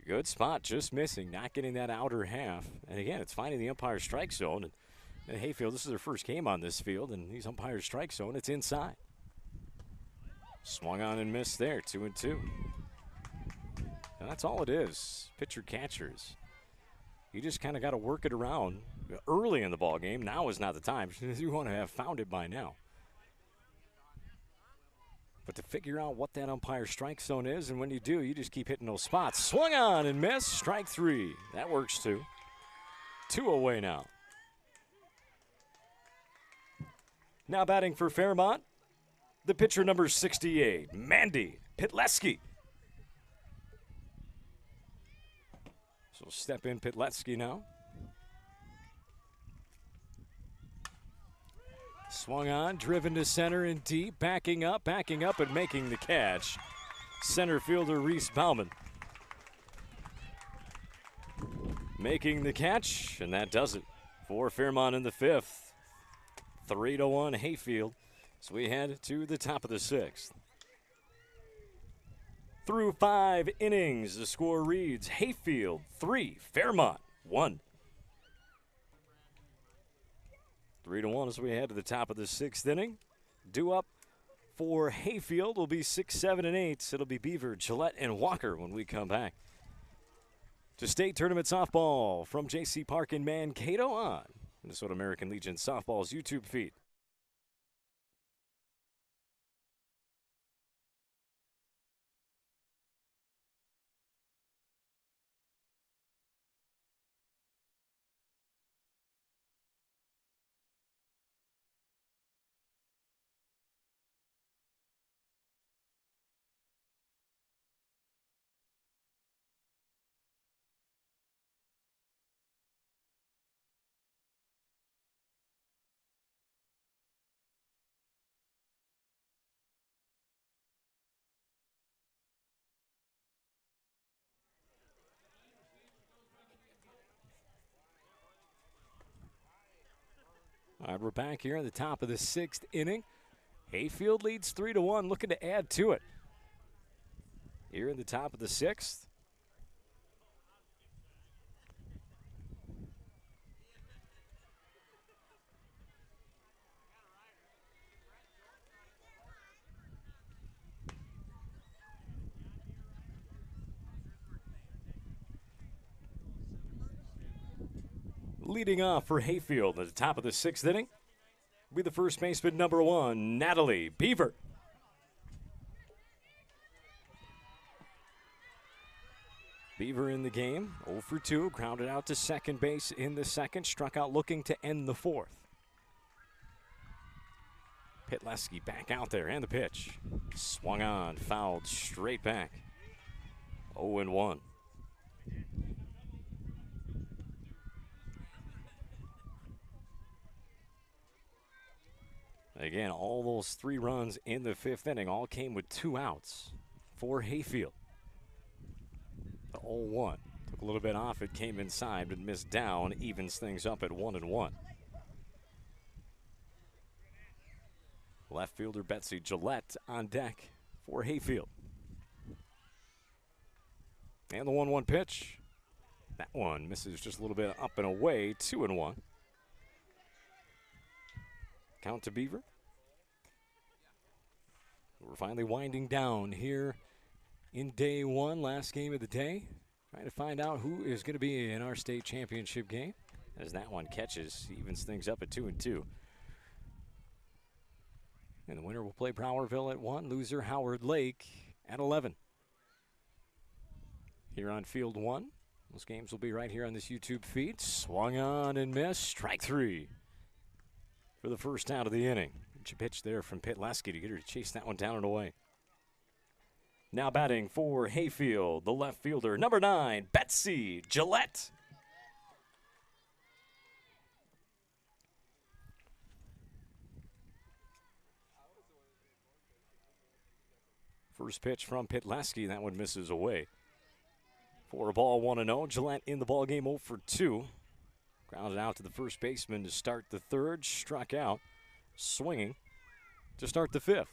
Good spot, just missing, not getting that outer half. And again, it's finding the umpire strike zone. And Hayfield, this is their first game on this field, and these umpire strike zone, it's inside. Swung on and missed there, 2-2. And that's all it is, pitcher catchers. You just kind of got to work it around early in the ball game. Now is not the time. You want to have found it by now. But to figure out what that umpire strike zone is, and when you do, you just keep hitting those spots. Swung on and missed, strike 3. That works too. 2 away now. Now batting for Fairmont, the pitcher number 68, Mandy Pitleski. So step in Pitleski now. Swung on, driven to center and deep, backing up and making the catch. Center fielder Reese Bauman making the catch, and that does it for Fairmont in the 5th. 3-1 Hayfield. So we head to the top of the 6th. Through 5 innings, the score reads Hayfield 3, Fairmont 1. 3-1 as we head to the top of the 6th inning. Due up for Hayfield will be 6, 7, and 8. It'll be Beaver, Gillette, and Walker when we come back. To state tournament softball from J.C. Park in Mankato on Minnesota American Legion Softball's YouTube feed. All right, we're back here at the top of the 6th inning. Hayfield leads 3-1, looking to add to it. Here in the top of the 6th. Leading off for Hayfield at the top of the 6th inning will be the first baseman, number 1, Natalie Beaver. Beaver in the game, 0 for 2, grounded out to second base in the 2nd, struck out looking to end the 4th. Pitleski back out there, and the pitch. Swung on, fouled straight back. 0-1. Again, all those 3 runs in the 5th inning all came with 2 outs for Hayfield. The 0-1 took a little bit off. It came inside, but missed down. Evens things up at 1-1. Left fielder Betsy Gillette on deck for Hayfield. And the 1-1 pitch. That one misses just a little bit up and away. 2-1. Count to Beaver. We're finally winding down here in day 1, last game of the day. Trying to find out who is going to be in our state championship game. As that one catches, evens things up at 2-2. And the winner will play Browerville at 1, loser Howard Lake at 11. Here on field 1, those games will be right here on this YouTube feed. Swung on and missed, strike 3. For the first out of the inning. Pitch there from Pitleski to get her to chase that one down and away. Now batting for Hayfield, the left fielder, number 9, Betsy Gillette. First pitch from Pitleski, that one misses away. For a ball, 1-0. Gillette in the ball game, 0 for 2. Grounded out to the first baseman to start the 3rd. Struck out, swinging to start the 5th.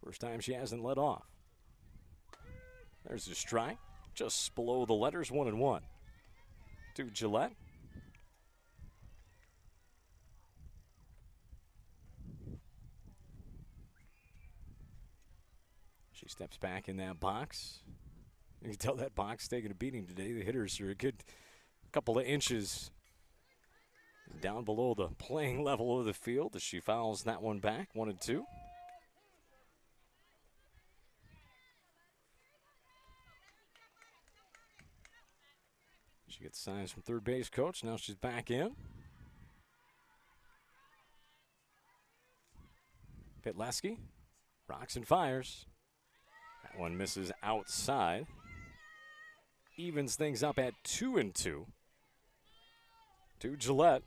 First time she hasn't led off. There's a strike. Just below the letters, 1-1. To Gillette. She steps back in that box. You can tell that box taking a beating today. The hitters are a good couple of inches down below the playing level of the field as she fouls that one back, 1-2. She gets signs from third base coach. Now she's back in. Pitleski rocks and fires. That one misses outside. Evens things up at 2-2. To Gillette.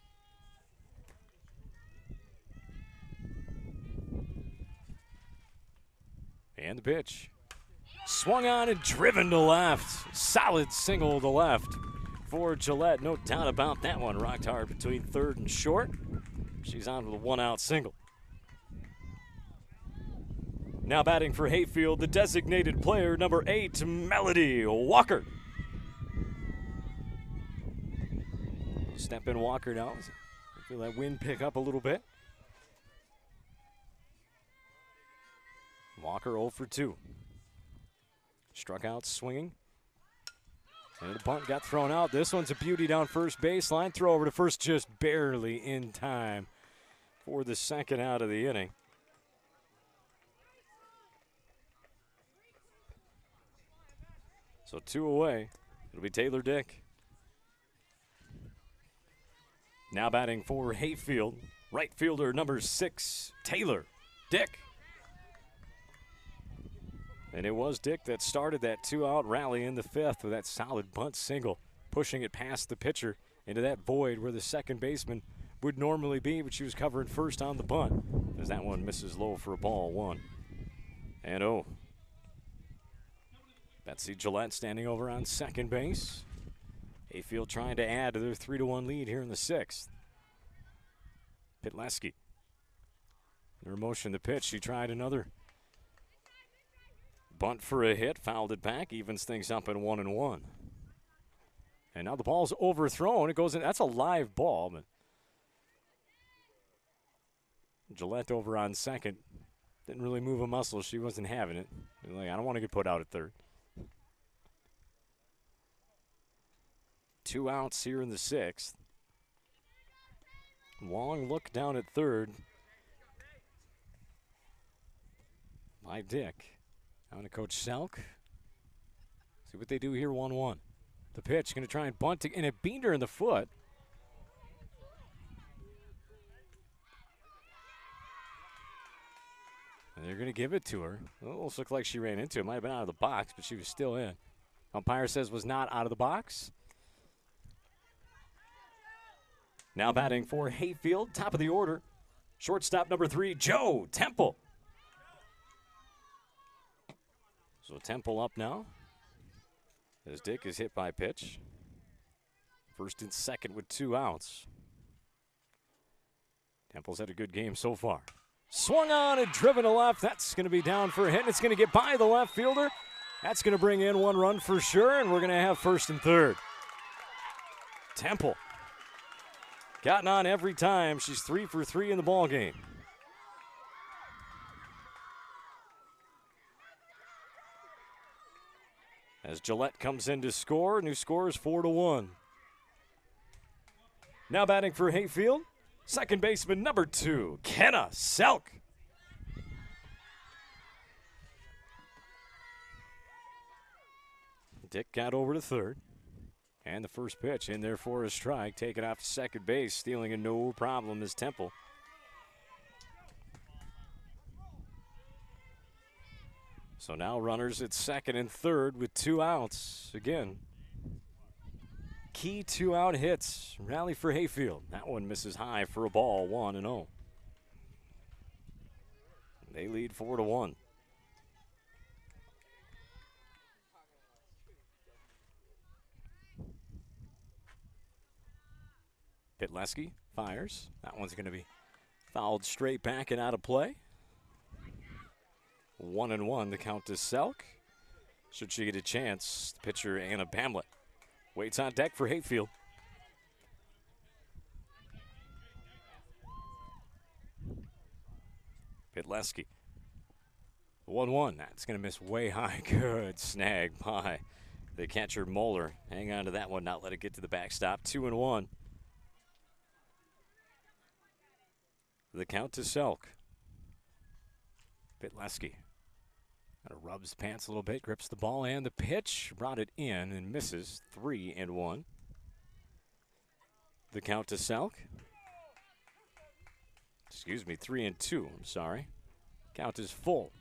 And the pitch. Swung on and driven to left. Solid single to left for Gillette. No doubt about that one. Rocked hard between third and short. She's on with a one-out single. Now batting for Hayfield, the designated player, number 8, Melody Walker. Step in Walker now. Feel that wind pick up a little bit. Walker 0 for 2. Struck out swinging. And the bunt got thrown out. This one's a beauty down first baseline. Throw over to first just barely in time for the second out of the inning. So 2 away. It'll be Taylor Dick. Now batting for Hayfield, right fielder number 6, Taylor Dick. And it was Dick that started that 2-out rally in the 5th with that solid bunt single, pushing it past the pitcher into that void where the second baseman would normally be, but she was covering first on the bunt as that one misses low for a ball 1-0. Betsy Gillette standing over on second base. Hayfield trying to add to their 3-1 lead here in the 6th. Pitleski. Their motion the pitch. She tried another bunt for a hit, fouled it back, evens things up at 1-1. And now the ball's overthrown. It goes in. That's a live ball, but Gillette over on second. Didn't really move a muscle. She wasn't having it. Like, I don't want to get put out at third. 2 outs here in the 6th. Long look down at third by Dick. Down to Coach Selk. See what they do here, 1-1. The pitch, going to try and bunt, and it beat her in the foot. And they're going to give it to her. It almost looked like she ran into it. Might have been out of the box, but she was still in. Umpire says was not out of the box. Now batting for Hayfield, top of the order. Shortstop number 3, Joe Temple. So Temple up now as Dick is hit by pitch. First and second with 2 outs. Temple's had a good game so far. Swung on and driven to left. That's going to be down for a hit. It's going to get by the left fielder. That's going to bring in 1 run for sure, and we're going to have first and third. Temple gotten on every time. She's 3 for 3 in the ball game. As Gillette comes in to score, new score is 4-1. Now batting for Hayfield, second baseman number 2, Kenna Selk. Dick got over to third. And the first pitch in there for a strike. Taken off to second base. Stealing a no problem is Temple. So now runners at second and third with 2 outs. Again, key 2-out hits. Rally for Hayfield. That one misses high for a ball, 1-0. They lead 4-1. Pitleski fires. That one's going to be fouled straight back and out of play. 1-1 the count to Selk. Should she get a chance, the pitcher Anna Bamlett waits on deck for Hayfield. Pitleski. 1-1. That's going to miss way high. Good snag by the catcher Moeller. Hang on to that one, not let it get to the backstop. 2-1. The count to Selk. Pitleski. Kind of rubs pants a little bit, grips the ball and the pitch. Brought it in and misses. 3-1. The count to Selk. Excuse me, 3-2. I'm sorry. Count is full.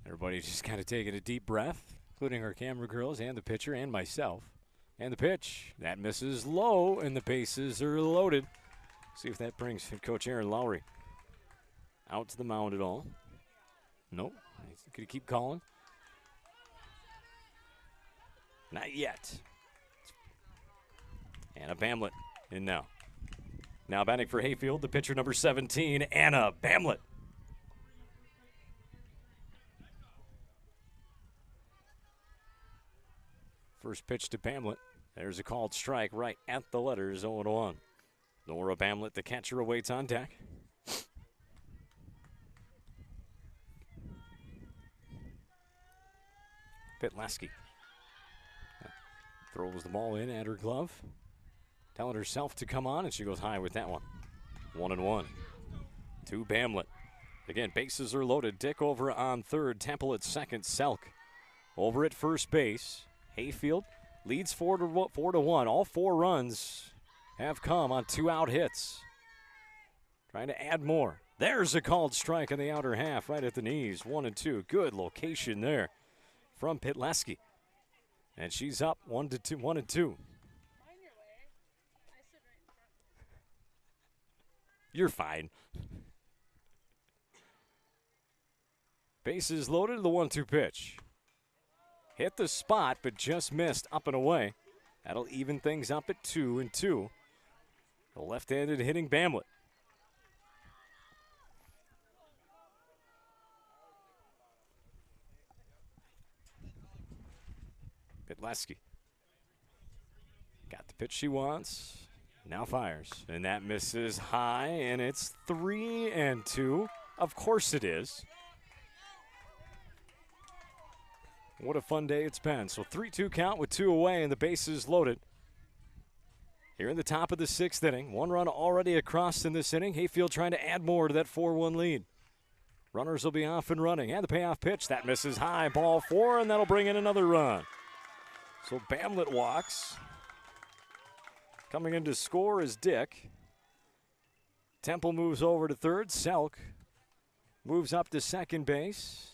Everybody just kind of taking a deep breath, including our camera girls and the pitcher and myself. And the pitch. That misses low, and the bases are loaded. See if that brings Coach Aaron Lowry out to the mound at all. Nope. He's going to keep calling. Not yet. Anna Bamlett in now. Now batting for Hayfield, the pitcher number 17, Anna Bamlett. First pitch to Bamlett. There's a called strike right at the letters, 0-1. Nora Bamlett, the catcher, awaits on deck. Pitleski throws the ball in at her glove, telling herself to come on, and she goes high with that one. 1-1 to Bamlett. Again, bases are loaded. Dick over on third, Temple at second, Selk over at first base. Hayfield leads 4-1. All 4 runs have come on 2 out hits. Trying to add more. There's a called strike in the outer half, right at the knees. 1-2. Good location there from Pitleski. And she's up 1-2. You're fine. Bases loaded, the 1-2 pitch. Hit the spot, but just missed up and away. That'll even things up at 2-2. The left-handed hitting Bamlett. Pitleski. Got the pitch she wants. Now fires. And that misses high, and it's 3-2. Of course it is. What a fun day it's been. So 3-2 count with 2 away and the bases loaded. Here in the top of the 6th inning. 1 run already across in this inning. Hayfield trying to add more to that 4-1 lead. Runners will be off and running. And the payoff pitch. That misses high. Ball 4, and that'll bring in another run. So Bamlett walks. Coming in to score is Dick. Temple moves over to third. Selk moves up to second base.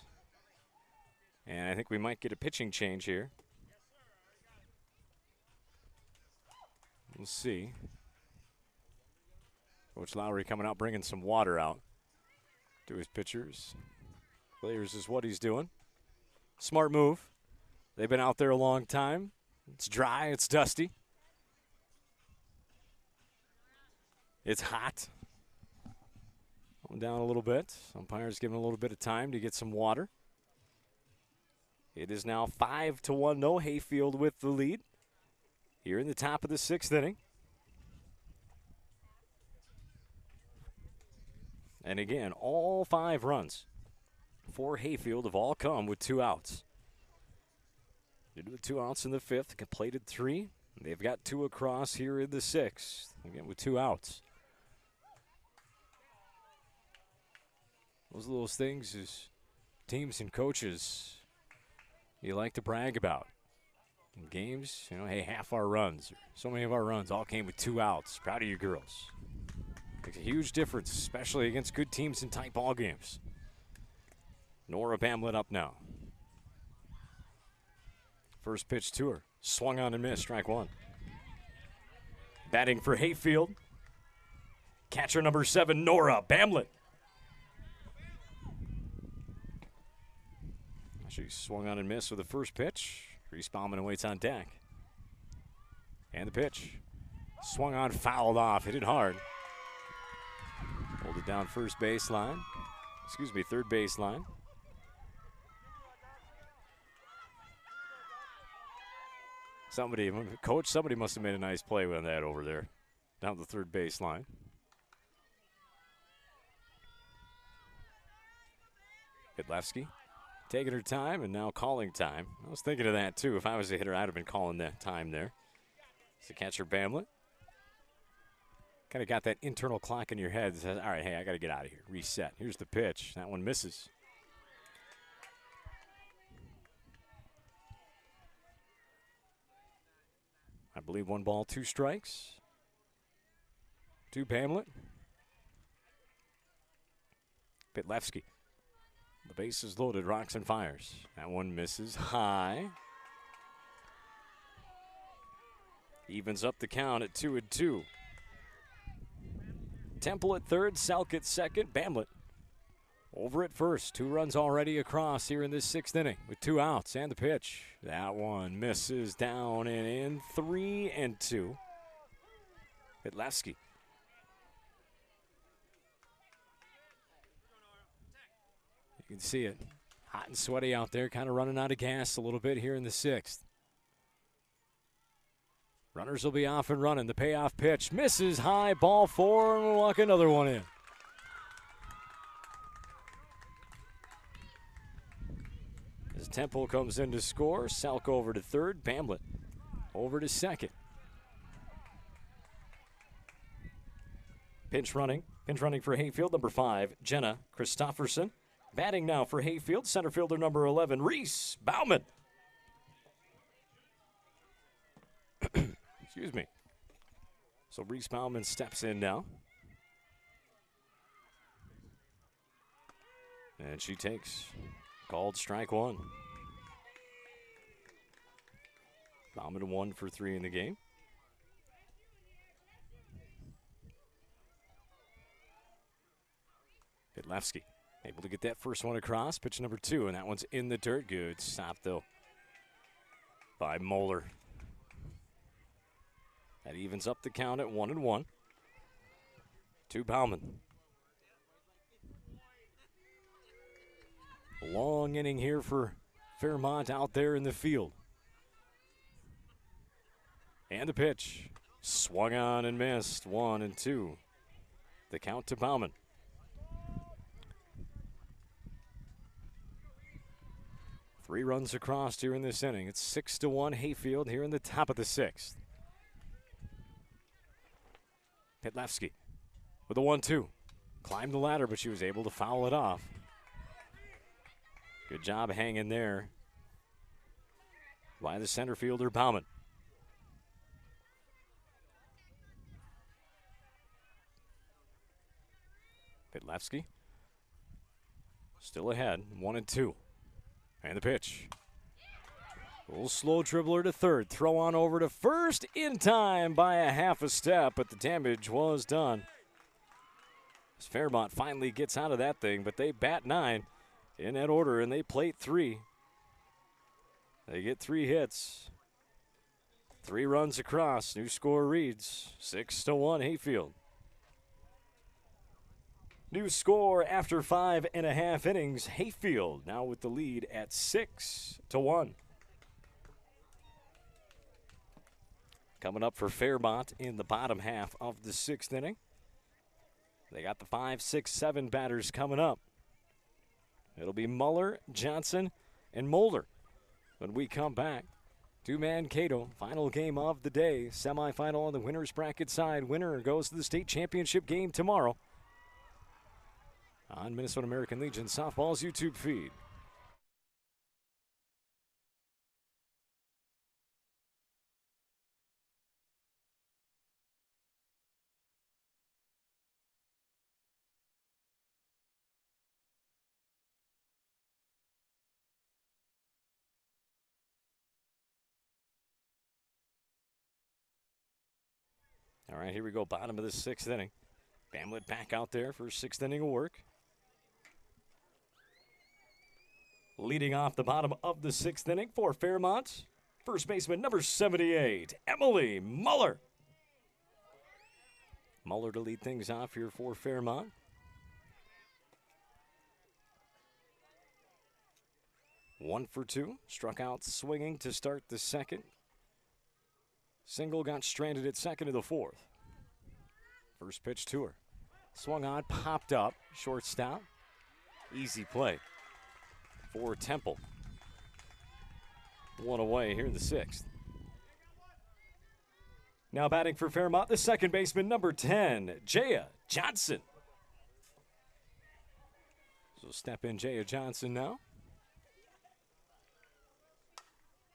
And I think we might get a pitching change here. We'll see. Coach Lowry coming out, bringing some water out to his pitchers. Players is what he's doing. Smart move. They've been out there a long time. It's dry, it's dusty. It's hot. Going down a little bit. Umpire's giving a little bit of time to get some water. It is now 5-1. No Hayfield with the lead here in the top of the 6th inning. And again, all 5 runs for Hayfield have all come with 2 outs. Did with 2 outs in the 5th, completed 3. They've got 2 across here in the 6th, again with 2 outs. Those are those things as teams and coaches you like to brag about. In games, you know, hey, half our runs, so many of our runs all came with 2 outs. Proud of you girls. Makes a huge difference, especially against good teams in tight ball games. Nora Bamlett up now. First pitch to her. Swung on and missed, strike 1. Batting for Hayfield. Catcher number 7, Nora Bamlett. She swung on and missed with the first pitch. Reese Bauman waits on deck. And the pitch. Swung on, fouled off, hit it hard. it down first baseline. Excuse me, third baseline. Coach, somebody must have made a nice play with that over there, down the third baseline. Hitlewski taking her time and now calling time. I was thinking of that too. If I was a hitter, I'd have been calling that time there. It's the catcher, Bamlett. Kind of got that internal clock in your head that says, all right, hey, I got to get out of here. Reset. Here's the pitch. That one misses. I believe 1 ball, 2 strikes. To Bamlett. Hitlewski. The base is loaded, rocks and fires. That one misses high. Evens up the count at 2-2. Temple at third, Selk at second, Bamlett over at first. 2 runs already across here in this 6th inning with 2 outs and the pitch. That one misses down and in, 3-2. Hitlewski. You can see it. Hot and sweaty out there, kind of running out of gas a little bit here in the 6th. Runners will be off and running. The payoff pitch misses high, ball 4, and we'll walk another one in. As Temple comes in to score, Selk over to third, Bamlett over to second. Pinch running for Hayfield, number 5, Jenna Christofferson. Batting now for Hayfield, center fielder number 11, Reese Bauman. Excuse me. So Reese Bauman steps in now. And she takes called strike 1. Bauman 1 for 3 in the game. Hitlewski able to get that first one across. Pitch number 2, and that one's in the dirt. Good stop, though, by Moeller. That evens up the count at 1-1. To Bauman. A long inning here for Fairmont out there in the field. And the pitch. Swung on and missed. 1-2. The count to Bauman. Three runs across here in this inning. It's 6-1 Hayfield here in the top of the 6th. Hitlewski with a 1-2. Climbed the ladder, but she was able to foul it off. Good job hanging there by the center fielder, Bauman. Hitlewski still ahead, 1-2. And the pitch. A little slow dribbler to third. Throw on over to first in time by a half a step, but the damage was done. As Fairmont finally gets out of that thing, but they bat 9 in that order, and they plate 3. They get 3 hits. 3 runs across. New score reads 6-1 Hayfield. New score after 5.5 innings. Hayfield now with the lead at 6-1. Coming up for Fairmont in the bottom half of the 6th inning. They got the 5, 6, 7 batters coming up. It'll be Muller, Johnson, and Mulder when we come back to Mankato. Final game of the day. Semifinal on the winner's bracket side. Winner goes to the state championship game tomorrow on Minnesota American Legion Softball's YouTube feed. All right, here we go, bottom of the 6th inning. Bamlett back out there for 6th inning of work. Leading off the bottom of the 6th inning for Fairmont, first baseman number 78, Emily Muller. Muller to lead things off here for Fairmont. 1 for 2. Struck out swinging to start the second. Single got stranded at second of the fourth. First pitch to her. Swung on, popped up, shortstop. Easy play for Temple. 1 away here in the sixth. Now batting for Fairmont, the second baseman, number 10, Jaya Johnson. So step in Jaya Johnson now.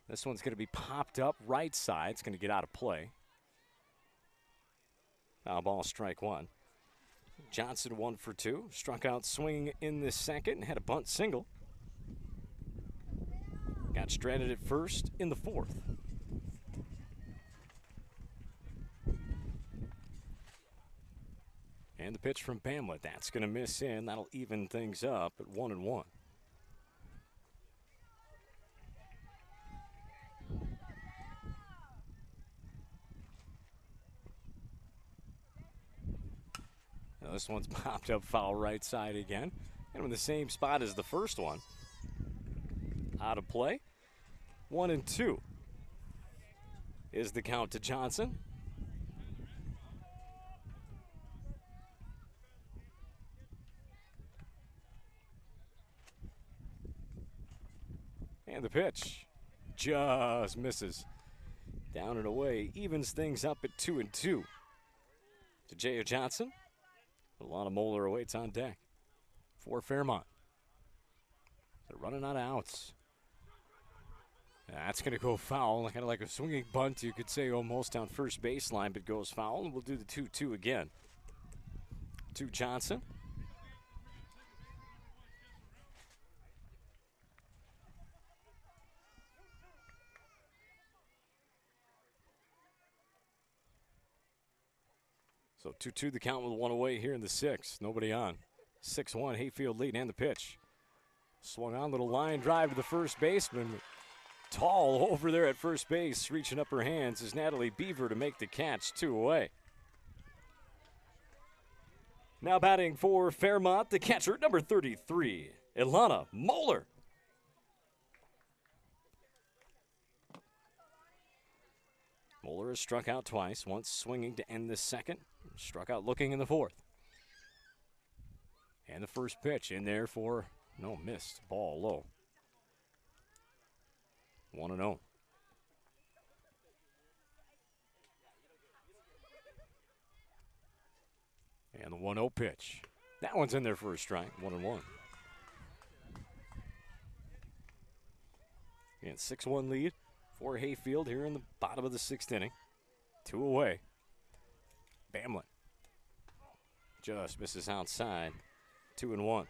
This one's going to be popped up right side. It's going to get out of play. Foul ball, strike one. Johnson 1 for 2. Struck out swinging in the second. Had a bunt single. Got stranded at first in the fourth. And the pitch from Bamlett. That's going to miss in. That'll even things up at 1-1. Now this one's popped up foul right side again. And in the same spot as the first one. Out of play. 1-2 is the count to Johnson. And the pitch just misses. Down and away, evens things up at 2-2 to Jaya Johnson. A lot of Moeller awaits on deck for Fairmont. They're running out of outs. That's going to go foul, kind of like a swinging bunt, you could say, almost on first baseline, but goes foul, and we'll do the 2-2 again. To Johnson. So 2-2 the count with 1 away here in the sixth. Nobody on. 6-1 Hayfield lead and the pitch. Swung on, little line drive to the first baseman. Tall over there at first base, reaching up her hands is Natalie Beaver to make the catch. 2 away. Now batting for Fairmont, the catcher, number 33, Ilana Moeller. Moeller has struck out twice, once swinging to end the second, struck out looking in the fourth. And the first pitch in there for, no, missed, ball low. 1-0. And the 1-0 pitch. That one's in there for a strike, 1-1. And 6-1 lead for Hayfield here in the bottom of the sixth inning. 2 away. Bamlett just misses outside. 2-1.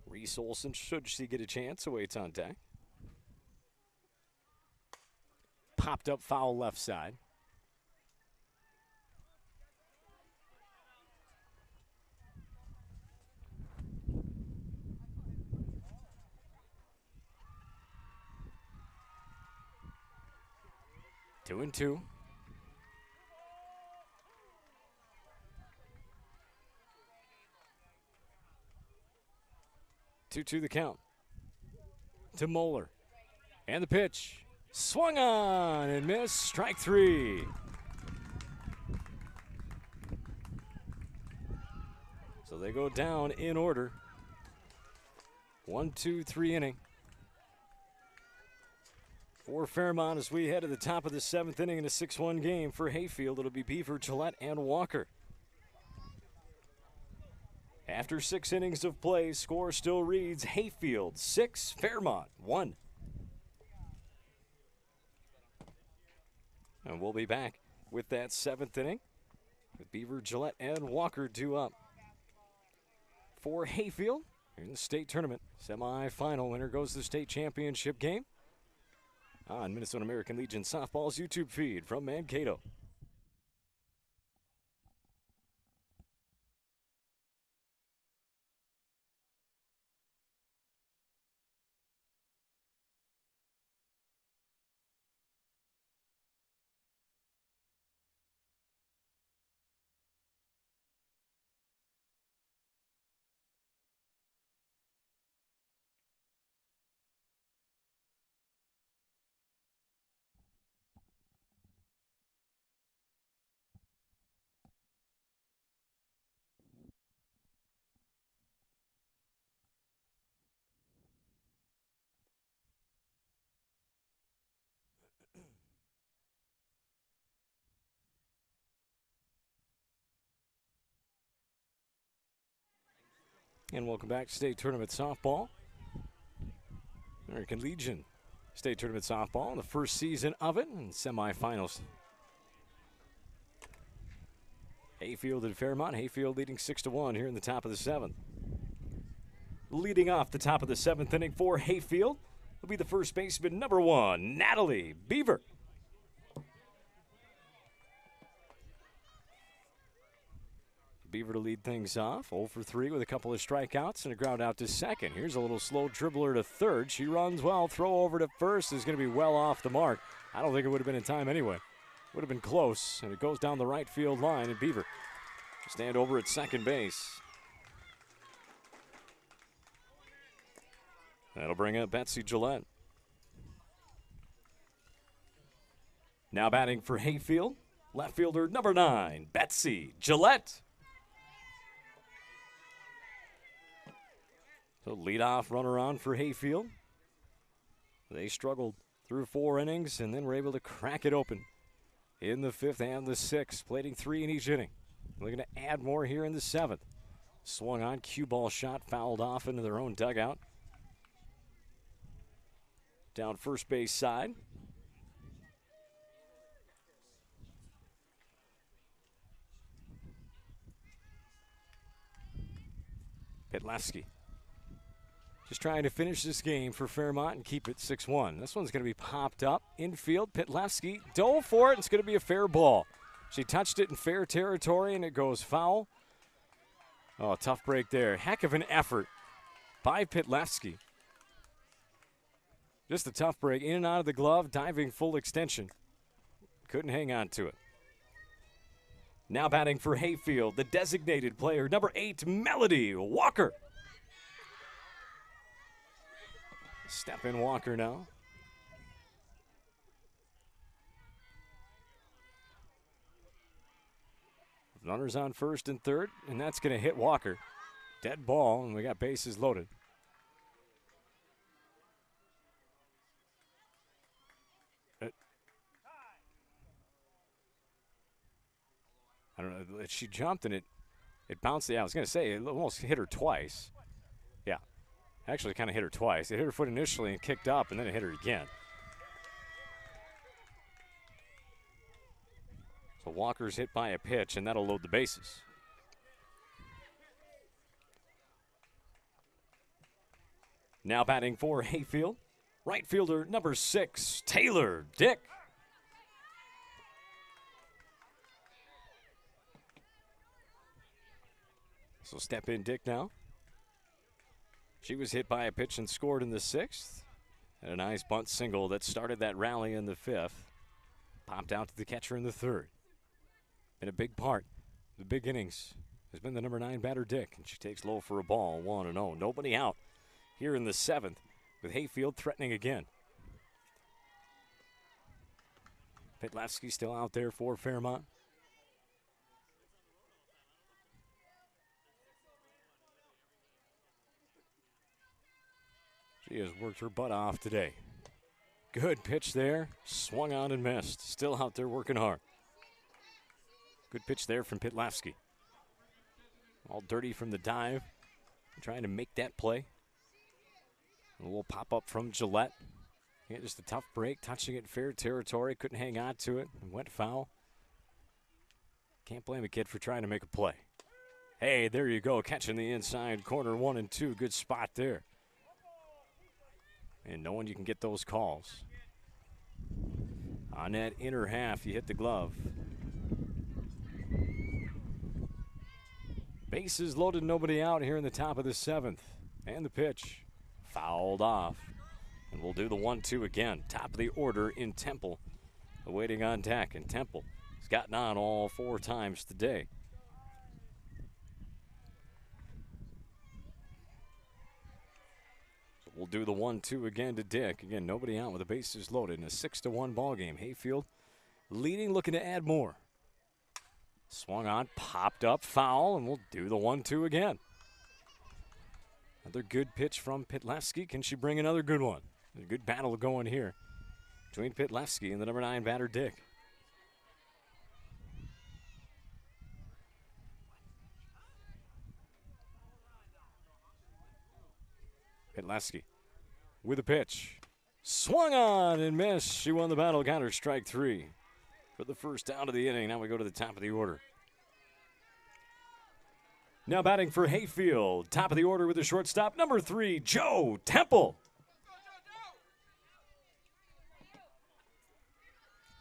Reese Olson, should she get a chance, awaits on deck. Popped up foul left side. Two and two. Two the count to Moeller. And the pitch. Swung on and missed. Strike 3. So they go down in order. 1-2-3 inning for Fairmont as we head to the top of the seventh inning in a 6-1 game. For Hayfield, it'll be Beaver, Gillette, and Walker. After 6 innings of play, score still reads Hayfield 6, Fairmont 1. And we'll be back with that 7th inning with Beaver, Gillette, and Walker due up. For Hayfield, in the state tournament, semifinal winner goes to the state championship game on Minnesota American Legion Softball's YouTube feed from Mankato. And welcome back to State Tournament Softball. American Legion State Tournament Softball in the first season of it and semifinals. Hayfield and Fairmont. Hayfield leading 6-1 here in the top of the 7th. Leading off the top of the 7th inning for Hayfield will be the first baseman, number 1, Natalie Beaver. Beaver to lead things off, 0 for 3 with a couple of strikeouts and a ground out to second. Here's a little slow dribbler to third. She runs well, throw over to first is going to be well off the mark. I don't think it would have been in time anyway. Would have been close, and it goes down the right field line, and Beaver stand over at second base. That'll bring up Betsy Gillette. Now batting for Hayfield, left fielder number 9, Betsy Gillette. So leadoff runner on for Hayfield. They struggled through 4 innings and then were able to crack it open in the 5th and the 6th, plating 3 in each inning. Looking to add more here in the 7th. Swung on, cue ball shot, fouled off into their own dugout. Down first base side. Petlevsky just trying to finish this game for Fairmont and keep it 6-1. This one's going to be popped up. Infield, Petlevsky dove for it. It's going to be a fair ball. She touched it in fair territory, and it goes foul. Oh, tough break there. Heck of an effort by Petlevsky. Just a tough break. In and out of the glove, diving full extension. Couldn't hang on to it. Now batting for Hayfield, the designated player, number 8, Melody Walker. Step in Walker now. Runners on first and third, and that's going to hit Walker. Dead ball, and we got bases loaded. I don't know. She jumped and it bounced. Yeah, I was going to say it almost hit her twice. Yeah. Actually, kind of hit her twice. It hit her foot initially and kicked up, and then it hit her again. So Walker's hit by a pitch, and that'll load the bases. Now batting for Hayfield, right fielder number 6, Taylor Dick. So step in Dick now. She was hit by a pitch and scored in the 6th. And a nice bunt single that started that rally in the 5th. Popped out to the catcher in the 3rd. Been a big part. The big innings has been the number 9 batter, Dick. And she takes low for a ball, 1-0. Nobody out here in the 7th with Hayfield threatening again. Petlevsky still out there for Fairmont. She has worked her butt off today. Good pitch there. Swung on and missed. Still out there working hard. Good pitch there from Petlevsky. All dirty from the dive. Trying to make that play. A little pop-up from Gillette. Yeah, just a tough break. Touching it in fair territory. Couldn't hang on to it. And went foul. Can't blame a kid for trying to make a play. Hey, there you go. Catching the inside corner 1 and 2. Good spot there. And knowing you can get those calls. On that inner half, you hit the glove. Bases loaded, nobody out here in the top of the 7th. And the pitch fouled off. And we'll do the 1-2 again. Top of the order in Temple. Awaiting on deck. And Temple has gotten on all 4 times today. We'll do the 1-2 again to Dick. Again, nobody out with the bases loaded in a 6-1 ball game. Hayfield leading, looking to add more. Swung on, popped up, foul, and we'll do the 1-2 again. Another good pitch from Petlevsky. Can she bring another good one? A good battle going here between Petlevsky and the number 9 batter, Dick. Pedleski with a pitch. Swung on and missed. She won the battle, got her strike 3 for the first out of the inning. Now we go to the top of the order. Now batting for Hayfield. Top of the order with the shortstop, number 3, Joe Temple.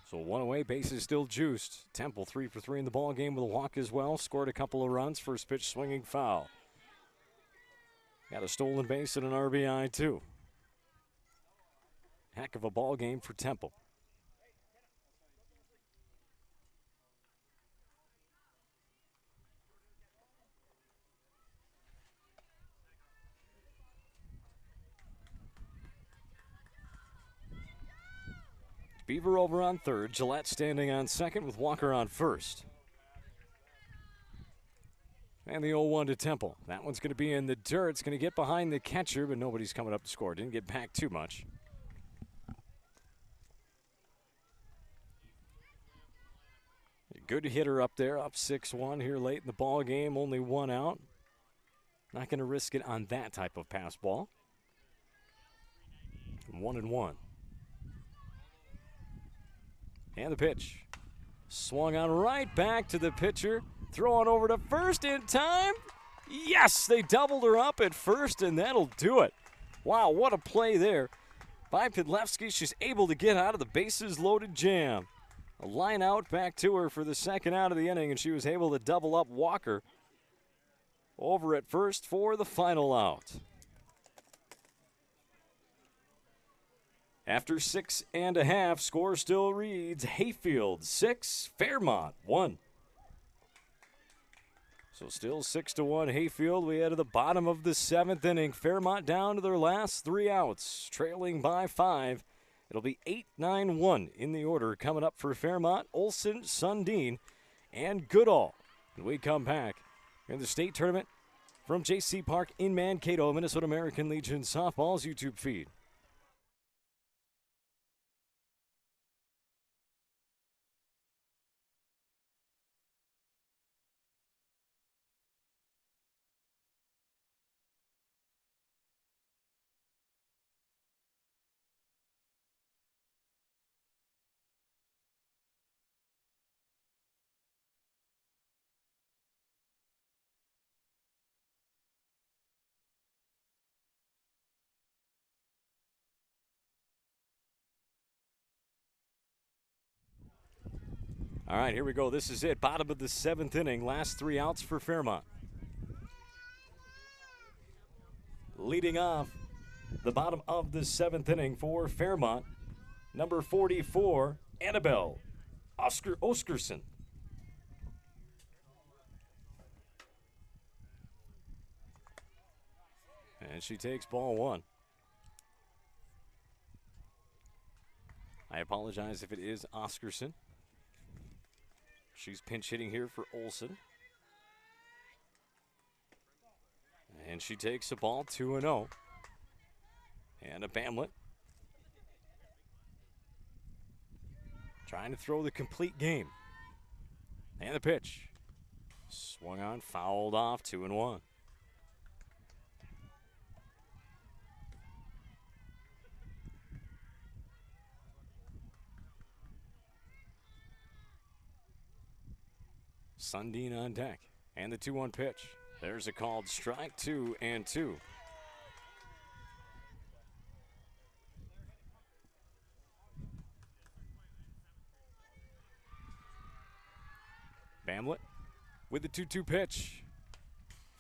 So one away, bases still juiced. Temple 3 for 3 in the ball game with a walk as well. Scored a couple of runs. First pitch swinging foul. Got a stolen base and an RBI too. Heck of a ball game for Temple. Beaver over on third. Gillette standing on second with Walker on first. And the 0-1 to Temple. That one's going to be in the dirt. It's going to get behind the catcher, but nobody's coming up to score. Didn't get back too much. A good hitter up there, up 6-1 here late in the ball game. Only one out. Not going to risk it on that type of pass ball. 1-1. And the pitch. Swung on right back to the pitcher. Throwing over to first in time. Yes, they doubled her up at first, and that'll do it. Wow, what a play there by Pedleski. She's able to get out of the bases-loaded jam. A line out back to her for the second out of the inning, and she was able to double up Walker over at first for the final out. After 6.5, score still reads Hayfield 6, Fairmont 1. So still 6-1 Hayfield. We head to the bottom of the 7th inning. Fairmont down to their last 3 outs, trailing by 5. It'll be 8-9-1 in the order coming up for Fairmont, Olson, Sundin, and Goodall. And we come back in the state tournament from J.C. Park in Mankato, Minnesota American Legion Softball's YouTube feed. All right, here we go. This is it. Bottom of the 7th inning. Last 3 outs for Fairmont. Leading off the bottom of the 7th inning for Fairmont, number 44, Annabelle Oscarson. And she takes ball 1. I apologize if it is Oscarson. She's pinch hitting here for Olson. And she takes a ball 2-0. And a Bamlett. Trying to throw the complete game. And the pitch. Swung on, fouled off, 2-1. Sundin on deck. And the 2-1 pitch. There's a called strike, 2-2. Bamlett with the 2-2 pitch.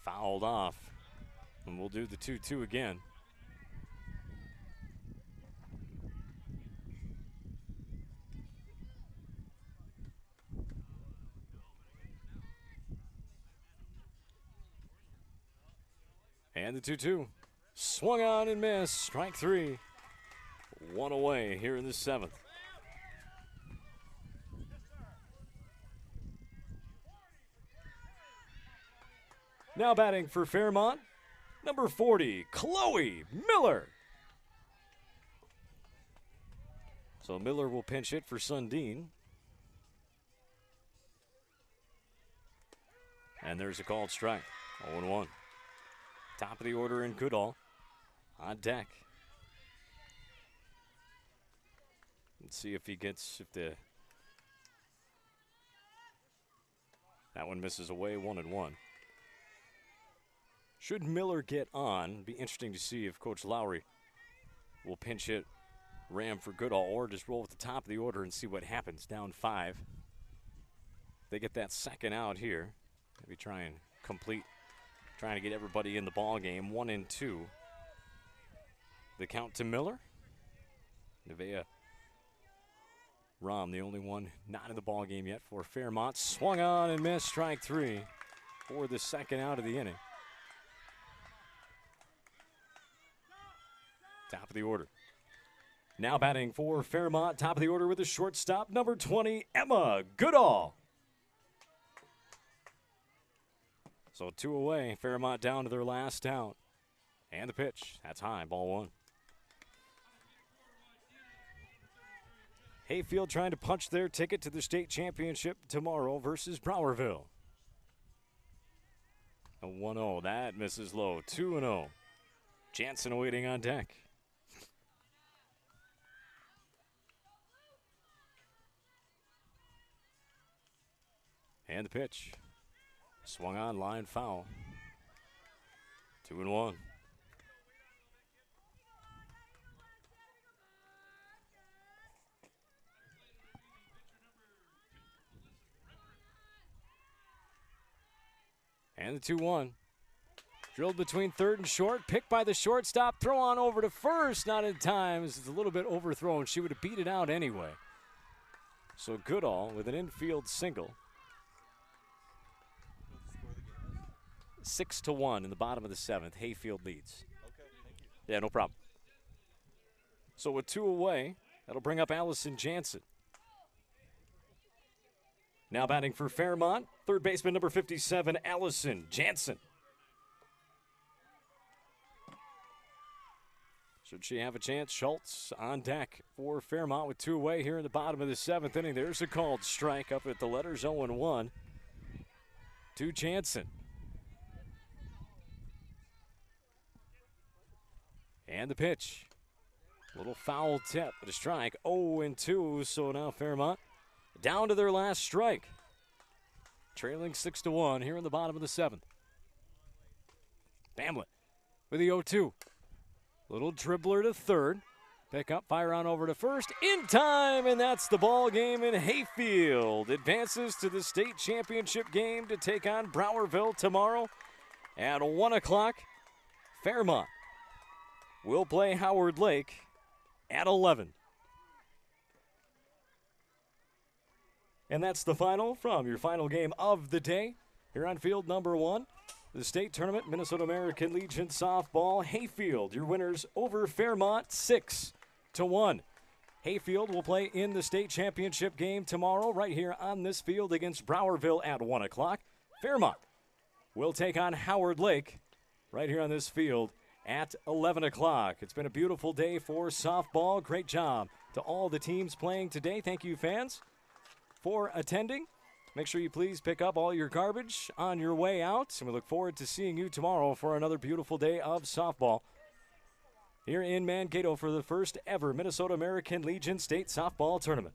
Fouled off. And we'll do the 2-2 again. And the 2-2. Swung on and missed. Strike 3. 1 away here in the 7th. Now batting for Fairmont, number 40, Chloe Miller. So Miller will pinch hit for Sundin. And there's a called strike. 0-1. Top of the order in Goodall. on deck. Let's see if he gets, that one misses away, 1-1. Should Miller get on, be interesting to see if Coach Lowry will pinch hit Ram for Goodall or just roll at the top of the order and see what happens. Down 5. They get that second out here. Maybe try and complete, trying to get everybody in the ball game. 1-2. The count to Miller. Nevaeh Ram, the only one not in the ball game yet for Fairmont. Swung on and missed, strike 3 for the second out of the inning. Top of the order. Now batting for Fairmont, top of the order with the shortstop, number 20, Emma Goodall. So 2 away, Fairmont down to their last out. And the pitch, that's high, ball 1. Hayfield trying to punch their ticket to the state championship tomorrow versus Browerville. A 1-0, that misses low, 2-0. Jansen awaiting on deck. And the pitch. Swung on, line foul. 2-1. And the 2-1. Drilled between third and short. Picked by the shortstop. Throw on over to first. Not in time. It's a little bit overthrown. She would have beat it out anyway. So Goodall with an infield single. 6-1 in the bottom of the 7th. Hayfield leads. Okay, thank you. Yeah, no problem. So with 2 away, that'll bring up Allison Jansen. Now batting for Fairmont, third baseman number 57, Allison Jansen. Should she have a chance? Schultz on deck for Fairmont with 2 away here in the bottom of the 7th inning. There's a called strike up at the letters, 0-1 to Jansen. And the pitch. Little foul tip, but a strike. 0-2, so now Fairmont down to their last strike. Trailing 6-1 here in the bottom of the 7th. Bamlett with the 0-2. Little dribbler to third. Pick up, fire on over to first. In time, and that's the ball game in Hayfield. Advances to the state championship game to take on Browerville tomorrow at 1 o'clock. Fairmont will play Howard Lake at 11. And that's the final from your final game of the day here on field number 1. The state tournament, Minnesota American Legion softball. Hayfield, your winners over Fairmont, 6-1. Hayfield will play in the state championship game tomorrow right here on this field against Browerville at 1 o'clock. Fairmont will take on Howard Lake right here on this field at 11 o'clock. It's been a beautiful day for softball. Great job to all the teams playing today. Thank you, fans, for attending. Make sure you please pick up all your garbage on your way out, and we look forward to seeing you tomorrow for another beautiful day of softball here in Mankato for the first ever Minnesota American Legion State Softball Tournament.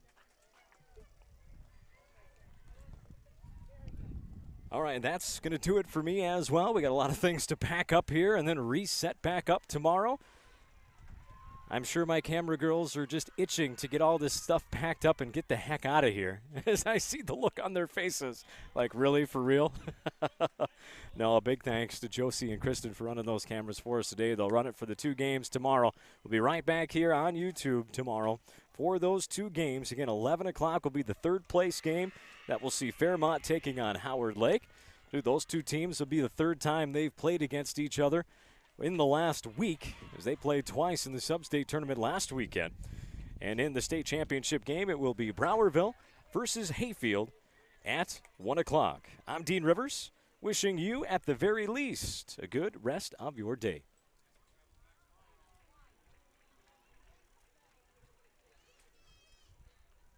All right, that's going to do it for me as well. We got a lot of things to pack up here and then reset back up tomorrow. I'm sure my camera girls are just itching to get all this stuff packed up and get the heck out of here as I see the look on their faces. Like, really, for real? No, a big thanks to Josie and Kristen for running those cameras for us today. They'll run it for the 2 games tomorrow. We'll be right back here on YouTube tomorrow for those 2 games. Again, 11 o'clock will be the 3rd place game. That will see Fairmont taking on Howard Lake. Dude, those 2 teams will be the 3rd time they've played against each other in the last week, as they played twice in the sub-state tournament last weekend. And in the state championship game, it will be Browerville versus Hayfield at 1 o'clock. I'm Dean Rivers, wishing you, at the very least, a good rest of your day.